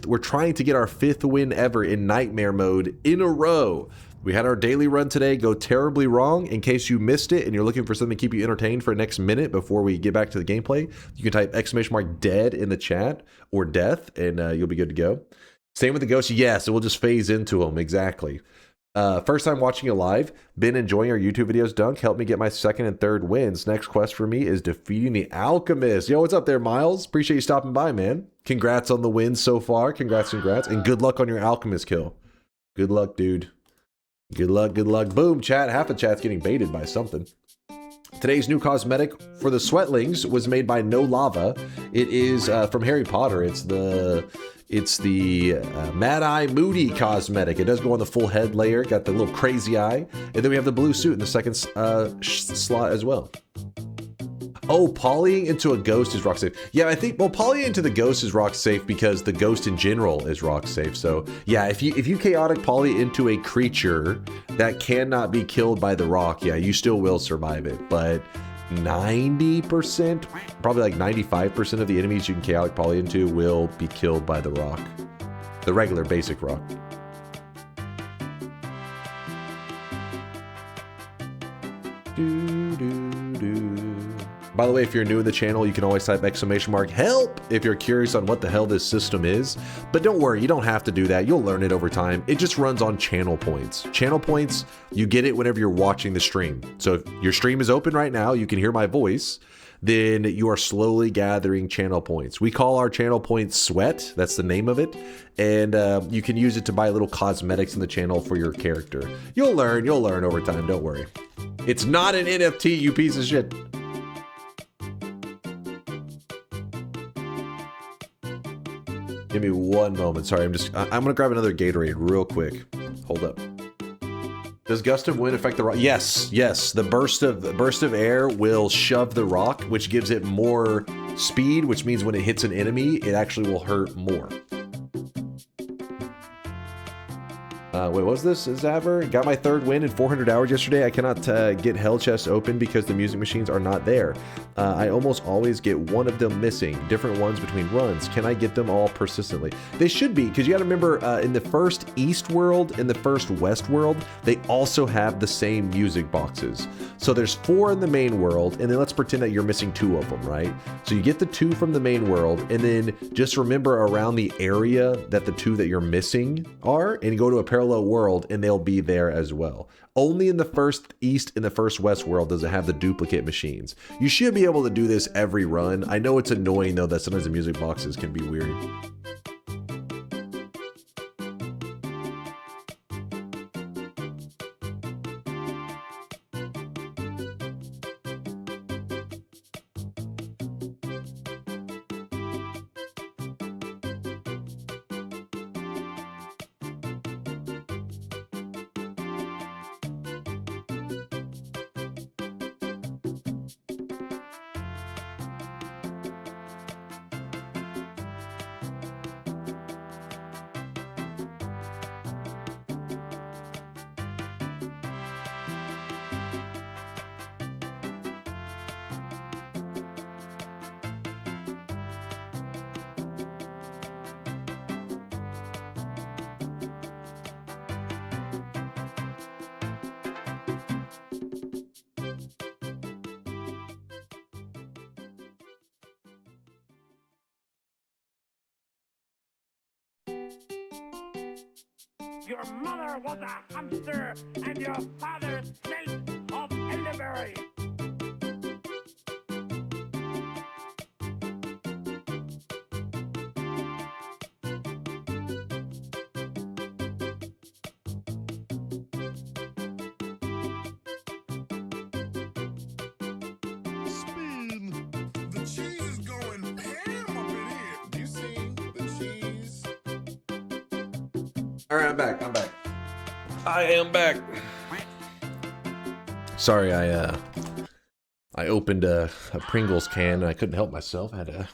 Speaker 4: we're trying to get our 5th win ever in nightmare mode in a row. We had our daily run today go terribly wrong. In case you missed it and you're looking for something to keep you entertained for the next minute before we get back to the gameplay, you can type !dead in the chat or death, and you'll be good to go. Same with the ghost. Yes, it will just phase into them. Exactly. First time watching you live. Been enjoying our YouTube videos, Dunk. Helped me get my 2nd and 3rd wins. Next quest for me is defeating the Alchemist. Yo, what's up there, Miles? Appreciate you stopping by, man. Congrats on the wins so far. Congrats. And good luck on your Alchemist kill. Good luck, dude. Good luck. Boom, chat. Half the chat's getting baited by something. Today's new cosmetic for the Sweatlings was made by No Lava. It is from Harry Potter. It's the Mad Eye Moody cosmetic. It does go on the full head layer. Got the little crazy eye. And then we have the blue suit in the 2nd slot as well. Oh, polying into a ghost is rock safe. Yeah, I think, well, polying into the ghost is rock safe because the ghost in general is rock safe. So yeah, if you chaotic poly into a creature that cannot be killed by the rock, yeah, you still will survive it. But 90%, probably like 95% of the enemies you can chaotic poly into will be killed by the rock. The regular basic rock. By the way, if you're new to the channel, you can always type !help if you're curious on what the hell this system is. But don't worry, you don't have to do that. You'll learn it over time. It just runs on channel points. Channel points, you get it whenever you're watching the stream. So if your stream is open right now, you can hear my voice, then you are slowly gathering channel points. We call our channel points sweat. That's the name of it. And you can use it to buy little cosmetics in the channel for your character. You'll learn over time. Don't worry. It's not an NFT, you piece of shit. Give me one moment. Sorry, I'm gonna grab another Gatorade real quick. Hold up. Does gust of wind affect the rock? Yes. The burst of air will shove the rock, which gives it more speed, which means when it hits an enemy, it actually will hurt more. Wait, what was this, Zaver? Got my 3rd win in 400 hours yesterday. I cannot get hell chests open because the music machines are not there. I almost always get one of them missing. Different ones between runs. Can I get them all persistently? They should be, because you got to remember, in the first East world and the first West world, they also have the same music boxes. So there's 4 in the main world, and then let's pretend that you're missing 2 of them, right? So you get the 2 from the main world, and then just remember around the area that the 2 that you're missing are, and you go to a parallel world and they'll be there as well. Only in the first East and the first West world does it have the duplicate machines. You should be able to do this every run. I know it's annoying though that sometimes the music boxes can be weird.
Speaker 12: Your mother was a hamster, and your father snake of elderberry.
Speaker 9: Spin. The cheese is going ham up in here. Do you see the cheese?
Speaker 4: All right, I'm back. I am back. Sorry, I opened a Pringles can and I couldn't help myself. I had to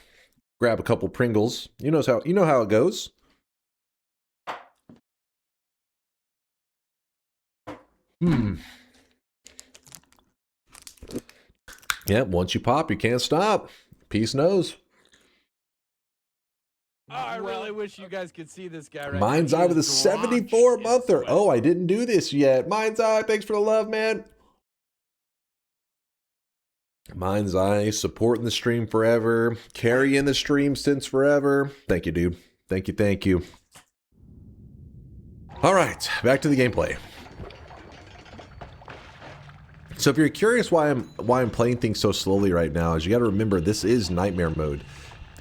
Speaker 4: grab a couple Pringles. You know how it goes. Yep, once you pop, you can't stop. Peace knows.
Speaker 1: Oh, I really wish you guys could see this guy right
Speaker 4: Mind's
Speaker 1: now.
Speaker 4: Eye with a 74-monther. Oh, I didn't do this yet. Mind's Eye, thanks for the love, man. Mind's Eye, supporting the stream forever. Carrying the stream since forever. Thank you, dude. Thank you. All right, back to the gameplay. So if you're curious why I'm playing things so slowly right now, is you got to remember this is nightmare mode.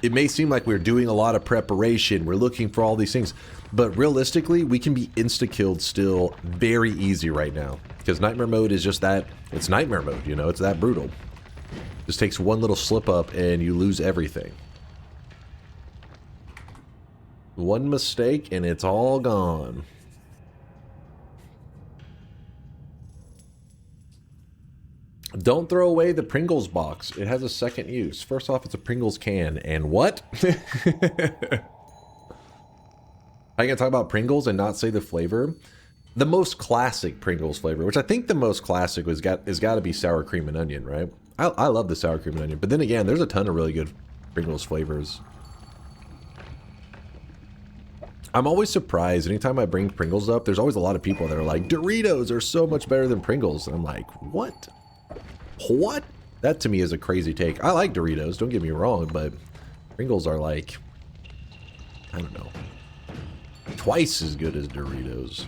Speaker 4: It may seem like we're doing a lot of preparation, we're looking for all these things, but realistically, we can be insta-killed still very easy right now. Because nightmare mode is just that, it's nightmare mode, you know, it's that brutal. Just takes one little slip up and you lose everything. One mistake and it's all gone. Don't throw away the Pringles box. It has a second use. First off, it's a Pringles can. And what? I can talk about Pringles and not say the flavor. The most classic Pringles flavor, which I think the most classic is got to be sour cream and onion, right? I love the sour cream and onion. But then again, there's a ton of really good Pringles flavors. I'm always surprised. Anytime I bring Pringles up, there's always a lot of people that are like, Doritos are so much better than Pringles. And I'm like, what? What? That to me is a crazy take. I like Doritos, don't get me wrong, but Pringles are like, I don't know, twice as good as Doritos.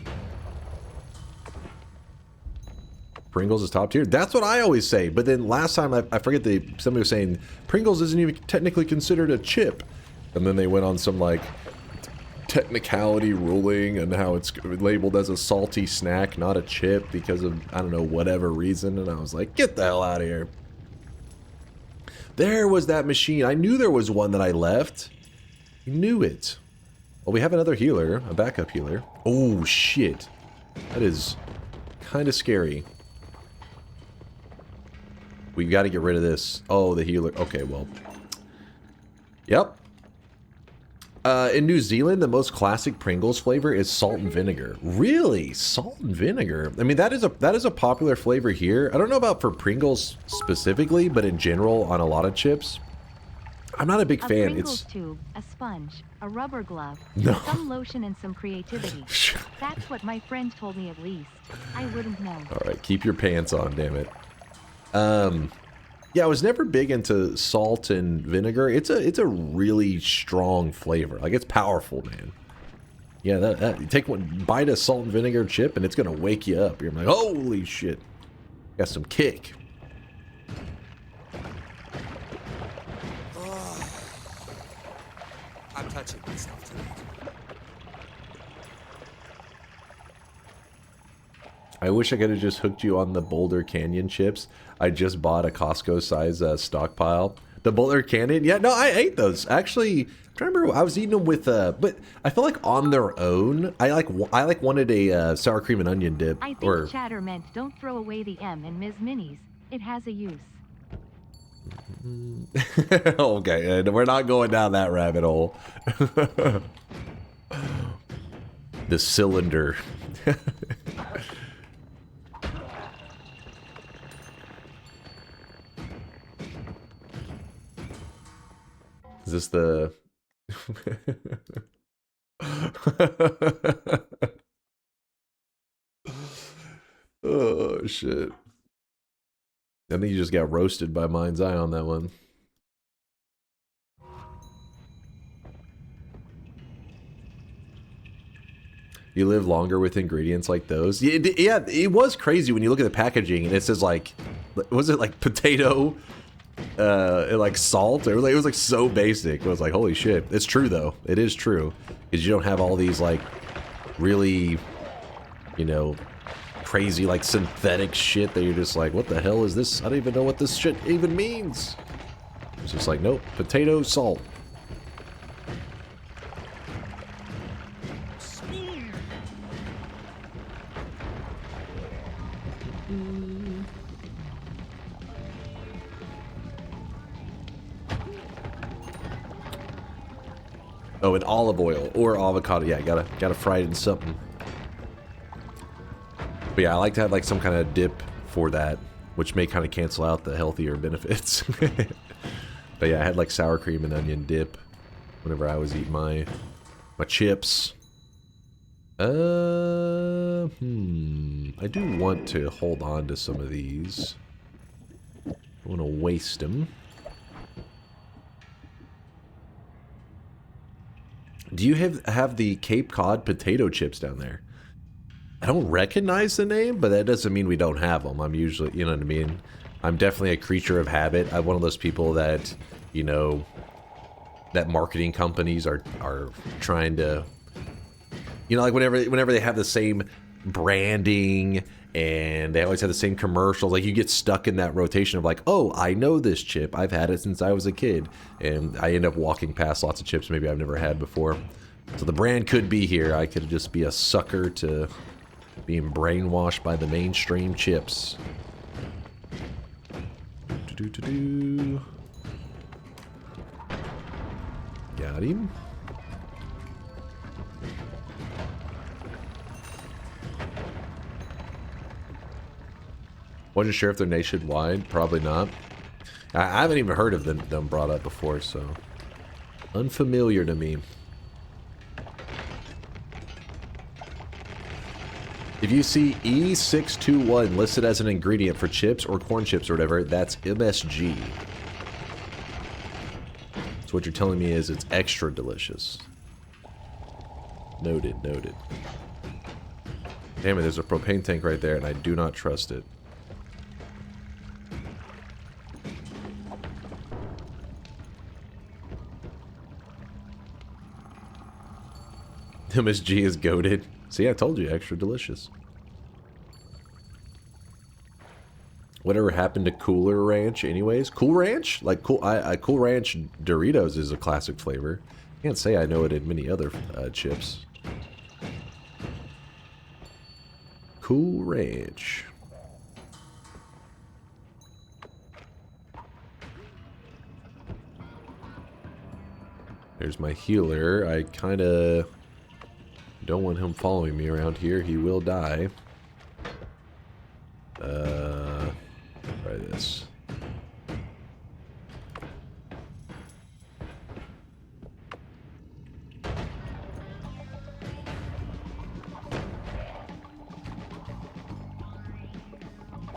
Speaker 4: Pringles is top tier. That's what I always say. But then last time, I forget, somebody was saying Pringles isn't even technically considered a chip. And then they went on some like technicality ruling and how it's labeled as a salty snack, not a chip, because of, I don't know, whatever reason. And I was like, get the hell out of here. There was that machine. I knew there was one that I left. I knew it. Well, we have another healer, a backup healer. Oh, shit. That is kind of scary. We got to get rid of this. Oh, the healer. Okay, well. Yep. In New Zealand, the most classic Pringles flavor is salt and vinegar. Really? Salt and vinegar? I mean, that is a popular flavor here. I don't know about for Pringles specifically, but in general on a lot of chips. I'm not a big fan.
Speaker 5: Pringles tube, a sponge, a rubber glove,
Speaker 4: No.
Speaker 5: some lotion and some creativity. That's what my friend told me at least. I wouldn't know.
Speaker 4: All right, keep your pants on, damn it. Yeah, I was never big into salt and vinegar. It's a really strong flavor. Like, it's powerful, man. Yeah, that you take one bite of salt and vinegar chip and it's gonna wake you up. You're like, holy shit. Got some kick.
Speaker 11: I'm touching myself tonight.
Speaker 4: I wish I could have just hooked you on the Boulder Canyon chips. I just bought a Costco size stockpile. The Boulder Canyon, yeah, no, I ate those. Actually, I'm trying to remember, I was eating them with, but I feel like on their own, I wanted a sour cream and onion dip.
Speaker 5: I think Chatter meant don't throw away the M in Ms. Minis. It has a use.
Speaker 4: Okay, we're not going down that rabbit hole. The cylinder. Is this the... Oh, shit. I think you just got roasted by Mind's Eye on that one. You live longer with ingredients like those? Yeah, it was crazy when you look at the packaging and it says like... Was it like potato... like salt? It was like so basic. It was like, holy shit. It's true though. It is true. Because you don't have all these like really, you know, crazy like synthetic shit that you're just like, what the hell is this? I don't even know what this shit even means. It's just like, nope, potato, salt. Oh, in olive oil or avocado. Yeah, gotta fry it in something. But yeah, I like to have like some kind of dip for that, which may kind of cancel out the healthier benefits. But yeah, I had like sour cream and onion dip whenever I was eating my chips. I do want to hold on to some of these. I don't want to waste them. Do you have the Cape Cod potato chips down there? I don't recognize the name, but that doesn't mean we don't have them. I'm usually, you know what I mean? I'm definitely a creature of habit. I'm one of those people that, you know, that marketing companies are trying to, you know, like whenever they have the same branding and they always have the same commercials, like you get stuck in that rotation of like, oh, I know this chip. I've had it since I was a kid. And I end up walking past lots of chips maybe I've never had before. So the brand could be here. I could just be a sucker to being brainwashed by the mainstream chips. Got him. Wasn't sure if they're nationwide. Probably not. I haven't even heard of them brought up before, so unfamiliar to me. If you see E621 listed as an ingredient for chips or corn chips or whatever, that's MSG. So what you're telling me is it's extra delicious. Noted, noted. Damn it, there's a propane tank right there and I do not trust it. MSG is goated. See, I told you, extra delicious. Whatever happened to Cooler Ranch anyways? Cool Ranch? Like, Cool Ranch Doritos is a classic flavor. Can't say I know it in many other chips. Cool Ranch. There's my healer. I kind of don't want him following me around here. He will die. Try this.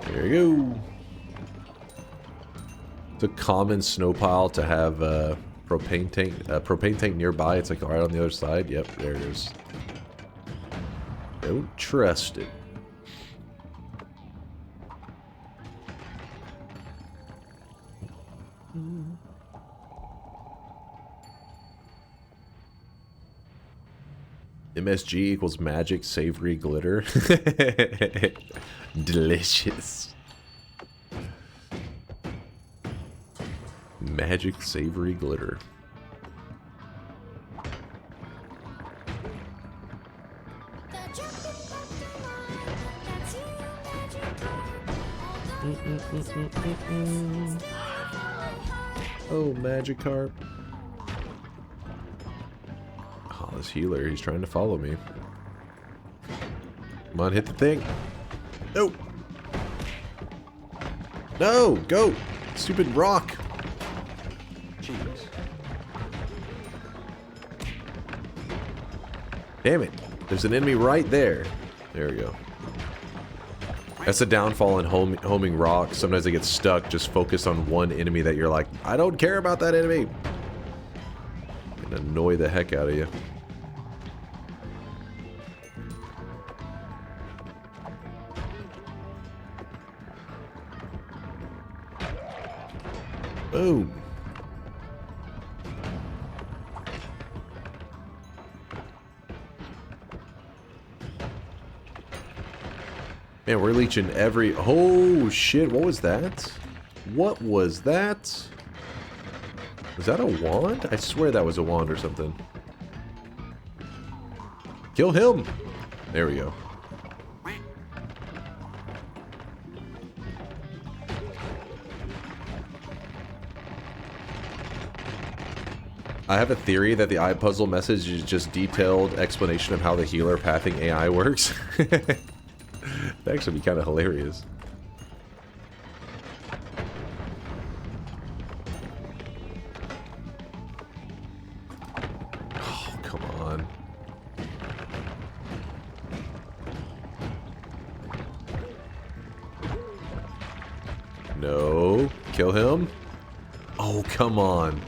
Speaker 4: There you go. It's a common snow pile to have a propane tank nearby. It's like right on the other side. Yep, there it is. Don't trust it. MSG equals magic, savory, glitter. Delicious. Magic, savory, glitter. Oh, Magikarp. Oh, this healer, he's trying to follow me. Come on, hit the thing. No! No! Go! Stupid rock! Jeez. Damn it. There's an enemy right there. There we go. That's the downfall in homing rocks. Sometimes they get stuck. Just focus on one enemy that you're like, I don't care about that enemy. And annoy the heck out of you. Boom. Man, we're leeching every... Oh, shit. What was that? What was that? Was that a wand? I swear that was a wand or something. Kill him. There we go. I have a theory that the eye puzzle message is just detailed explanation of how the healer pathing AI works. That'd actually be kind of hilarious. Oh, come on. No. Kill him. Oh, come on.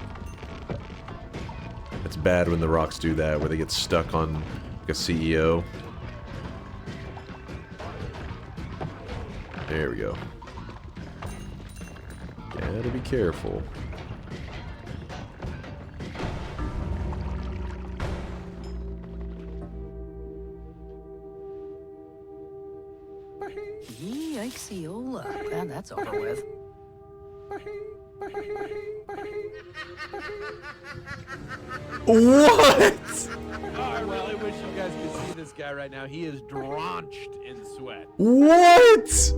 Speaker 4: It's bad when the rocks do that, where they get stuck on like a CEO. There we go. Gotta be careful.
Speaker 3: Yikes-ola. Glad that's over with.
Speaker 4: What?
Speaker 1: I really wish you guys could see this guy right now. He is drenched in sweat.
Speaker 4: What?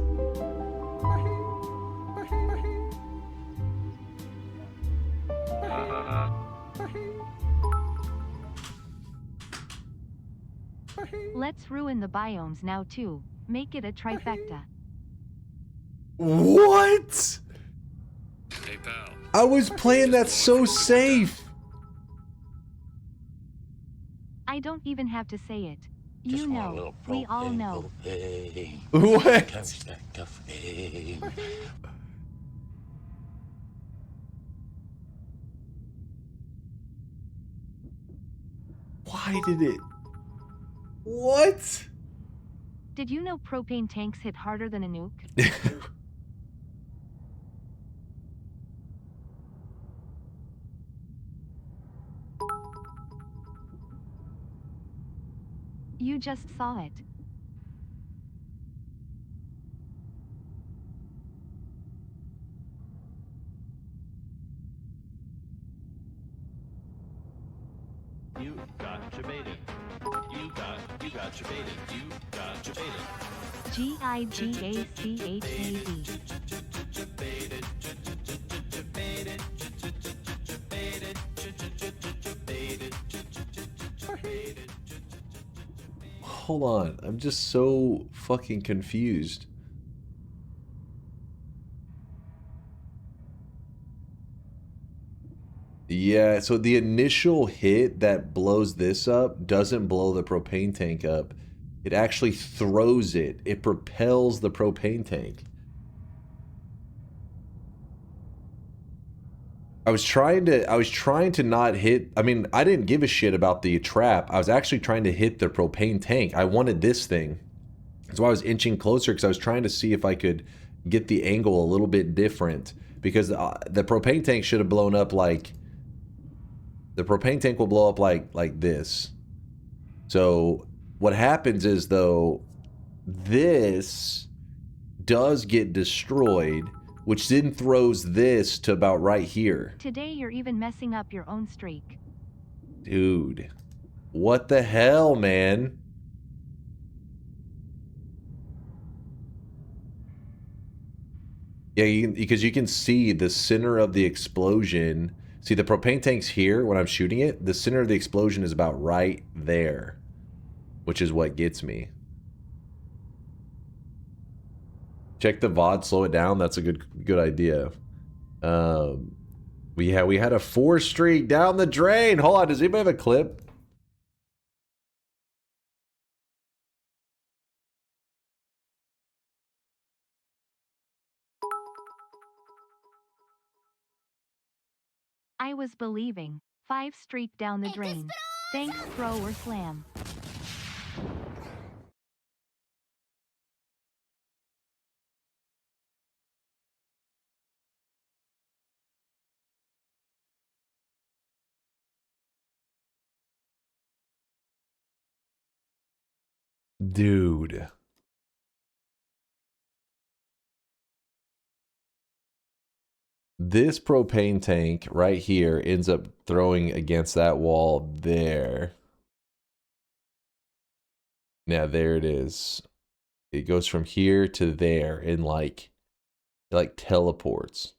Speaker 5: Let's ruin the biomes now too. Make it a trifecta.
Speaker 4: What?
Speaker 12: Hey, pal.
Speaker 4: I was playing that so safe.
Speaker 5: I don't even have to say it. You know, we all know.
Speaker 4: What? Why did it? What?
Speaker 5: Did you know propane tanks hit harder than a nuke? You just saw it.
Speaker 12: You got jebaited. You got jebaited. You got jebaited.
Speaker 5: G-I-G-A-C-H-A-D.
Speaker 12: Jebaited.
Speaker 4: hold on. I'm just so fucking confused. Yeah, so the initial hit that blows this up doesn't blow the propane tank up. It actually throws it. It propels the propane tank. I was trying to not hit. I mean, I didn't give a shit about the trap. I was actually trying to hit the propane tank. I wanted this thing. That's why I was inching closer, because I was trying to see if I could get the angle a little bit different, because the propane tank should have blown up like, the propane tank will blow up like this. So what happens is, though, this does get destroyed, which then throws this to about right here.
Speaker 5: Today you're even messing up your own streak.
Speaker 4: Dude, what the hell, man? Yeah, because you can see the center of the explosion. See, the propane tank's here when I'm shooting it. The center of the explosion is about right there, which is what gets me. Check the VOD, slow it down. That's a good idea. We had a 4 streak down the drain. Hold on, does anybody have a clip?
Speaker 5: I was believing. 5 streak down the drain. Thanks, throw or slam.
Speaker 4: Dude. This propane tank right here ends up throwing against that wall there. Now there it is. It goes from here to there and it like teleports.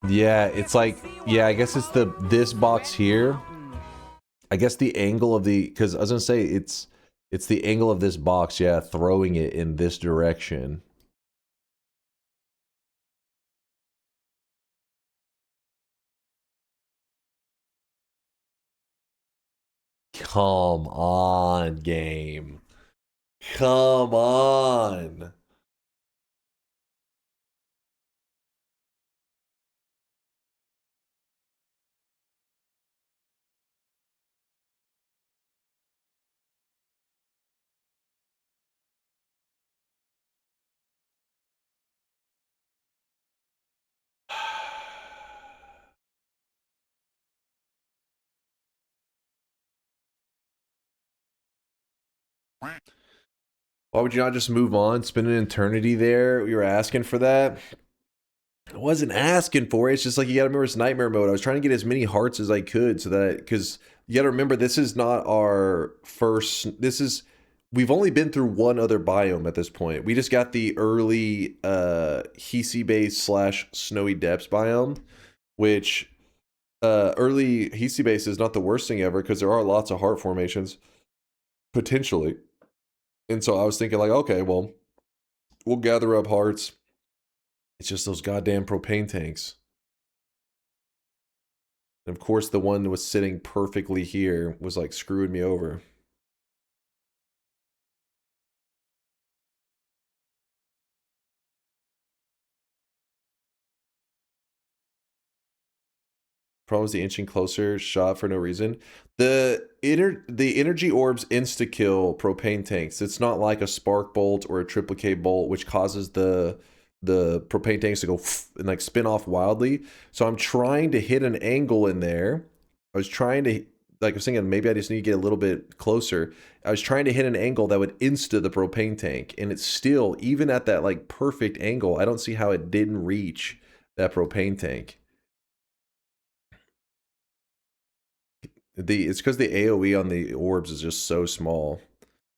Speaker 4: Yeah, it's like, yeah, I guess it's this box here. I guess the angle of because I was gonna say it's the angle of this box, yeah, throwing it in this direction. Come on, game. Come on. Why would you not just move on, spend an eternity there? You were asking for that? I wasn't asking for it. It's just like, you gotta remember, it's nightmare mode. I was trying to get as many hearts as I could so that, because you gotta remember, this is not our first, we've only been through one other biome at this point. We just got the early Hisi base / snowy depths biome, which early Hisi base is not the worst thing ever, because there are lots of heart formations, potentially. And so I was thinking like, okay, well, we'll gather up hearts. It's just those goddamn propane tanks. And of course, the one that was sitting perfectly here was like screwing me over. Problem is the inching closer shot for no reason. The energy orbs insta kill propane tanks. It's not like a spark bolt or a triplicate bolt, which causes the propane tanks to go and like spin off wildly. So I'm trying to hit an angle in there. I was trying to, like I was thinking, maybe I just need to get a little bit closer. I was trying to hit an angle that would insta the propane tank, and it's still, even at that like perfect angle, I don't see how it didn't reach that propane tank. It's because the AoE on the orbs is just so small.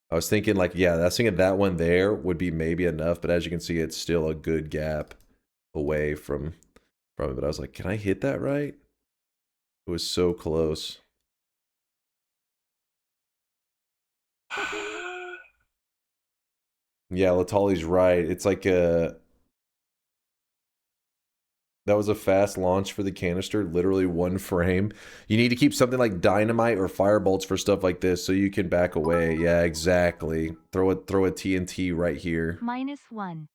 Speaker 4: I was thinking like, yeah, I was thinking that one there would be maybe enough, but as you can see, it's still a good gap away from it. But I was like, can I hit that right? It was so close. Yeah, Latali's right. It's like that was a fast launch for the canister, literally 1 frame. You need to keep something like dynamite or firebolts for stuff like this so you can back away. Yeah, exactly. Throw a TNT right here.
Speaker 5: -1.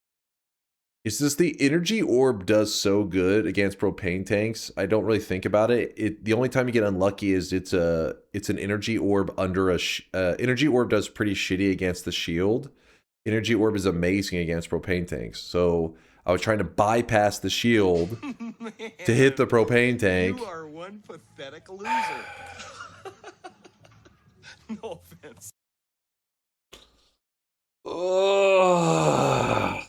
Speaker 4: It's just the energy orb does so good against propane tanks. I don't really think about it. The only time you get unlucky is it's an energy orb under a energy orb does pretty shitty against the shield. Energy orb is amazing against propane tanks. So I was trying to bypass the shield to hit the propane tank.
Speaker 10: You are one pathetic loser. No offense.
Speaker 4: Ugh.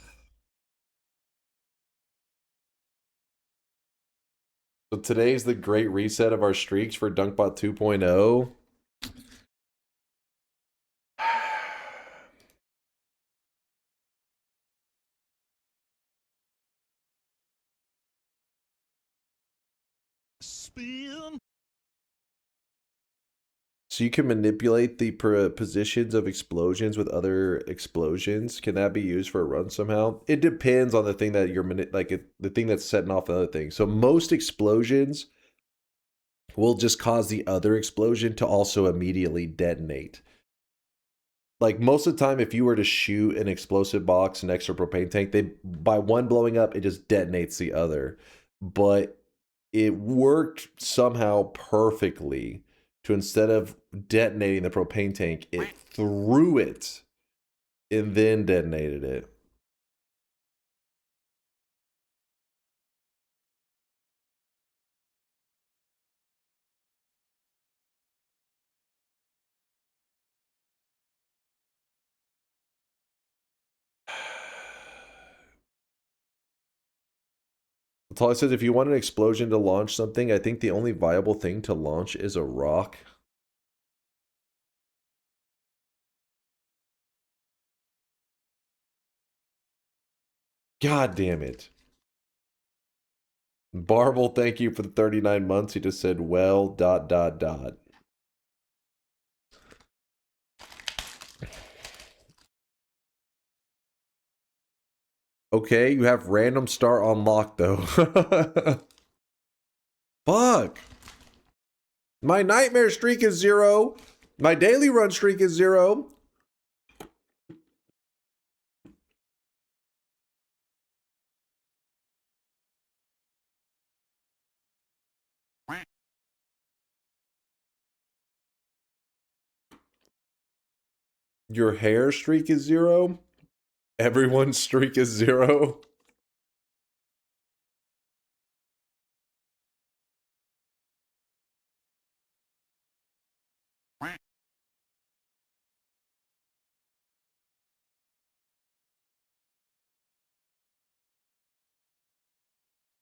Speaker 4: So today's the great reset of our streaks for Dunkbot 2.0.
Speaker 6: Spin.
Speaker 4: So you can manipulate the positions of explosions with other explosions. Can that be used for a run somehow? It depends on the thing that you're the thing that's setting off the other thing. So most explosions will just cause the other explosion to also immediately detonate. Like most of the time, if you were to shoot an explosive box next to a propane tank, by one blowing up, it just detonates the other. But it worked somehow perfectly to, instead of detonating the propane tank, it threw it and then detonated it. Tali says, if you want an explosion to launch something, I think the only viable thing to launch is a rock. God damn it. Barble, thank you for the 39 months. He just said, well, ... Okay, you have random star unlocked, though. Fuck. My nightmare streak is 0. My daily run streak is 0. Your hair streak is 0. Everyone's streak is 0.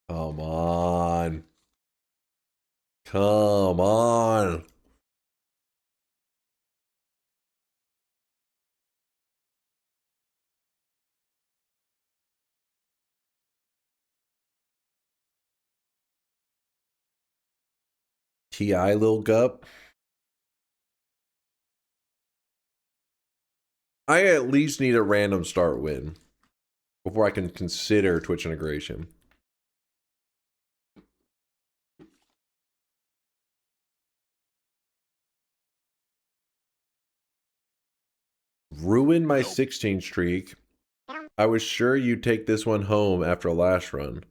Speaker 4: Come on. Come on. TI, Lil Gup. I at least need a random start win before I can consider Twitch integration. Ruin my 16 streak. I was sure you'd take this one home after a last run.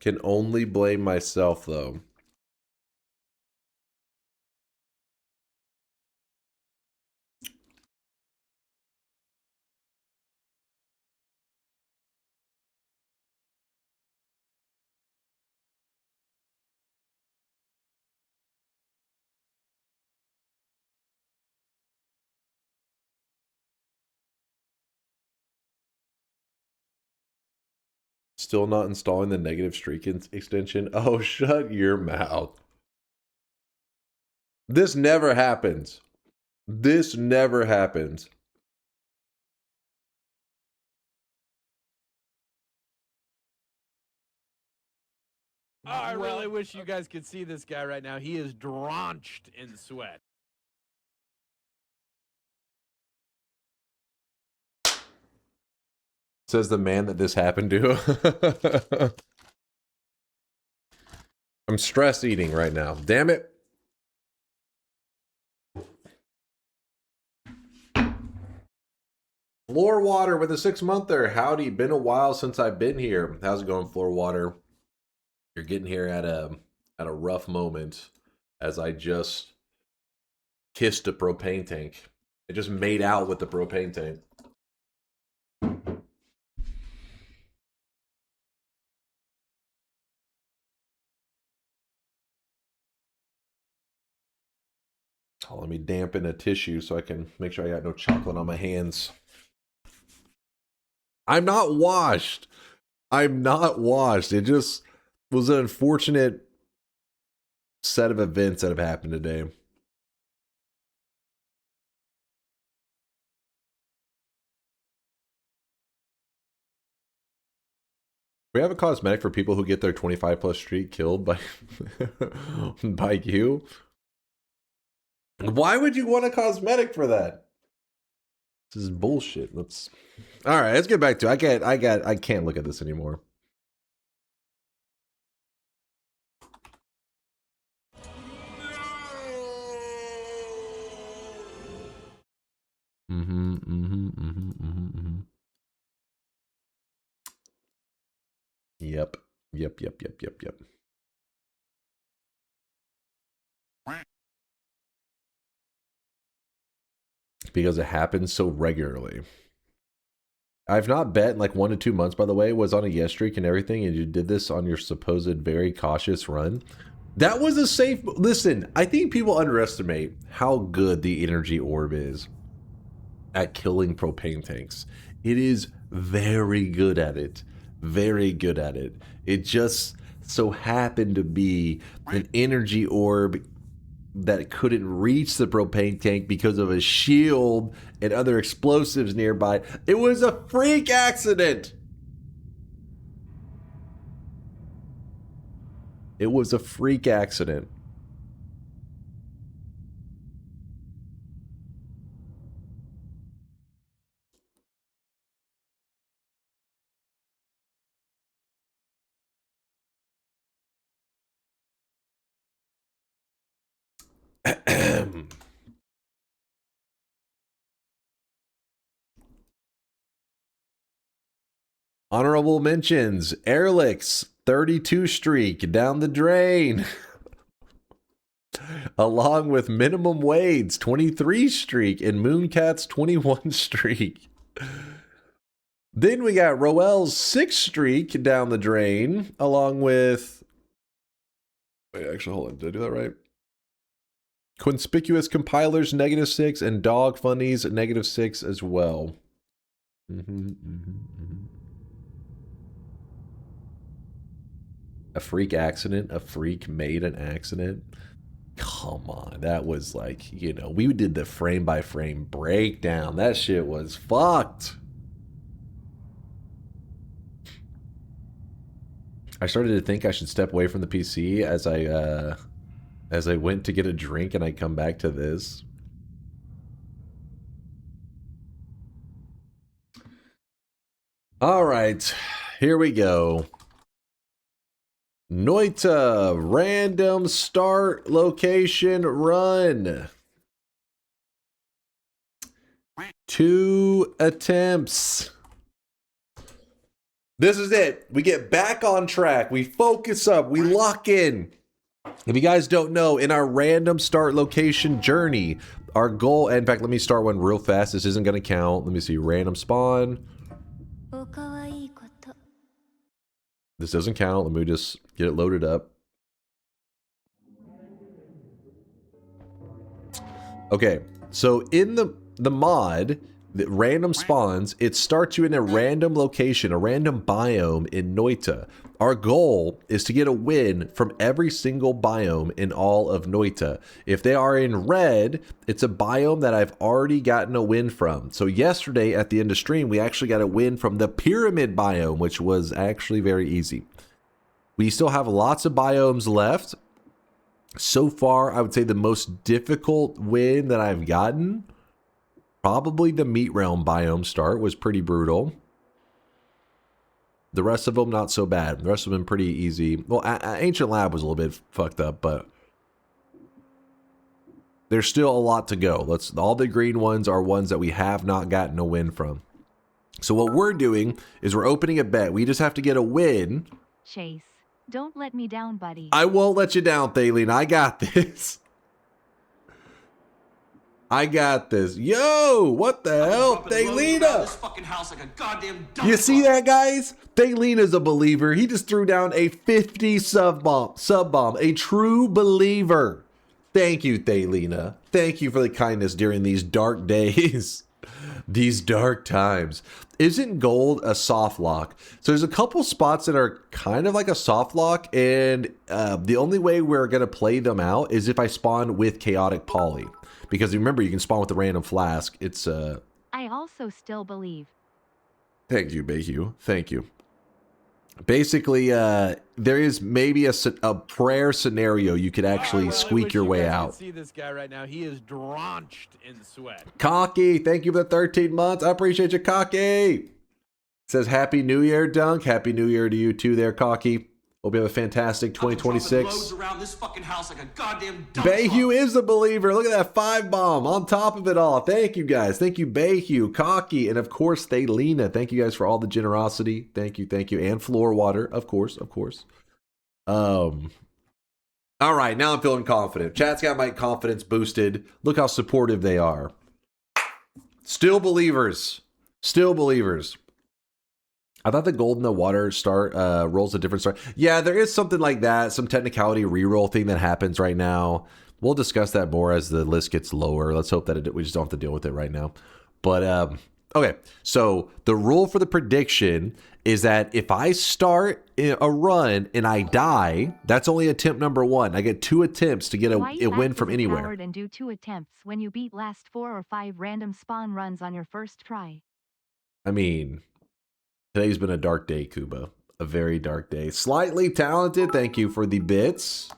Speaker 4: Can only blame myself, though. Still not installing the negative streak extension. Oh, shut your mouth. This never happens. This never happens.
Speaker 1: Oh, I really wish you guys could see this guy right now. He is drenched in sweat.
Speaker 4: Says the man that this happened to. I'm stress eating right now. Damn it. Floor Water with a 6-monther. Howdy, been a while since I've been here. How's it going, Floor Water? You're getting here at a rough moment, as I just kissed a propane tank. I just made out with the propane tank. Oh, let me dampen a tissue so I can make sure I got no chocolate on my hands. I'm not washed. I'm not washed. It just was an unfortunate set of events that have happened today. We have a cosmetic for people who get their 25+ streak killed by by you. Why would you want a cosmetic for that? This is bullshit. Let's. All right, let's get back to it. I can't look at this anymore. Yep. Because it happens so regularly. I've not bet in like 1 to 2 months, by the way. Was on a yes streak and everything, and you did this on your supposed very cautious run. That was a safe... Listen, I think people underestimate how good the energy orb is at killing propane tanks. It is very good at it. Very good at it. It just so happened to be an energy orb that couldn't reach the propane tank because of a shield and other explosives nearby. It was a freak accident. It was a freak accident. Honorable mentions: Airlick's 32 streak down the drain. Along with Minimum Wade's 23 streak and Mooncat's 21 streak. Then we got Roel's 6 streak down the drain, along with... Wait, actually, hold on. Did I do that right? Conspicuous Compilers -6 and Dog Funnies -6 as well. A freak accident? A freak made an accident? Come on, that was like, you know, we did the frame by frame breakdown. That shit was fucked. I started to think I should step away from the PC as I went to get a drink, and I come back to this. All right, here we go. Noita, random start location run. 2 attempts. This is it. We get back on track. We focus up. We lock in. If you guys don't know, in our random start location journey, our goal, in fact, let me start one real fast. This isn't going to count. Let me see. Random spawn. This doesn't count. Let me just get it loaded up. Okay, so in the mod, random spawns. It starts you in a random location, a random biome in Noita. Our goal is to get a win from every single biome in all of Noita. If they are in red, it's a biome that I've already gotten a win from. So yesterday at the end of stream, we actually got a win from the pyramid biome, which was actually very easy. We still have lots of biomes left. So far, I would say the most difficult win that I've gotten, probably the Meat Realm biome start, was pretty brutal. The rest of them, not so bad. The rest of them pretty easy. Well, Ancient Lab was a little bit fucked up, but there's still a lot to go. All the green ones are ones that we have not gotten a win from. So what we're doing is we're opening a bet. We just have to get a win.
Speaker 5: Chase, don't let me down, buddy.
Speaker 4: I won't let you down, Thaleen. I got this. I got this. Yo, what the hell? Thailina!
Speaker 2: This fucking house like a goddamn
Speaker 4: You see that, guys? Thailina's a believer. He just threw down a 50 sub bomb. A true believer. Thank you, Thailina. Thank you for the kindness during these dark days. These dark times. Isn't gold a soft lock? So there's a couple spots that are kind of like a soft lock, and the only way we're going to play them out is if I spawn with chaotic poly. Because remember, you can spawn with a random flask. It's
Speaker 5: I also still believe.
Speaker 4: Thank you, Bayhue. Thank you. Basically, there is maybe a prayer scenario you could actually squeak your way out.
Speaker 1: See this guy right now. He is drenched in sweat.
Speaker 4: Cocky, thank you for the 13 months. I appreciate you, Cocky. Says Happy New Year, Dunk. Happy New Year to you too there, Cocky. Hope you have a fantastic 2026.
Speaker 2: Around this fucking house like a goddamn
Speaker 4: Bayhue is a believer. Look at that 5 bomb on top of it all. Thank you guys. Thank you, Bayhue, Cocky, and of course, Thailina. Thank you guys for all the generosity. Thank you, and Floor Water, of course. All right, now I'm feeling confident. Chat's got my confidence boosted. Look how supportive they are. Still believers. Still believers. I thought the gold in the water start rolls a different start. Yeah, there is something like that. Some technicality reroll thing that happens right now. We'll discuss that more as the list gets lower. Let's hope that we just don't have to deal with it right now. But, okay. So the rule for the prediction is that if I start a run and I die, that's only attempt number 1. I get 2 attempts to get a win from anywhere.
Speaker 5: And do 2 attempts when you beat last 4 or 5 random spawn runs on your first try.
Speaker 4: I mean, today's been a dark day, Kuba. A very dark day. Slightly talented. Thank you for the bits.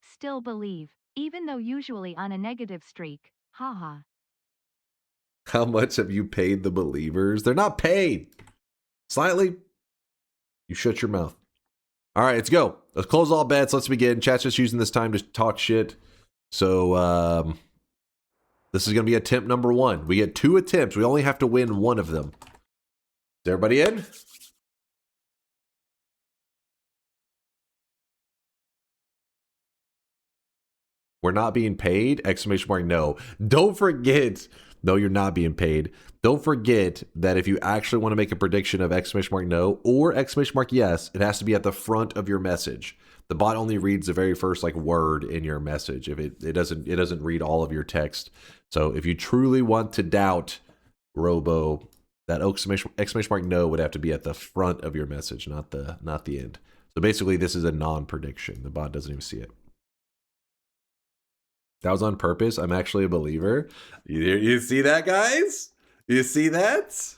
Speaker 5: Still believe, even though usually on a negative streak. Haha.
Speaker 4: How much have you paid the believers? They're not paid. Slightly. You shut your mouth. All right, let's go. Let's close all bets. Let's begin. Chat's just using this time to talk shit. So, this is going to be attempt number 1. We get 2 attempts. We only have to win 1 of them. Is everybody in? We're not being paid? Exclamation mark, no. Don't forget. No, you're not being paid. Don't forget that if you actually want to make a prediction of exclamation mark no or exclamation mark yes, it has to be at the front of your message. The bot only reads the very first word in your message. If it doesn't read all of your text. So if you truly want to doubt Robo, that exclamation mark no would have to be at the front of your message, not the end. So basically, this is a non-prediction. The bot doesn't even see it. That was on purpose. I'm actually a believer. You see that, guys? You see that?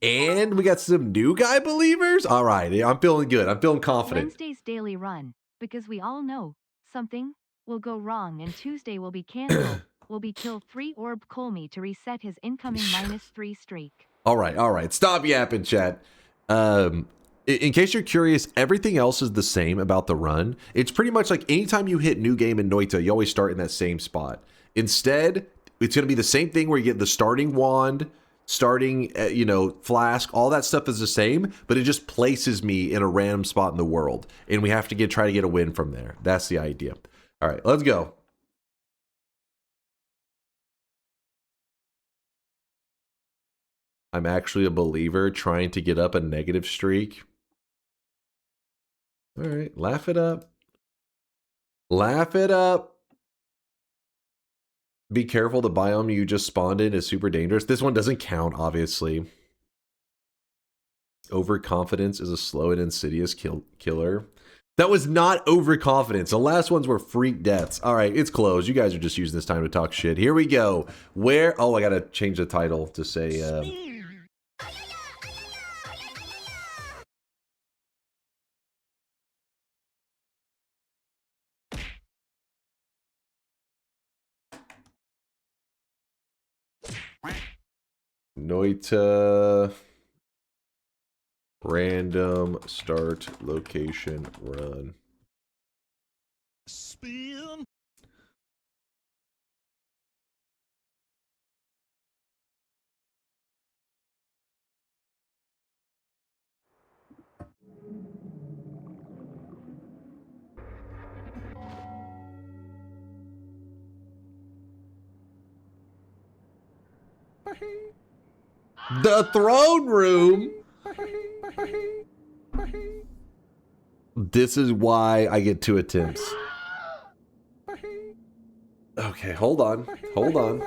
Speaker 4: And we got some new guy believers. All right, I'm feeling good. I'm feeling confident.
Speaker 5: Wednesday's daily run, because we all know something will go wrong and Tuesday will be canceled. Will be kill 3 orb Colmy to reset his incoming -3 streak.
Speaker 4: All right. Stop yapping, chat. In case you're curious, everything else is the same about the run. It's pretty much like anytime you hit new game in Noita, you always start in that same spot. Instead, it's going to be the same thing where you get the starting wand, starting, flask, all that stuff is the same, but it just places me in a random spot in the world. And we have to try to get a win from there. That's the idea. All right, let's go. I'm actually a believer trying to get up a negative streak. All right, laugh it up. Laugh it up. Be careful, the biome you just spawned in is super dangerous. This one doesn't count, obviously. Overconfidence is a slow and insidious killer. That was not overconfidence. The last ones were freak deaths. All right, it's closed. You guys are just using this time to talk shit. Here we go. Where? Oh, I gotta change the title to say. Noita. Random start location run.
Speaker 12: Spin.
Speaker 4: The throne room. This is why I get 2 attempts. Okay, hold on. Hold on.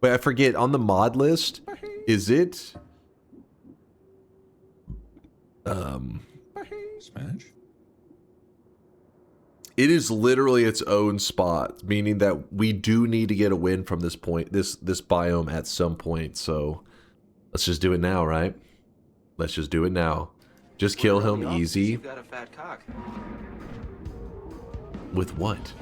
Speaker 4: Wait, I forget. On the mod list, is it...
Speaker 11: Smash?
Speaker 4: It is literally its own spot, meaning that we do need to get a win from this point, this biome at some point. So let's just do it now, right? Let's just do it now. Just kill him easy.
Speaker 10: You've got a fat cock.
Speaker 4: With what?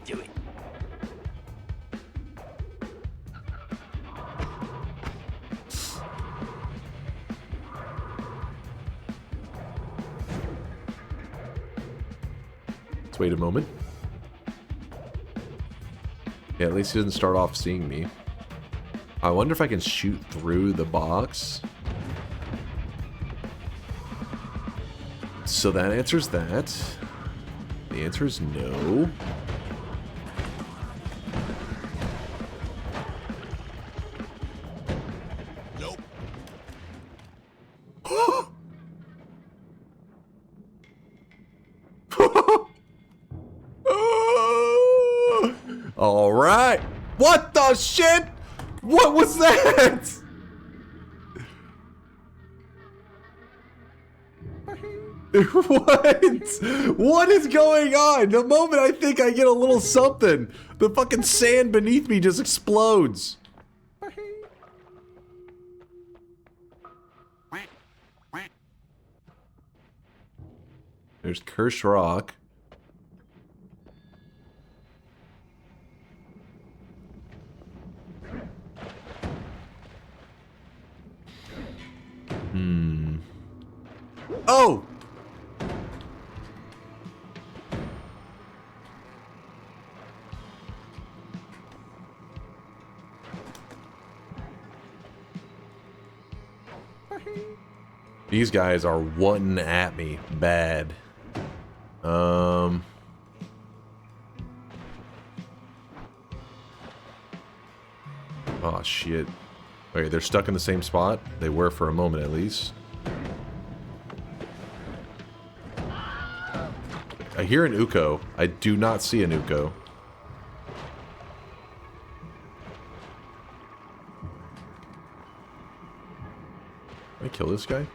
Speaker 10: Do it.
Speaker 4: Let's wait a moment. Yeah, at least he doesn't start off seeing me. I wonder if I can shoot through the box. So that answers that. The answer is no.
Speaker 12: Nope.
Speaker 4: All right. What the shit? What was that? What? What is going on? The moment I think I get a little something, the fucking sand beneath me just explodes. There's Cursed Rock. Oh! These guys are wanting at me bad. Oh shit. Okay, they're stuck in the same spot. They were for a moment at least. I hear an Uko. I do not see an Uko. Can I kill this guy?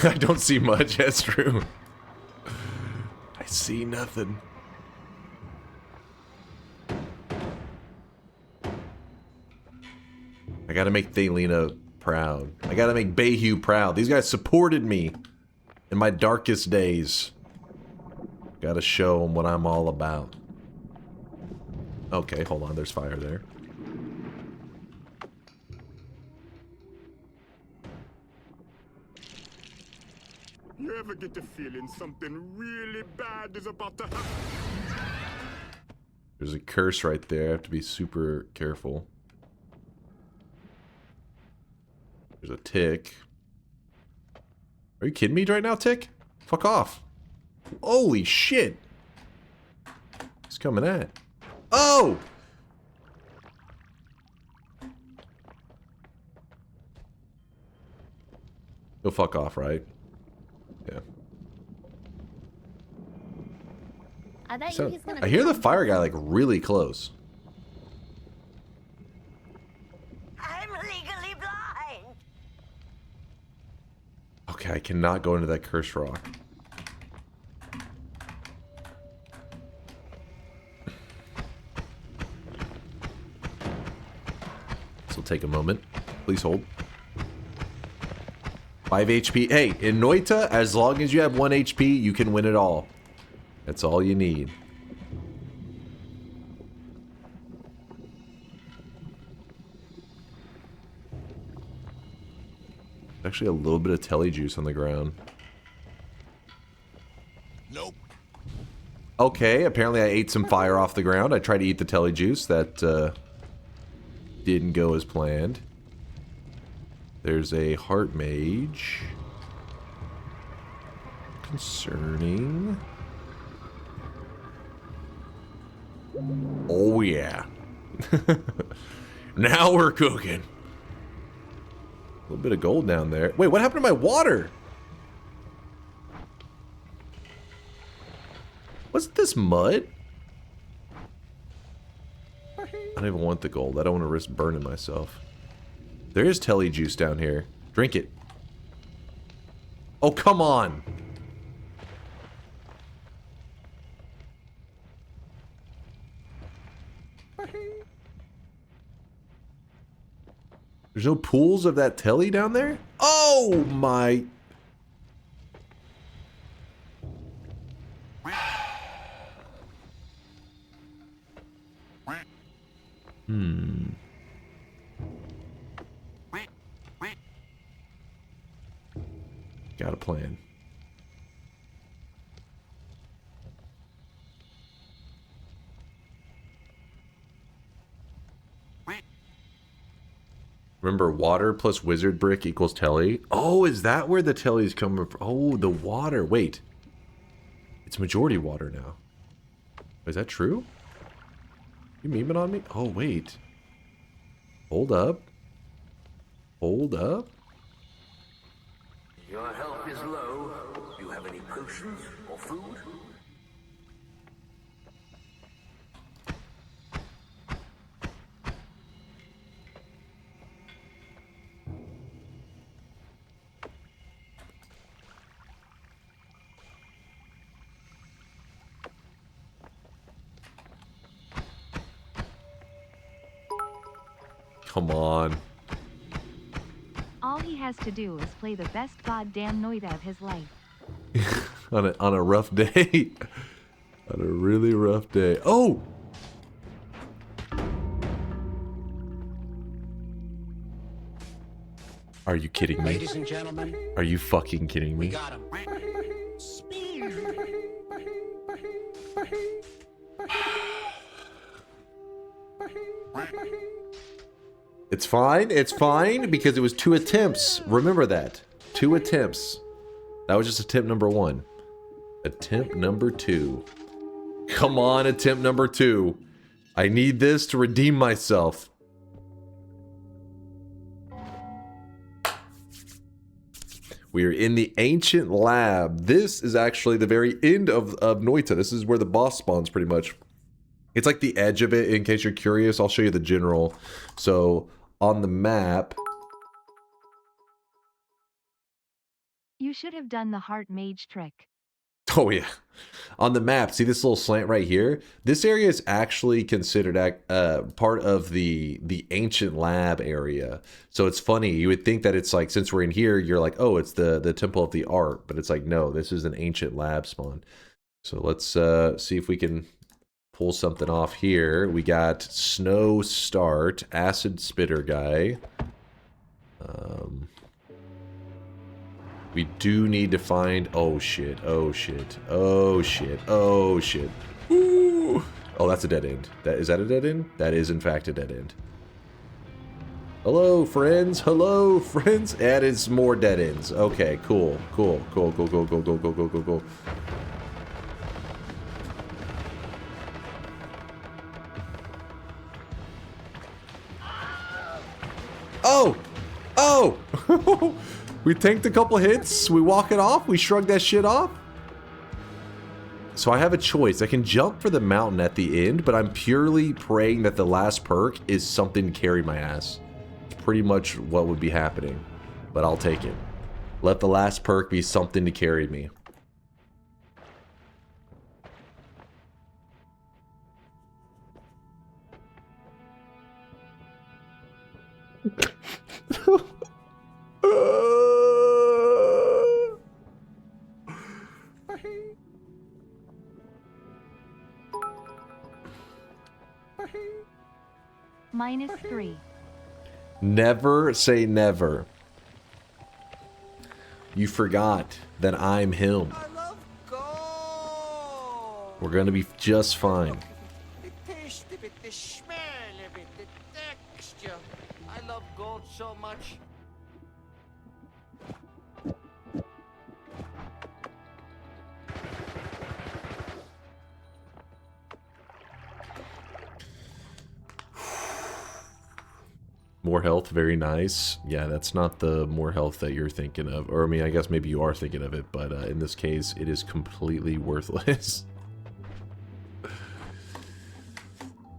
Speaker 4: I don't see much, that's true. I see nothing. I gotta make Thelina proud. I gotta make Bayhu proud. These guys supported me in my darkest days. Gotta show them what I'm all about. Okay, hold on. There's fire there.
Speaker 9: You ever get the feeling something really bad is about to happen?
Speaker 4: There's a curse right there. I have to be super careful. There's a tick. Are you kidding me right now, tick? Fuck off. Holy shit. He's coming at. Oh! Go fuck off, right? Yeah.
Speaker 3: I bet
Speaker 4: So,
Speaker 3: you he's gonna
Speaker 4: I hear the
Speaker 3: come
Speaker 4: fire guy like really close.
Speaker 3: I'm legally blind.
Speaker 4: Okay, I cannot go into that cursed rock. This will take a moment. Please hold. 5 HP. Hey, in Noita, as long as you have 1 HP, you can win it all. That's all you need. Actually, a little bit of telly juice on the ground.
Speaker 9: Nope.
Speaker 4: Okay, apparently I ate some fire off the ground. I tried to eat the telly juice. That didn't go as planned. There's a heart mage. Concerning. Oh yeah. Now we're cooking. A little bit of gold down there. Wait, what happened to my water? Wasn't this mud? I don't even want the gold. I don't want to risk burning myself. There is telly juice down here. Drink it. Oh, come on. There's no pools of that telly down there? Oh my. Got a plan. Remember, water plus wizard brick equals telly. Oh, is that where the telly's coming from? Oh, the water. Wait. It's majority water now. Is that true? You memeing on me? Oh, wait. Hold up. Hold up.
Speaker 13: Your health is low. Do you have any potions or food?
Speaker 4: Come on.
Speaker 5: All he has to do is play the best goddamn Noita of his life.
Speaker 4: on a rough day. On a really rough day. Oh! Are you kidding me?
Speaker 10: Ladies and gentlemen,
Speaker 4: Are you fucking kidding me?
Speaker 10: got him.
Speaker 4: It's fine, because it was 2 attempts. Remember that. 2 attempts. That was just attempt number 1. Attempt number 2. Come on, attempt number 2. I need this to redeem myself. We are in the ancient lab. This is actually the very end of Noita. This is where the boss spawns pretty much. It's like the edge of it, in case you're curious. I'll show you the general. So, on the map...
Speaker 5: You should have done the heart mage trick.
Speaker 4: Oh, yeah. On the map, see this little slant right here? This area is actually considered part of the ancient lab area. So it's funny. You would think that it's like, since we're in here, you're like, oh, it's the Temple of the Art. But it's like, no, this is an ancient lab spawn. So let's see if we can pull something off here. We got Snow Start, Acid Spitter guy. We do need to find... Oh, shit. Oh, shit. Oh, shit. Oh, shit. Ooh. Oh, that's a dead end. Is that a dead end? That is, in fact, a dead end. Hello, friends. Hello, friends. That is more dead ends. Okay, cool. Cool. Cool. Go, go, go, go, go, go, go, go. Oh! Oh! We tanked a couple hits. We walk it off. We shrug that shit off. So I have a choice. I can jump for the mountain at the end, but I'm purely praying that the last perk is something to carry my ass. It's pretty much what would be happening. But I'll take it. Let the last perk be something to carry me.
Speaker 5: -3.
Speaker 4: Never say never. You forgot that I'm him. We're gonna be just fine.
Speaker 12: The taste of it, the smell of it, the texture. I love gold so much.
Speaker 4: More health, very nice. Yeah, that's not the more health that you're thinking of. Or, I mean, I guess maybe you are thinking of it, but in this case, it is completely worthless.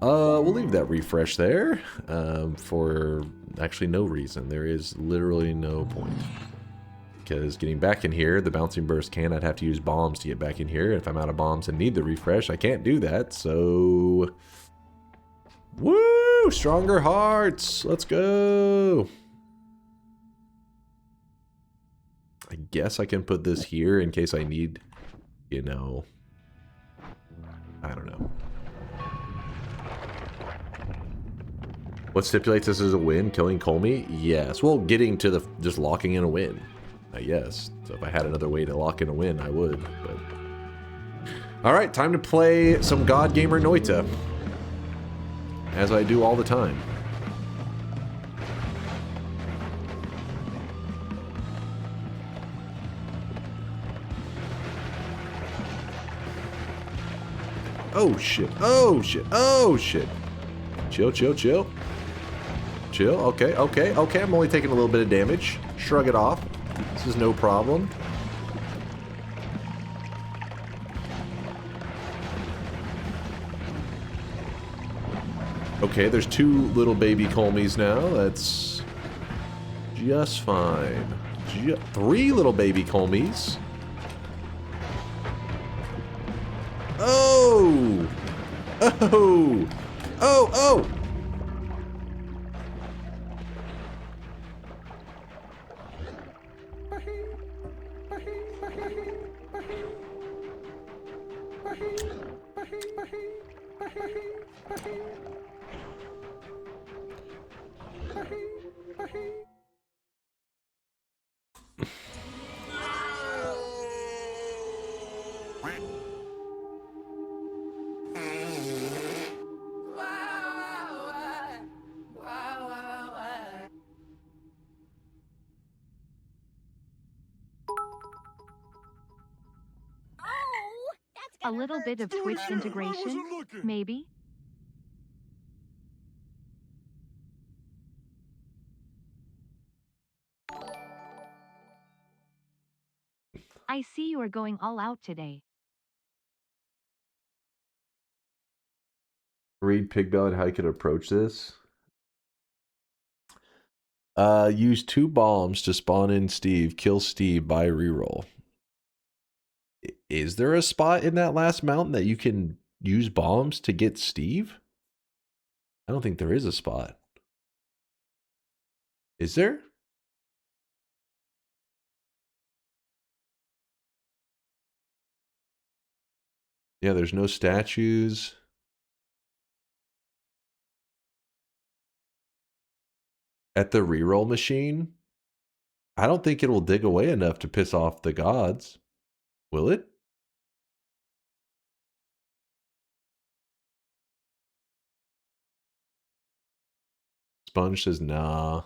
Speaker 4: We'll leave that refresh there for actually no reason. There is literally no point. Because getting back in here, the bouncing burst can. I'd have to use bombs to get back in here. If I'm out of bombs and need the refresh, I can't do that. So... Woo! Stronger hearts! Let's go! I guess I can put this here in case I need, you know... I don't know. What stipulates this as a win? Killing Colmy? Yes. Well, getting to the... just locking in a win. Yes. So if I had another way to lock in a win, I would, but... Alright, time to play some God Gamer Noita. As I do all the time. Oh shit, oh shit, oh shit. Chill, chill, chill. Chill, okay, okay, okay. I'm only taking a little bit of damage. Shrug it off. This is no problem. Okay, there's two little baby Colmies now. That's just fine. Three little baby Colmies. Oh! Oh! Oh, oh!
Speaker 5: A little bit of Twitch integration, maybe? I see you are going all out today.
Speaker 4: Read Pigbell how you could approach this. Use 2 bombs to spawn in Steve. Kill Steve by reroll. Is there a spot in that last mountain that you can use bombs to get Steve? I don't think there is a spot. Is there? Yeah, there's no statues. At the reroll machine? I don't think it will dig away enough to piss off the gods. Will it? Sponge says, nah.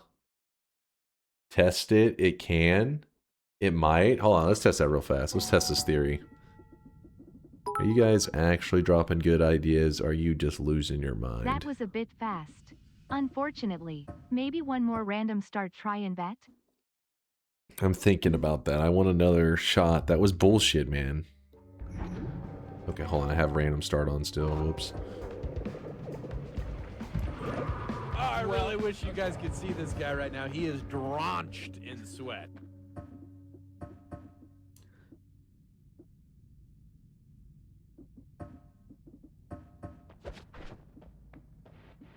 Speaker 4: Test it. It can. It might. Hold on, let's test that real fast. Let's test this theory. Are you guys actually dropping good ideas? Or are you just losing your mind?
Speaker 5: That was a bit fast. Unfortunately, maybe one more random start try and bet?
Speaker 4: I'm thinking about that. I want another shot. That was bullshit, man. Okay, hold on. I have random start on still. Whoops.
Speaker 1: Oh, I really wish you guys could see this guy right now. He is drenched in sweat.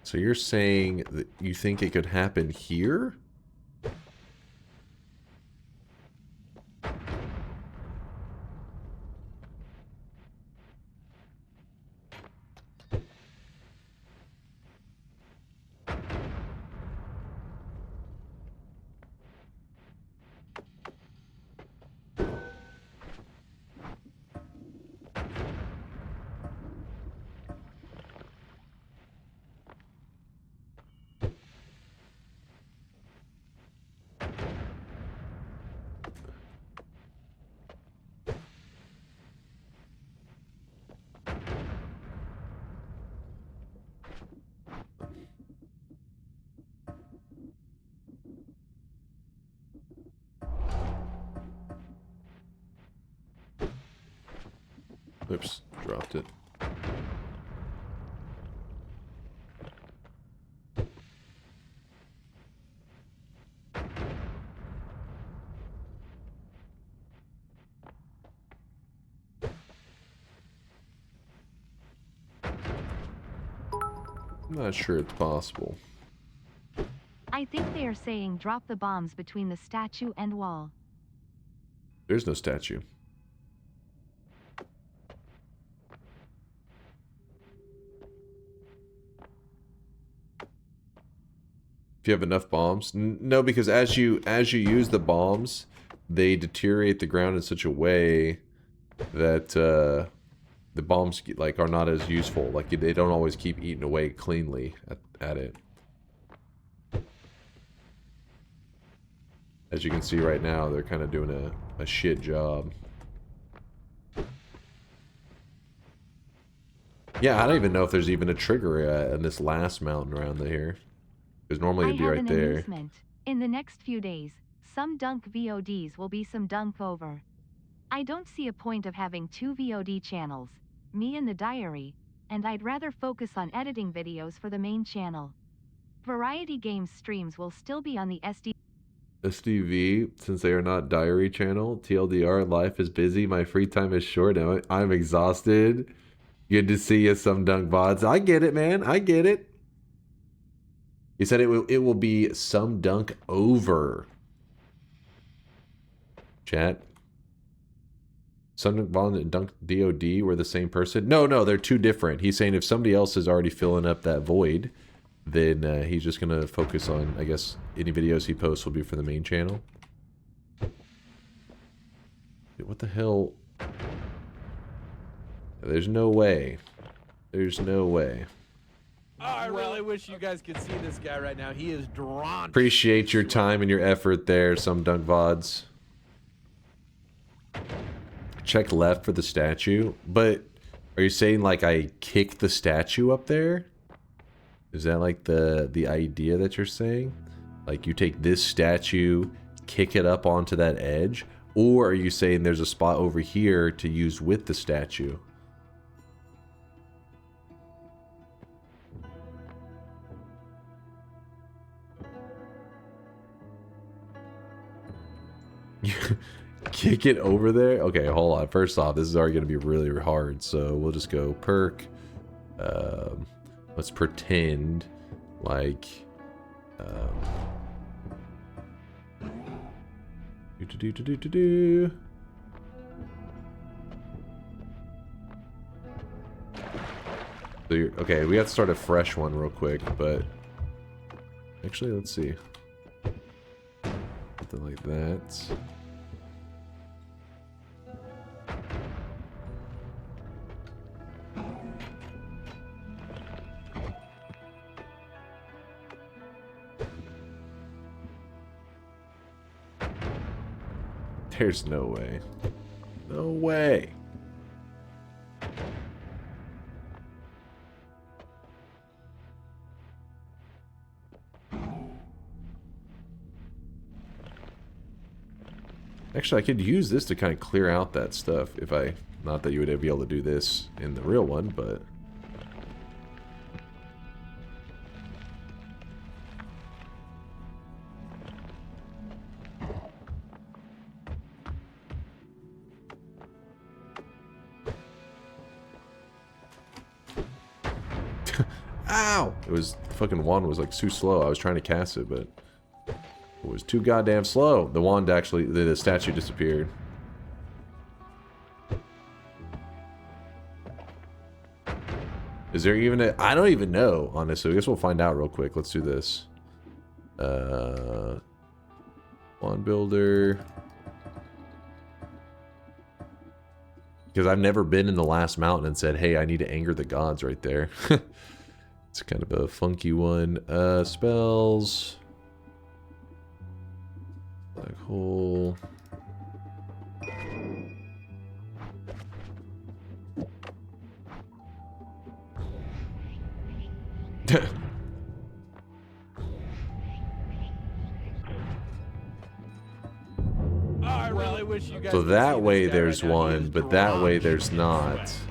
Speaker 4: So you're saying that you think it could happen here? Oops, dropped it. I'm not sure it's possible.
Speaker 5: I think they are saying drop the bombs between the statue and wall.
Speaker 4: There's no statue. If you have enough bombs? No, because as you use the bombs, they deteriorate the ground in such a way that the bombs like are not as useful. Like they don't always keep eating away cleanly at it. As you can see right now, they're kind of doing a shit job. Yeah, I don't even know if there's even a trigger in this last mountain around here. Because normally it'd be right there.
Speaker 5: Announcement. In the next few days, some Dunk VODs will be some Dunk over. I don't see a point of having 2 VOD channels, me and the diary, and I'd rather focus on editing videos for the main channel. Variety Games streams will still be on the
Speaker 4: SDV, since they are not diary channel. TLDR, life is busy, my free time is short, and I'm exhausted. Good to see you, some Dunk VODs. I get it, man. I get it. He said it will be some Dunk over. Chat. Some Dunk VOD and Dunk DOD were the same person. No, they're two different. He's saying if somebody else is already filling up that void, then he's just going to focus on, I guess, any videos he posts will be for the main channel. Dude, what the hell? There's no way. There's no way.
Speaker 1: Oh, I really wish you guys could see this guy right now. He is drenched.
Speaker 4: Appreciate your time and your effort there, some Dunk VODs. Check left for the statue. But are you saying like I kicked the statue up there? Is that like the idea that you're saying? Like you take this statue, kick it up onto that edge? Or are you saying there's a spot over here to use with the statue? Kick it over there? Okay, hold on. First off, this is already going to be really hard, so we'll just go perk. Let's pretend like So okay, we have to start a fresh one real quick, but actually, let's see. Something like that. There's no way. No way. Actually, I could use this to kind of clear out that stuff if I... Not that you would be able to do this in the real one, but... Ow! It was... Fucking wand was like too slow. I was trying to cast it, but... It was too goddamn slow. The wand actually... The statue disappeared. Is there even a... I don't even know, honestly. I guess we'll find out real quick. Let's do this. Wand builder. Because I've never been in the last mountain and said, hey, I need to anger the gods right there. It's kind of a funky one. Spells. Black hole.
Speaker 1: I really wish you guys
Speaker 4: So
Speaker 1: could see
Speaker 4: that
Speaker 1: this
Speaker 4: way
Speaker 1: guy
Speaker 4: there's
Speaker 1: right now. He
Speaker 4: one,
Speaker 1: is
Speaker 4: but that way
Speaker 1: drenched
Speaker 4: there's
Speaker 1: in
Speaker 4: not.
Speaker 1: sweat.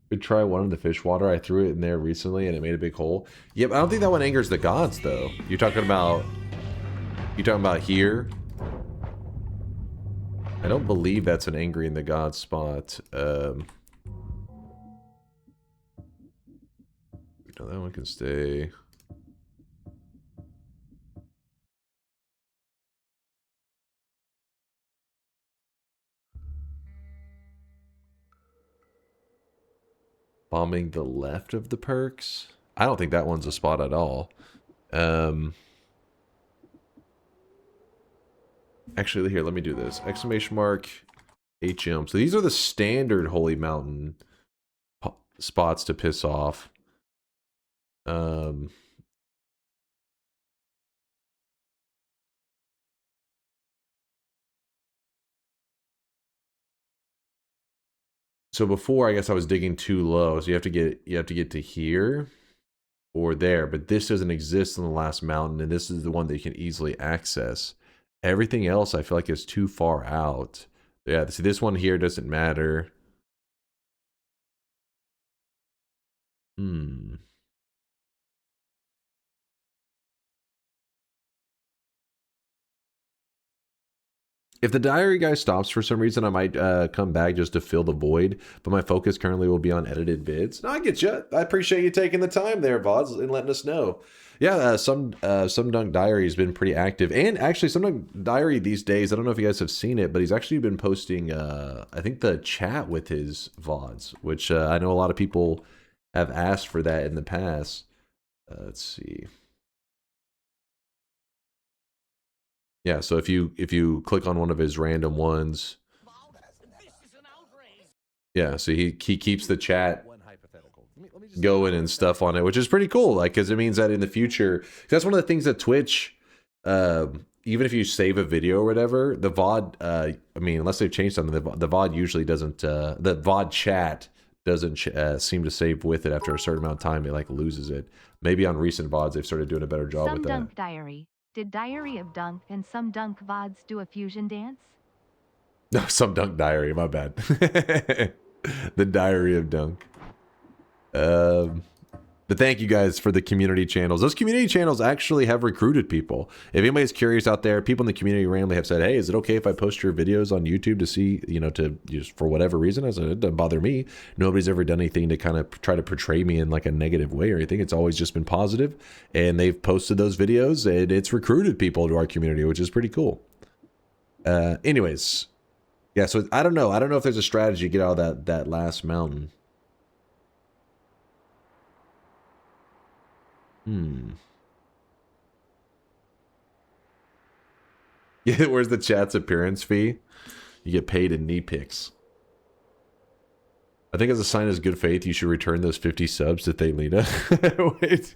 Speaker 4: Could try one in the fish water. I threw it in there recently and it made a big hole. Yep, I don't think that one angers the gods though. You're talking about here? I don't believe that's an angry in the gods spot. No, that one can stay. Bombing the left of the perks? I don't think that one's a spot at all. Actually, here, let me do this. Exclamation mark HM. So these are the standard Holy Mountain spots to piss off. So before, I guess I was digging too low. So you have to get to here or there, but this doesn't exist in the last mountain, and this is the one that you can easily access. Everything else I feel like is too far out. Yeah, see, this one here doesn't matter. If the diary guy stops for some reason, I might come back just to fill the void. But my focus currently will be on edited vids. No, I get you. I appreciate you taking the time there, VODs, and letting us know. Yeah, some Dunk Diary has been pretty active. And actually, some Dunk Diary these days, I don't know if you guys have seen it, but he's actually been posting, I think, the chat with his VODs, which I know a lot of people have asked for that in the past. Let's see. Yeah, so if you click on one of his random ones, yeah, so he keeps the chat going and stuff on it, which is pretty cool. Like, because it means that in the future, that's one of the things that Twitch, even if you save a video or whatever, the VOD, I mean, unless they've changed something, the VOD usually doesn't, the VOD chat doesn't seem to save with it after a certain amount of time. It like loses it. Maybe on recent VODs they've started doing a better job with that.
Speaker 5: Dunk Diary. Did Diary of Dunk and some Dunk VODs do a fusion dance?
Speaker 4: No, some Dunk Diary, my bad. The Diary of Dunk. But thank you guys for the community channels. Those community channels actually have recruited people. If anybody's curious out there, people in the community randomly have said, hey, is it okay if I post your videos on YouTube to see, you know, to just for whatever reason? I said, it doesn't bother me. Nobody's ever done anything to kind of try to portray me in like a negative way or anything. It's always just been positive. And they've posted those videos and it's recruited people to our community, which is pretty cool. Anyways. Yeah, so I don't know. I don't know if there's a strategy to get out of that last mountain. Yeah, where's the chat's appearance fee? You get paid in knee pics. I think as a sign of good faith, you should return those 50 subs to Thelina. Wait,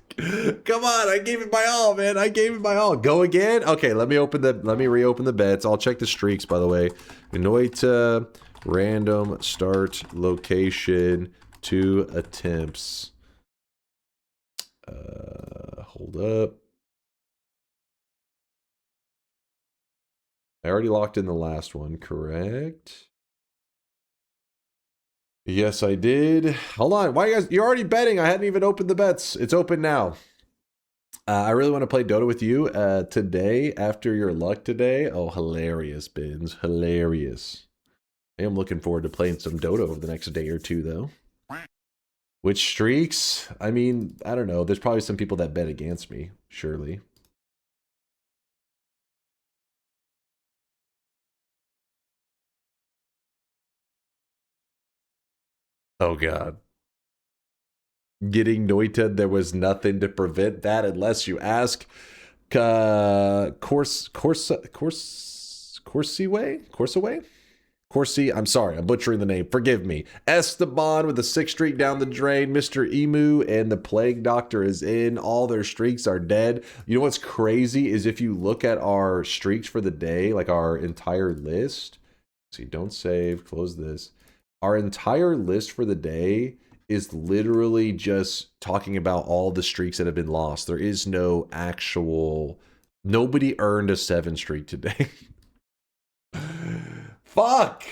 Speaker 4: come on! I gave it my all, man. I gave it my all. Go again? Okay, let me reopen the bets. I'll check the streaks, by the way. Noita, random start location, 2 attempts. Hold up. I already locked in the last one, correct? Yes, I did. Hold on. Why you guys? You're already betting. I hadn't even opened the bets. It's open now. I really want to play Dota with you today after your luck today. Oh, hilarious, Bins. Hilarious. I am looking forward to playing some Dota over the next day or two, though. Which streaks? I mean, I don't know. There's probably some people that bet against me, surely. Oh, God. Getting Noita, there was nothing to prevent that unless you ask Corsi, I'm sorry, I'm butchering the name. Forgive me. Esteban with a 6 streak down the drain. Mr. Emu and the Plague Doctor is in. All their streaks are dead. You know what's crazy is if you look at our streaks for the day, like our entire list. See, don't save, close this. Our entire list for the day is literally just talking about all the streaks that have been lost. There is no actual... Nobody earned a 7 streak today. Fuck!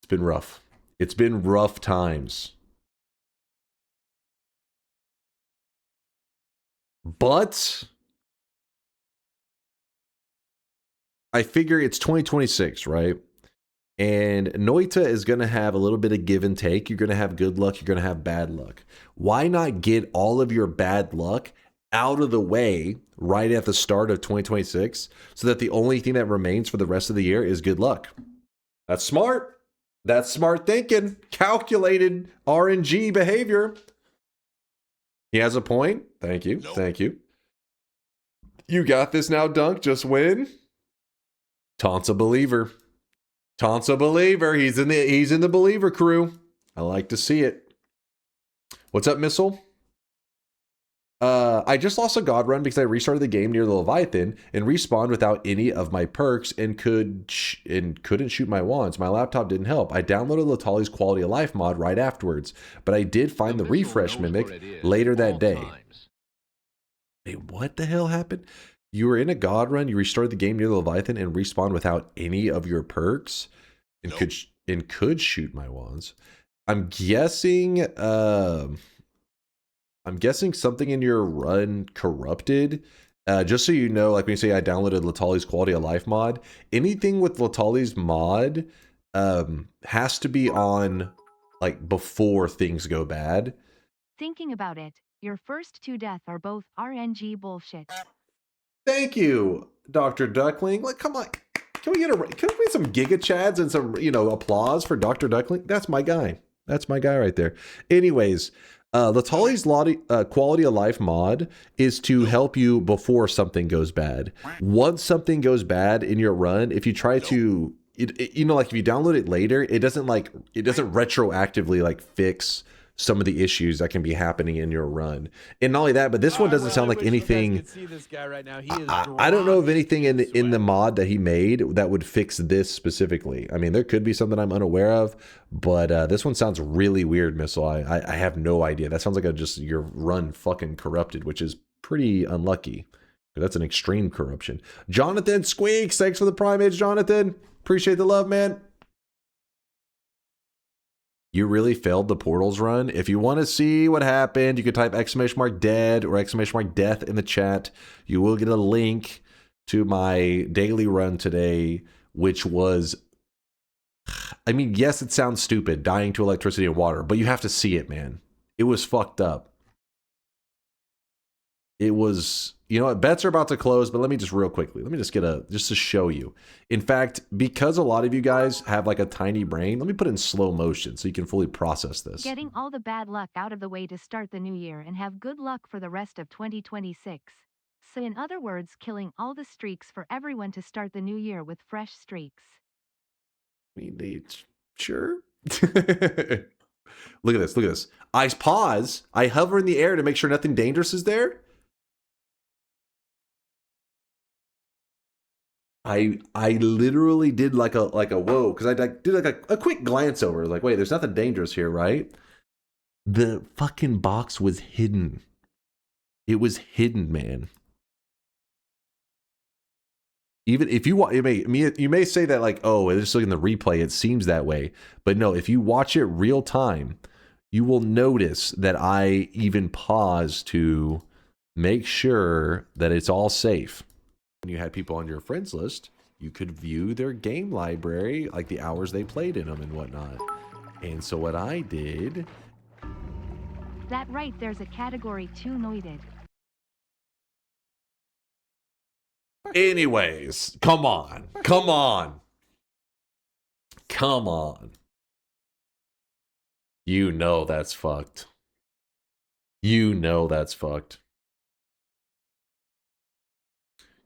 Speaker 4: It's been rough. It's been rough times. But I figure it's 2026, right? And Noita is going to have a little bit of give and take. You're going to have good luck. You're going to have bad luck. Why not get all of your bad luck out of the way right at the start of 2026 so that the only thing that remains for the rest of the year is good luck? That's smart. That's smart thinking. Calculated RNG behavior. He has a point. Thank you. Nope. Thank you. You got this now, Dunk. Just win. Taunt's a believer. Taunt's a believer. He's in the believer crew. I like to see it. What's up, Missile? I just lost a god run because I restarted the game near the Leviathan and respawned without any of my perks and couldn't shoot my wands. My laptop didn't help. I downloaded Latali's quality of life mod right afterwards, but I did find the refresh mimic later that day. Wait, what the hell happened? You were in a god run, you restarted the game near the Leviathan and respawned without any of your perks and could shoot my wands. I'm guessing something in your run corrupted. Just so you know, like when you say I downloaded Latali's quality of life mod, anything with Latali's mod has to be on like before things go bad.
Speaker 5: Thinking about it, your first 2 deaths are both RNG bullshit.
Speaker 4: Thank you, Dr. Duckling. Like, come on. Can we get some Giga Chads and some, applause for Dr. Duckling? That's my guy. That's my guy right there. Anyways, Latali's quality of life mod is to help you before something goes bad. Once something goes bad in your run, if you try to, like if you download it later, it doesn't retroactively fix some of the issues that can be happening in your run. And not only that, but this one doesn't sound like anything.
Speaker 1: See this guy right now. He is
Speaker 4: I don't know of anything in the mod that he made that would fix this specifically. I mean, there could be something I'm unaware of, but this one sounds really weird, Missile. I have no idea. That sounds like just your run fucking corrupted, which is pretty unlucky. That's an extreme corruption. Jonathan Squeaks, thanks for the Prime Age, Jonathan. Appreciate the love, man. You really failed the Portals run. If you want to see what happened, you can type !dead or !death in the chat. You will get a link to my daily run today, which was, I mean, yes, it sounds stupid, dying to electricity and water, but you have to see it, man. It was fucked up. It was, bets are about to close, but let me just real quickly, let me just just to show you. In fact, because a lot of you guys have a tiny brain, let me put it in slow motion so you can fully process this.
Speaker 5: Getting all the bad luck out of the way to start the new year and have good luck for the rest of 2026. So in other words, killing all the streaks for everyone to start the new year with fresh streaks.
Speaker 4: I mean, sure. Look at this, look at this. I pause, I hover in the air to make sure nothing dangerous is there. I literally did like a whoa, because I did a quick glance over, wait, there's nothing dangerous here, right? The fucking box was hidden. It was hidden, man. Even if you you may say that like, oh, just looking at the replay, it seems that way. But no, if you watch it real time, you will notice that I even pause to make sure that it's all safe. When you had people on your friends list, you could view their game library, like the hours they played in them and whatnot. And so what I did...
Speaker 5: That right, there's a category 2 Noited.
Speaker 4: Anyways, come on. Come on. Come on. You know that's fucked. You know that's fucked.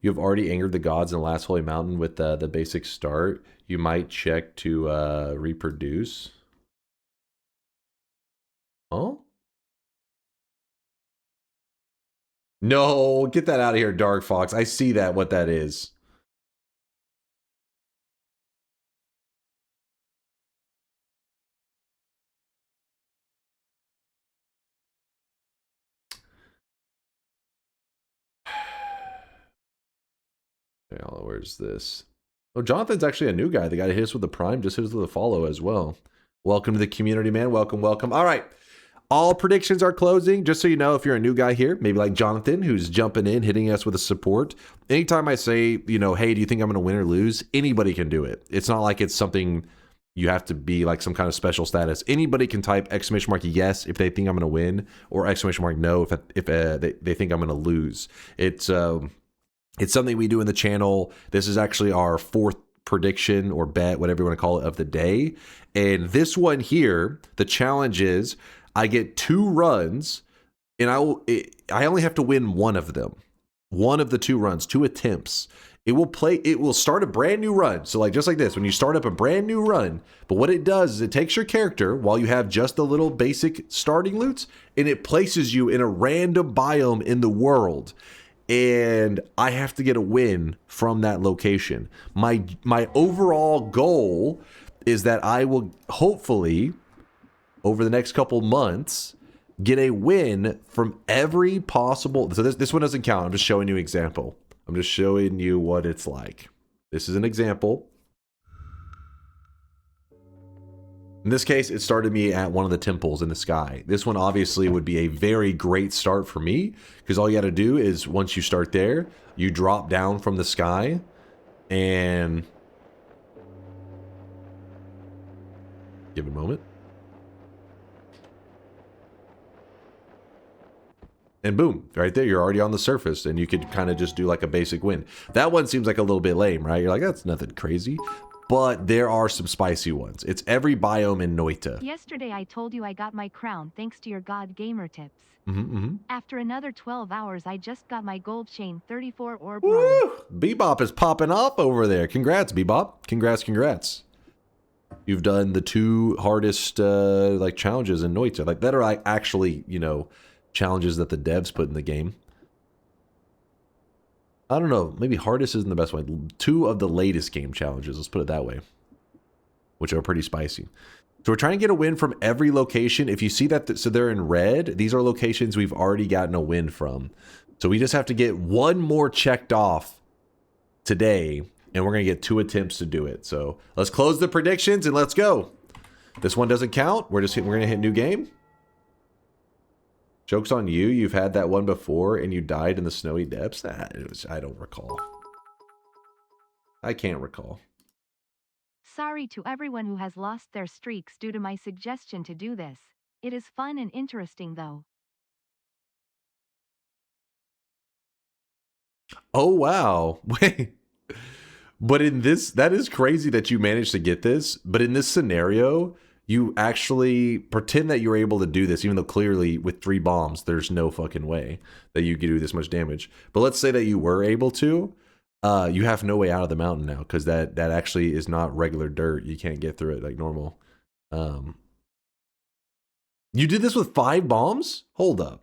Speaker 4: You have already angered the gods in the last holy mountain with the basic start. You might check to reproduce. Huh? No, get that out of here, Dark Fox. I see that, what that is. Where's this? Oh, Jonathan's actually a new guy. The guy that hit us with the Prime just hit us with a follow as well. Welcome to the community, man. Welcome, welcome. All right. All predictions are closing. Just so you know, if you're a new guy here, maybe like Jonathan, who's jumping in, hitting us with a support. Anytime I say, you know, hey, do you think I'm going to win or lose? Anybody can do it. It's not like it's something you have to be like some kind of special status. Anybody can type exclamation mark yes if they think I'm going to win, or exclamation mark no if they think I'm going to lose. It's something we do in the channel. This is actually our fourth prediction or bet, whatever you want to call it, of the day. And this one here, the challenge is I get 2 runs, and I only have to win one of them. One of the 2 runs, 2 attempts. It will start a brand new run. So like just like this, when you start up a brand new run, but what it does is it takes your character while you have just the little basic starting loots, and it places you in a random biome in the world. And I have to get a win from that location. My overall goal is that I will hopefully, over the next couple months, get a win from every possible... So this one doesn't count. I'm just showing you an example. I'm just showing you what it's like. This is an example. In this case, it started me at one of the temples in the sky. This one obviously would be a very great start for me, because all you got to do is once you start there, you drop down from the sky and... Give it a moment. And boom, right there, you're already on the surface, and you could kind of just do like a basic win. That one seems like a little bit lame, right? You're like, that's nothing crazy. But there are some spicy ones. It's every biome in Noita.
Speaker 5: Yesterday I told you I got my crown thanks to your God Gamer tips.
Speaker 4: Mm-hmm.
Speaker 5: After another 12 hours, I just got my gold chain 34 orb
Speaker 4: Woo!
Speaker 5: run.
Speaker 4: Bebop is popping off over there. Congrats, Bebop. Congrats, congrats. You've done the 2 hardest like challenges in Noita. Like that are like actually, you know, challenges that the devs put in the game. I don't know, maybe hardest isn't the best way. 2 of the latest game challenges, let's put it that way, which are pretty spicy. So we're trying to get a win from every location. If you see that, so they're in red, these are locations we've already gotten a win from. So we just have to get 1 more checked off today, and we're going to get 2 attempts to do it. So let's close the predictions and let's go. This one doesn't count. We're going to hit new game. Joke's on you. You've had that one before and you died in the snowy depths. I don't recall. I can't recall.
Speaker 5: Sorry to everyone who has lost their streaks due to my suggestion to do this. It is fun and interesting though.
Speaker 4: Oh, wow. Wait. But in this, that is crazy that you managed to get this. But in this scenario, you actually pretend that you're able to do this, even though clearly with 3 bombs, there's no fucking way that you could do this much damage. But let's say that you were able to. You have no way out of the mountain now, because that actually is not regular dirt. You can't get through it like normal. You did this with 5 bombs? Hold up.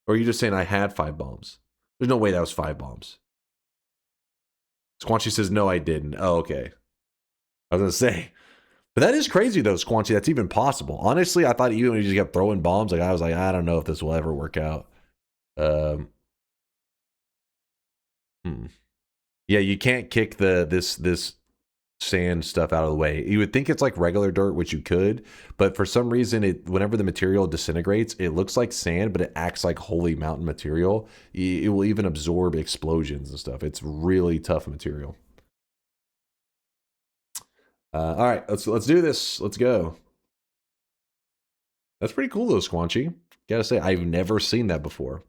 Speaker 4: Or are you just saying I had 5 bombs? There's no way that was 5 bombs. Squanchy says, no, I didn't. Oh, okay. I was going to say, But that is crazy though, Squanchy. That's even possible. Honestly, I thought even when you just kept throwing bombs, like I was like, I don't know if this will ever work out. Yeah, you can't kick this sand stuff out of the way. You would think it's like regular dirt, which you could, but for some reason, whenever the material disintegrates, it looks like sand, but it acts like holy mountain material. It will even absorb explosions and stuff. It's really tough material. All right, let's do this. Let's go. That's pretty cool though, Squanchy. Gotta say, I've never seen that before.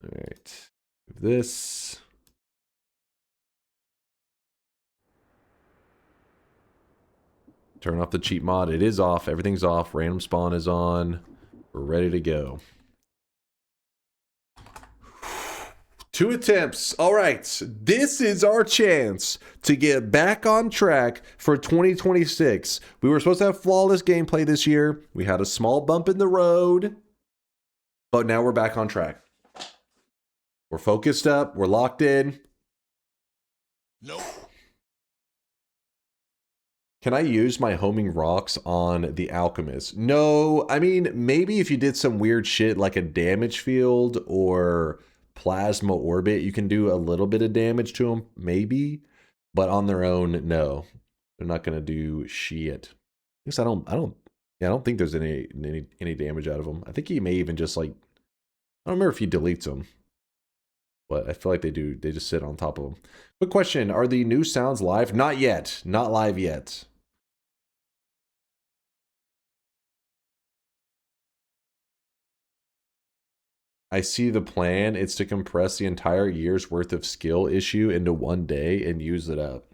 Speaker 4: All right, this. Turn off the cheat mod. It is off. Everything's off. Random spawn is on. We're ready to go. 2 attempts. All right. This is our chance to get back on track for 2026. We were supposed to have flawless gameplay this year. We had a small bump in the road, but now we're back on track. We're focused up. We're locked in.
Speaker 9: Nope.
Speaker 4: Can I use my homing rocks on the alchemist? No, I mean, maybe if you did some weird shit like a damage field or plasma orbit, you can do a little bit of damage to them, maybe, but on their own, no, they're not gonna do shit. I guess I don't think there's any damage out of them. I think he may even just like, I don't remember if he deletes them, but I feel like they do. They just sit on top of them. Quick question: are the new sounds live? Not yet. Not live yet. I see the plan. It's to compress the entire year's worth of skill issue into one day and use it up.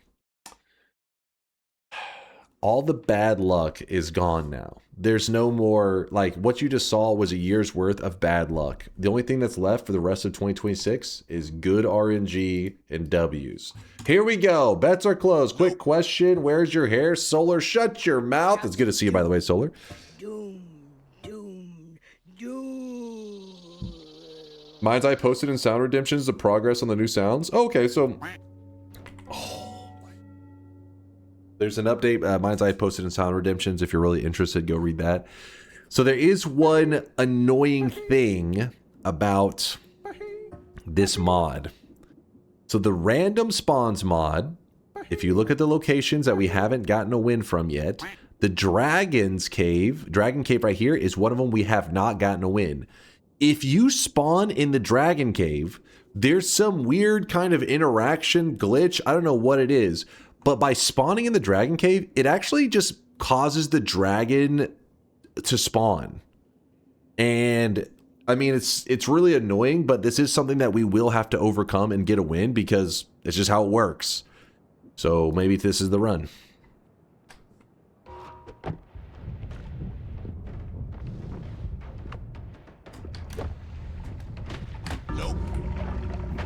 Speaker 4: All the bad luck is gone now. There's no more, like, what you just saw was a year's worth of bad luck. The only thing that's left for the rest of 2026 is good RNG and W's. Here we go. Bets are closed. Quick question. Where's your hair? Solar, shut your mouth. It's good to see you, by the way, Solar. Mind's Eye posted in Sound Redemptions the progress on the new sounds. Oh, okay, so there's an update. Mind's Eye posted in Sound Redemptions. If you're really interested, go read that. So there is one annoying thing about this mod. So the random spawns mod, if you look at the locations that we haven't gotten a win from yet, the Dragon Cave right here is one of them we have not gotten a win. If you spawn in the Dragon Cave, there's some weird kind of interaction glitch. I don't know what it is, but by spawning in the Dragon Cave, it actually just causes the dragon to spawn. And I mean, it's really annoying, but this is something that we will have to overcome and get a win because it's just how it works. So maybe this is the run.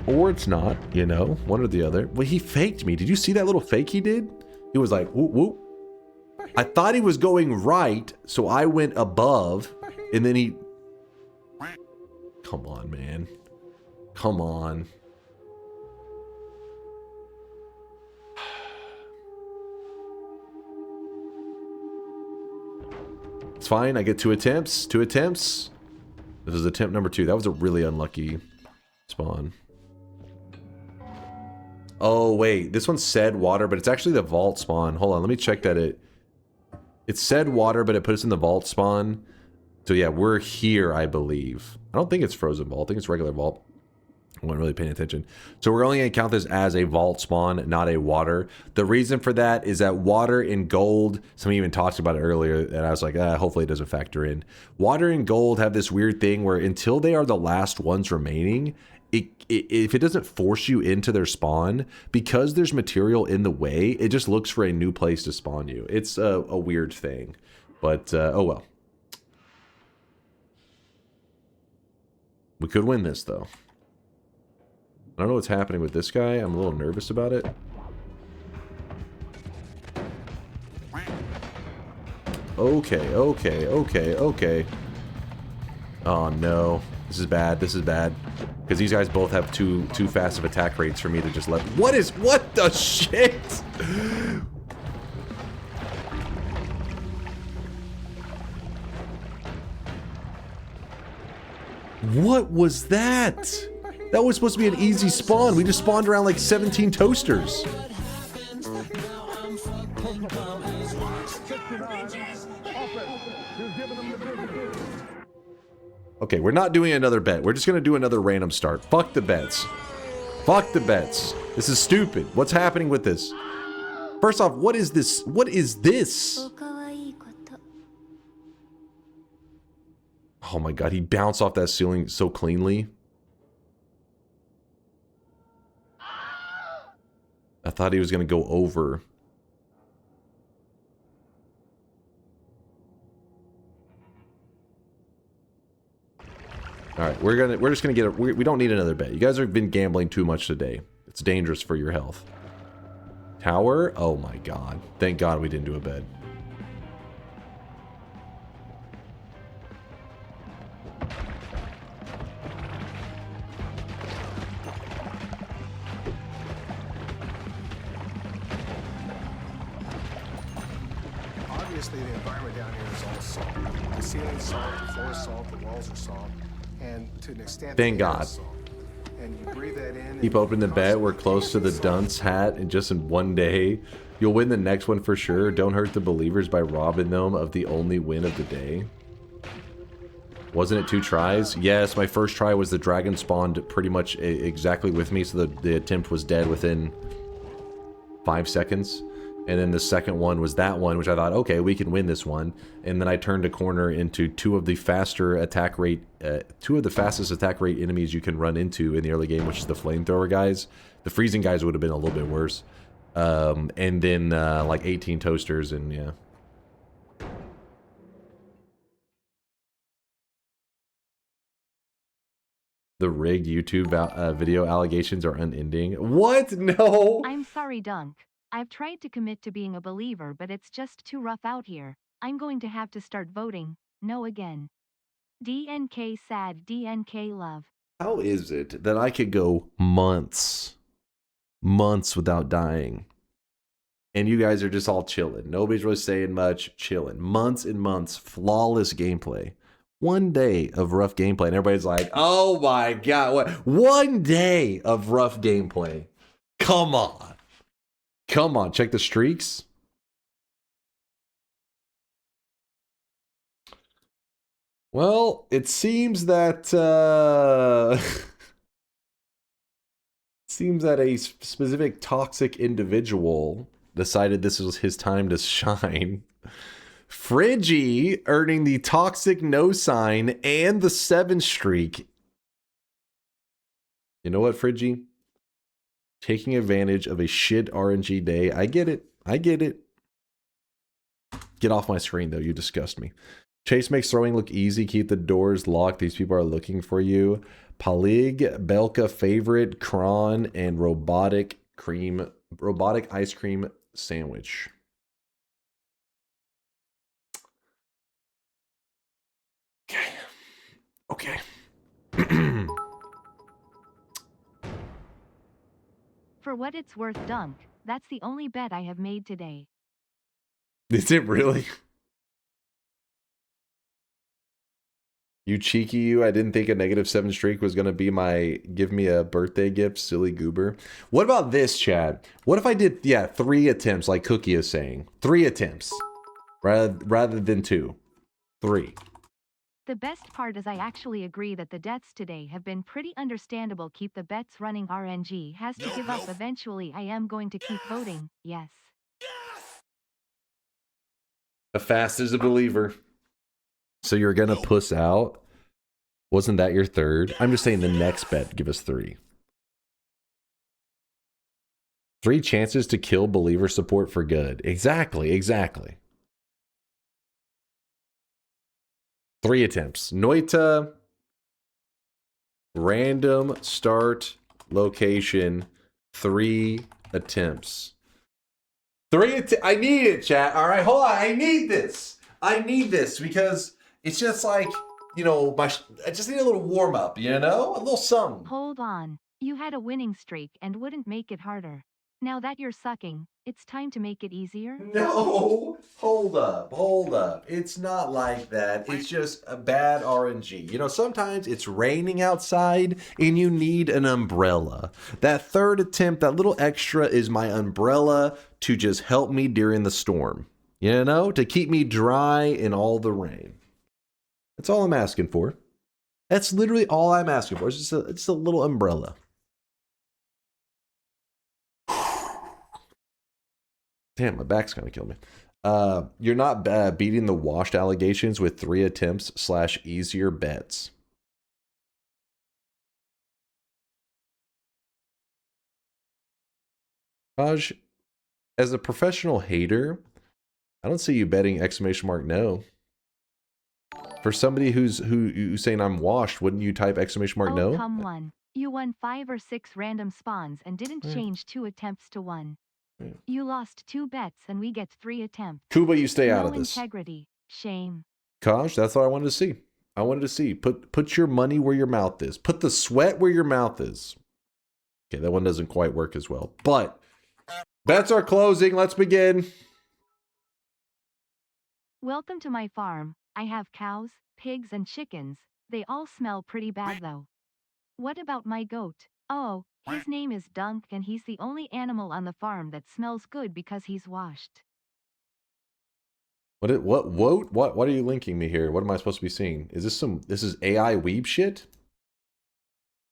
Speaker 4: Or it's not, you know, one or the other. Well, he faked me. Did you see that little fake he did? He was like, whoop, whoop. I thought he was going right, so I went above, and then he... Come on, man. Come on. It's fine. I get 2 attempts. 2 attempts. This is attempt number 2. That was a really unlucky spawn. Oh, wait. This one said water, but it's actually the vault spawn. Hold on. Let me check that it said water, but it put us in the vault spawn. So, yeah, we're here, I believe. I don't think it's frozen vault. I think it's regular vault. I wasn't really paying attention. So we're only going to count this as a vault spawn, not a water. The reason for that is that water and gold, somebody even talked about it earlier, and I was like, hopefully it doesn't factor in. Water and gold have this weird thing where until they are the last ones remaining, if it doesn't force you into their spawn, because there's material in the way, it just looks for a new place to spawn you. It's a weird thing, but oh well. We could win this though. I don't know what's happening with this guy. I'm a little nervous about it. Okay. Oh no. This is bad. This is bad. Because these guys both have too fast of attack rates for me to just let... What the shit? What was that? That was supposed to be an easy spawn. We just spawned around like 17 toasters. Okay, we're not doing another bet. We're just gonna do another random start. Fuck the bets. Fuck the bets. This is stupid. What's happening with this? First off, what is this? What is this? Oh my god, he bounced off that ceiling so cleanly. I thought he was gonna go over. All right, we're just gonna get we don't need another bet. You guys have been gambling too much today. It's dangerous for your health. Tower? Oh my god. Thank god we didn't do a bet.
Speaker 14: Obviously, the environment down here is all salt. The ceiling's salt, the floor is salt, the walls are salt, and to an extent,
Speaker 4: Thank God.
Speaker 14: And you breathe that in.
Speaker 4: Keep open the bet. We're close to the dunce hat, and just in one day, you'll win the next one for sure. Don't hurt the believers by robbing them of the only win of the day. Wasn't it 2 tries? Yes, my first try was the dragon spawned pretty much exactly with me, so the attempt was dead within 5 seconds. And then the second one was that one, which I thought, okay, we can win this one. And then I turned a corner into two of the fastest attack rate enemies you can run into in the early game, which is the flamethrower guys. The freezing guys would have been a little bit worse. And then like 18 toasters, and yeah. The rigged YouTube video allegations are unending. What? No!
Speaker 5: I'm sorry, Dunk. I've tried to commit to being a believer, but it's just too rough out here. I'm going to have to start voting. No again. DNK sad, DNK love.
Speaker 4: How is it that I could go months without dying? And you guys are just all chilling. Nobody's really saying much, chilling. Months and months, flawless gameplay. One day of rough gameplay, and everybody's like, oh my god, what? 1 day of rough gameplay. Come on. Come on, check the streaks. Well, it seems that a specific toxic individual decided this was his time to shine. Friggy earning the toxic no sign and the 7 streak. You know what, Friggy? Taking advantage of a shit RNG day. I get it. I get it. Get off my screen, though. You disgust me. Chase makes throwing look easy. Keep the doors locked. These people are looking for you. Palig, Belka favorite, Kron, and robotic ice cream sandwich. Okay. Okay.
Speaker 5: For what it's worth, Dunk, that's the only bet I have made today.
Speaker 4: Is it really? You cheeky you. I didn't think a -7 streak was going to be my give me a birthday gift, silly goober. What about this, Chad? What if I did, 3 attempts like Cookie is saying? 3 attempts rather than 2. 3.
Speaker 5: The best part is I actually agree that the deaths today have been pretty understandable. Keep the bets running. RNG has to give up eventually. I am going to keep voting. Yes.
Speaker 4: A fast as a believer. So you're gonna puss out? Wasn't that your 3rd? I'm just saying the next bet, give us 3. 3 chances to kill believer support for good. Exactly. 3 attempts. Noita. Random start location. 3 attempts. I need it, chat. All right, hold on. I need this. Because it's just like you know, I just need a little warm up, you know? A little something.
Speaker 5: Hold on. You had a winning streak and wouldn't make it harder. Now that you're sucking, it's time to make it easier?
Speaker 4: No, hold up. It's not like that. It's just a bad RNG. You know, sometimes it's raining outside and you need an umbrella. That third attempt, that little extra is my umbrella to just help me during the storm. You know, to keep me dry in all the rain. That's all I'm asking for. That's literally all I'm asking for. It's just a little umbrella. Damn, my back's gonna kill me. You're not beating the washed allegations with 3 attempts / easier bets. Raj, as a professional hater, I don't see you betting ! No. For somebody who's saying I'm washed, wouldn't you type ! No?
Speaker 5: Come on. You won 5 or 6 random spawns and didn't change 2 attempts to 1. You lost 2 bets and we get 3 attempts.
Speaker 4: Kuba, you stay out of
Speaker 5: No
Speaker 4: this.
Speaker 5: integrity. Shame.
Speaker 4: Kaj, that's what I wanted to see. I wanted to see. Put your money where your mouth is. Put the sweat where your mouth is. Okay, that one doesn't quite work as well. But bets are closing. Let's begin.
Speaker 5: Welcome to my farm. I have cows, pigs, and chickens. They all smell pretty bad though. What about my goat? Oh, his name is Dunk and he's the only animal on the farm that smells good because he's washed.
Speaker 4: What are you linking me here? What am I supposed to be seeing? Is this is AI weeb shit?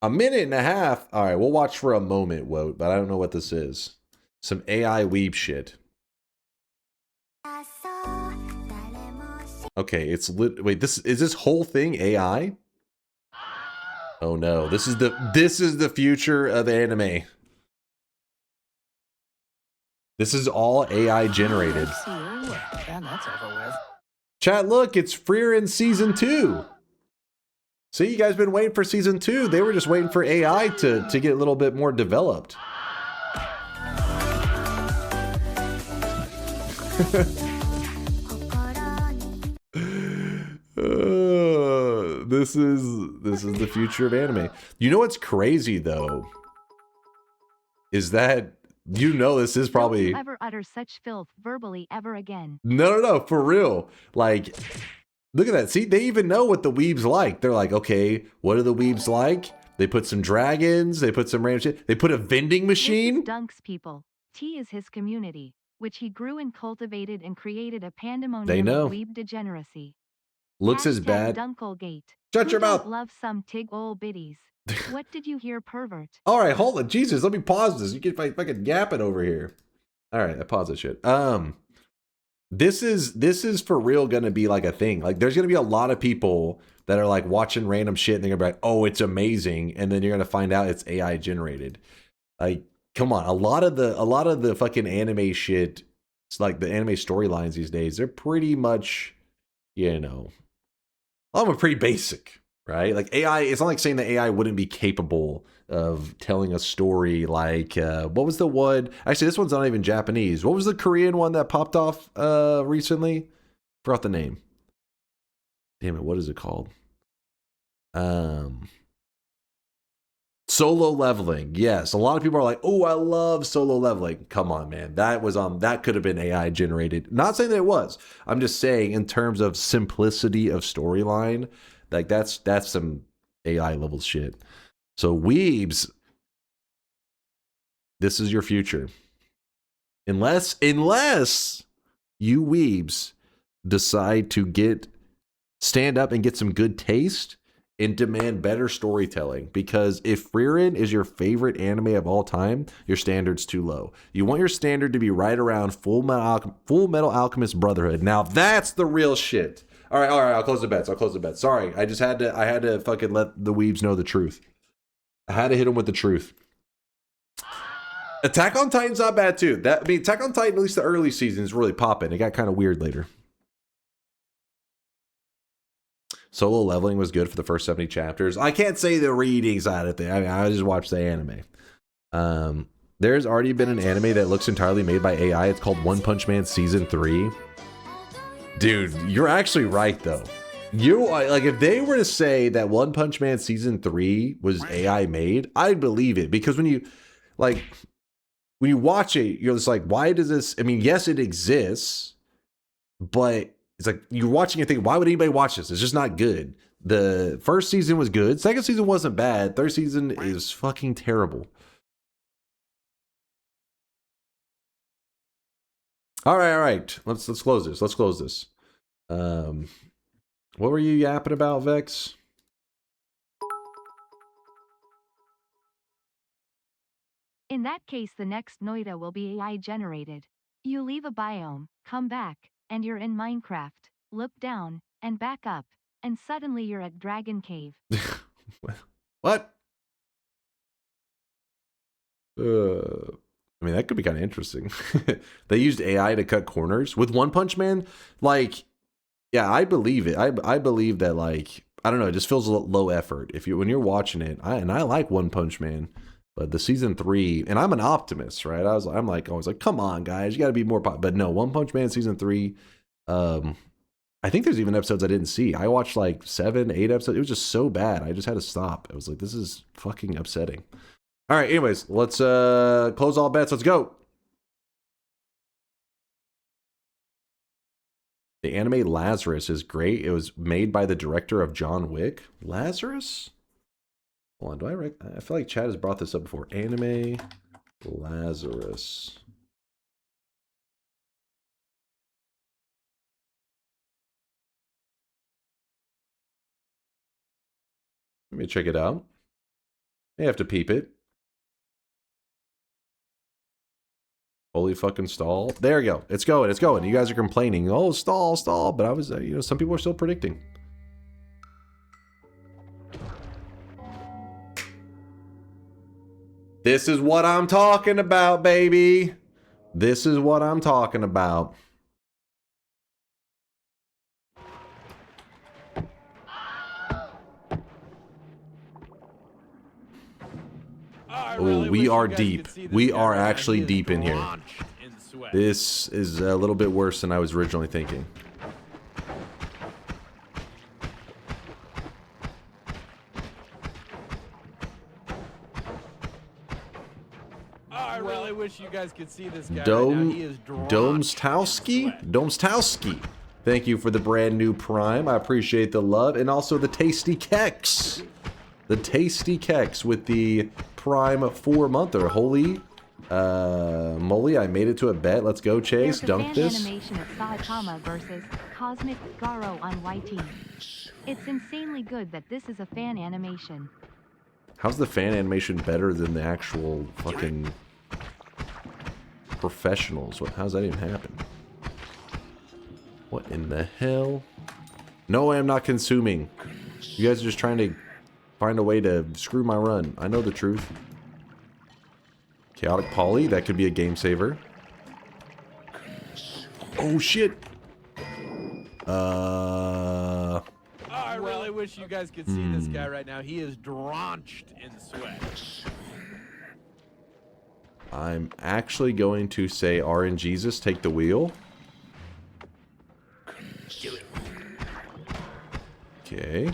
Speaker 4: 1.5 minutes? All right, we'll watch for a moment, Woat, but I don't know what this is. Some AI weeb shit. Okay, it's lit. Wait, is this whole thing AI? Oh no, this is the future of anime. This is all AI generated.
Speaker 15: And that's over with.
Speaker 4: Chat, look, it's Frieren season 2. See, you guys been waiting for season 2. They were just waiting for AI to get a little bit more developed. This is the future of anime. You know what's crazy though? Is that this is probably.
Speaker 5: Don't you ever utter such filth verbally ever again.
Speaker 4: No, for real. Like, look at that. See, they even know what the weebs like. They're like, okay, what are the weebs like? They put some dragons. They put some random shit. They put a vending machine.
Speaker 5: This is Dunk's people. T is his community, which he grew and cultivated and created a pandemonium of weeb degeneracy.
Speaker 4: Looks as bad.
Speaker 5: DunkOrSlam.
Speaker 4: Shut your mouth.
Speaker 5: Love some tig ol' biddies. What did you hear, pervert?
Speaker 4: All right, hold on. Jesus, let me pause this. You get fucking yapping over here. All right, I pause this shit. This is for real gonna be like a thing. Like, there's gonna be a lot of people that are like watching random shit and they're gonna be like, oh, it's amazing, and then you're gonna find out it's AI generated. Like, come on, a lot of the fucking anime shit, it's like the anime storylines these days, they're pretty much, I'm pretty basic, right? Like AI, it's not like saying that AI wouldn't be capable of telling a story like, what was the one? Actually, this one's not even Japanese. What was the Korean one that popped off recently? Forgot the name. Damn it, what is it called? Solo Leveling. Yes, a lot of people are like, oh, I love Solo Leveling. Come on, man. That could have been AI generated. Not saying that it was. I'm just saying in terms of simplicity of storyline, like that's some AI level shit. So weebs, this is your future. Unless you weebs decide to stand up and get some good taste and demand better storytelling, because if Frieren is your favorite anime of all time, your standard's too low. You want your standard to be right around Full Metal Alchemist Brotherhood. Now that's the real shit. All right, I'll close the bets. Sorry, I had to fucking let the weebs know the truth. I had to hit them with the truth. Attack on Titan's not bad too. Attack on Titan, at least the early seasons, really popping. It got kind of weird later. Solo Leveling was good for the first 70 chapters. I can't say the reading side of things. I mean, I just watched the anime. There's already been an anime that looks entirely made by AI. It's called One Punch Man Season 3. Dude, you're actually right, though. Like, if they were to say that One Punch Man season 3 was AI made, I'd believe it, because when you watch it, you're just like, why does this? I mean, yes, it exists, but it's like you're watching it thinking, why would anybody watch this? It's just not good. The first season was good. Second season wasn't bad. Third season is fucking terrible. All right. Let's close this. Let's close this. What were you yapping about, Vex?
Speaker 5: In that case, the next Noita will be AI generated. You leave a biome, come back, and you're in Minecraft. Look down, and back up, and suddenly you're at Dragon Cave.
Speaker 4: What? I mean, that could be kind of interesting. They used AI to cut corners with One Punch Man. Like, yeah, I believe it. I believe that, like, I don't know, it just feels a low effort. When you're watching it, I like One Punch Man, but the season 3, and I'm an optimist, right? I'm always like, come on, guys, you got to be more but no, One Punch Man season 3. I think there's even episodes I didn't see. I watched like 7, 8 episodes. It was just so bad. I just had to stop. I was like, this is fucking upsetting. All right, anyways, let's close all bets. Let's go. The anime Lazarus is great. It was made by the director of John Wick. Lazarus? Hold on, I feel like Chad has brought this up before. Anime Lazarus. Let me check it out. You have to peep it. Holy fucking stall. There you go. It's going. It's going. You guys are complaining. Oh, stall, stall. But I was, some people are still predicting. This is what I'm talking about, baby. This is what I'm talking about. Oh, we are deep. We are actually deep in here. This is a little bit worse than I was originally thinking.
Speaker 1: I really wish you guys could see this guy right now. He is
Speaker 4: Domstowski. Thank you for the brand new Prime. I appreciate the love. And also the Tasty Kex. The Tasty Kex with the Prime 4-monther. Holy moly, I made it to a bet. Let's go, Chase. Dunk this.
Speaker 5: Animation of Saitama versus Cosmic Garo on YT. It's insanely good that this is a fan animation.
Speaker 4: How's the fan animation better than the actual fucking professionals? How's that even happen? What in the hell? No, I am not consuming. You guys are just trying to find a way to screw my run. I know the truth. Chaotic Poly, that could be a game saver. Oh shit.
Speaker 1: I really wish you guys could see this guy right now. He is drenched in sweat.
Speaker 4: I'm actually going to say RNGesus, take the wheel. Okay.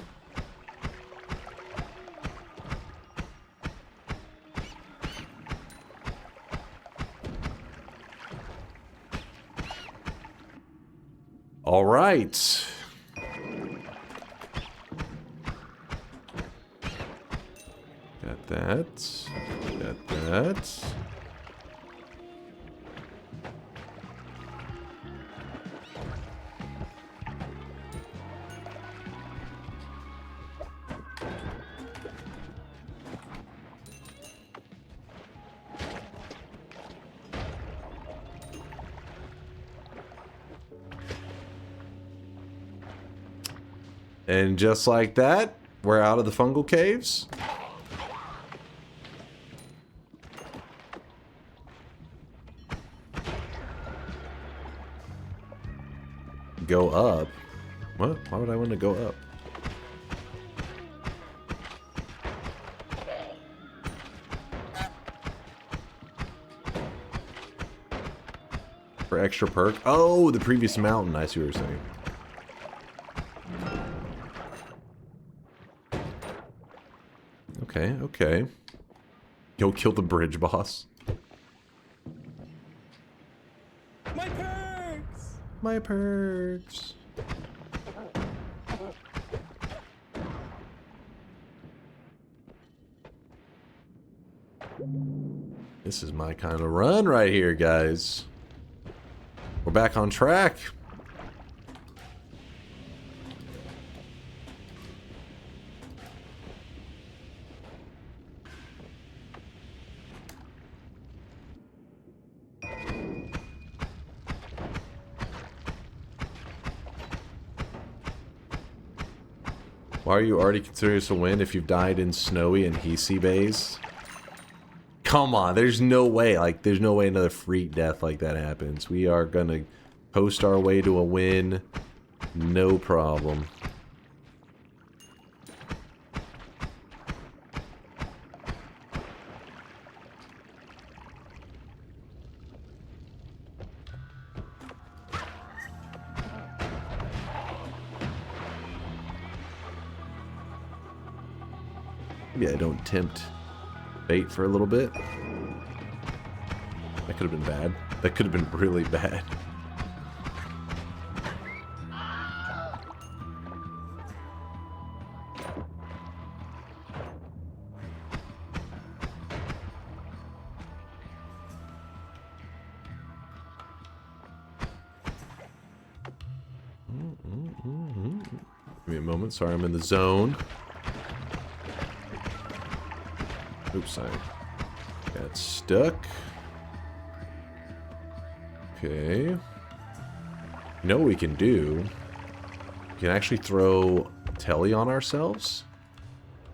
Speaker 4: All right. Got that. Got that. And just like that, we're out of the fungal caves. Go up? What? Why would I want to go up? For extra perk? Oh, the previous mountain. I see what you're saying. Okay, okay. Yo, kill the bridge boss.
Speaker 6: My perks!
Speaker 4: My perks. This is my kind of run right here, guys. We're back on track. Why are you already considering this a win if you've died in snowy and Hisi bays? Come on, there's no way. Like, there's no way another freak death like that happens. We are gonna post our way to a win. No problem. Maybe I don't tempt fate for a little bit. That could have been bad. That could have been really bad. Give me a moment. Sorry, I'm in the zone. Oops, I got stuck. Okay. You know what we can do? We can actually throw telly on ourselves.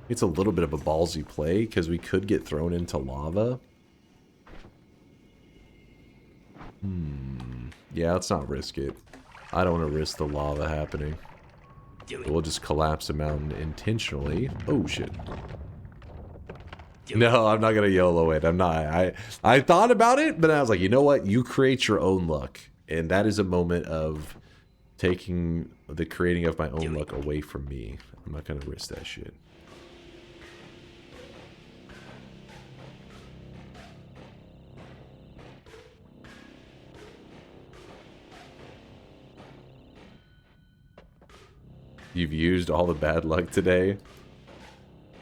Speaker 4: It's a little bit of a ballsy play because we could get thrown into lava. Yeah, let's not risk it. I don't want to risk the lava happening. We'll just collapse the mountain intentionally. Oh, shit. No, I'm not gonna YOLO it. I'm not. I thought about it, but I was like, you know what? You create your own luck. And that is a moment of taking the creating of my own luck away from me. I'm not gonna risk that shit. You've used all the bad luck today.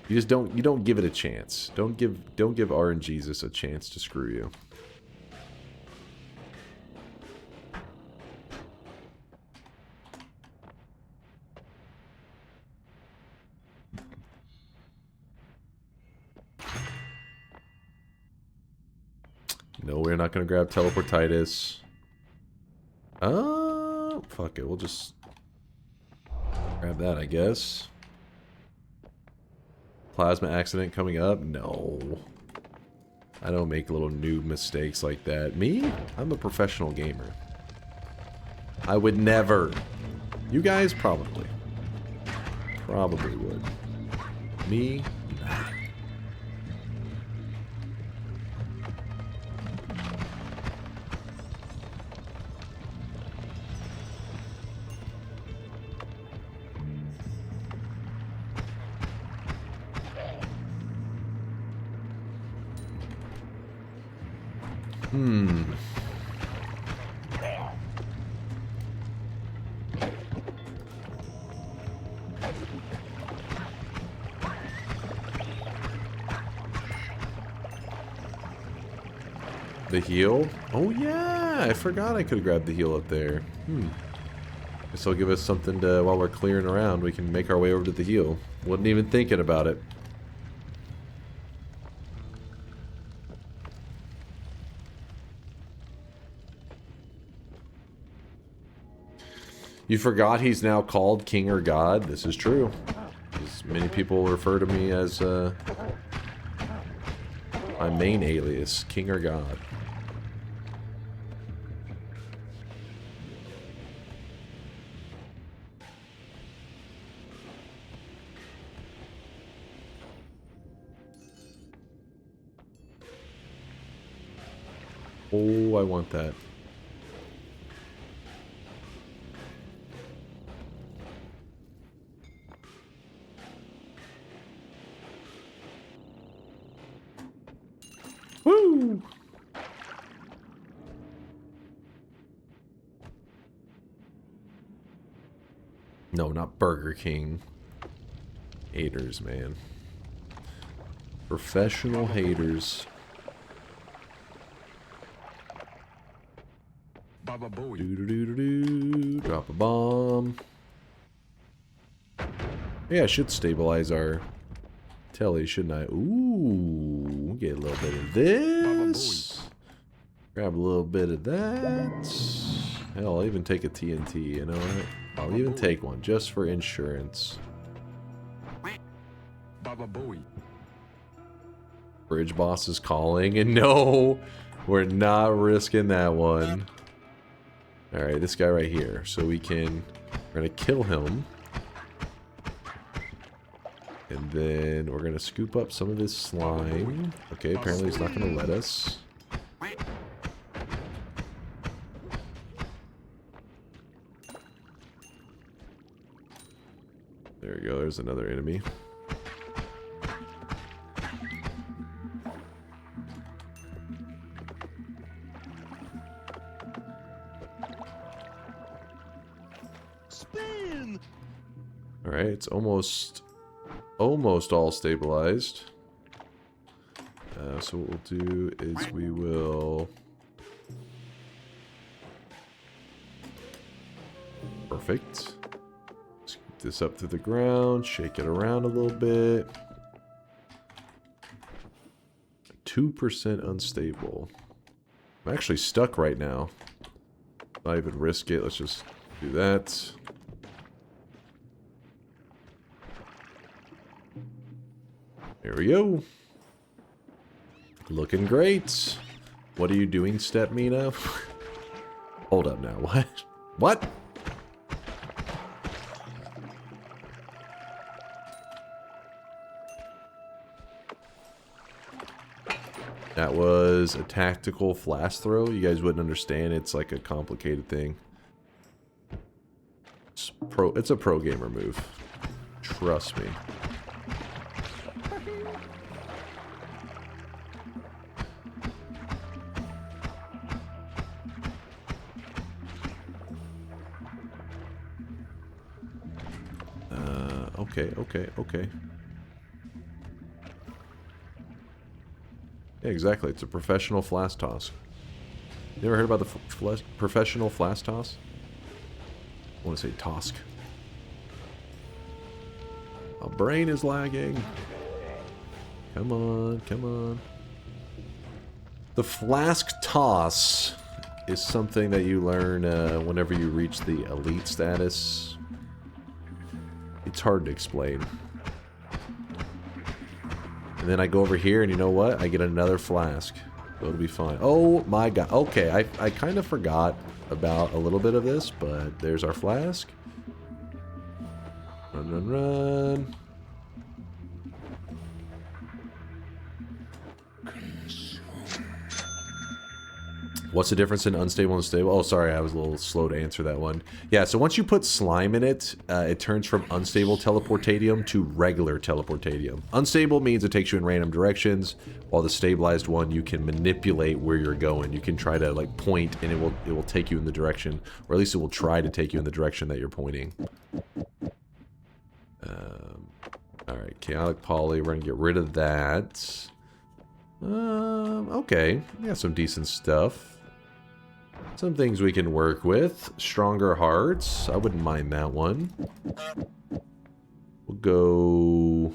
Speaker 4: You just don't give it a chance. Don't give RNGesus a chance to screw you. No, we're not gonna grab teleportitis. Fuck it, we'll just grab that, I guess. Plasma accident coming up? No. I don't make little noob mistakes like that. Me? I'm a professional gamer. I would never. You guys probably. Probably would. Me? Nah. The heal? Oh yeah, I forgot I could have grabbed the heal up there. Guess it'll give us something to, while we're clearing around, we can make our way over to the heal. Wasn't even thinking about it. You forgot he's now called King or God? This is true. As many people refer to me as my main alias, King or God. Oh, I want that. No, not Burger King. Haters, man. Professional haters. Doo-doo-doo-doo-doo. Drop a bomb. Yeah, I should stabilize our telly, shouldn't I? Ooh, get a little bit of this. Grab a little bit of that. Hell, I'll even take a TNT, you know what? I'll even take one, just for insurance. Bridge boss is calling, and no, we're not risking that one. Alright, this guy right here. So we're gonna kill him. And then we're gonna scoop up some of this slime. Okay, apparently he's not gonna let us. There we go, there's another enemy. Alright, it's almost all stabilized. So what we'll do is we will... Perfect. Scoop this up to the ground, shake it around a little bit. 2% unstable. I'm actually stuck right now. Not even risk it, let's just do that. Here we go. Looking great. What are you doing, Step Mina? Hold up now. What? What? That was a tactical flash throw. You guys wouldn't understand. It's like a complicated thing. It's a pro gamer move. Trust me. Okay. Yeah, exactly. It's a professional flash toss. You ever heard about the professional flash toss? I want to say tosk. My brain is lagging. Come on. The flask toss is something that you learn whenever you reach the elite status. It's hard to explain. And then I go over here, and you know what? I get another flask. So it'll be fine. Oh my god. Okay, I kind of forgot about a little bit of this, but there's our flask. Run. What's the difference in unstable and stable? Oh, sorry, I was a little slow to answer that one. Yeah, so once you put slime in it, it turns from unstable teleportadium to regular teleportadium. Unstable means it takes you in random directions, while the stabilized one, you can manipulate where you're going. You can try to like point, and it will take you in the direction, or at least it will try to take you in the direction that you're pointing. All right, chaotic poly. We're gonna get rid of that. Okay, we got some decent stuff. Some things we can work with. Stronger hearts. I wouldn't mind that one. We'll go...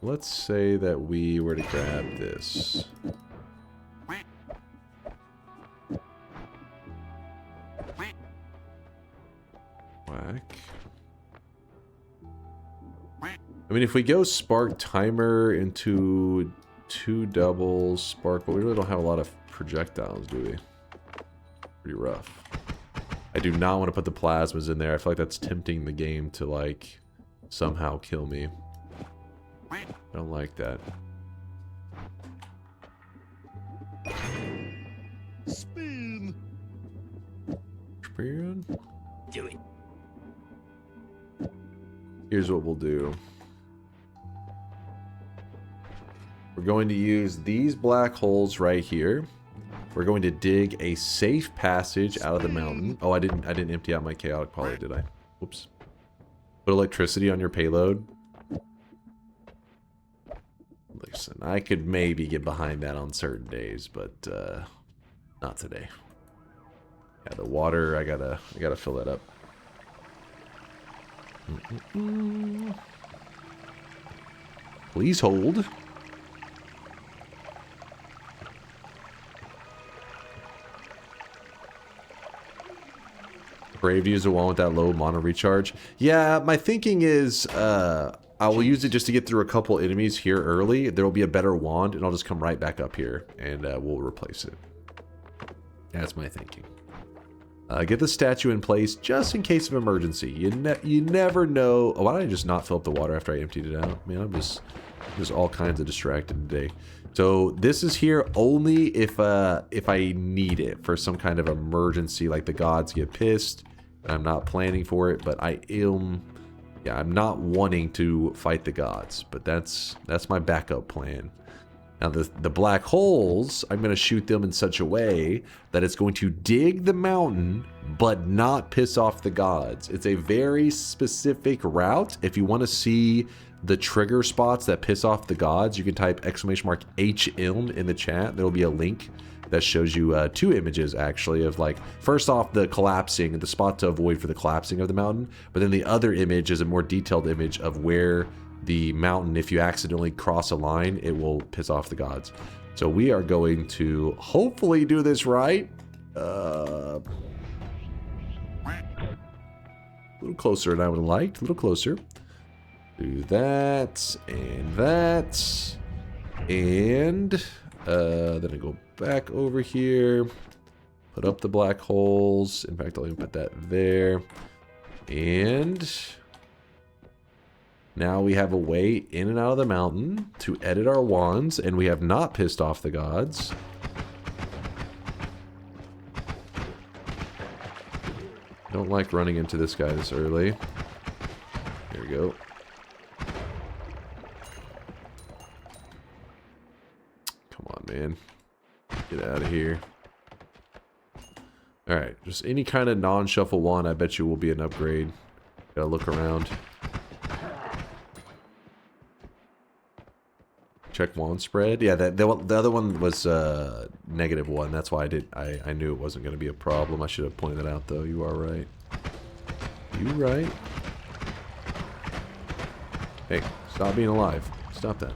Speaker 4: Let's say that we were to grab this. Whack. I mean, if we go spark timer into 2 doubles spark, but we really don't have a lot of projectiles, do we? Pretty rough. I do not want to put the plasmas in there. I feel like that's tempting the game to, like, somehow kill me. I don't like that.
Speaker 9: Spin.
Speaker 4: Spin.
Speaker 13: Do it.
Speaker 4: Here's what we'll do. We're going to use these black holes right here. We're going to dig a safe passage out of the mountain. Oh, I didn't empty out my chaotic poly, did I? Whoops. Put electricity on your payload. Listen, I could maybe get behind that on certain days, but not today. Yeah, the water, I gotta fill that up. Please hold. Brave use the one with that low mono recharge. Yeah, my thinking is I will use it just to get through a couple enemies here early. There will be a better wand, and I'll just come right back up here, and we'll replace it. That's my thinking. Get the statue in place just in case of emergency. You never know. Oh, why did I just not fill up the water after I emptied it out? Man, I'm just all kinds of distracted today. So this is here only if I need it for some kind of emergency, like the gods get pissed. I'm not planning for it, but I'm not wanting to fight the gods, but that's my backup plan. Now the black holes, I'm going to shoot them in such a way that it's going to dig the mountain, but not piss off the gods. It's a very specific route. If you want to see the trigger spots that piss off the gods, you can type !HILM in the chat. There will be a link that shows you 2 images, actually, of like, first off, the collapsing, the spot to avoid for the collapsing of the mountain, but then the other image is a more detailed image of where the mountain, if you accidentally cross a line, it will piss off the gods. So we are going to hopefully do this right. A little closer than I would have liked, a little closer. Do that, and that, and then I go back over here, put up the black holes. In fact, I'll even put that there. And now we have a way in and out of the mountain to edit our wands, and we have not pissed off the gods. Don't like running into this guy this early. There we go. Come on, man. Get out of here. Alright, just any kind of non-shuffle wand, I bet you will be an upgrade. Gotta look around. Check wand spread. Yeah, the other one was -1. That's why I knew it wasn't going to be a problem. I should have pointed that out, though. You are right. You right. Hey, stop being alive. Stop that.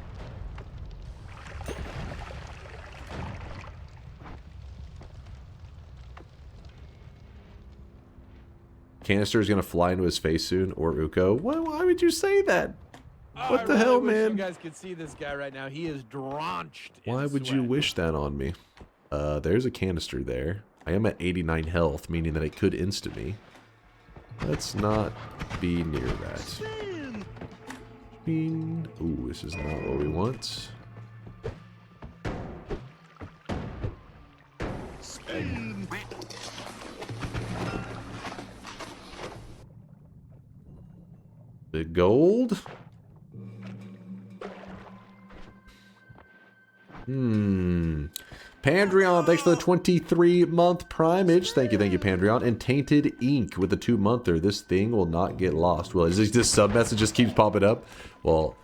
Speaker 4: Canister is going to fly into his face soon, or Uko. Why would you say that? What the hell, man?
Speaker 1: You guys could see this guy right now. He is drenched in
Speaker 4: Why would
Speaker 1: sweat.
Speaker 4: you wish that on me? There's a canister there. I am at 89 health, meaning that it could insta me. Let's not be near that. Bing. Ooh, this is not what we want. Big gold. Pandreon, thanks for the 23-month primage. Thank you, Pandreon. And Tainted Ink with the 2-monther. This thing will not get lost. Well, is this sub message just keeps popping up? Well,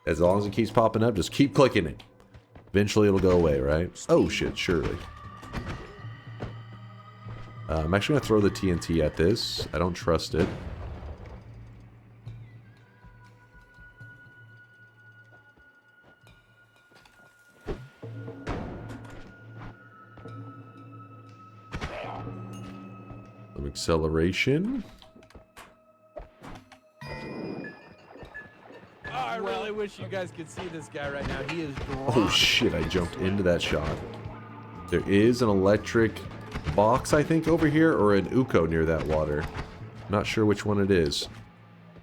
Speaker 4: as long as it keeps popping up, just keep clicking it. Eventually it'll go away, right? Oh shit, surely. I'm actually gonna throw the TNT at this. I don't trust it. Some acceleration.
Speaker 1: I really wish you guys could see this guy right now. He is drenched.
Speaker 4: Oh shit, I jumped into that shot. There is an electric box, I think, over here, or an Uko near that water. Not sure which one it is.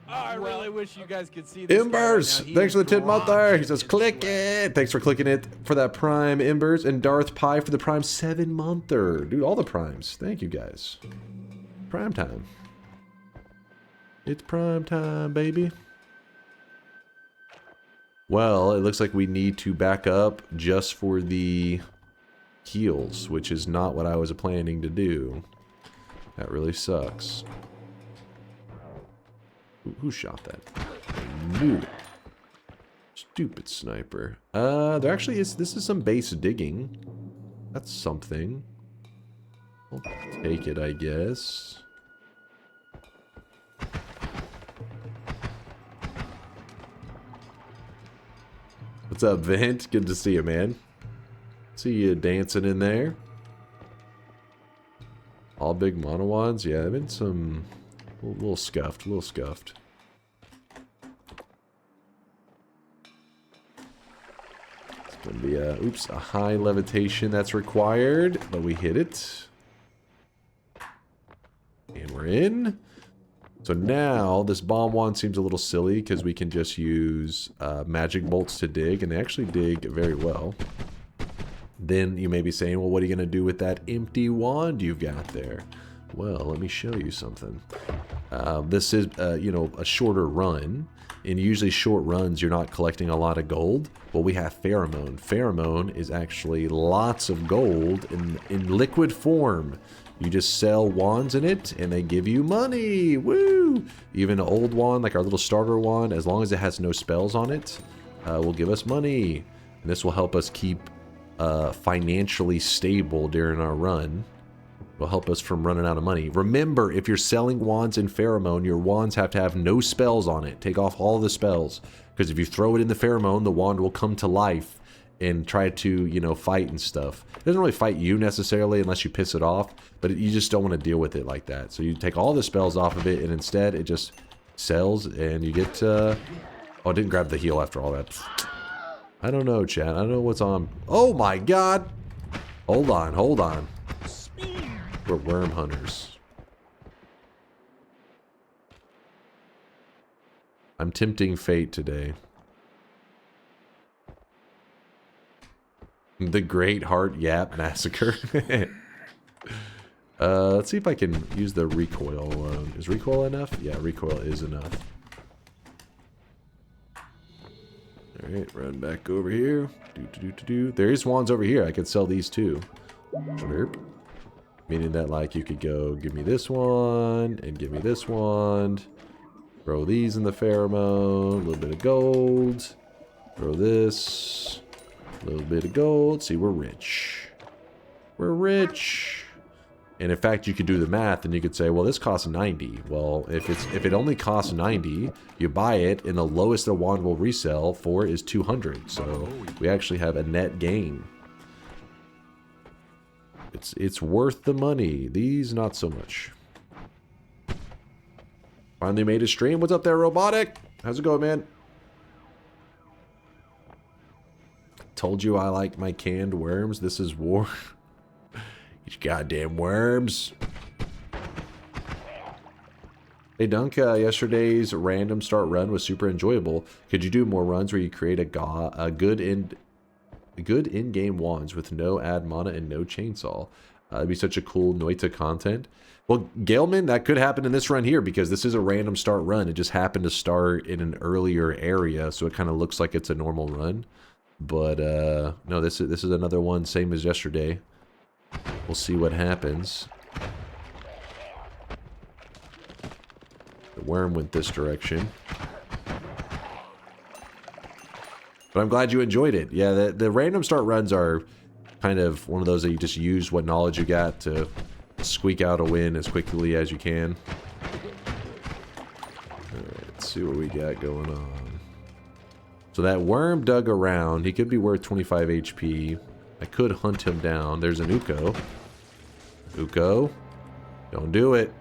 Speaker 1: I really wish you guys could see this
Speaker 4: Embers!
Speaker 1: guy right now.
Speaker 4: Thanks for the 10-month there. He says, click it! Thanks for clicking it for that prime, Embers. And Darth Pie for the prime 7-monther. Dude, all the primes. Thank you, guys. Prime time. It's prime time, baby. Well, it looks like we need to back up just for the heals, which is not what I was planning to do. That really sucks. Who shot that? I knew it. Stupid sniper. There actually is. This is some base digging. That's something. I'll take it, I guess. What's up, Vent? Good to see you, man. See you dancing in there. All big monowans? Yeah, I've been some... A little scuffed, a little scuffed. It's gonna be a... Oops, a high levitation that's required, but we hit it. And we're in. So now, this bomb wand seems a little silly because we can just use magic bolts to dig, and they actually dig very well. Then you may be saying, well, what are you going to do with that empty wand you've got there? Well, let me show you something. This is, you know, a shorter run. In usually short runs, you're not collecting a lot of gold. Well, we have pheromone. Pheromone is actually lots of gold in liquid form. You just sell wands in it, and they give you money. Woo! Even an old wand, like our little starter wand, as long as it has no spells on it, will give us money. And this will help us keep financially stable during our run. Will help us from running out of money. Remember, if you're selling wands in pheromone, your wands have to have no spells on it. Take off all the spells, because if you throw it in the pheromone, the wand will come to life and try to, you know, fight and stuff. It doesn't really fight you necessarily unless you piss it off, but you just don't want to deal with it like that. So you take all the spells off of it, and instead it just sells, and you get oh, I didn't grab the heal after all that. I don't know, chat. I don't know what's on. Oh my god! Hold on, hold on. We're worm hunters. I'm tempting fate today. The Great Heart Yap Massacre. Let's see if I can use the recoil. Is recoil enough? Yeah, recoil is enough. Alright, run back over here. There's wands over here. I could sell these too. Meaning that, like, you could go, give me this one, and give me this wand. Throw these in the pheromone. A little bit of gold. Throw this. A little bit of gold. See, we're rich. We're rich. And in fact, you could do the math and you could say, well, this costs 90. Well, if it only costs 90, you buy it, and the lowest the wand will resell for is 200. So we actually have a net gain. It's worth the money. These, not so much. Finally made a stream. What's up there, Robotic? How's it going, man? Told you I like my canned worms. This is war. These goddamn worms. Hey, Dunk, yesterday's random start run was super enjoyable. Could you do more runs where you create a good in-game wands with no ad mana and no chainsaw? It'd be such a cool Noita content. Well, Galeman, that could happen in this run here because this is a random start run. It just happened to start in an earlier area, so it kind of looks like it's a normal run. But no, this is another one, same as yesterday. We'll see what happens. The worm went this direction. But I'm glad you enjoyed it. Yeah, the random start runs are kind of one of those that you just use what knowledge you got to squeak out a win as quickly as you can. Alright, let's see what we got going on. So that worm dug around. He could be worth 25 HP. I could hunt him down. There's an Uko. Uko, don't do it.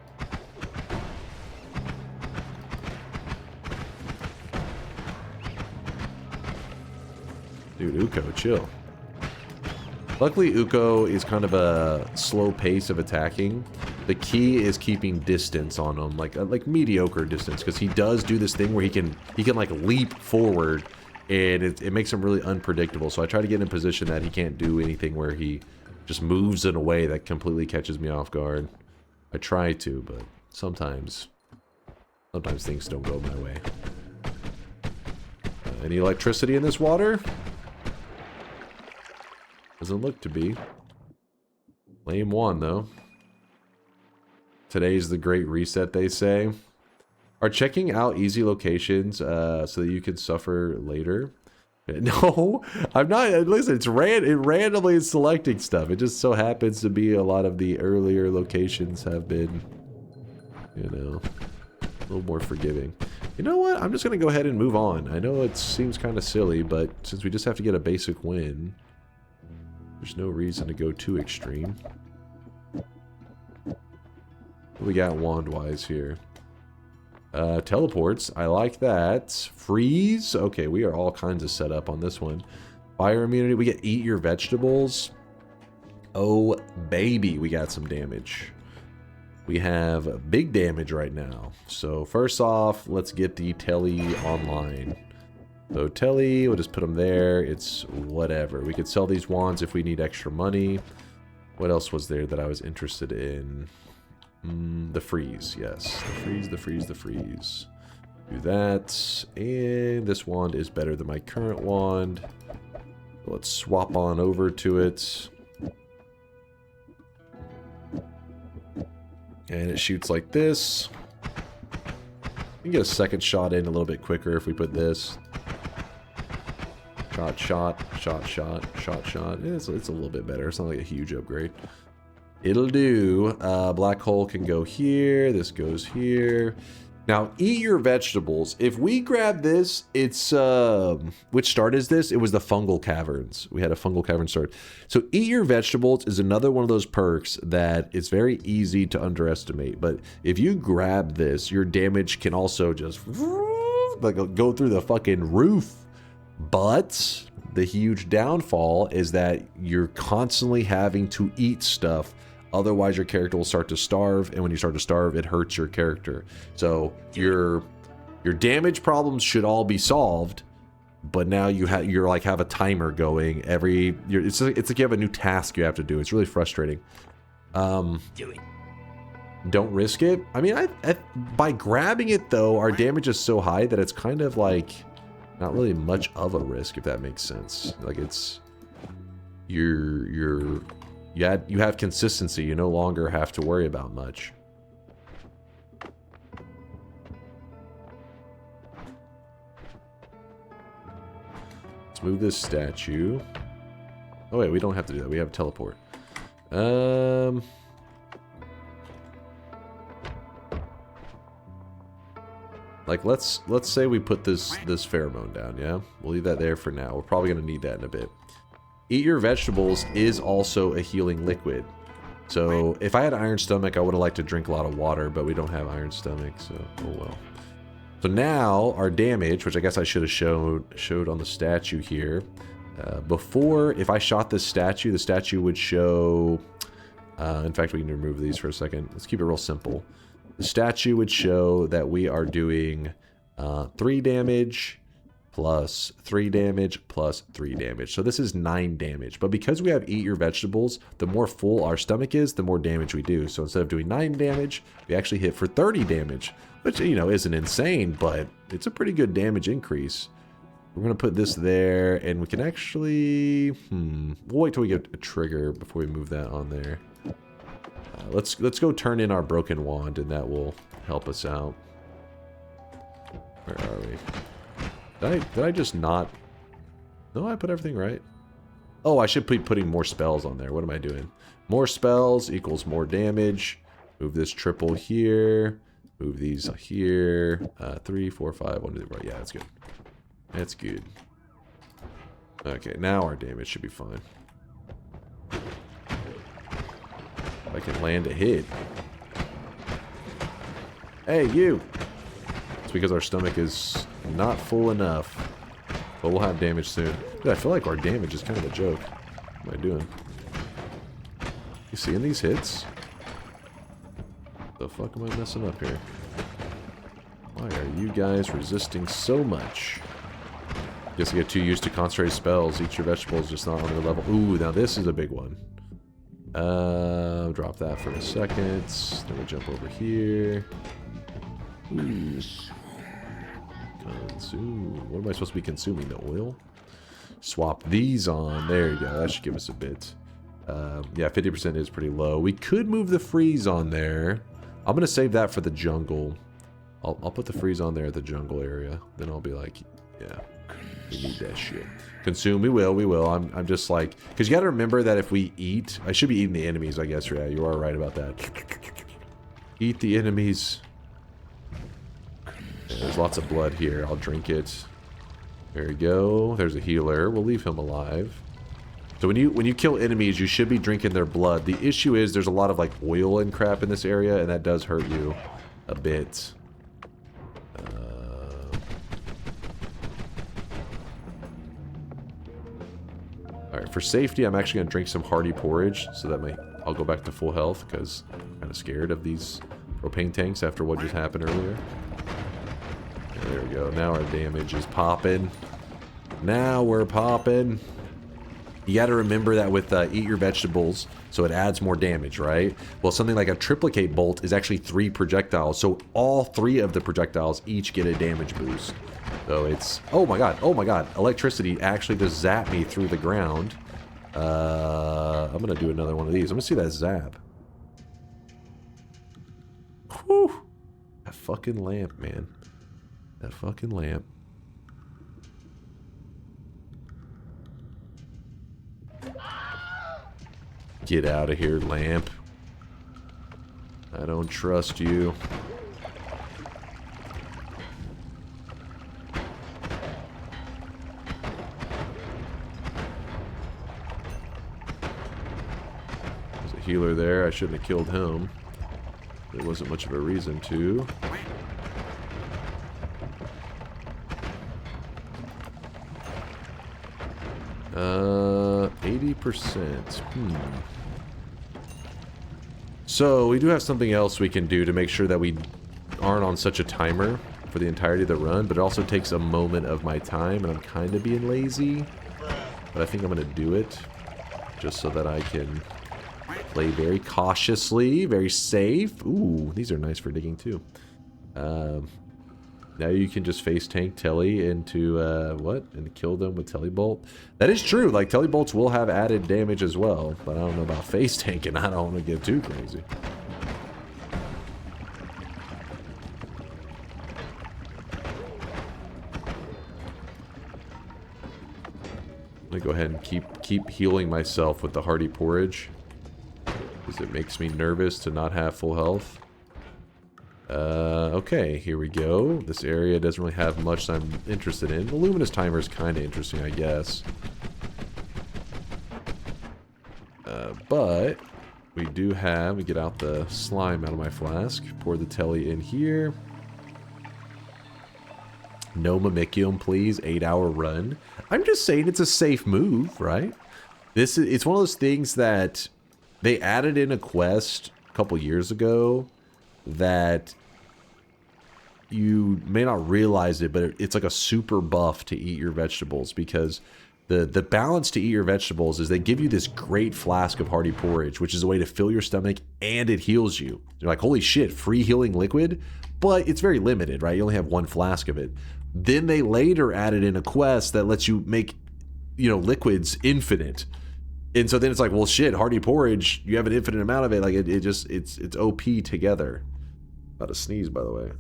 Speaker 4: Dude, Uko, chill. Luckily, Uko is kind of a slow pace of attacking. The key is keeping distance on him, like mediocre distance, because he does do this thing where he can like leap forward, and it makes him really unpredictable. So I try to get in a position that he can't do anything where he just moves in a way that completely catches me off guard. I try to, but sometimes things don't go my way. Any electricity in this water? Doesn't look to be. Lame one, though. Today's the great reset, they say. Are checking out easy locations so that you can suffer later? No, I'm not. Listen, it randomly is selecting stuff. It just so happens to be a lot of the earlier locations have been, you know, a little more forgiving. You know what? I'm just going to go ahead and move on. I know it seems kind of silly, but since we just have to get a basic win, there's no reason to go too extreme. What we got wand-wise here? Teleports. I like that. Freeze. Okay, we are all kinds of set up on this one. Fire immunity. We get eat your vegetables. Oh, baby. We got some damage. We have big damage right now. So first off, let's get the telly online. So telly, we'll just put them there. It's whatever. We could sell these wands if we need extra money. What else was there that I was interested in? The freeze, yes. The freeze. Do that. And this wand is better than my current wand. Let's swap on over to it. And it shoots like this. We can get a second shot in a little bit quicker if we put this. Shot. It's a little bit better. It's not like a huge upgrade. It'll do. Black hole can go here. This goes here. Now, eat your vegetables. If we grab this, it's... which start is this? It was the fungal caverns. We had a fungal cavern start. So eat your vegetables is another one of those perks that it's very easy to underestimate. But if you grab this, your damage can also just... like go through the fucking roof. But the huge downfall is that you're constantly having to eat stuff. Otherwise, your character will start to starve, and when you start to starve, it hurts your character. So your damage problems should all be solved, but now you're like have a timer going every. It's like you have a new task you have to do. It's really frustrating. Do it. Don't risk it. I mean, by grabbing it though, our damage is so high that it's kind of like not really much of a risk, if that makes sense. Like it's you have consistency. You no longer have to worry about much. Let's move this statue. Oh wait, we don't have to do that. We have teleport. Like let's say we put this pheromone down, yeah? We'll leave that there for now. We're probably gonna need that in a bit. Eat your vegetables is also a healing liquid. So if I had iron stomach, I would have liked to drink a lot of water, but we don't have iron stomach, so oh well. So now our damage, which I guess I should have showed on the statue here. Before, if I shot this statue, the statue would show. In fact, we can remove these for a second. Let's keep it real simple. The statue would show that we are doing 3 damage plus 3 damage plus 3 damage. So this is 9 damage. But because we have eat your vegetables, the more full our stomach is, the more damage we do. So instead of doing 9 damage, we actually hit for 30 damage, which, you know, isn't insane, but it's a pretty good damage increase. We're going to put this there, and we can actually... We'll wait till we get a trigger before we move that on there. Let's go turn in our broken wand, and that will help us out. Where are we? Did I just not... No, I put everything right. Oh, I should be putting more spells on there. What am I doing? More spells equals more damage. Move this triple here. Move these here. 3, 4, 5, 1, 2, 3. Yeah, that's good. That's good. Okay, now our damage should be fine. If I can land a hit. Hey, you! It's because our stomach is not full enough. But we'll have damage soon. Dude, I feel like our damage is kind of a joke. What am I doing? You seeing these hits? What the fuck am I messing up here? Why are you guys resisting so much? Guess I get too used to concentrated spells. Eat your vegetables, just not on their level. Ooh, now this is a big one. Drop that for a second. Then we jump over here. Consume. What am I supposed to be consuming? The oil? Swap these on. There you go. That should give us a bit. Yeah, 50% is pretty low. We could move the freeze on there. I'm going to save that for the jungle. I'll put the freeze on there at the jungle area. Then I'll be like, yeah, we need that shit. Consume. We will. I'm just like, because you got to remember that if we eat, I should be eating the enemies, I guess. Yeah, you are right about that. Eat the enemies. Yeah, there's lots of blood here. I'll drink it. There you go. There's a healer. We'll leave him alive. So when you kill enemies, you should be drinking their blood. The issue is there's a lot of like oil and crap in this area, and that does hurt you a bit. Alright, for safety, I'm actually going to drink some hearty porridge so that I'll go back to full health because I'm kind of scared of these propane tanks after what just happened earlier. There we go. Now our damage is popping. Now we're popping. You got to remember that with eat your vegetables, so it adds more damage, right? Well, something like a triplicate bolt is actually 3 projectiles, so all 3 of the projectiles each get a damage boost. So it's... oh my god, electricity actually just zapped me through the ground. I'm going to do another one of these. I'm going to see that zap. Whew. That fucking lamp, man. That fucking lamp. Get out of here, lamp. I don't trust you. There's a healer there. I shouldn't have killed him. There wasn't much of a reason to. 80%. So we do have something else we can do to make sure that we aren't on such a timer for the entirety of the run, but it also takes a moment of my time, and I'm kind of being lazy. But I think I'm going to do it just so that I can play very cautiously, very safe. Ooh, these are nice for digging too. Now you can just face tank Telly into, and kill them with Telly Bolt. That is true, like Telly Bolts will have added damage as well, but I don't know about face tanking. I don't want to get too crazy. I'm gonna go ahead and keep healing myself with the hearty porridge, because it makes me nervous to not have full health. Okay, here we go. This area doesn't really have much I'm interested in. The luminous timer is kind of interesting, I guess. But we do have... we get out the slime out of my flask. Pour the telly in here. No Mimicium, please. 8-hour run. I'm just saying it's a safe move, right? It's one of those things that they added in a quest a couple years ago that you may not realize it, but it's like a super buff to eat your vegetables, because the balance to eat your vegetables is they give you this great flask of hearty porridge, which is a way to fill your stomach and it heals you. You're like, holy shit, free healing liquid, but it's very limited, right? You only have 1 flask of it. Then they later added in a quest that lets you make, liquids infinite. And so then it's like, well, shit, hearty porridge, you have an infinite amount of it. Like it's OP together. About to sneeze, by the way.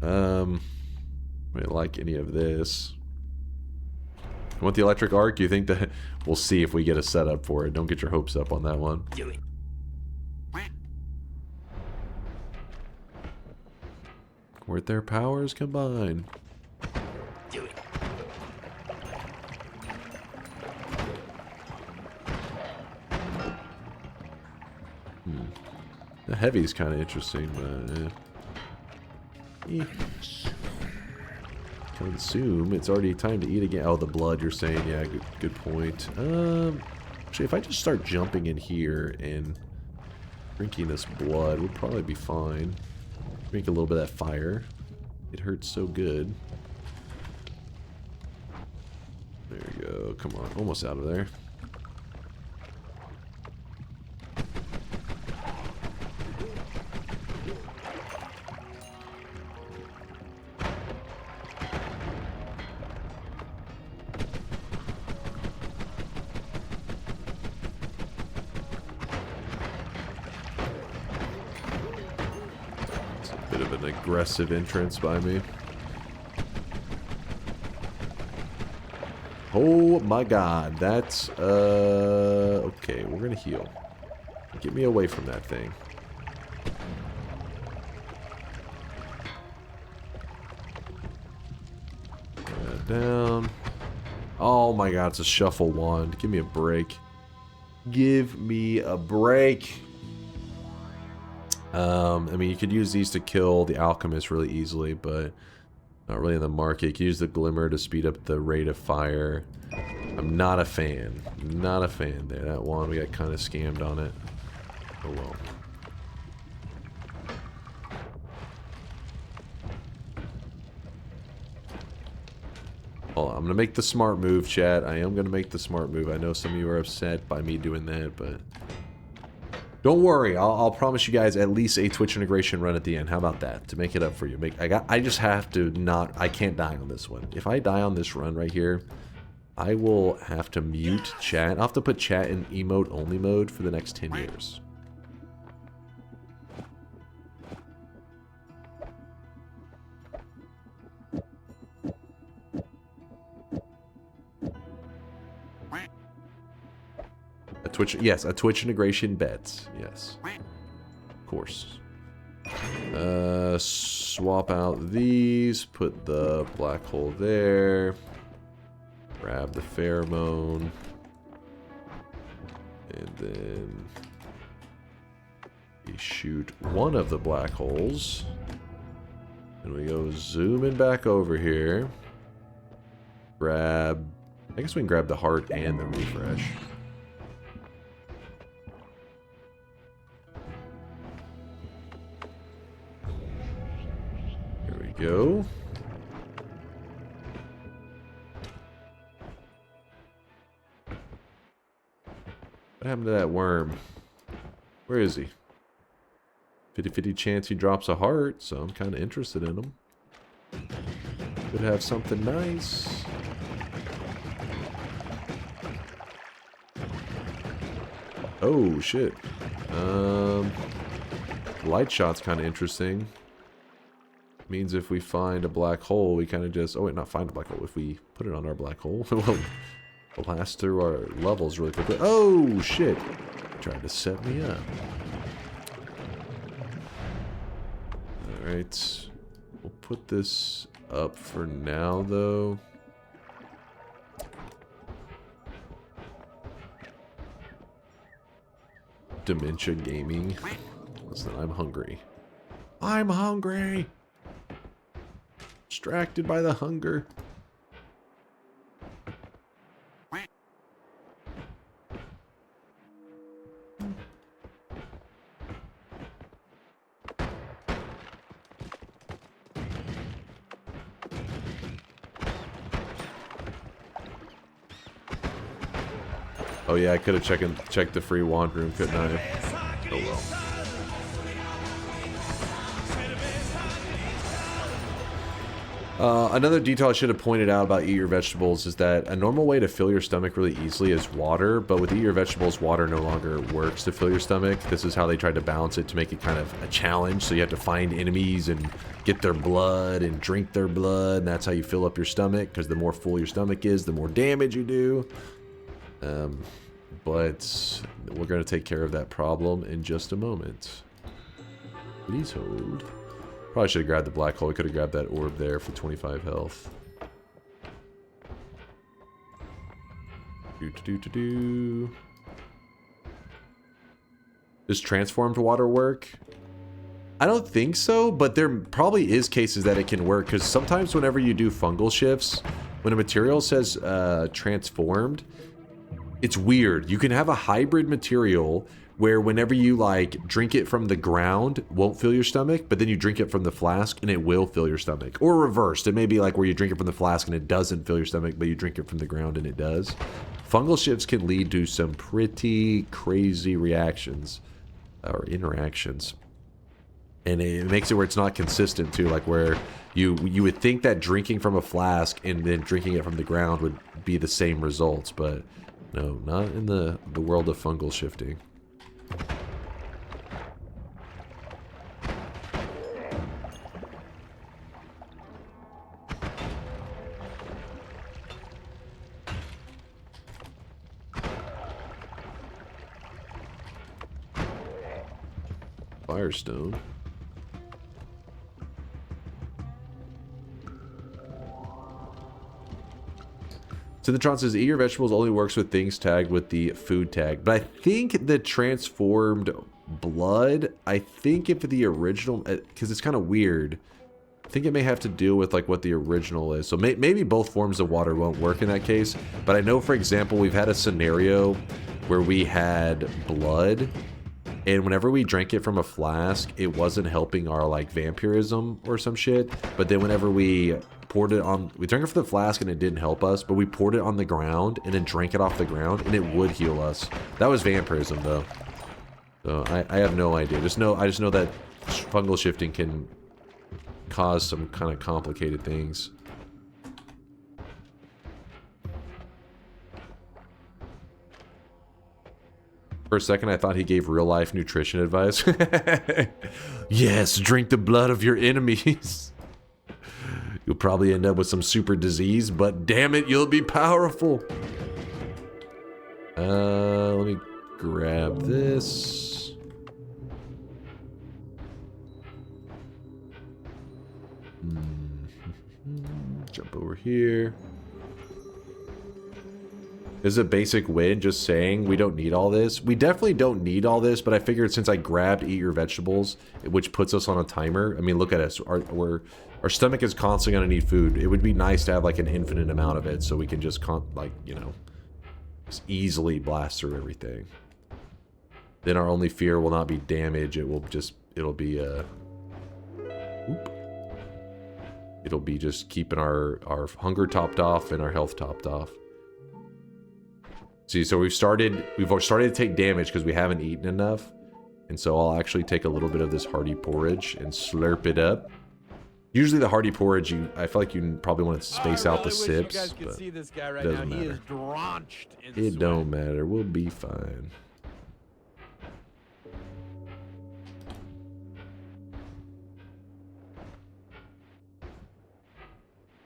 Speaker 4: I don't like any of this. You want the electric arc? You think that... we'll see if we get a setup for it. Don't get your hopes up on that one.
Speaker 13: Do it.
Speaker 4: Where'd their powers combine?
Speaker 13: Do it.
Speaker 4: The heavy's kind of interesting, but... Consume. It's already time to eat again. Oh, the blood, you're saying. Yeah, good point. Actually, if I just start jumping in here and drinking this blood, would probably be fine. Drink a little bit of that fire. It hurts so good. There you go. Come on. Almost out of there. Bit of an aggressive entrance by me. Oh my god, that's, okay, we're gonna heal. Get me away from that thing. Put that down. Oh my god, it's a shuffle wand. Give me a break. Give me a break. I mean, you could use these to kill the alchemist really easily, but not really in the market. You can use the glimmer to speed up the rate of fire. I'm not a fan. Not a fan there. That one, we got kind of scammed on it. Oh well. Hold on, I'm going to make the smart move, chat. I am going to make the smart move. I know some of you are upset by me doing that, but... Don't worry, I'll promise you guys at least a Twitch integration run at the end. How about that? To make it up for you. I just have to not... I can't die on this one. If I die on this run right here, I will have to mute chat. I'll have to put chat in emote only mode for the next 10 years. A Twitch, yes, a Twitch integration bets, yes, of course. Swap out these, put the black hole there, grab the pheromone, and then we shoot one of the black holes, and we go zooming back over here, grab, I guess we can grab the heart and the refresh. Go. What happened to that worm? Where is he? 50-50 chance he drops a heart, so I'm kind of interested in him. Could have something nice. Oh, shit. Light shot's kind of interesting. Means if we find a black hole, we kind of just... Oh, wait, not find a black hole. If we put it on our black hole, we'll blast through our levels really quickly. Oh, shit. Tried to set me up. Alright. We'll put this up for now, though. Dementia Gaming. Listen, I'm hungry. I'm hungry! Distracted by the hunger. Oh yeah, I could have checked the free wand room, couldn't I? Oh well. Another detail I should have pointed out about Eat Your Vegetables is that a normal way to fill your stomach really easily is water, but with Eat Your Vegetables, water no longer works to fill your stomach. This is how they tried to balance it to make it kind of a challenge, so you have to find enemies and get their blood and drink their blood, and that's how you fill up your stomach, because the more full your stomach is, the more damage you do. But we're going to take care of that problem in just a moment. Please hold. Probably should have grabbed the black hole. I could have grabbed that orb there for 25 health. Does transformed water work? I don't think so, but there probably is cases that it can work, because sometimes whenever you do fungal shifts, when a material says transformed, it's weird. You can have a hybrid material where whenever you like drink it from the ground, won't fill your stomach, but then you drink it from the flask and it will fill your stomach. Or reversed. It may be like where you drink it from the flask and it doesn't fill your stomach, but you drink it from the ground and it does. Fungal shifts can lead to some pretty crazy reactions or interactions. And it makes it where it's not consistent too, like where you would think that drinking from a flask and then drinking it from the ground would be the same results, but no, not in the world of fungal shifting. Firestone. Cinetron says, eat your vegetables only works with things tagged with the food tag. But I think the transformed blood, I think if the original, because it's kind of weird, I think it may have to do with like what the original is. So maybe both forms of water won't work in that case. But I know, for example, we've had a scenario where we had blood, and whenever we drank it from a flask, it wasn't helping our like vampirism or some shit. But then whenever we poured it on, we drank it from the flask and it didn't help us, but we poured it on the ground and then drank it off the ground and it would heal us. That was vampirism though. So I have no idea. I just know that fungal shifting can cause some kind of complicated things. For a second, I thought he gave real-life nutrition advice. Yes, drink the blood of your enemies. You'll probably end up with some super disease, but damn it, you'll be powerful. Let me grab this. Jump over here. This is a basic win, just saying we don't need all this. We definitely don't need all this, but I figured since I grabbed eat your vegetables, which puts us on a timer. I mean, look at us. Our stomach is constantly going to need food. It would be nice to have like an infinite amount of it so we can just, just easily blast through everything. Then our only fear will not be damage. It'll be just keeping our hunger topped off and our health topped off. See, so we've started to take damage because we haven't eaten enough. And so I'll actually take a little bit of this hearty porridge and slurp it up. Usually the hearty porridge, I feel like you probably want to space out the sips.
Speaker 1: You guys can
Speaker 4: but
Speaker 1: see this guy right
Speaker 4: it doesn't
Speaker 1: now. He
Speaker 4: matter.
Speaker 1: is drenched in
Speaker 4: It
Speaker 1: sweat.
Speaker 4: don't matter. We'll be fine.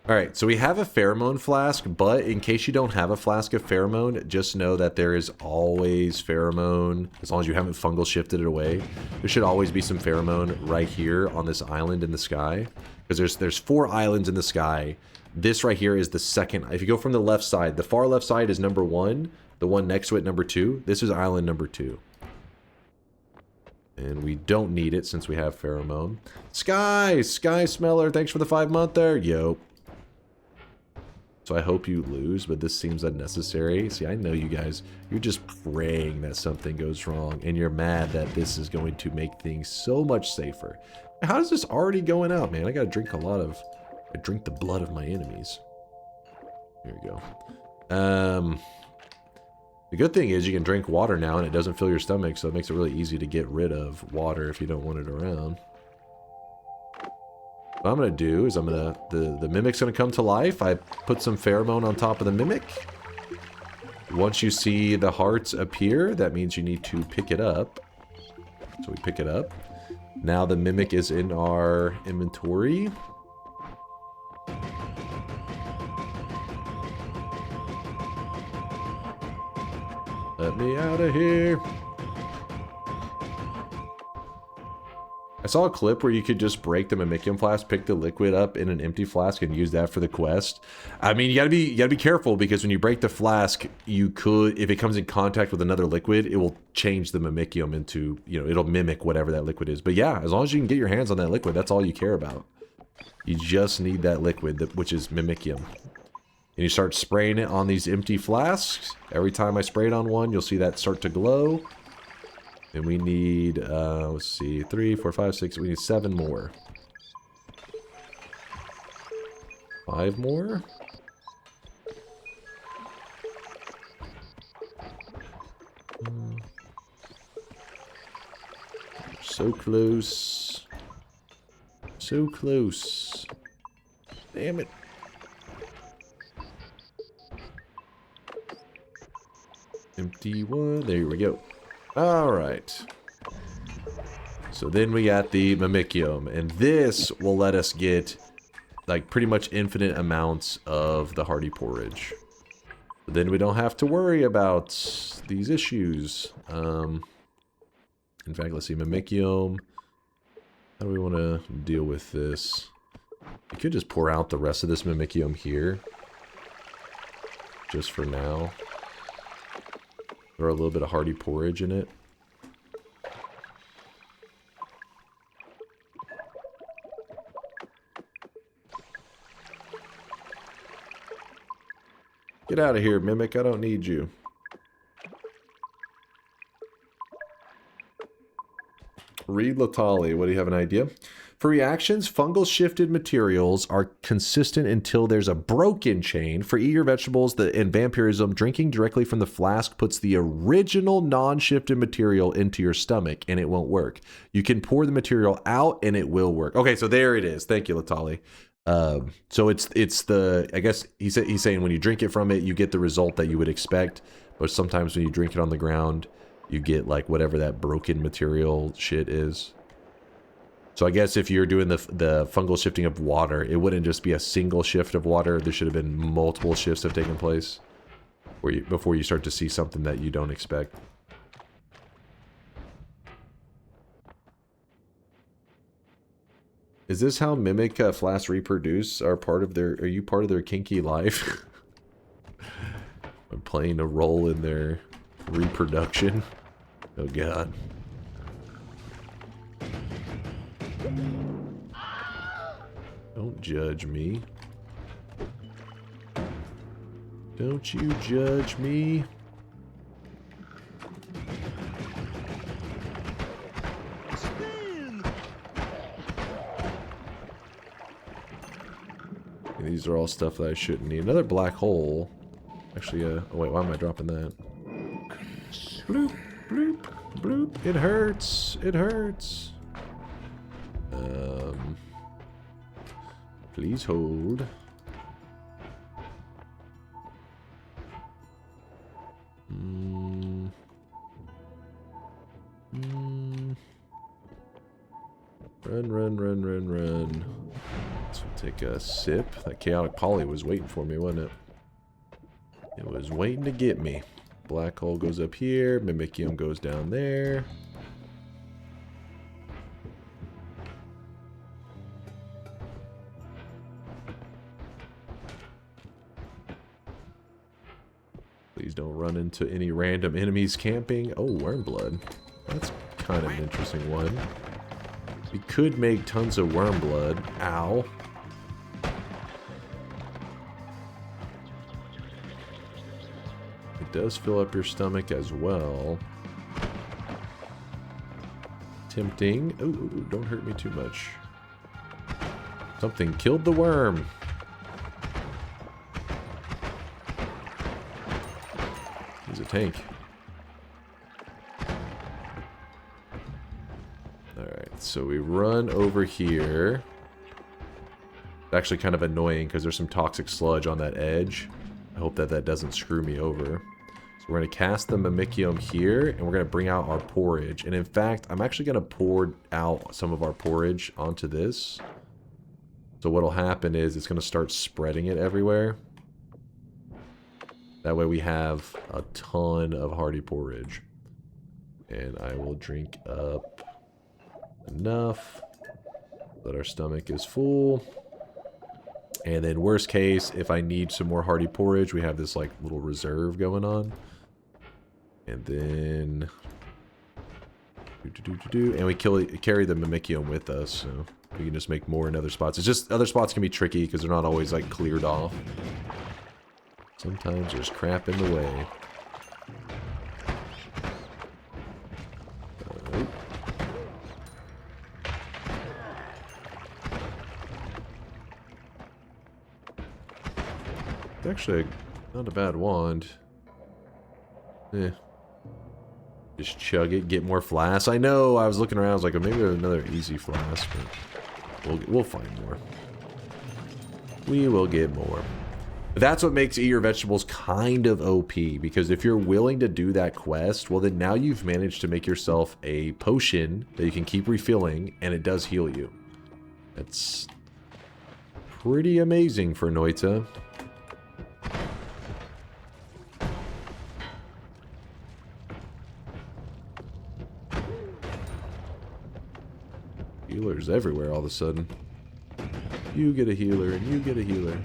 Speaker 4: Alright, so we have a pheromone flask, but in case you don't have a flask of pheromone, just know that there is always pheromone, as long as you haven't fungal shifted it away. There should always be some pheromone right here on this island in the sky. Because there's 4 islands in the sky. This right here is the second. If you go from the left side, the far left side is number 1. The one next to it, number 2. This is island number 2. And we don't need it since we have pheromone. Sky Smeller, thanks for the 5-month there. Yo. So I hope you lose, but this seems unnecessary. See, I know you guys, you're just praying that something goes wrong, and you're mad that this is going to make things so much safer. How is this already going out, man? I gotta drink I drink the blood of my enemies. Here we go. The good thing is you can drink water now, and it doesn't fill your stomach, so it makes it really easy to get rid of water if you don't want it around. What I'm going to do is the mimic's going to come to life. I put some pheromone on top of the mimic. Once you see the hearts appear, that means you need to pick it up. So we pick it up. Now the mimic is in our inventory. Let me out of here. I saw a clip where you could just break the Mimicium flask, pick the liquid up in an empty flask, and use that for the quest. I mean, you gotta be careful, because when you break the flask, you could, if it comes in contact with another liquid, it will change the Mimicium into, it'll mimic whatever that liquid is. But yeah, as long as you can get your hands on that liquid, that's all you care about. You just need that liquid, which is Mimicium. And you start spraying it on these empty flasks. Every time I spray it on one, you'll see that start to glow. And we need, let's see, 3, 4, 5, 6, we need 7 more. 5 more? So close. So close. Damn it. Empty one. There we go. Alright. So then we got the Mimicium, and this will let us get like pretty much infinite amounts of the hearty porridge. But then we don't have to worry about these issues. In fact, let's see, Mimicium. How do we want to deal with this? We could just pour out the rest of this Mimikyu here. Just for now. Throw a little bit of hardy porridge in it. Get out of here, Mimic. I don't need you. Read Latali. What do you have an idea? For reactions, fungal shifted materials are consistent until there's a broken chain. For eat your vegetables in vampirism, drinking directly from the flask puts the original non-shifted material into your stomach and it won't work. You can pour the material out and it will work. Okay, so there it is. Thank you, Latali. So it's the, I guess he's saying when you drink it from it, you get the result that you would expect. But sometimes when you drink it on the ground, you get like whatever that broken material shit is. So I guess if you're doing the fungal shifting of water, it wouldn't just be a single shift of water. There should have been multiple shifts have taken place before you start to see something that you don't expect. Is this how Mimic Flask reproduce? Are you part of their kinky life? I'm playing a role in their reproduction. Oh god. Don't judge me. Don't you judge me. These are all stuff that I shouldn't need. Another black hole. Actually, oh wait, why am I dropping that? Bloop, bloop, bloop. It hurts. It hurts. Please hold. Run, run, run, run, run. Let's take a sip. That chaotic poly was waiting for me, wasn't it? It was waiting to get me. Black hole goes up here. Mimikyu goes down there. Please don't run into any random enemies camping. Oh, worm blood. That's kind of an interesting one. We could make tons of worm blood. Ow. It does fill up your stomach as well. Tempting. Oh, don't hurt me too much. Something killed the worm. He's a tank. Alright, so we run over here. It's actually kind of annoying because there's some toxic sludge on that edge. I hope that that doesn't screw me over. So we're going to cast the Mimikyu here, and we're going to bring out our porridge. And in fact, I'm actually going to pour out some of our porridge onto this. So what'll happen is it's going to start spreading it everywhere. That way we have a ton of hearty porridge. And I will drink up enough that our stomach is full. And then worst case, if I need some more hearty porridge, we have this like little reserve going on. And then... and we carry the Mimikyu with us, so we can just make more in other spots. It's just, other spots can be tricky because they're not always like cleared off. Sometimes there's crap in the way. It's actually not a bad wand. Eh. Just chug it, get more flasks. I know, I was looking around, I was like, oh, maybe there's another easy flask, but we'll find more. We will get more. That's what makes Eat Your Vegetables kind of OP, because if you're willing to do that quest, well then now you've managed to make yourself a potion that you can keep refilling, and it does heal you. That's pretty amazing for Noita. Healers everywhere all of a sudden. You get a healer, and you get a healer.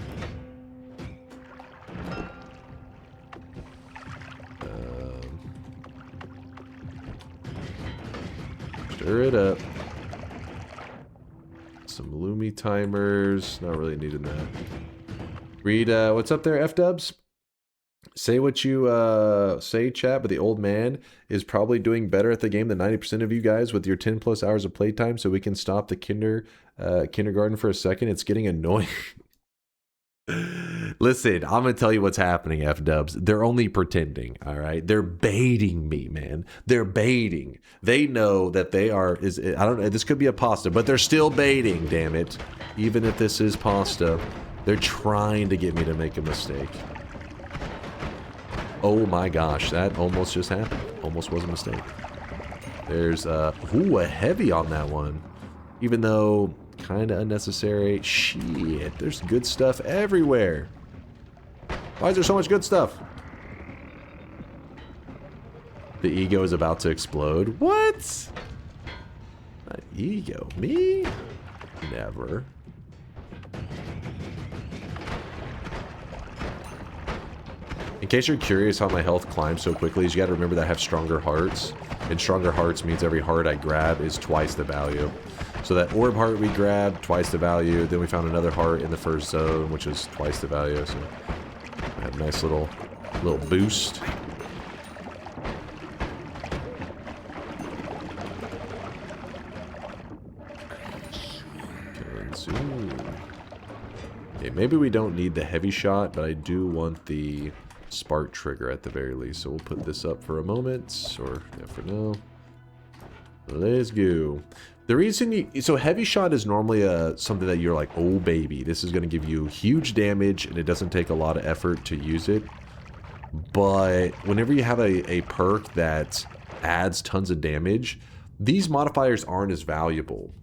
Speaker 4: Stir it up. Some Lumi timers. Not really needing that. Read, what's up there, F-dubs? Say what you say, chat, but the old man is probably doing better at the game than 90% of you guys with your 10 plus hours of playtime, so we can stop the kindergarten for a second. It's getting annoying. Listen, I'm going to tell you what's happening, F-dubs. They're only pretending, all right? They're baiting me, man. They're baiting. They know that they are, I don't know, this could be a pasta, but they're still baiting, damn it. Even if this is pasta, they're trying to get me to make a mistake. Oh my gosh, that almost just happened. Almost was a mistake. There's, ooh, a heavy on that one. Even though, kind of unnecessary. Shit, there's good stuff everywhere. Why is there so much good stuff? The ego is about to explode. What? My ego? Me? Never. In case you're curious how my health climbs so quickly, you gotta remember that I have stronger hearts. And stronger hearts means every heart I grab is twice the value. So that orb heart we grabbed, twice the value. Then we found another heart in the first zone, which is twice the value. So I have a nice little boost. Okay, maybe we don't need the heavy shot, but I do want the spark trigger at the very least. So we'll put this up for a moment, or yeah, for now. Let's go. The reason so heavy shot is normally something that you're like, oh baby, this is going to give you huge damage and it doesn't take a lot of effort to use it. But whenever you have a perk that adds tons of damage, these modifiers aren't as valuable.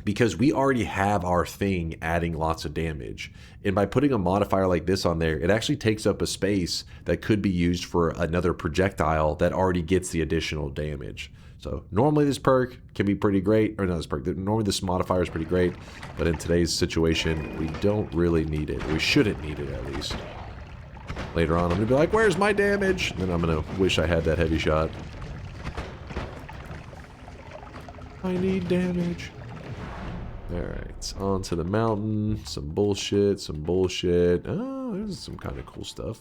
Speaker 4: Because we already have our thing adding lots of damage. And by putting a modifier like this on there, it actually takes up a space that could be used for another projectile that already gets the additional damage. So normally this perk can be pretty great, or not this perk, normally this modifier is pretty great, but in today's situation, we don't really need it. We shouldn't need it at least. Later on, I'm going to be like, where's my damage? And then I'm going to wish I had that heavy shot. I need damage. Alright, on to the mountain. Some bullshit, some bullshit. Oh, there's some kind of cool stuff.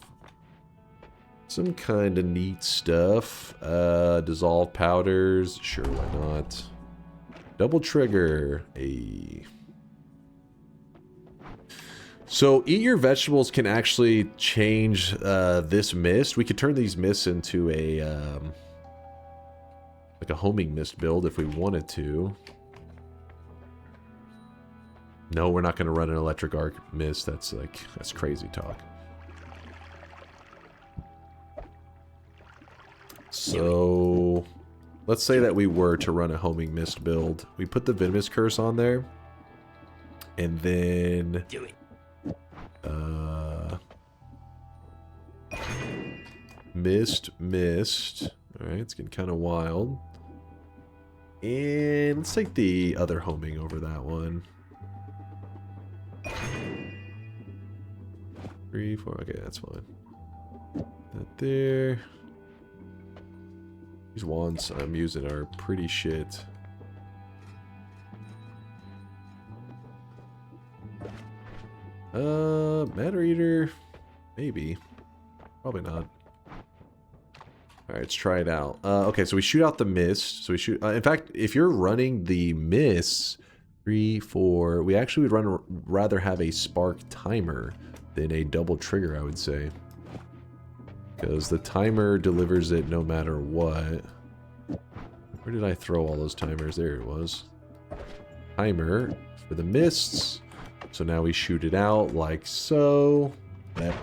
Speaker 4: Some kind of neat stuff. Dissolved powders. Sure, why not? Double trigger. So, eat your vegetables can actually change this mist. We could turn these mists into a like a homing mist build if we wanted to. No, we're not going to run an electric arc mist. That's crazy talk. So, let's say that we were to run a homing mist build. We put the venomous curse on there, and then mist. All right, it's getting kind of wild. And let's take the other homing over that one. 3, 4, okay, that's fine. That there. These wands I'm using are pretty shit. Matter Eater, maybe. Probably not. Alright, let's try it out. Okay, so we shoot out the mist. So we shoot, in fact, if you're running the mists, 3, 4, we actually would rather have a spark timer than a double trigger, I would say. Because the timer delivers it no matter what. Where did I throw all those timers? There it was. Timer for the mists. So now we shoot it out like so. And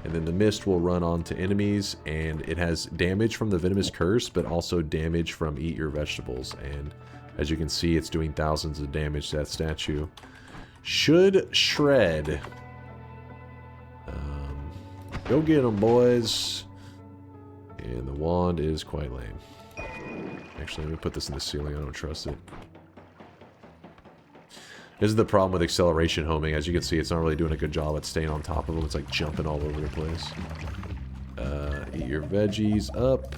Speaker 4: then the mist will run onto enemies, and it has damage from the venomous curse, but also damage from eat your vegetables. And as you can see, it's doing thousands of damage to that statue. Should shred. Go get them, boys. And the wand is quite lame. Actually, let me put this in the ceiling. I don't trust it. This is the problem with acceleration homing. As you can see, it's not really doing a good job at staying on top of them. It's like jumping all over the place. Eat your veggies up.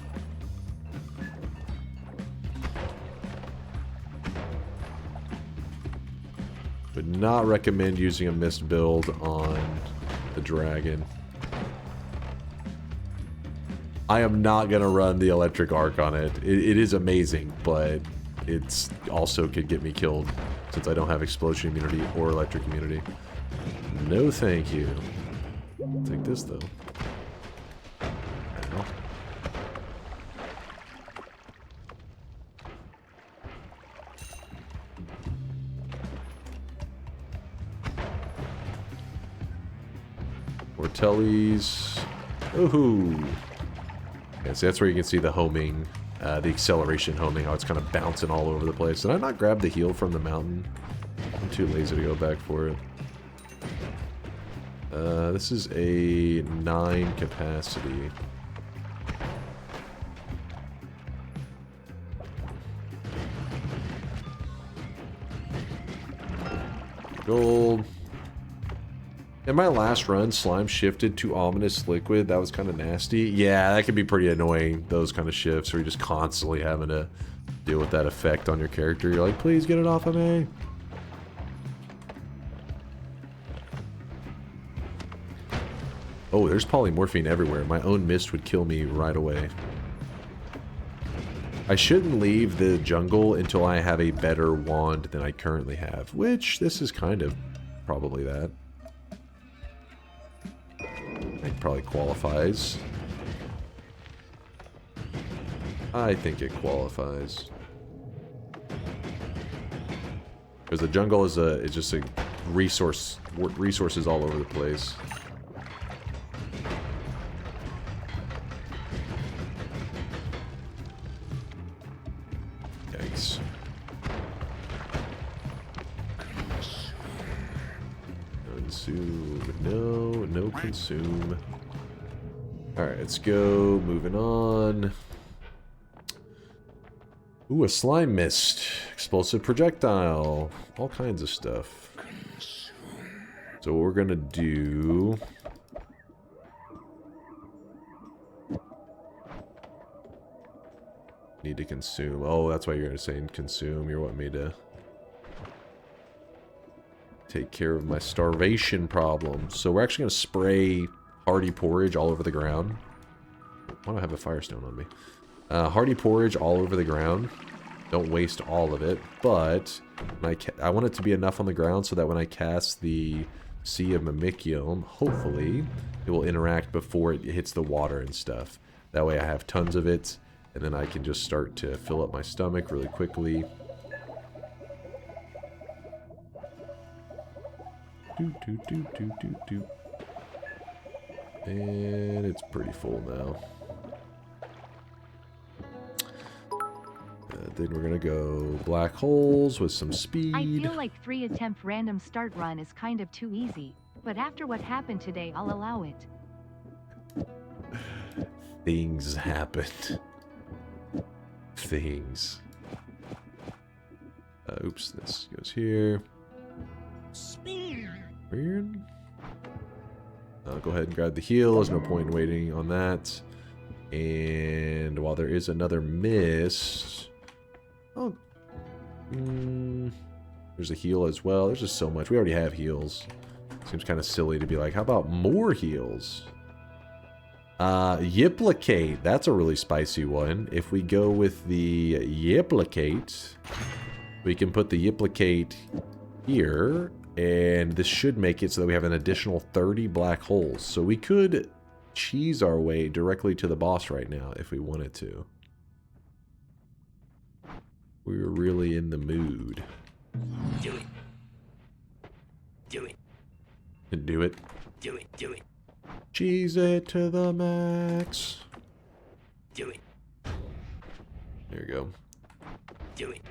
Speaker 4: Would not recommend using a mist build on the dragon. I am not going to run the electric arc on it. It is amazing, but it's also could get me killed since I don't have explosion immunity or electric immunity. No thank you. I'll take this though. Ow. Ortellis. Ooh. Yeah, so that's where you can see the homing, the acceleration homing, how it's kind of bouncing all over the place. Did I not grab the heal from the mountain? I'm too lazy to go back for it. This is a 9 capacity. Gold. In my last run, slime shifted to ominous liquid. That was kind of nasty. Yeah, that can be pretty annoying, those kind of shifts where you're just constantly having to deal with that effect on your character. You're like, please get it off of me. Oh, there's polymorphine everywhere. My own mist would kill me right away. I shouldn't leave the jungle until I have a better wand than I currently have, which this is kind of probably that. It probably qualifies. I think it qualifies. Because the jungle is just a resources all over the place. Yikes. Consume. No consume. Alright, let's go. Moving on. Ooh, a slime mist. Explosive projectile. All kinds of stuff. So what we're gonna do... Need to consume. Oh, that's why you're gonna say consume. You want me to... take care of my starvation problem. So we're actually going to spray hardy porridge all over the ground. Why do I have a firestone on me? Hardy porridge all over the ground. Don't waste all of it, but I want it to be enough on the ground so that when I cast the Sea of Mimicium, hopefully it will interact before it hits the water and stuff. That way I have tons of it, and then I can just start to fill up my stomach really quickly. And it's pretty full now. Then we're gonna go black holes with some speed.
Speaker 5: I feel like 3-attempt random start run is kind of too easy, but after what happened today, I'll allow it.
Speaker 4: Things happened. Things. Oops, this goes here. Weird. I'll go ahead and grab the heal. There's no point in waiting on that. And while there is another mist... Oh. There's a heal as well. There's just so much. We already have heals. Seems kind of silly to be like, how about more heals? Yiplicate. That's a really spicy one. If we go with the Yiplicate, we can put the Yiplicate here. And this should make it so that we have an additional 30 black holes. So we could cheese our way directly to the boss right now if we wanted to. We're really in the mood.
Speaker 13: Do it. Do it.
Speaker 4: Do it.
Speaker 13: Do it. Do it.
Speaker 4: Cheese it to the max.
Speaker 13: Do it.
Speaker 4: There you go.
Speaker 13: Do it.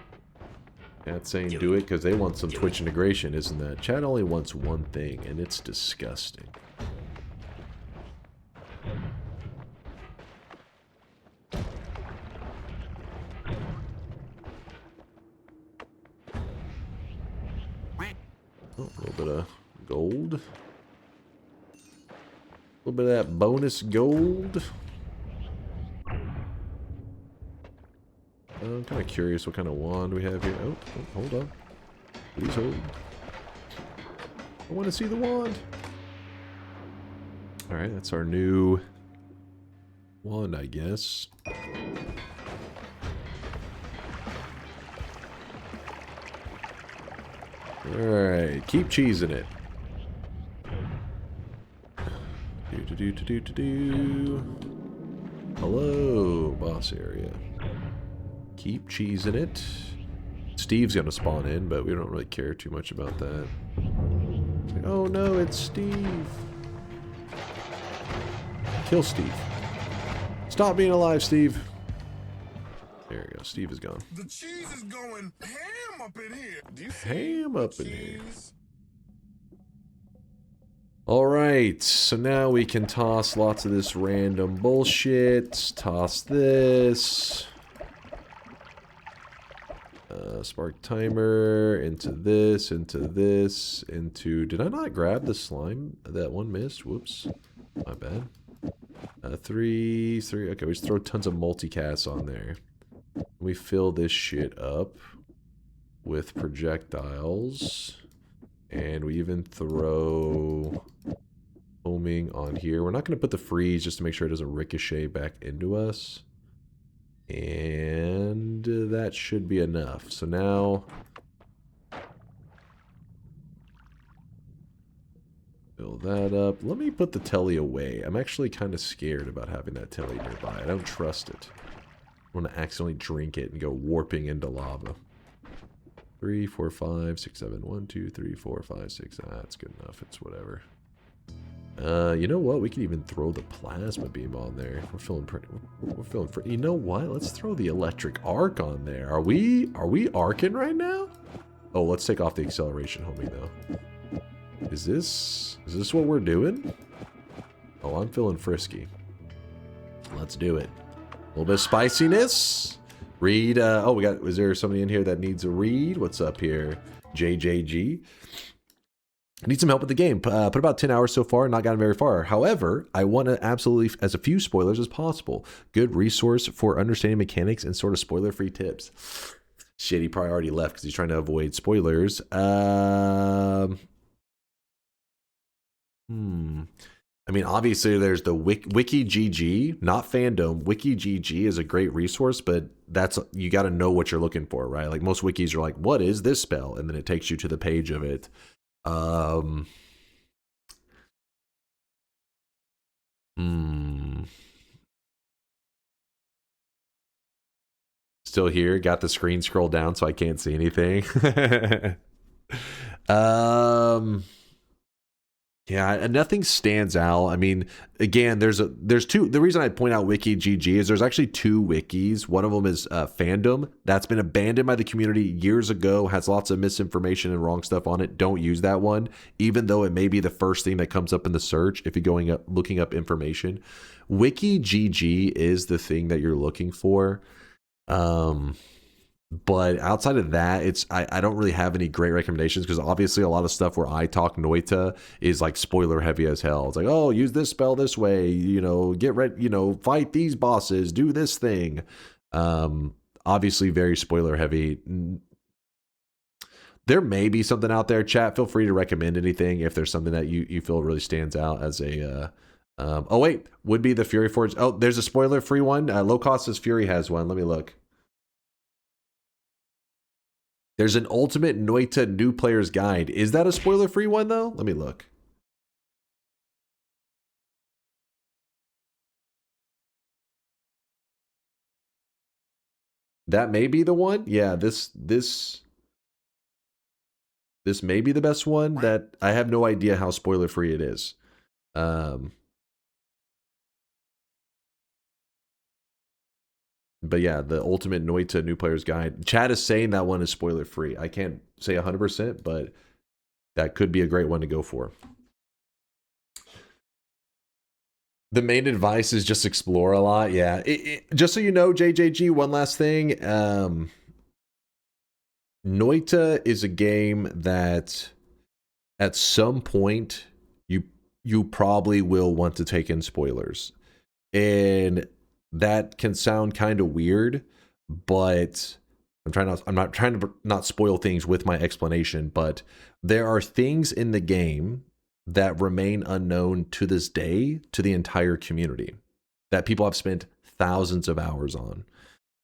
Speaker 4: Chat's saying do it because they want some Twitch integration, isn't that? Chat only wants one thing, and it's disgusting. Oh, a little bit of gold. A little bit of that bonus gold. I'm kind of curious what kind of wand we have here. Oh, hold on. Please hold. I want to see the wand. Alright, that's our new wand, I guess. Alright, keep cheesing it. Hello, boss area. Keep cheesing it. Steve's gonna spawn in, but we don't really care too much about that. Oh no, it's Steve. Kill Steve. Stop being alive, Steve. There we go. Steve is gone.
Speaker 9: The cheese is going ham up in here. Do you see
Speaker 4: Ham up in
Speaker 9: cheese?
Speaker 4: here. Alright, so now we can toss lots of this random bullshit. Toss this. Spark timer, into this, into... Did I not grab the slime that one missed? Whoops. My bad. Three. Okay, we just throw tons of multicasts on there. We fill this shit up with projectiles. And we even throw homing on here. We're not going to put the freeze just to make sure it doesn't ricochet back into us. And that should be enough. So now... Fill that up. Let me put the telly away. I'm actually kind of scared about having that telly nearby. I don't trust it. I want to accidentally drink it and go warping into lava. 3, 4, 5, 6, 7. 1, 2, 3, 4, 5, 6. That's good enough. It's whatever. You know what? We could even throw the plasma beam on there. We're feeling pretty. We're feeling pretty. You know what? Let's throw the electric arc on there. Are we arcing right now? Oh, let's take off the acceleration homing though. Is this what we're doing? Oh, I'm feeling frisky. Let's do it. A little bit of spiciness. Read. Oh, we got. Is there somebody in here that needs a read? What's up here? JJG. I need some help with the game. Put about 10 hours so far, not gotten very far. However, I want to absolutely, as a few spoilers as possible. Good resource for understanding mechanics and sort of spoiler-free tips. Shit, he probably already left because he's trying to avoid spoilers. I mean, obviously, there's the WikiGG, not fandom. WikiGG is a great resource, but that's you got to know what you're looking for, right? Like most wikis are like, what is this spell? And then it takes you to the page of it. Still here. Got the screen scroll down so I can't see anything. Yeah, nothing stands out. I mean, again, there's two. The reason I point out WikiGG is there's actually two wikis. One of them is fandom. That's been abandoned by the community years ago. Has lots of misinformation and wrong stuff on it. Don't use that one, even though it may be the first thing that comes up in the search if you're looking up information. WikiGG is the thing that you're looking for. But outside of that, I don't really have any great recommendations because obviously a lot of stuff where I talk Noita is like spoiler heavy as hell. It's like, oh, use this spell this way, you know, get ready, you know, fight these bosses, do this thing. Obviously very spoiler heavy. There may be something out there. Chat, feel free to recommend anything if there's something that you feel really stands out as a oh wait, would be the Fury Forge. Oh, there's a spoiler free one. Low Cost says Fury has one. Let me look. There's an Ultimate Noita New Player's Guide. Is that a spoiler-free one, though? Let me look. That may be the one. Yeah, this may be the best one. That I have no idea how spoiler-free it is. But yeah, the Ultimate Noita New Player's Guide. Chad is saying that one is spoiler free. I can't say 100%, but that could be a great one to go for. The main advice is just explore a lot. Yeah. Just so you know, JJG, one last thing. Noita is a game that at some point you probably will want to take in spoilers. And that can sound kind of weird, but I'm not trying to not spoil things with my explanation, but there are things in the game that remain unknown to this day to the entire community that people have spent thousands of hours on.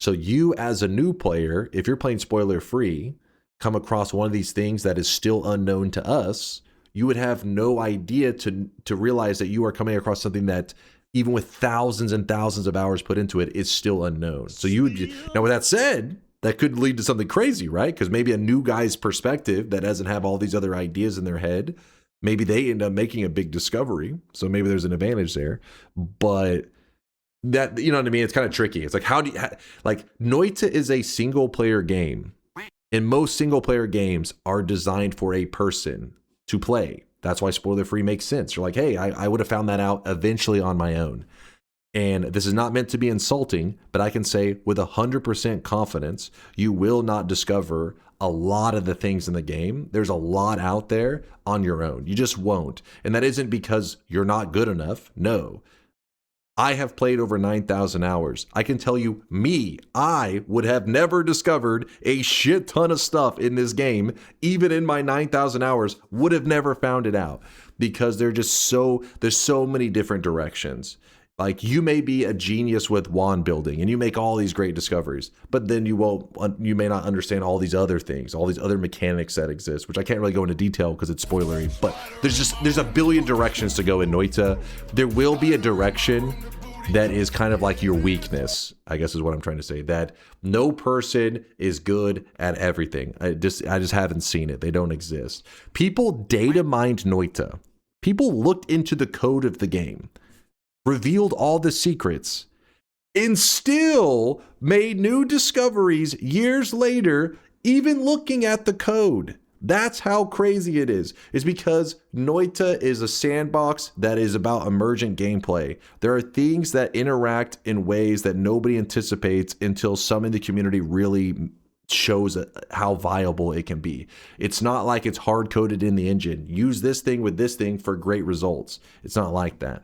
Speaker 4: So you as a new player, if you're playing spoiler free, come across one of these things that is still unknown to us, you would have no idea to realize that you are coming across something that, even with thousands and thousands of hours put into it, is still unknown. So you would, now with that said, that could lead to something crazy, right? Because maybe a new guy's perspective that doesn't have all these other ideas in their head, maybe they end up making a big discovery. So maybe there's an advantage there. But that, you know what I mean? It's kind of tricky. It's like, like Noita is a single player game, and most single player games are designed for a person to play. That's why spoiler free makes sense. You're like, hey, I would have found that out eventually on my own. And this is not meant to be insulting, but I can say with 100% confidence, you will not discover a lot of the things in the game. There's a lot out there on your own. You just won't. And that isn't because you're not good enough. No. I have played over 9,000 hours. I can tell you, I would have never discovered a shit ton of stuff in this game, even in my 9,000 hours, would have never found it out, because there's so many different directions. Like, you may be a genius with wand building and you make all these great discoveries, but then you may not understand all these other things, all these other mechanics that exist, which I can't really go into detail because it's spoilery, but there's a billion directions to go in Noita. There will be a direction that is kind of like your weakness, I guess is what I'm trying to say, that no person is good at everything. I just haven't seen it. They don't exist. People data mined Noita. People looked into the code of the game, revealed all the secrets, and still made new discoveries years later, even looking at the code. That's how crazy it is. It's because Noita is a sandbox that is about emergent gameplay. There are things that interact in ways that nobody anticipates until some in the community really shows how viable it can be. It's not like it's hard-coded in the engine. Use this thing with this thing for great results. It's not like that.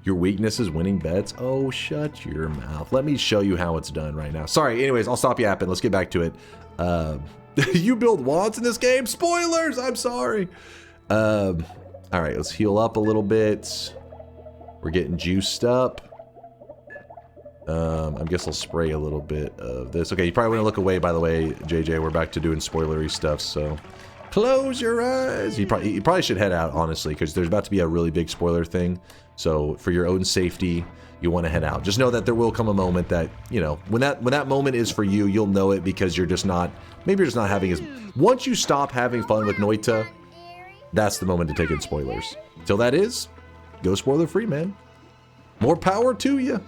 Speaker 4: Your weakness is winning bets? Oh, shut your mouth. Let me show you how it's done right now. Sorry, anyways, I'll stop yapping. Let's get back to it. You build wands in this game? Spoilers! I'm sorry. All right, let's heal up a little bit. We're getting juiced up. I guess I'll spray a little bit of this. Okay, you probably want to look away, by the way, JJ. We're back to doing spoilery stuff, so close your eyes. You probably should head out, honestly, because there's about to be a really big spoiler thing. So for your own safety, you want to head out. Just know that there will come a moment that, you know, when that moment is for you, you'll know it, because you're just not, maybe you're just not having as, once you stop having fun with Noita, that's the moment to take in spoilers. Till that is, go spoiler free, man. More power to you.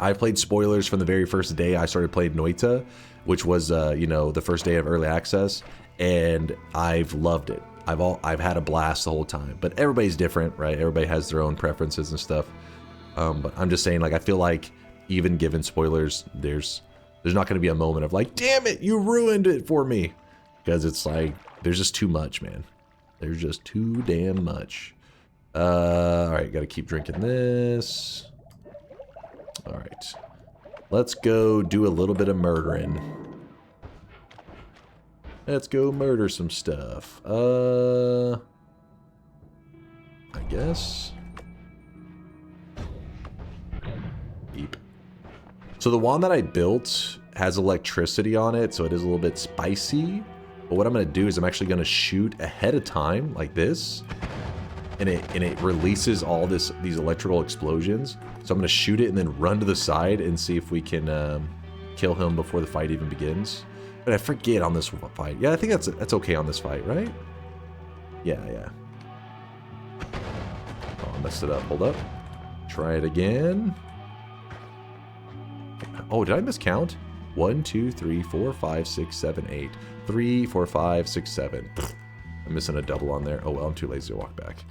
Speaker 4: I played spoilers from the very first day I started playing Noita, which was, you know, the first day of early access, and I've loved it. I've had a blast the whole time, but everybody's different, right? Everybody has their own preferences and stuff. But I'm just saying, like, I feel like even given spoilers, there's not going to be a moment of like, damn it, you ruined it for me, because it's like there's just too much, man. There's just too damn much. All right, got to keep drinking this. All right, let's go do a little bit of murdering. Let's go murder some stuff. I guess. Beep. So the wand that I built has electricity on it, so it is a little bit spicy. But what I'm going to do is I'm actually going to shoot ahead of time like this, and it releases all these electrical explosions. So I'm going to shoot it and then run to the side and see if we can kill him before the fight even begins. But I forget on this fight. Yeah, I think that's okay on this fight, right? Yeah. Oh, I messed it up. Hold up. Try it again. Oh, did I miscount? 1, 2, 3, 4, 5, 6, 7, 8. 3, 4, 5, 6, 7. I'm missing a double on there. Oh, well, I'm too lazy to walk back.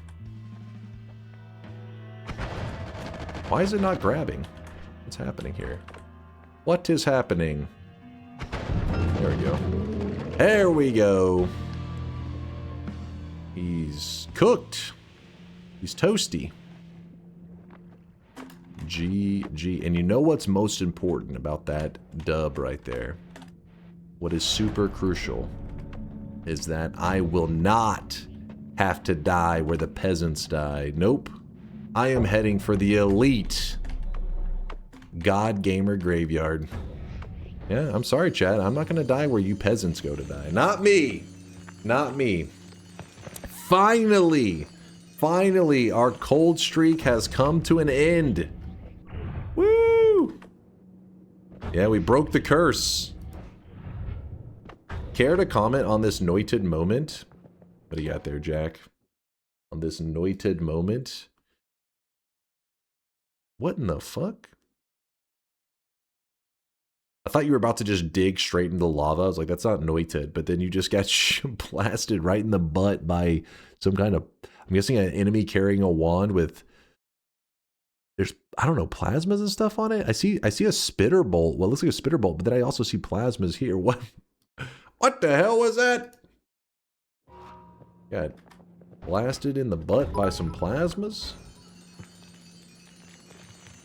Speaker 4: Why is it not grabbing? What's happening here? What is happening? There we go. There we go. He's cooked. He's toasty. GG. And you know what's most important about that dub right there? What is super crucial is that I will not have to die where the peasants died. Nope. I am heading for the elite God Gamer graveyard. Yeah, I'm sorry, Chad. I'm not going to die where you peasants go to die. Not me. Not me. Finally, finally, our cold streak has come to an end. Woo! Yeah, we broke the curse. Care to comment on this noited moment? What do you got there, Jack? On this noited moment? What in the fuck? I thought you were about to just dig straight into the lava. I was like, that's not noited. But then you just got blasted right in the butt by some kind of, I'm guessing, an enemy carrying a wand with, there's, I don't know, plasmas and stuff on it. I see a spitter bolt. Well, it looks like a spitter bolt, but then I also see plasmas here. What the hell was that? Got blasted in the butt by some plasmas?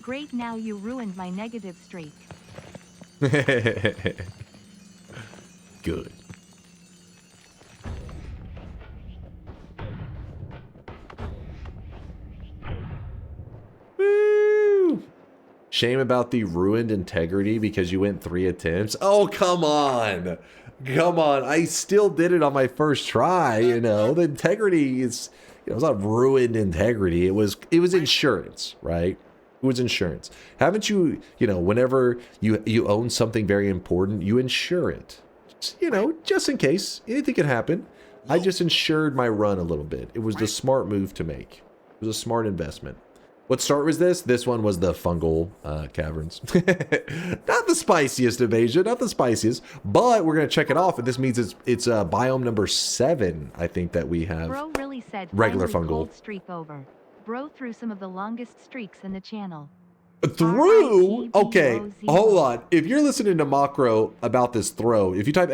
Speaker 5: Great, now you ruined my negative streak.
Speaker 4: Good. Woo! Shame about the ruined integrity because you went 3 attempts. Oh, come on. Come on. I still did it on my first try, you know. The integrity is, you know, it's not ruined integrity. It was insurance, right? It was insurance. Haven't you, you know, whenever you own something very important, you insure it. Just, you know, just in case. Anything can happen. I just insured my run a little bit. It was the smart move to make. It was a smart investment. What start was this? This one was the fungal caverns. Not the spiciest invasion, not the spiciest, but we're going to check it off, and this means it's biome number 7, I think, that we have.
Speaker 5: Bro really said
Speaker 4: regular fungal.
Speaker 5: Cold streak over. Bro threw some of the longest streaks in the channel.
Speaker 4: Through? Okay, hold on. If you're listening to Macro about this throw, if you type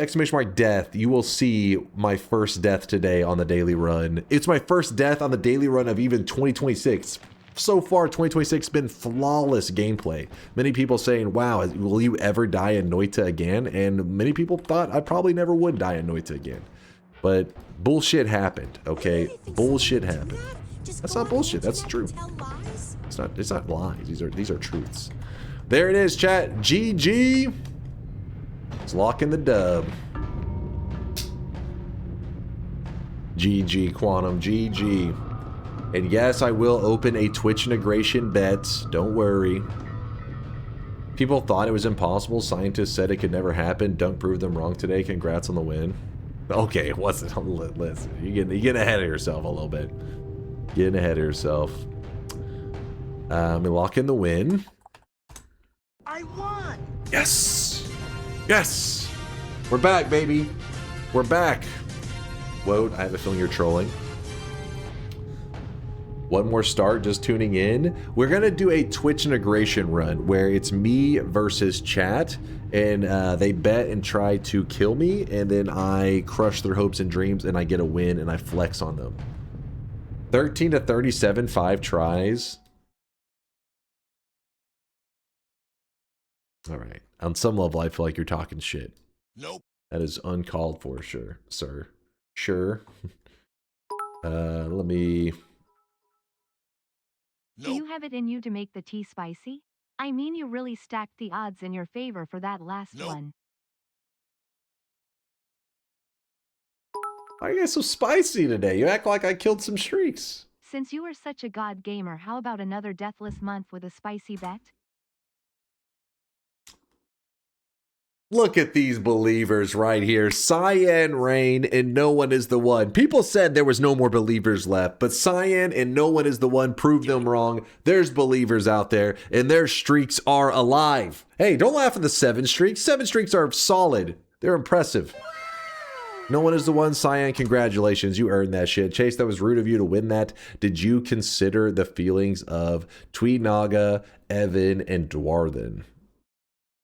Speaker 4: !death, you will see my first death today on the daily run. It's my first death on the daily run of even 2026. So far, 2026 has been flawless gameplay. Many people saying, wow, will you ever die in Noita again? And many people thought I probably never would die in Noita again. But bullshit happened, okay? Bullshit happened. That's not bullshit, that's true. It's not lies, these are truths. There it is, chat. GG. It's locking the dub. GG, Quantum, GG. And yes, I will open a Twitch integration bet. Don't worry. People thought it was impossible. Scientists said it could never happen. Dunk proved them wrong today. Congrats on the win. Okay, what's it? Listen, you're getting ahead of yourself a little bit. Getting ahead of yourself. We lock in the win.
Speaker 12: I won!
Speaker 4: Yes! Yes! We're back, baby. We're back. Whoa, I have a feeling you're trolling. One more start, just tuning in. We're gonna do a Twitch integration run where it's me versus chat, and they bet and try to kill me, and then I crush their hopes and dreams, and I get a win, and I flex on them. 13 to 37, 5 tries. All right. On some level, I feel like you're talking shit.
Speaker 9: Nope.
Speaker 4: That is uncalled for, sure, sir. Sure. Let me...
Speaker 5: Do you have it in you to make the tea spicy? I mean, you really stacked the odds in your favor for that last one.
Speaker 4: Why are you guys so spicy today? You act like I killed some streaks.
Speaker 5: Since you are such a god gamer, how about another deathless month with a spicy bet?
Speaker 4: Look at these believers right here. Cyan, Rain, and No One Is the One. People said there was no more believers left, but Cyan and No One Is the One proved them wrong. There's believers out there, and their streaks are alive. Hey, don't laugh at the 7 streaks. 7 streaks are solid. They're impressive. No One Is the One. Cyan, congratulations. You earned that shit. Chase, that was rude of you to win that. Did you consider the feelings of Tweed Naga, Evan, and Dwarthen?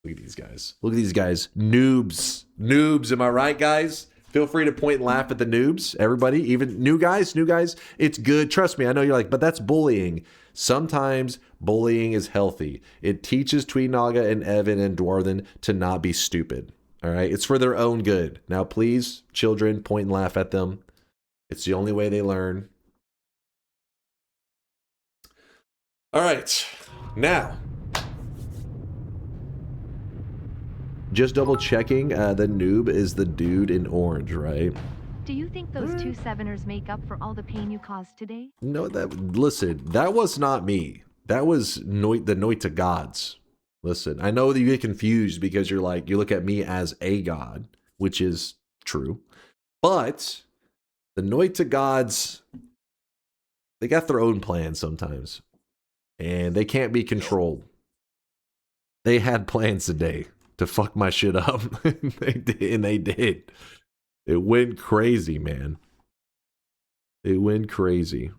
Speaker 4: Look at these guys. Look at these guys. Noobs. Noobs. Am I right, guys? Feel free to point and laugh at the noobs. Everybody, even new guys. It's good. Trust me. I know you're like, but that's bullying. Sometimes bullying is healthy. It teaches Tweednaga and Evan and Dwarthen to not be stupid. All right? It's for their own good. Now, please, children, point and laugh at them. It's the only way they learn. All right. Now, just double checking, the noob is the dude in orange, right?
Speaker 5: Do you think those 2 7ers make up for all the pain you caused today?
Speaker 4: No, listen, that was not me. That was the Noita gods. Listen, I know that you get confused because you're like, you look at me as a god, which is true. But the Noita gods, they got their own plans sometimes. And they can't be controlled. They had plans today to fuck my shit up. They did. It went crazy, man. It went crazy.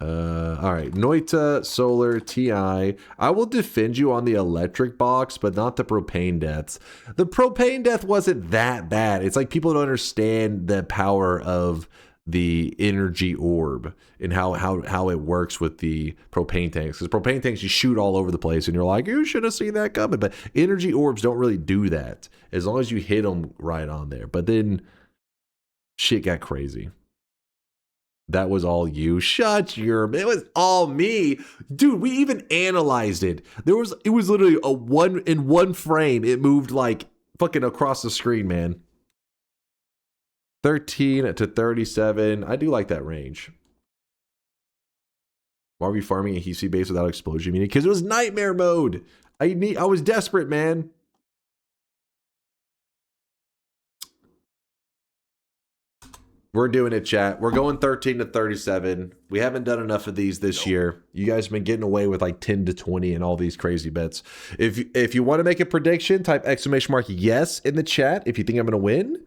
Speaker 4: All right, Noita, Solar, TI. I will defend you on the electric box, but not the propane deaths. The propane death wasn't that bad. It's like people don't understand the power of the energy orb and how it works with the propane tanks. Because propane tanks, you shoot all over the place and you're like, you should have seen that coming. But energy orbs don't really do that as long as you hit them right on there. But then shit got crazy. That was all you. Shut your... It was all me. Dude, we even analyzed it. It was literally in one frame. It moved like fucking across the screen, man. 13 to 37. I do like that range. Why are we farming a HC base without explosion immunity? Because it was nightmare mode. I was desperate, man. We're doing it, chat. We're going 13 to 37. We haven't done enough of these this year. You guys have been getting away with like 10 to 20 and all these crazy bets. If you want to make a prediction, type !yes in the chat if you think I'm going to win.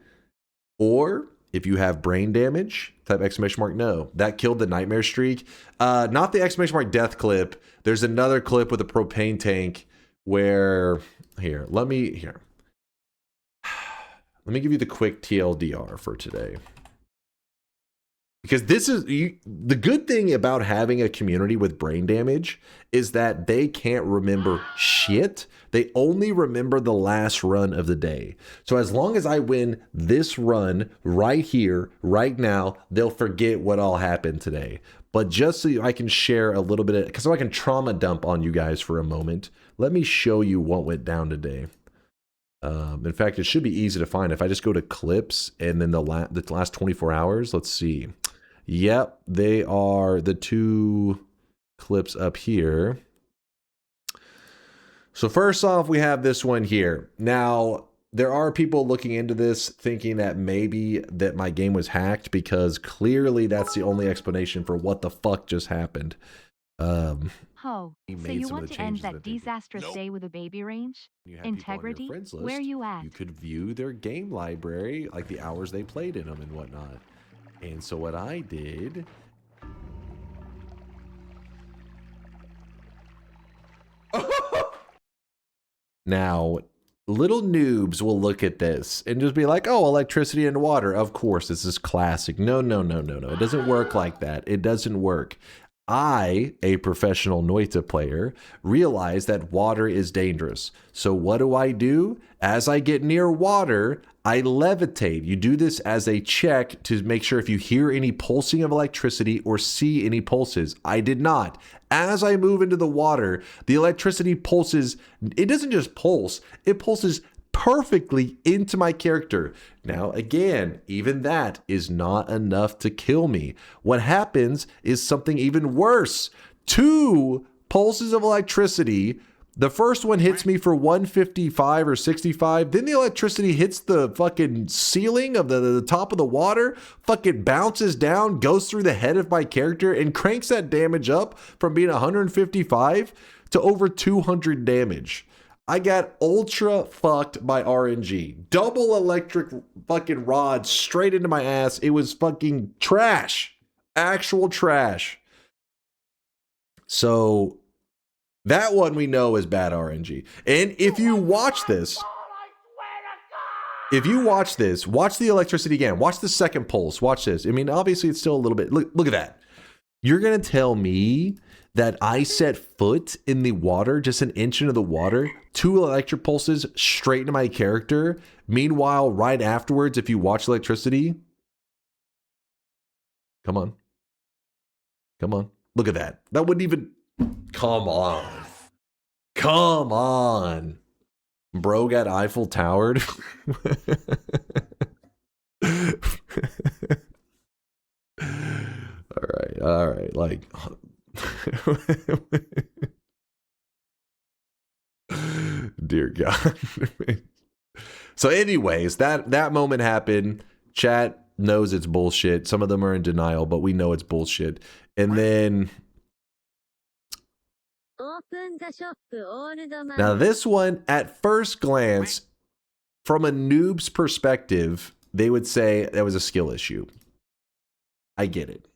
Speaker 4: Or if you have brain damage, type !no. That killed the nightmare streak. Not the ! Death clip. There's another clip with a propane tank where... Let me give you the quick TLDR for today. Because this is the good thing about having a community with brain damage is that they can't remember shit. They only remember the last run of the day. So as long as I win this run right here, right now, they'll forget what all happened today. But just so I can share a little bit of, so I can trauma dump on you guys for a moment, let me show you what went down today. In fact, it should be easy to find. If I just go to clips and then the last 24 hours, let's see. Yep, they are the two clips up here. So first off, we have this one here. Now, there are people looking into this thinking that maybe that my game was hacked because clearly that's the only explanation for what the fuck just happened.
Speaker 5: So you want to end that disastrous day with a baby range? Integrity? Where you at?
Speaker 4: You could view their game library, like the hours they played in them and whatnot. And so what I did... Now, little noobs will look at this and just be like, oh, electricity and water. Of course, this is classic. No. It doesn't work like that. It doesn't work. I, a professional Noita player, realize that water is dangerous. So what do? As I get near water, I levitate. You do this as a check to make sure if you hear any pulsing of electricity or see any pulses. I did not. As I move into the water, the electricity pulses. It doesn't just pulse. It pulses perfectly into my character. Now, again, even that is not enough to kill me. What happens is something even worse. 2 pulses of electricity. The first one hits me for 155 or 65. Then the electricity hits the fucking ceiling of the top of the water, fucking bounces down, goes through the head of my character, and cranks that damage up from being 155 to over 200 damage. I got ultra fucked by RNG. Double electric fucking rod straight into my ass. It was fucking trash. Actual trash. So That one we know is bad RNG. And if you watch this, watch the electricity again. Watch the second pulse. Watch this. I mean, obviously it's still a little bit. Look at that. You're going to tell me that I set foot in the water, just an inch into the water, 2 electric pulses straight into my character. Meanwhile, right afterwards, if you watch electricity, come on. Come on. Look at that. That wouldn't even, come on. Come on. Bro got Eiffel Towered. All right. Like, dear God. So anyways, that moment happened. Chat knows it's bullshit. Some of them are in denial, but we know it's bullshit. And then now this one, at first glance, from a noob's perspective, they would say that was a skill issue. I get it.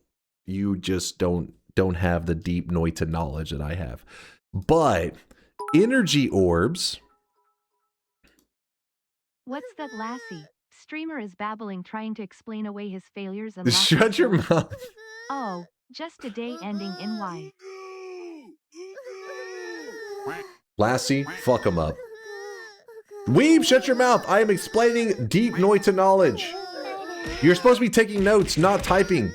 Speaker 4: You just don't have the deep Noita knowledge that I have. But energy orbs.
Speaker 5: What's that, Lassie? Streamer is babbling, trying to explain away his failures and
Speaker 4: shut your mouth.
Speaker 5: Oh, just a day ending in Y.
Speaker 4: Lassie, fuck him up. Weeb, shut your mouth. I am explaining deep Noita knowledge. You're supposed to be taking notes, not typing.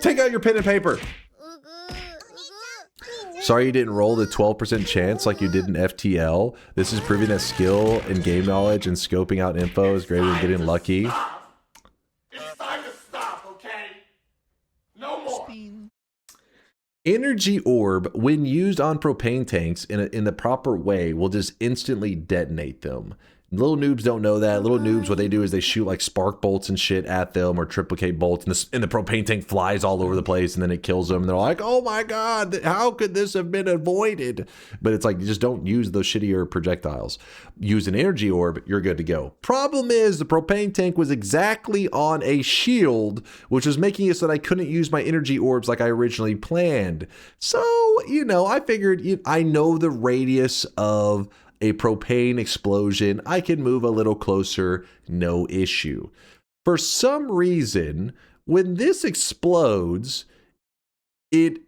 Speaker 4: Take out your pen and paper. Sorry you didn't roll the 12% chance like you did in FTL. This is proving that skill and game knowledge and scoping out info is greater than getting lucky.
Speaker 12: It's time to stop, okay? No more.
Speaker 4: Energy orb, when used on propane tanks in the proper way, will just instantly detonate them. Little noobs don't know that. Little noobs, what they do is they shoot like spark bolts and shit at them, or triplicate bolts, and the propane tank flies all over the place, and then it kills them. And they're like, oh my God, how could this have been avoided? But it's like, you just don't use those shittier projectiles. Use an energy orb, you're good to go. Problem is, the propane tank was exactly on a shield, which was making it so that I couldn't use my energy orbs like I originally planned. So, you know, I figured, I know the radius of a propane explosion. I can move a little closer, no issue. For some reason, when this explodes, it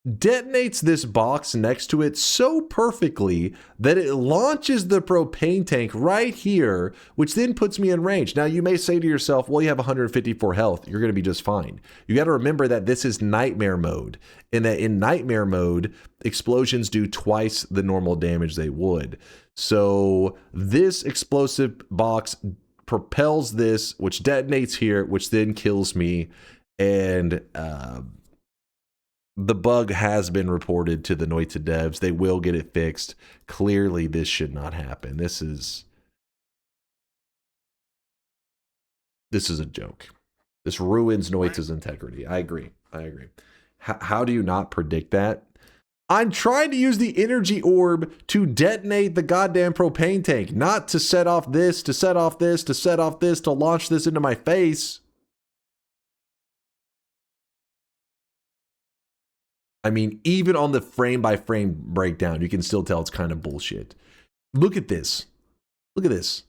Speaker 4: detonates this box next to it so perfectly that it launches the propane tank right here, which then puts me in range. Now, you may say to yourself, well, you have 154 health. You're going to be just fine. You got to remember that this is nightmare mode, and that in nightmare mode, explosions do twice the normal damage they would. So this explosive box propels this, which detonates here, which then kills me, and the bug has been reported to the Noita devs. They will get it fixed. Clearly, this should not happen. This is a joke. This ruins Noita's integrity. I agree. How do you not predict that? I'm trying to use the energy orb to detonate the goddamn propane tank, not to set off this, to set off this, to set off this, to launch this into my face. I mean, even on the frame-by-frame breakdown, you can still tell it's kind of bullshit. Look at this. Look at this.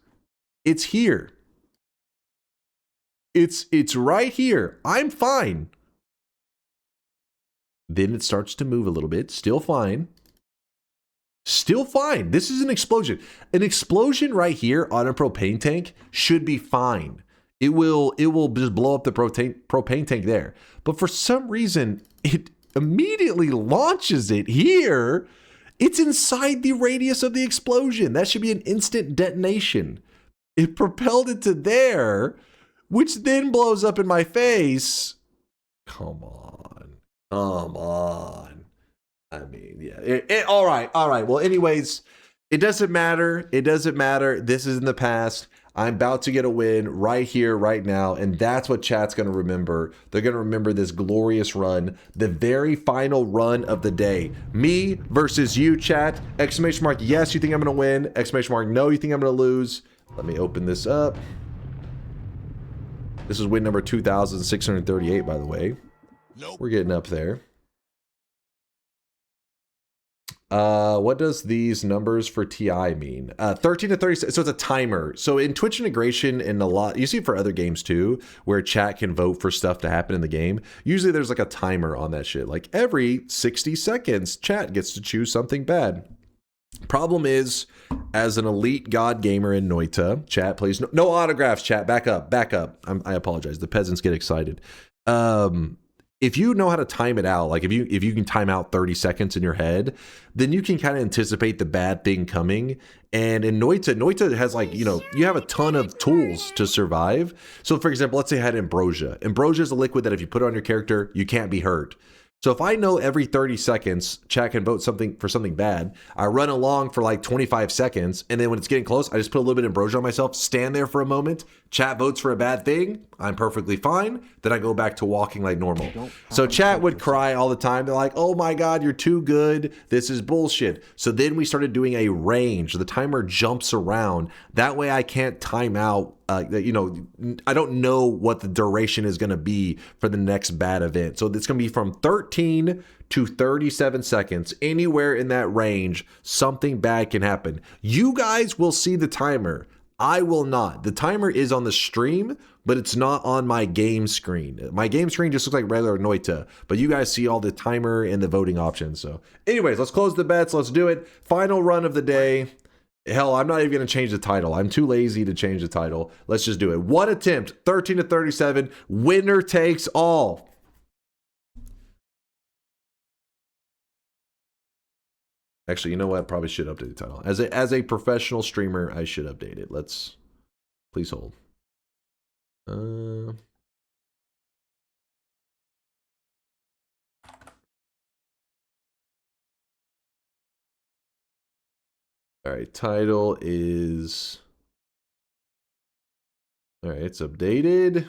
Speaker 4: It's here. It's right here. I'm fine. Then it starts to move a little bit. Still fine. Still fine. This is an explosion. An explosion right here on a propane tank should be fine. It will just blow up the propane tank there. But for some reason, it immediately launches it here. It's inside the radius of the explosion. That should be an instant detonation. It propelled it to there, which then blows up in my face. Come on. Come on. I mean, yeah. All right. Well, anyways, it doesn't matter. It doesn't matter. This is in the past. I'm about to get a win right here, right now, and that's what chat's going to remember. They're going to remember this glorious run, the very final run of the day. Me versus you, chat. Exclamation mark, yes, you think I'm going to win. Exclamation mark, no, you think I'm going to lose. Let me open this up. This is win number 2,638, by the way. We're getting up there. What does these numbers for TI mean? 13 to 30, so it's a timer. So in Twitch integration and a lot, you see it for other games too, where chat can vote for stuff to happen in the game. Usually there's like a timer on that shit. Like every 60 seconds, chat gets to choose something bad. Problem is, as an elite god gamer in Noita, chat, please, no autographs, chat, back up. I apologize. The peasants get excited. If you know how to time it out, like if you can time out 30 seconds in your head, then you can kind of anticipate the bad thing coming. And in Noita has like, you have a ton of tools to survive. So for example, let's say I had ambrosia. Ambrosia is a liquid that if you put it on your character, you can't be hurt. So if I know every 30 seconds, chat can vote for something bad, I run along for like 25 seconds, and then when it's getting close, I just put a little bit of ambrosia on myself, stand there for a moment, chat votes for a bad thing, I'm perfectly fine, then I go back to walking like normal. So chat would cry all the time. They're like, oh my God, you're too good. This is bullshit. So then we started doing a range. The timer jumps around. That way I can't time out. I don't know what the duration is going to be for the next bad event. So it's going to be from 13 to 37 seconds. Anywhere in that range, something bad can happen. You guys will see the timer. I will not. The timer is on the stream, but it's not on my game screen. My game screen just looks like regular Noita, but you guys see all the timer and the voting options. So anyways, let's close the bets. Let's do it. Final run of the day. Hell, I'm not even going to change the title. I'm too lazy to change the title. Let's just do it. One attempt, 13 to 37. Winner takes all. Actually, you know what? Probably should update the title. As a professional streamer, I should update it. Let's please hold. All right, title is... All right, it's updated.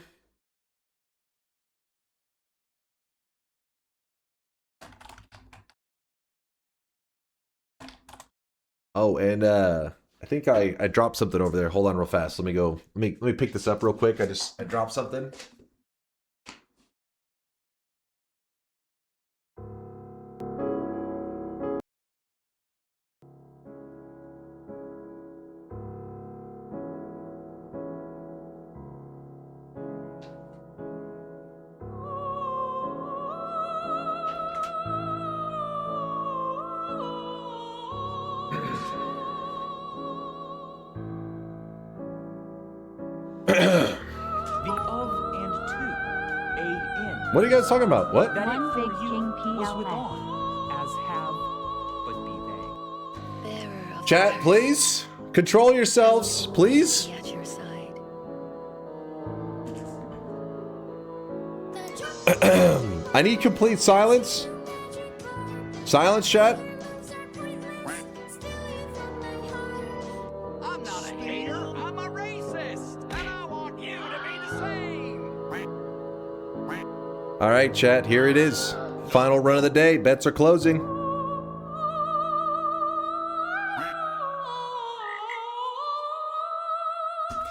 Speaker 4: Oh, and I think I dropped something over there. Hold on real fast. Let me pick this up real quick. I dropped something. What are you guys talking about? What?
Speaker 5: One big king PLS.
Speaker 6: As have, but be they.
Speaker 4: Chat, please. Control yourselves, please. I need complete silence. Silence, chat.
Speaker 12: I'm not a hater, I'm a racist, and I want you to be the same.
Speaker 4: All right, chat, here it is. Final run of the day. Bets are closing.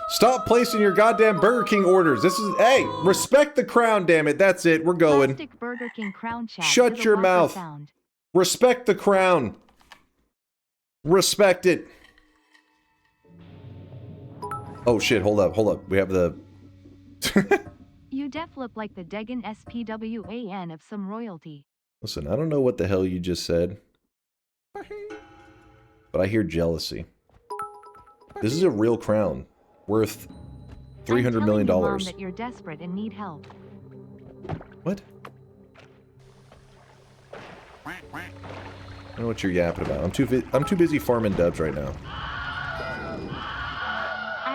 Speaker 4: Stop placing your goddamn Burger King orders. This is, hey, respect the crown, damn it. That's it. We're going.
Speaker 5: Plastic Burger King crown chat.
Speaker 4: Shut your mouth.
Speaker 5: Sound.
Speaker 4: Respect the crown. Respect it. Oh shit, hold up. We have the...
Speaker 5: You def look like the Degen SPWAN of some royalty.
Speaker 4: Listen, I don't know what the hell you just said, but I hear jealousy. This is a real crown, worth $300 million.
Speaker 5: Mom, that you're desperate and need help.
Speaker 4: What? I don't know what you're yapping about. I'm too busy farming dubs right now.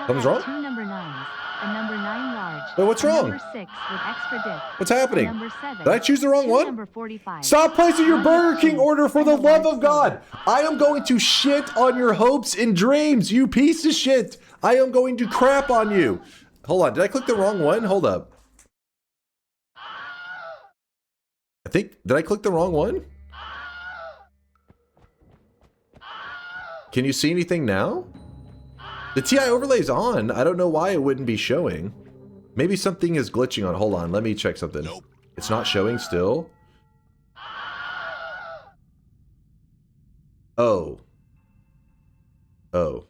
Speaker 4: Something's wrong?
Speaker 5: Two number 9s. A number 9 large.
Speaker 4: Wait, what's wrong?
Speaker 5: Number 6 with extra dip.
Speaker 4: What's happening?
Speaker 5: Number 7.
Speaker 4: Did I choose the wrong one?
Speaker 5: Number 45.
Speaker 4: Stop placing your Burger King order for the love of God. I am going to shit on your hopes and dreams, you piece of shit. I am going to crap on you. Hold on, did I click the wrong one? Hold up. Did I click the wrong one? Can you see anything now? The TI overlay's on. I don't know why it wouldn't be showing. Maybe something is glitching on. Hold on, let me check something. Nope. It's not showing still. Oh. Hold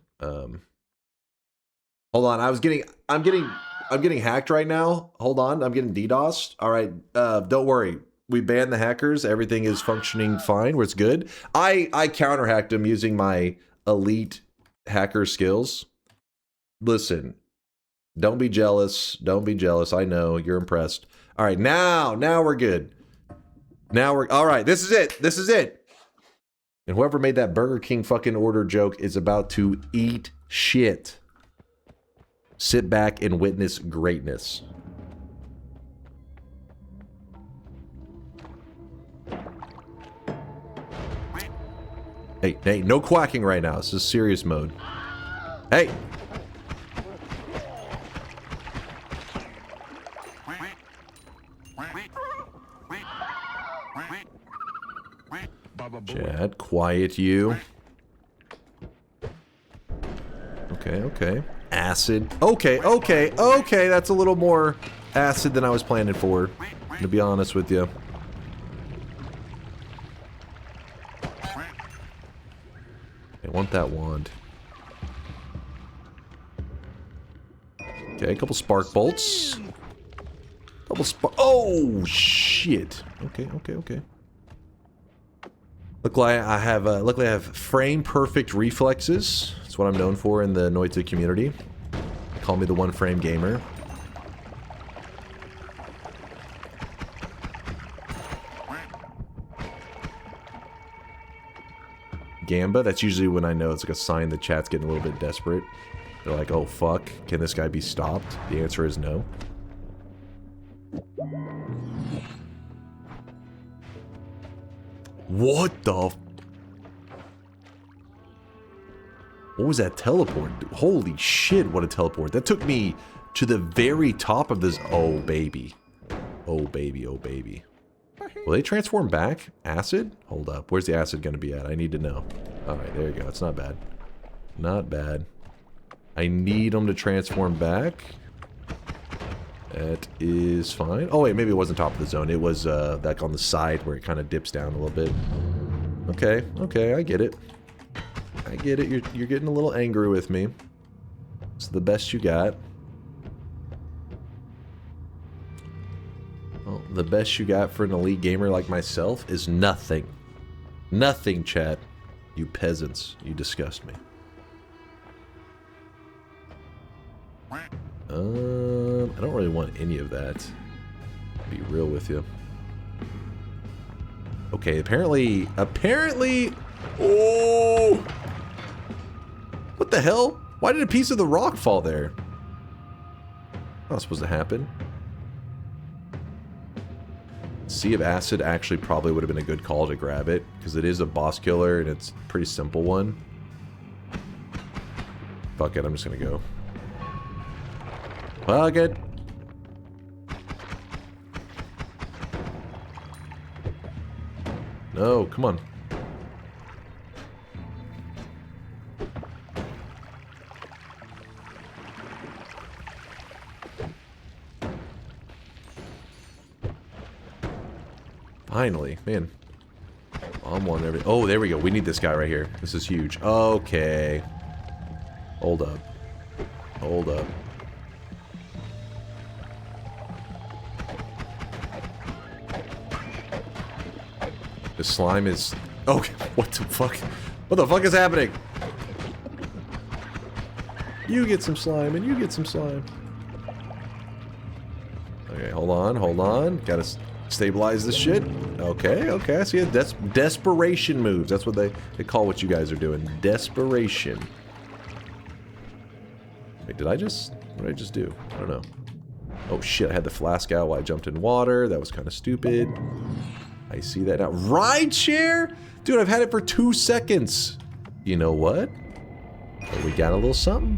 Speaker 4: on. I'm getting hacked right now. Hold on. I'm getting DDoSed. All right. Don't worry. We banned the hackers. Everything is functioning fine. Where it's good. I counter hacked them using my elite hacker skills. Listen, don't be jealous. Don't be jealous. I know you're impressed. All right. Now we're good. All right. This is it. This is it. And whoever made that Burger King fucking order joke is about to eat shit. Sit back and witness greatness. Hey, no quacking right now. This is serious mode. Hey! Chad, quiet you. Okay. Acid. Okay. That's a little more acid than I was planning for, to be honest with you. I want that wand. Okay, a couple spark bolts. Oh, shit. Okay. Luckily I have frame perfect reflexes. That's what I'm known for in the Noita community. Call me the one frame gamer. Gamba, that's usually when I know it's like a sign the chat's getting a little bit desperate. They're like, oh fuck, can this guy be stopped? The answer is no. What the f— what was that teleport? Holy shit, what a teleport. That took me to the very top of this— oh baby. Oh baby, oh baby. Will they transform back? Acid? Hold up. Where's the acid going to be at? I need to know. Alright, there you go. It's not bad. Not bad. I need them to transform back. That is fine. Oh wait, maybe it wasn't top of the zone. It was like on the side where it kind of dips down a little bit. Okay, I get it. I get it. You're getting a little angry with me. It's the best you got. Well, the best you got for an elite gamer like myself is nothing. Nothing, chat. You peasants. You disgust me. I don't really want any of that. To be real with you. Okay, apparently... Oh! What the hell? Why did a piece of the rock fall there? Not supposed to happen. Sea of Acid actually probably would have been a good call to grab it, because it is a boss killer and it's a pretty simple one. Fuck it, I'm just gonna go. Fuck it. No, come on. Finally, man. I'm one every— oh, there we go. We need this guy right here. This is huge. Okay. Hold up. Hold up. The slime is— okay, what the fuck? What the fuck is happening? You get some slime and you get some slime. Okay, hold on. Gotta stabilize this shit. Okay, I see it. That's desperation moves. That's what they call what you guys are doing. Desperation. Wait, what did I just do? I don't know. Oh shit, I had the flask out while I jumped in water. That was kind of stupid. I see that now. Ride share? Dude, I've had it for 2 seconds. You know what? Well, we got a little something.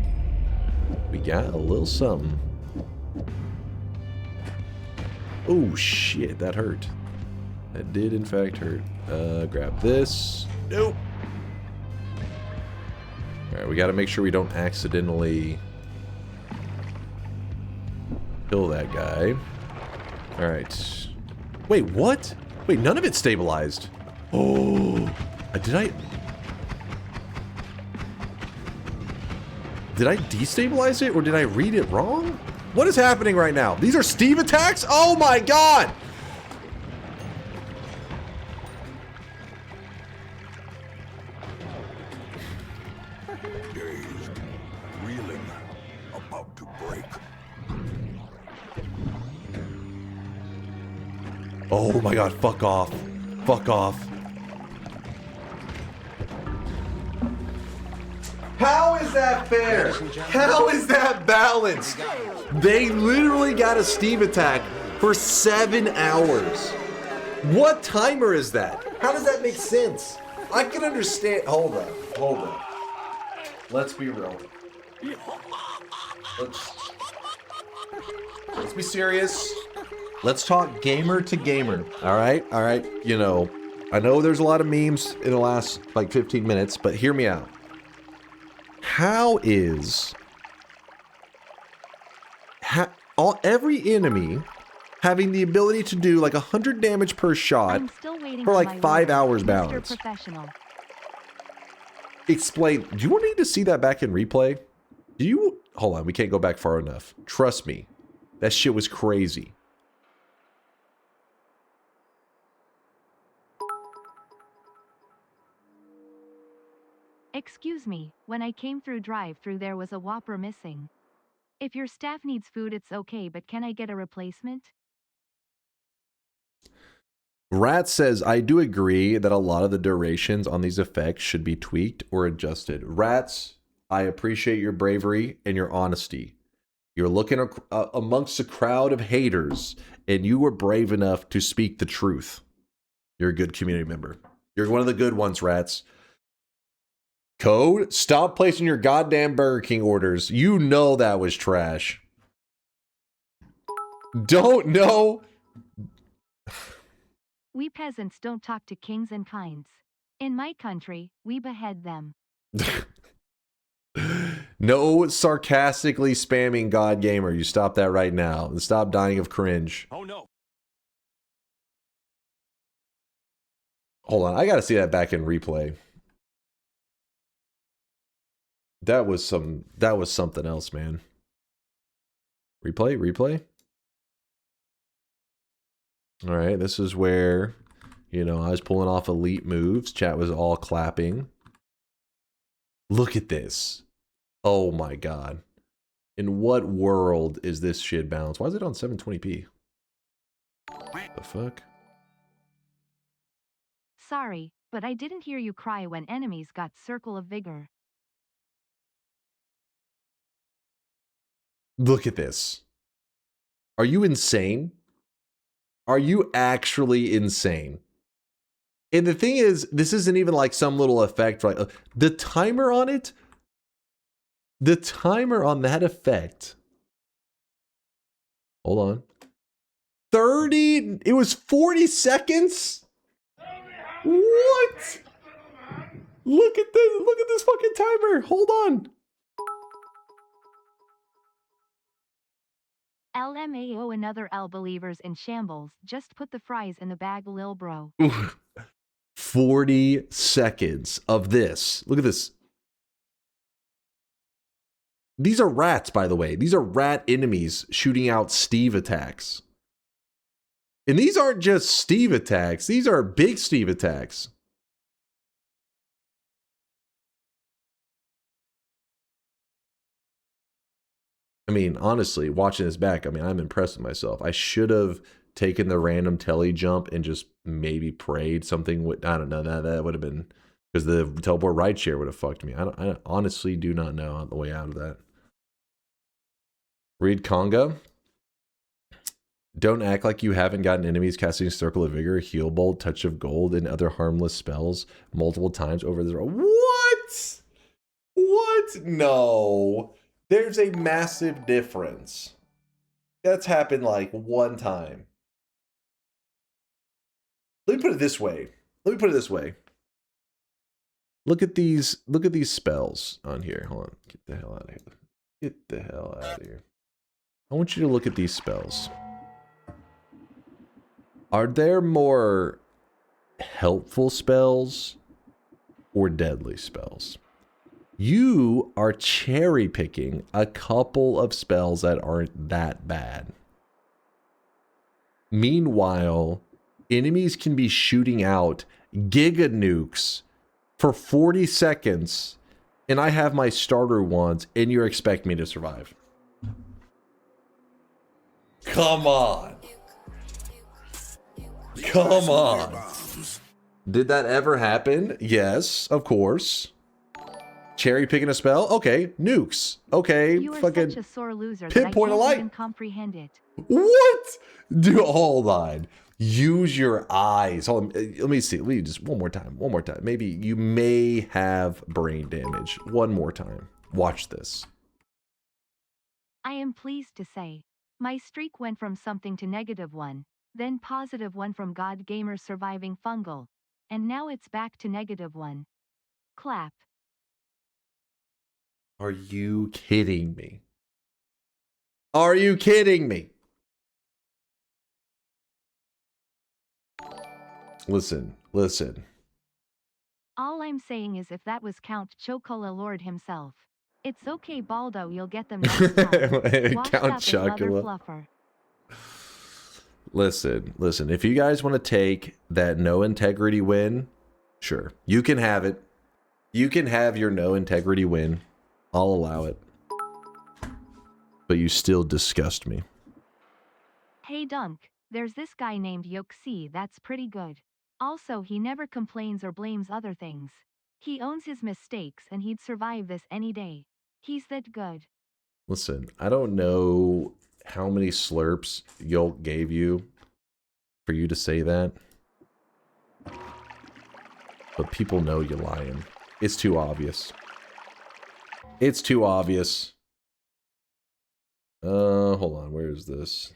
Speaker 4: Oh shit, that hurt. That did in fact hurt. Grab this. Nope. Alright, we gotta make sure we don't accidentally kill that guy. Alright. Wait, what? Wait, none of it stabilized. Oh, did I? Did I destabilize it or did I read it wrong? What is happening right now? These are Steve attacks? Oh my god!
Speaker 13: Dazed, reeling, about to break.
Speaker 4: Oh my god, fuck off. Fuck off. How is that fair? How is that balanced? They literally got a Steve attack for 7 hours. What timer is that? How does that make sense? I can understand. Hold on. Let's be real. Let's be serious. Let's talk gamer to gamer. All right. You know, I know there's a lot of memes in the last like 15 minutes, but hear me out. How is every enemy having the ability to do like 100 damage per shot for like 5 hours balance? Explain. Do you need to see that back in replay? Hold on, we can't go back far enough. Trust me. That shit was crazy.
Speaker 5: Excuse me, when I came through drive-thru there was a Whopper missing. If your staff needs food it's okay, but can I get a replacement?
Speaker 4: Rat says, I do agree that a lot of the durations on these effects should be tweaked or adjusted. Rats, I appreciate your bravery and your honesty. You're looking amongst a crowd of haters and you were brave enough to speak the truth. You're a good community member. You're one of the good ones, Rats. Code, stop placing your goddamn Burger King orders. You know that was trash. Don't know.
Speaker 5: We peasants don't talk to kings and kinds. In my country, we behead them.
Speaker 4: No sarcastically spamming God Gamer. You stop that right now. And stop dying of cringe.
Speaker 12: Oh no.
Speaker 4: Hold on, I gotta see that back in replay. That was something else, man. Replay. All right, this is where, you know, I was pulling off elite moves. Chat was all clapping. Look at this. Oh my god. In what world is this shit balanced? Why is it on 720p? The fuck?
Speaker 5: Sorry, but I didn't hear you cry when enemies got Circle of Vigor.
Speaker 4: Look at this. Are you insane? Are you actually insane? And the thing is, this isn't even like some little effect, right? The timer on it, the timer on that effect. Hold on. 30, it was 40 seconds? What? Look at this fucking timer. Hold on.
Speaker 5: LMAO, another L believers in shambles. Just put the fries in the bag, lil bro.
Speaker 4: 40 seconds of this. Look at this. These are rats, by the way. These are rat enemies shooting out Steve attacks. And these aren't just Steve attacks. These are big Steve attacks. I mean, honestly, watching this back, I mean, I'm impressed with myself. I should have taken the random telly jump and just maybe prayed something would, I don't know, that would have been, because the teleport ride share would have fucked me. I honestly do not know the way out of that. Read Conga. Don't act like you haven't gotten enemies casting Circle of Vigor, Heal Bolt, Touch of Gold, and other harmless spells multiple times over the... What? What? No. There's a massive difference. That's happened like one time. Let me put it this way. Look at these spells on here. Hold on. Get the hell out of here. Get the hell out of here. I want you to look at these spells. Are there more helpful spells or deadly spells? You are cherry picking a couple of spells that aren't that bad. Meanwhile, enemies can be shooting out giga nukes for 40 seconds, and I have my starter ones, and you expect me to survive. Come on. Come on. Did that ever happen? Yes, of course. Cherry picking a spell? Okay, nukes. Okay,
Speaker 5: You are
Speaker 4: fucking
Speaker 5: such a sore loser that I
Speaker 4: pinpoint a
Speaker 5: can't
Speaker 4: light.
Speaker 5: even comprehend it.
Speaker 4: What? Do hold on. Use your eyes. Hold on. Let me see. Let me just one more time. One more time. Maybe you may have brain damage. One more time. Watch this.
Speaker 5: I am pleased to say, my streak went from something to -1, then +1 from God Gamer surviving fungal, and now it's back to -1. Clap.
Speaker 4: Are you kidding me? Are you kidding me? Listen, listen.
Speaker 5: All I'm saying is if that was Count Chocola Lord himself. It's okay, Baldo, you'll get them next time. Washed
Speaker 4: Count
Speaker 5: up in mother
Speaker 4: Chocula.
Speaker 5: fluffer.
Speaker 4: Listen, listen. If you guys want to take that no integrity win, sure. You can have it. You can have your no integrity win. I'll allow it. But you still disgust me.
Speaker 5: Hey Dunk, there's this guy named Yoxi that's pretty good. Also, he never complains or blames other things. He owns his mistakes and he'd survive this any day. He's that good.
Speaker 4: Listen, I don't know how many slurps Yolk gave you for you to say that. But people know you're lying. It's too obvious. It's too obvious. Hold on. Where is this?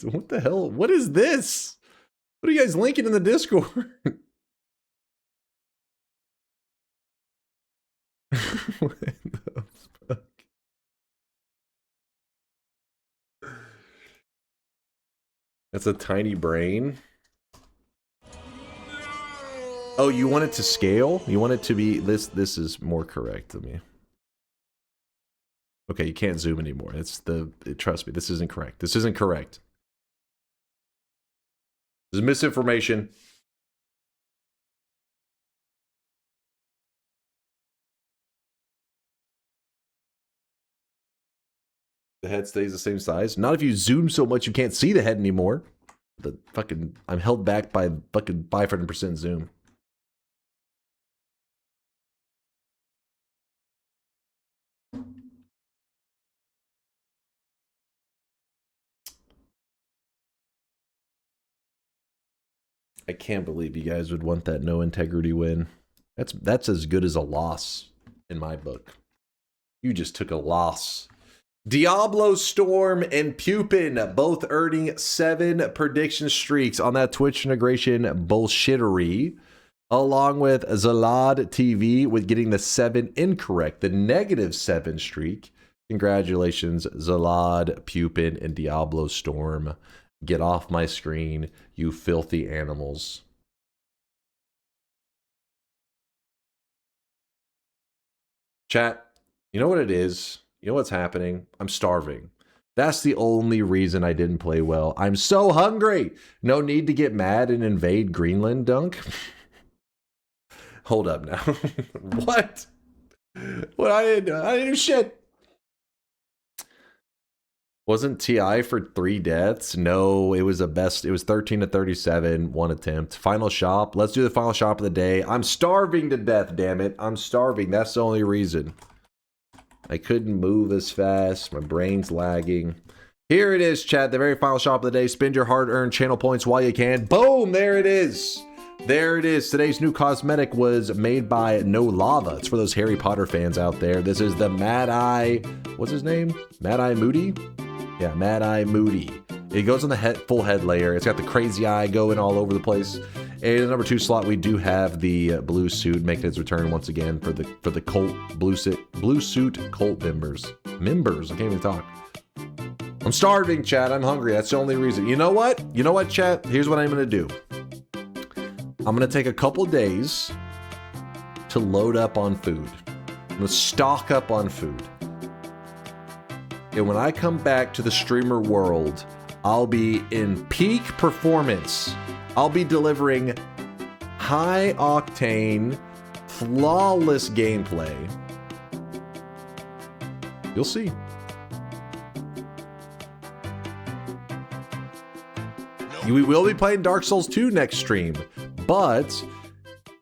Speaker 4: What the hell? What is this? What are you guys linking in the Discord? What the fuck? That's a tiny brain. Oh, you want it to scale? You want it to be this? This is more correct to me. Okay, you can't zoom anymore. It's trust me, this isn't correct. This isn't correct. This is misinformation. The head stays the same size. Not if you zoom so much you can't see the head anymore. The fucking I'm held back by fucking 500% zoom. I can't believe you guys would want that no integrity win. That's as good as a loss in my book. You just took a loss. Diablo Storm and Pupin both earning 7 prediction streaks on that Twitch integration bullshittery, along with Zalad TV with getting the 7 incorrect, the -7 streak. Congratulations, Zalad, Pupin, and Diablo Storm. Get off my screen, you filthy animals. Chat, you know what it is? You know what's happening? I'm starving. That's the only reason I didn't play well. I'm so hungry. No need to get mad and invade Greenland, Dunk. Hold up now. What? What? I didn't do shit. Wasn't TI for 3 deaths? No, it was a best. It was 13 to 37, 1 attempt. Final shop. Let's do the final shop of the day. I'm starving to death, damn it. I'm starving. That's the only reason. I couldn't move as fast. My brain's lagging. Here it is, chat. The very final shop of the day. Spend your hard-earned channel points while you can. Boom! There it is. There it is. Today's new cosmetic was made by No Lava. It's for those Harry Potter fans out there. This is the Mad Eye. What's his name? Mad Eye Moody? Yeah, Mad Eye Moody. It goes on the full head layer. It's got the crazy eye going all over the place. And in the number 2 slot, we do have the blue suit making its return once again for the cult blue suit cult members. I can't even talk. I'm starving, chat. I'm hungry. That's the only reason. You know what? You know what, chat? Here's what I'm going to do. I'm going to take a couple days to load up on food. I'm going to stock up on food. And when I come back to the streamer world, I'll be in peak performance. I'll be delivering high octane, flawless gameplay. You'll see. We will be playing Dark Souls 2 next stream, but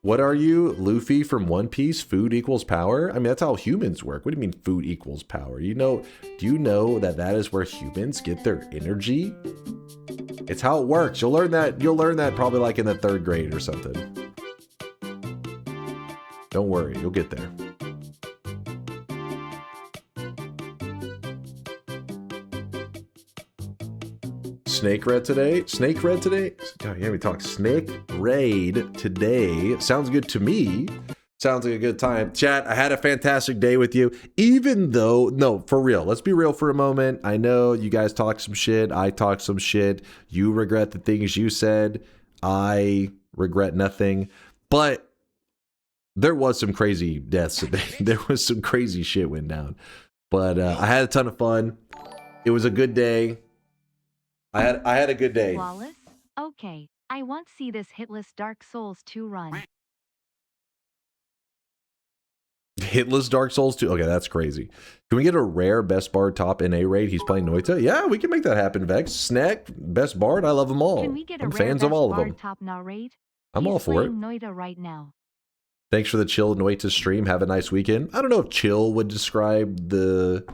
Speaker 4: what are you, Luffy from One Piece? Food equals power? I mean, that's how humans work. What do you mean food equals power? You know, do you know that that is where humans get their energy? It's how it works. You'll learn that probably like in the 3rd grade or something. Don't worry, you'll get there. Snake Red today? Snake Red today? God, you hear me talk. Snake Raid today. Sounds good to me. Sounds like a good time. Chat, I had a fantastic day with you. Even though, no, for real. Let's be real for a moment. I know you guys talk some shit. I talk some shit. You regret the things you said. I regret nothing. But there was some crazy deaths today. There was some crazy shit went down. But I had a ton of fun. It was a good day. I had a good day.
Speaker 5: Wallace? Okay, I want to see this hitless Dark Souls 2 run.
Speaker 4: Hitless Dark Souls 2? Okay, that's crazy. Can we get a rare Best Bard top NA raid? He's playing Noita? Yeah, we can make that happen, Vex. Snack, Best Bard, I love them all.
Speaker 5: Can we get a
Speaker 4: I'm
Speaker 5: rare
Speaker 4: fans
Speaker 5: Best
Speaker 4: of all
Speaker 5: Bard
Speaker 4: of them.
Speaker 5: top now raid?
Speaker 4: I'm all for it.
Speaker 5: Noita right now.
Speaker 4: Thanks for the chill Noita stream. Have a nice weekend. I don't know if chill would describe the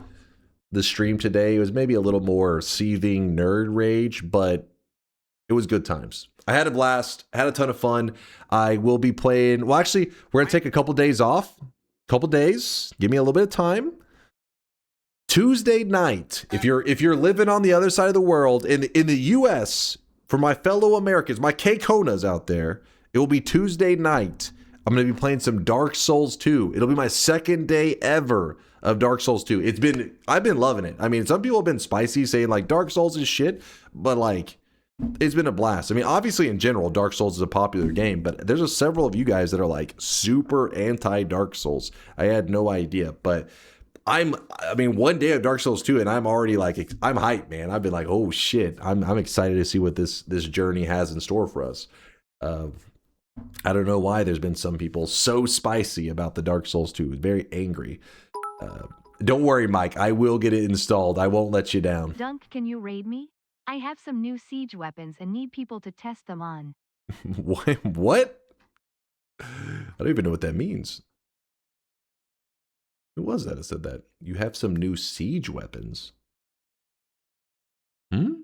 Speaker 4: stream today. It was maybe a little more seething nerd rage, but it was good times. I had a blast, had a ton of fun. I will be playing, well, actually, we're gonna take a couple days off. Couple days. Give me a little bit of time. Tuesday night, if you're living on the other side of the world, in the US, for my fellow Americans, my K-Konas out there, it will be Tuesday night. I'm gonna be playing some Dark Souls 2. It'll be my 2nd day ever of Dark Souls 2. I've been loving it. I mean, some people have been spicy saying like Dark Souls is shit, but like it's been a blast. I mean, obviously in general, Dark Souls is a popular game, but there's several of you guys that are like super anti Dark Souls. I had no idea, but I mean, one day of Dark Souls 2 and I'm already like, I'm hyped, man. I've been like, oh shit. I'm excited to see what this journey has in store for us. I don't know why there's been some people so spicy about the Dark Souls 2. Very angry. Don't worry, Mike. I will get it installed. I won't let you down.
Speaker 5: Dunk, can you raid me? I have some new siege weapons and need people to test them on.
Speaker 4: What? I don't even know what that means. Who was that said that? You have some new siege weapons. Hmm?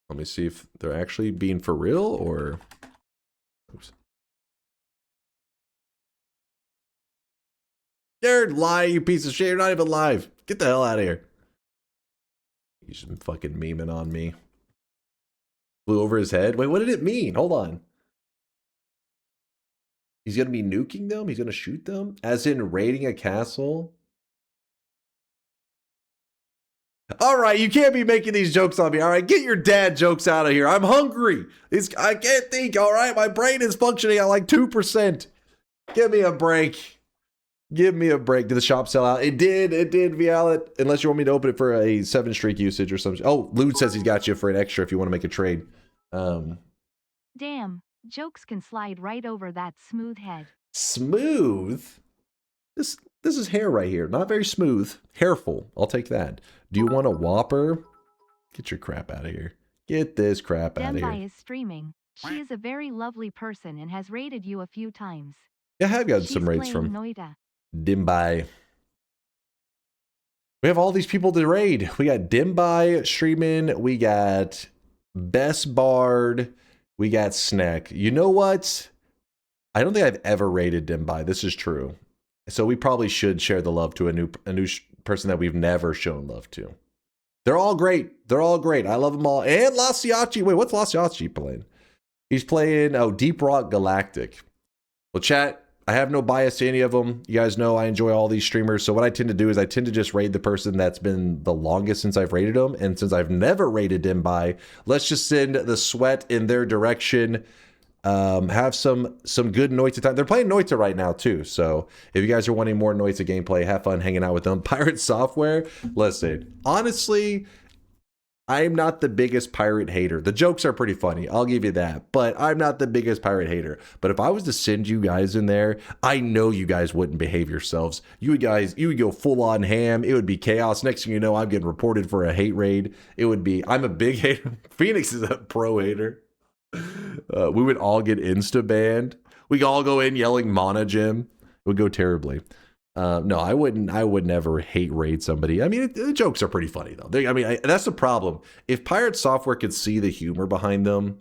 Speaker 4: Let me see if they're actually being for real or... Oops. You're lying, you piece of shit. You're not even live. Get the hell out of here. He's just fucking memeing on me. Flew over his head. Wait, what did it mean? Hold on. He's going to be nuking them? He's going to shoot them? As in raiding a castle? All right, you can't be making these jokes on me. All right, get your dad jokes out of here. I'm hungry. I can't think, all right? My brain is functioning at like 2%. Give me a break. Give me a break. Did the shop sell out? It did, Vialet. Unless you want me to open it for a 7-streak usage or something. Oh, Lude says he's got you for an extra if you want to make a trade.
Speaker 5: Damn, jokes can slide right over that smooth head.
Speaker 4: Smooth? This is hair right here. Not very smooth. Hairful. I'll take that. Do you want a Whopper? Get your crap out of here. Get this crap out of here.
Speaker 5: Dembai is streaming. She is a very lovely person and has raided you a few times.
Speaker 4: Yeah, I have gotten some raids from
Speaker 5: Noita.
Speaker 4: Dimbai. We have all these people to raid. We got Dimbai streaming. We got Best Bard. We got Snack. You know what? I don't think I've ever raided Dimbai. This is true. So we probably should share the love to a new person that we've never shown love to. They're all great. They're all great. I love them all. And Lasiachi. Wait, what's Lasiachi playing? He's playing Deep Rock Galactic. Well, chat, I have no bias to any of them. You guys know I enjoy all these streamers. So what I tend to do is I tend to just raid the person that's been the longest since I've raided them. And since I've never raided them by, let's just send the sweat in their direction. Have some good Noita time. They're playing Noita right now too. So if you guys are wanting more Noita gameplay, have fun hanging out with them. Pirate Software, listen, honestly, I'm not the biggest pirate hater. The jokes are pretty funny, I'll give you that, but I'm not the biggest pirate hater. But if I was to send you guys in there, I know you guys wouldn't behave yourselves. You would go full on ham. It would be chaos. Next thing you know, I'm getting reported for a hate raid. It would be, I'm a big hater. Phoenix is a pro hater. We would all get insta banned. We could all go in yelling Mana Gym. It would go terribly. No, I would never hate raid somebody. I mean, the jokes are pretty funny though. That's the problem. If Pirate Software could see the humor behind them,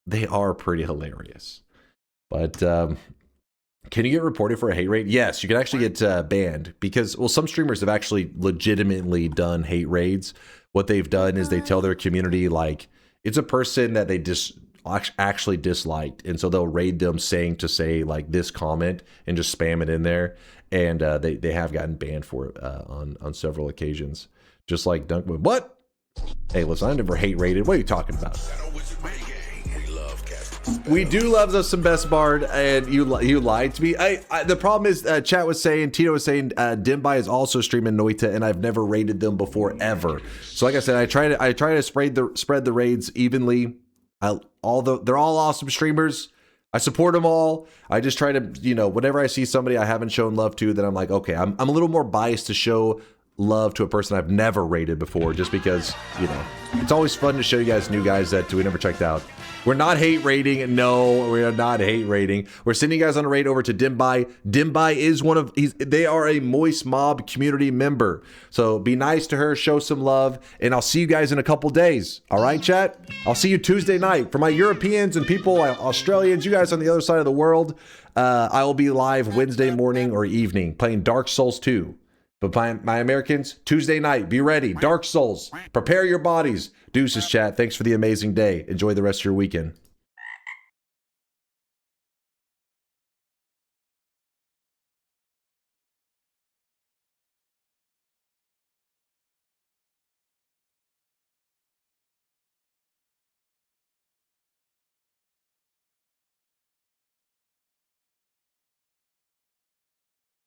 Speaker 4: they are pretty hilarious. But can you get reported for a hate raid? Yes, you can actually get banned because, well, some streamers have actually legitimately done hate raids. What they've done is they tell their community, like, it's a person that they actually disliked, and so they'll raid them saying like this comment and just spam it in there, and they have gotten banned for it on several occasions, just like Dunk. What? Hey, listen, I never hate raided. What are you talking about? We do love us some Best Bard, and you lied to me. The problem is, chat was saying, Tito was saying, Dimbai is also streaming Noita, and I've never raided them before ever. So like I said, I try to spread the raids evenly. They're all awesome streamers. I support them all. I just try to, whenever I see somebody I haven't shown love to, then I'm like, okay, I'm a little more biased to show love to a person I've never raided before, just because, it's always fun to show you guys new guys that we never checked out. We're not hate raiding. No, we are not hate raiding. We're sending you guys on a raid over to Dimbai. Dimbai is they are a Moist Mob community member. So be nice to her, show some love, and I'll see you guys in a couple days. All right, chat? I'll see you Tuesday night. For my Europeans and people, Australians, you guys on the other side of the world, I will be live Wednesday morning or evening playing Dark Souls 2. But my Americans, Tuesday night, be ready. Dark Souls, prepare your bodies. Deuces, chat. Thanks for the amazing day. Enjoy the rest of your weekend.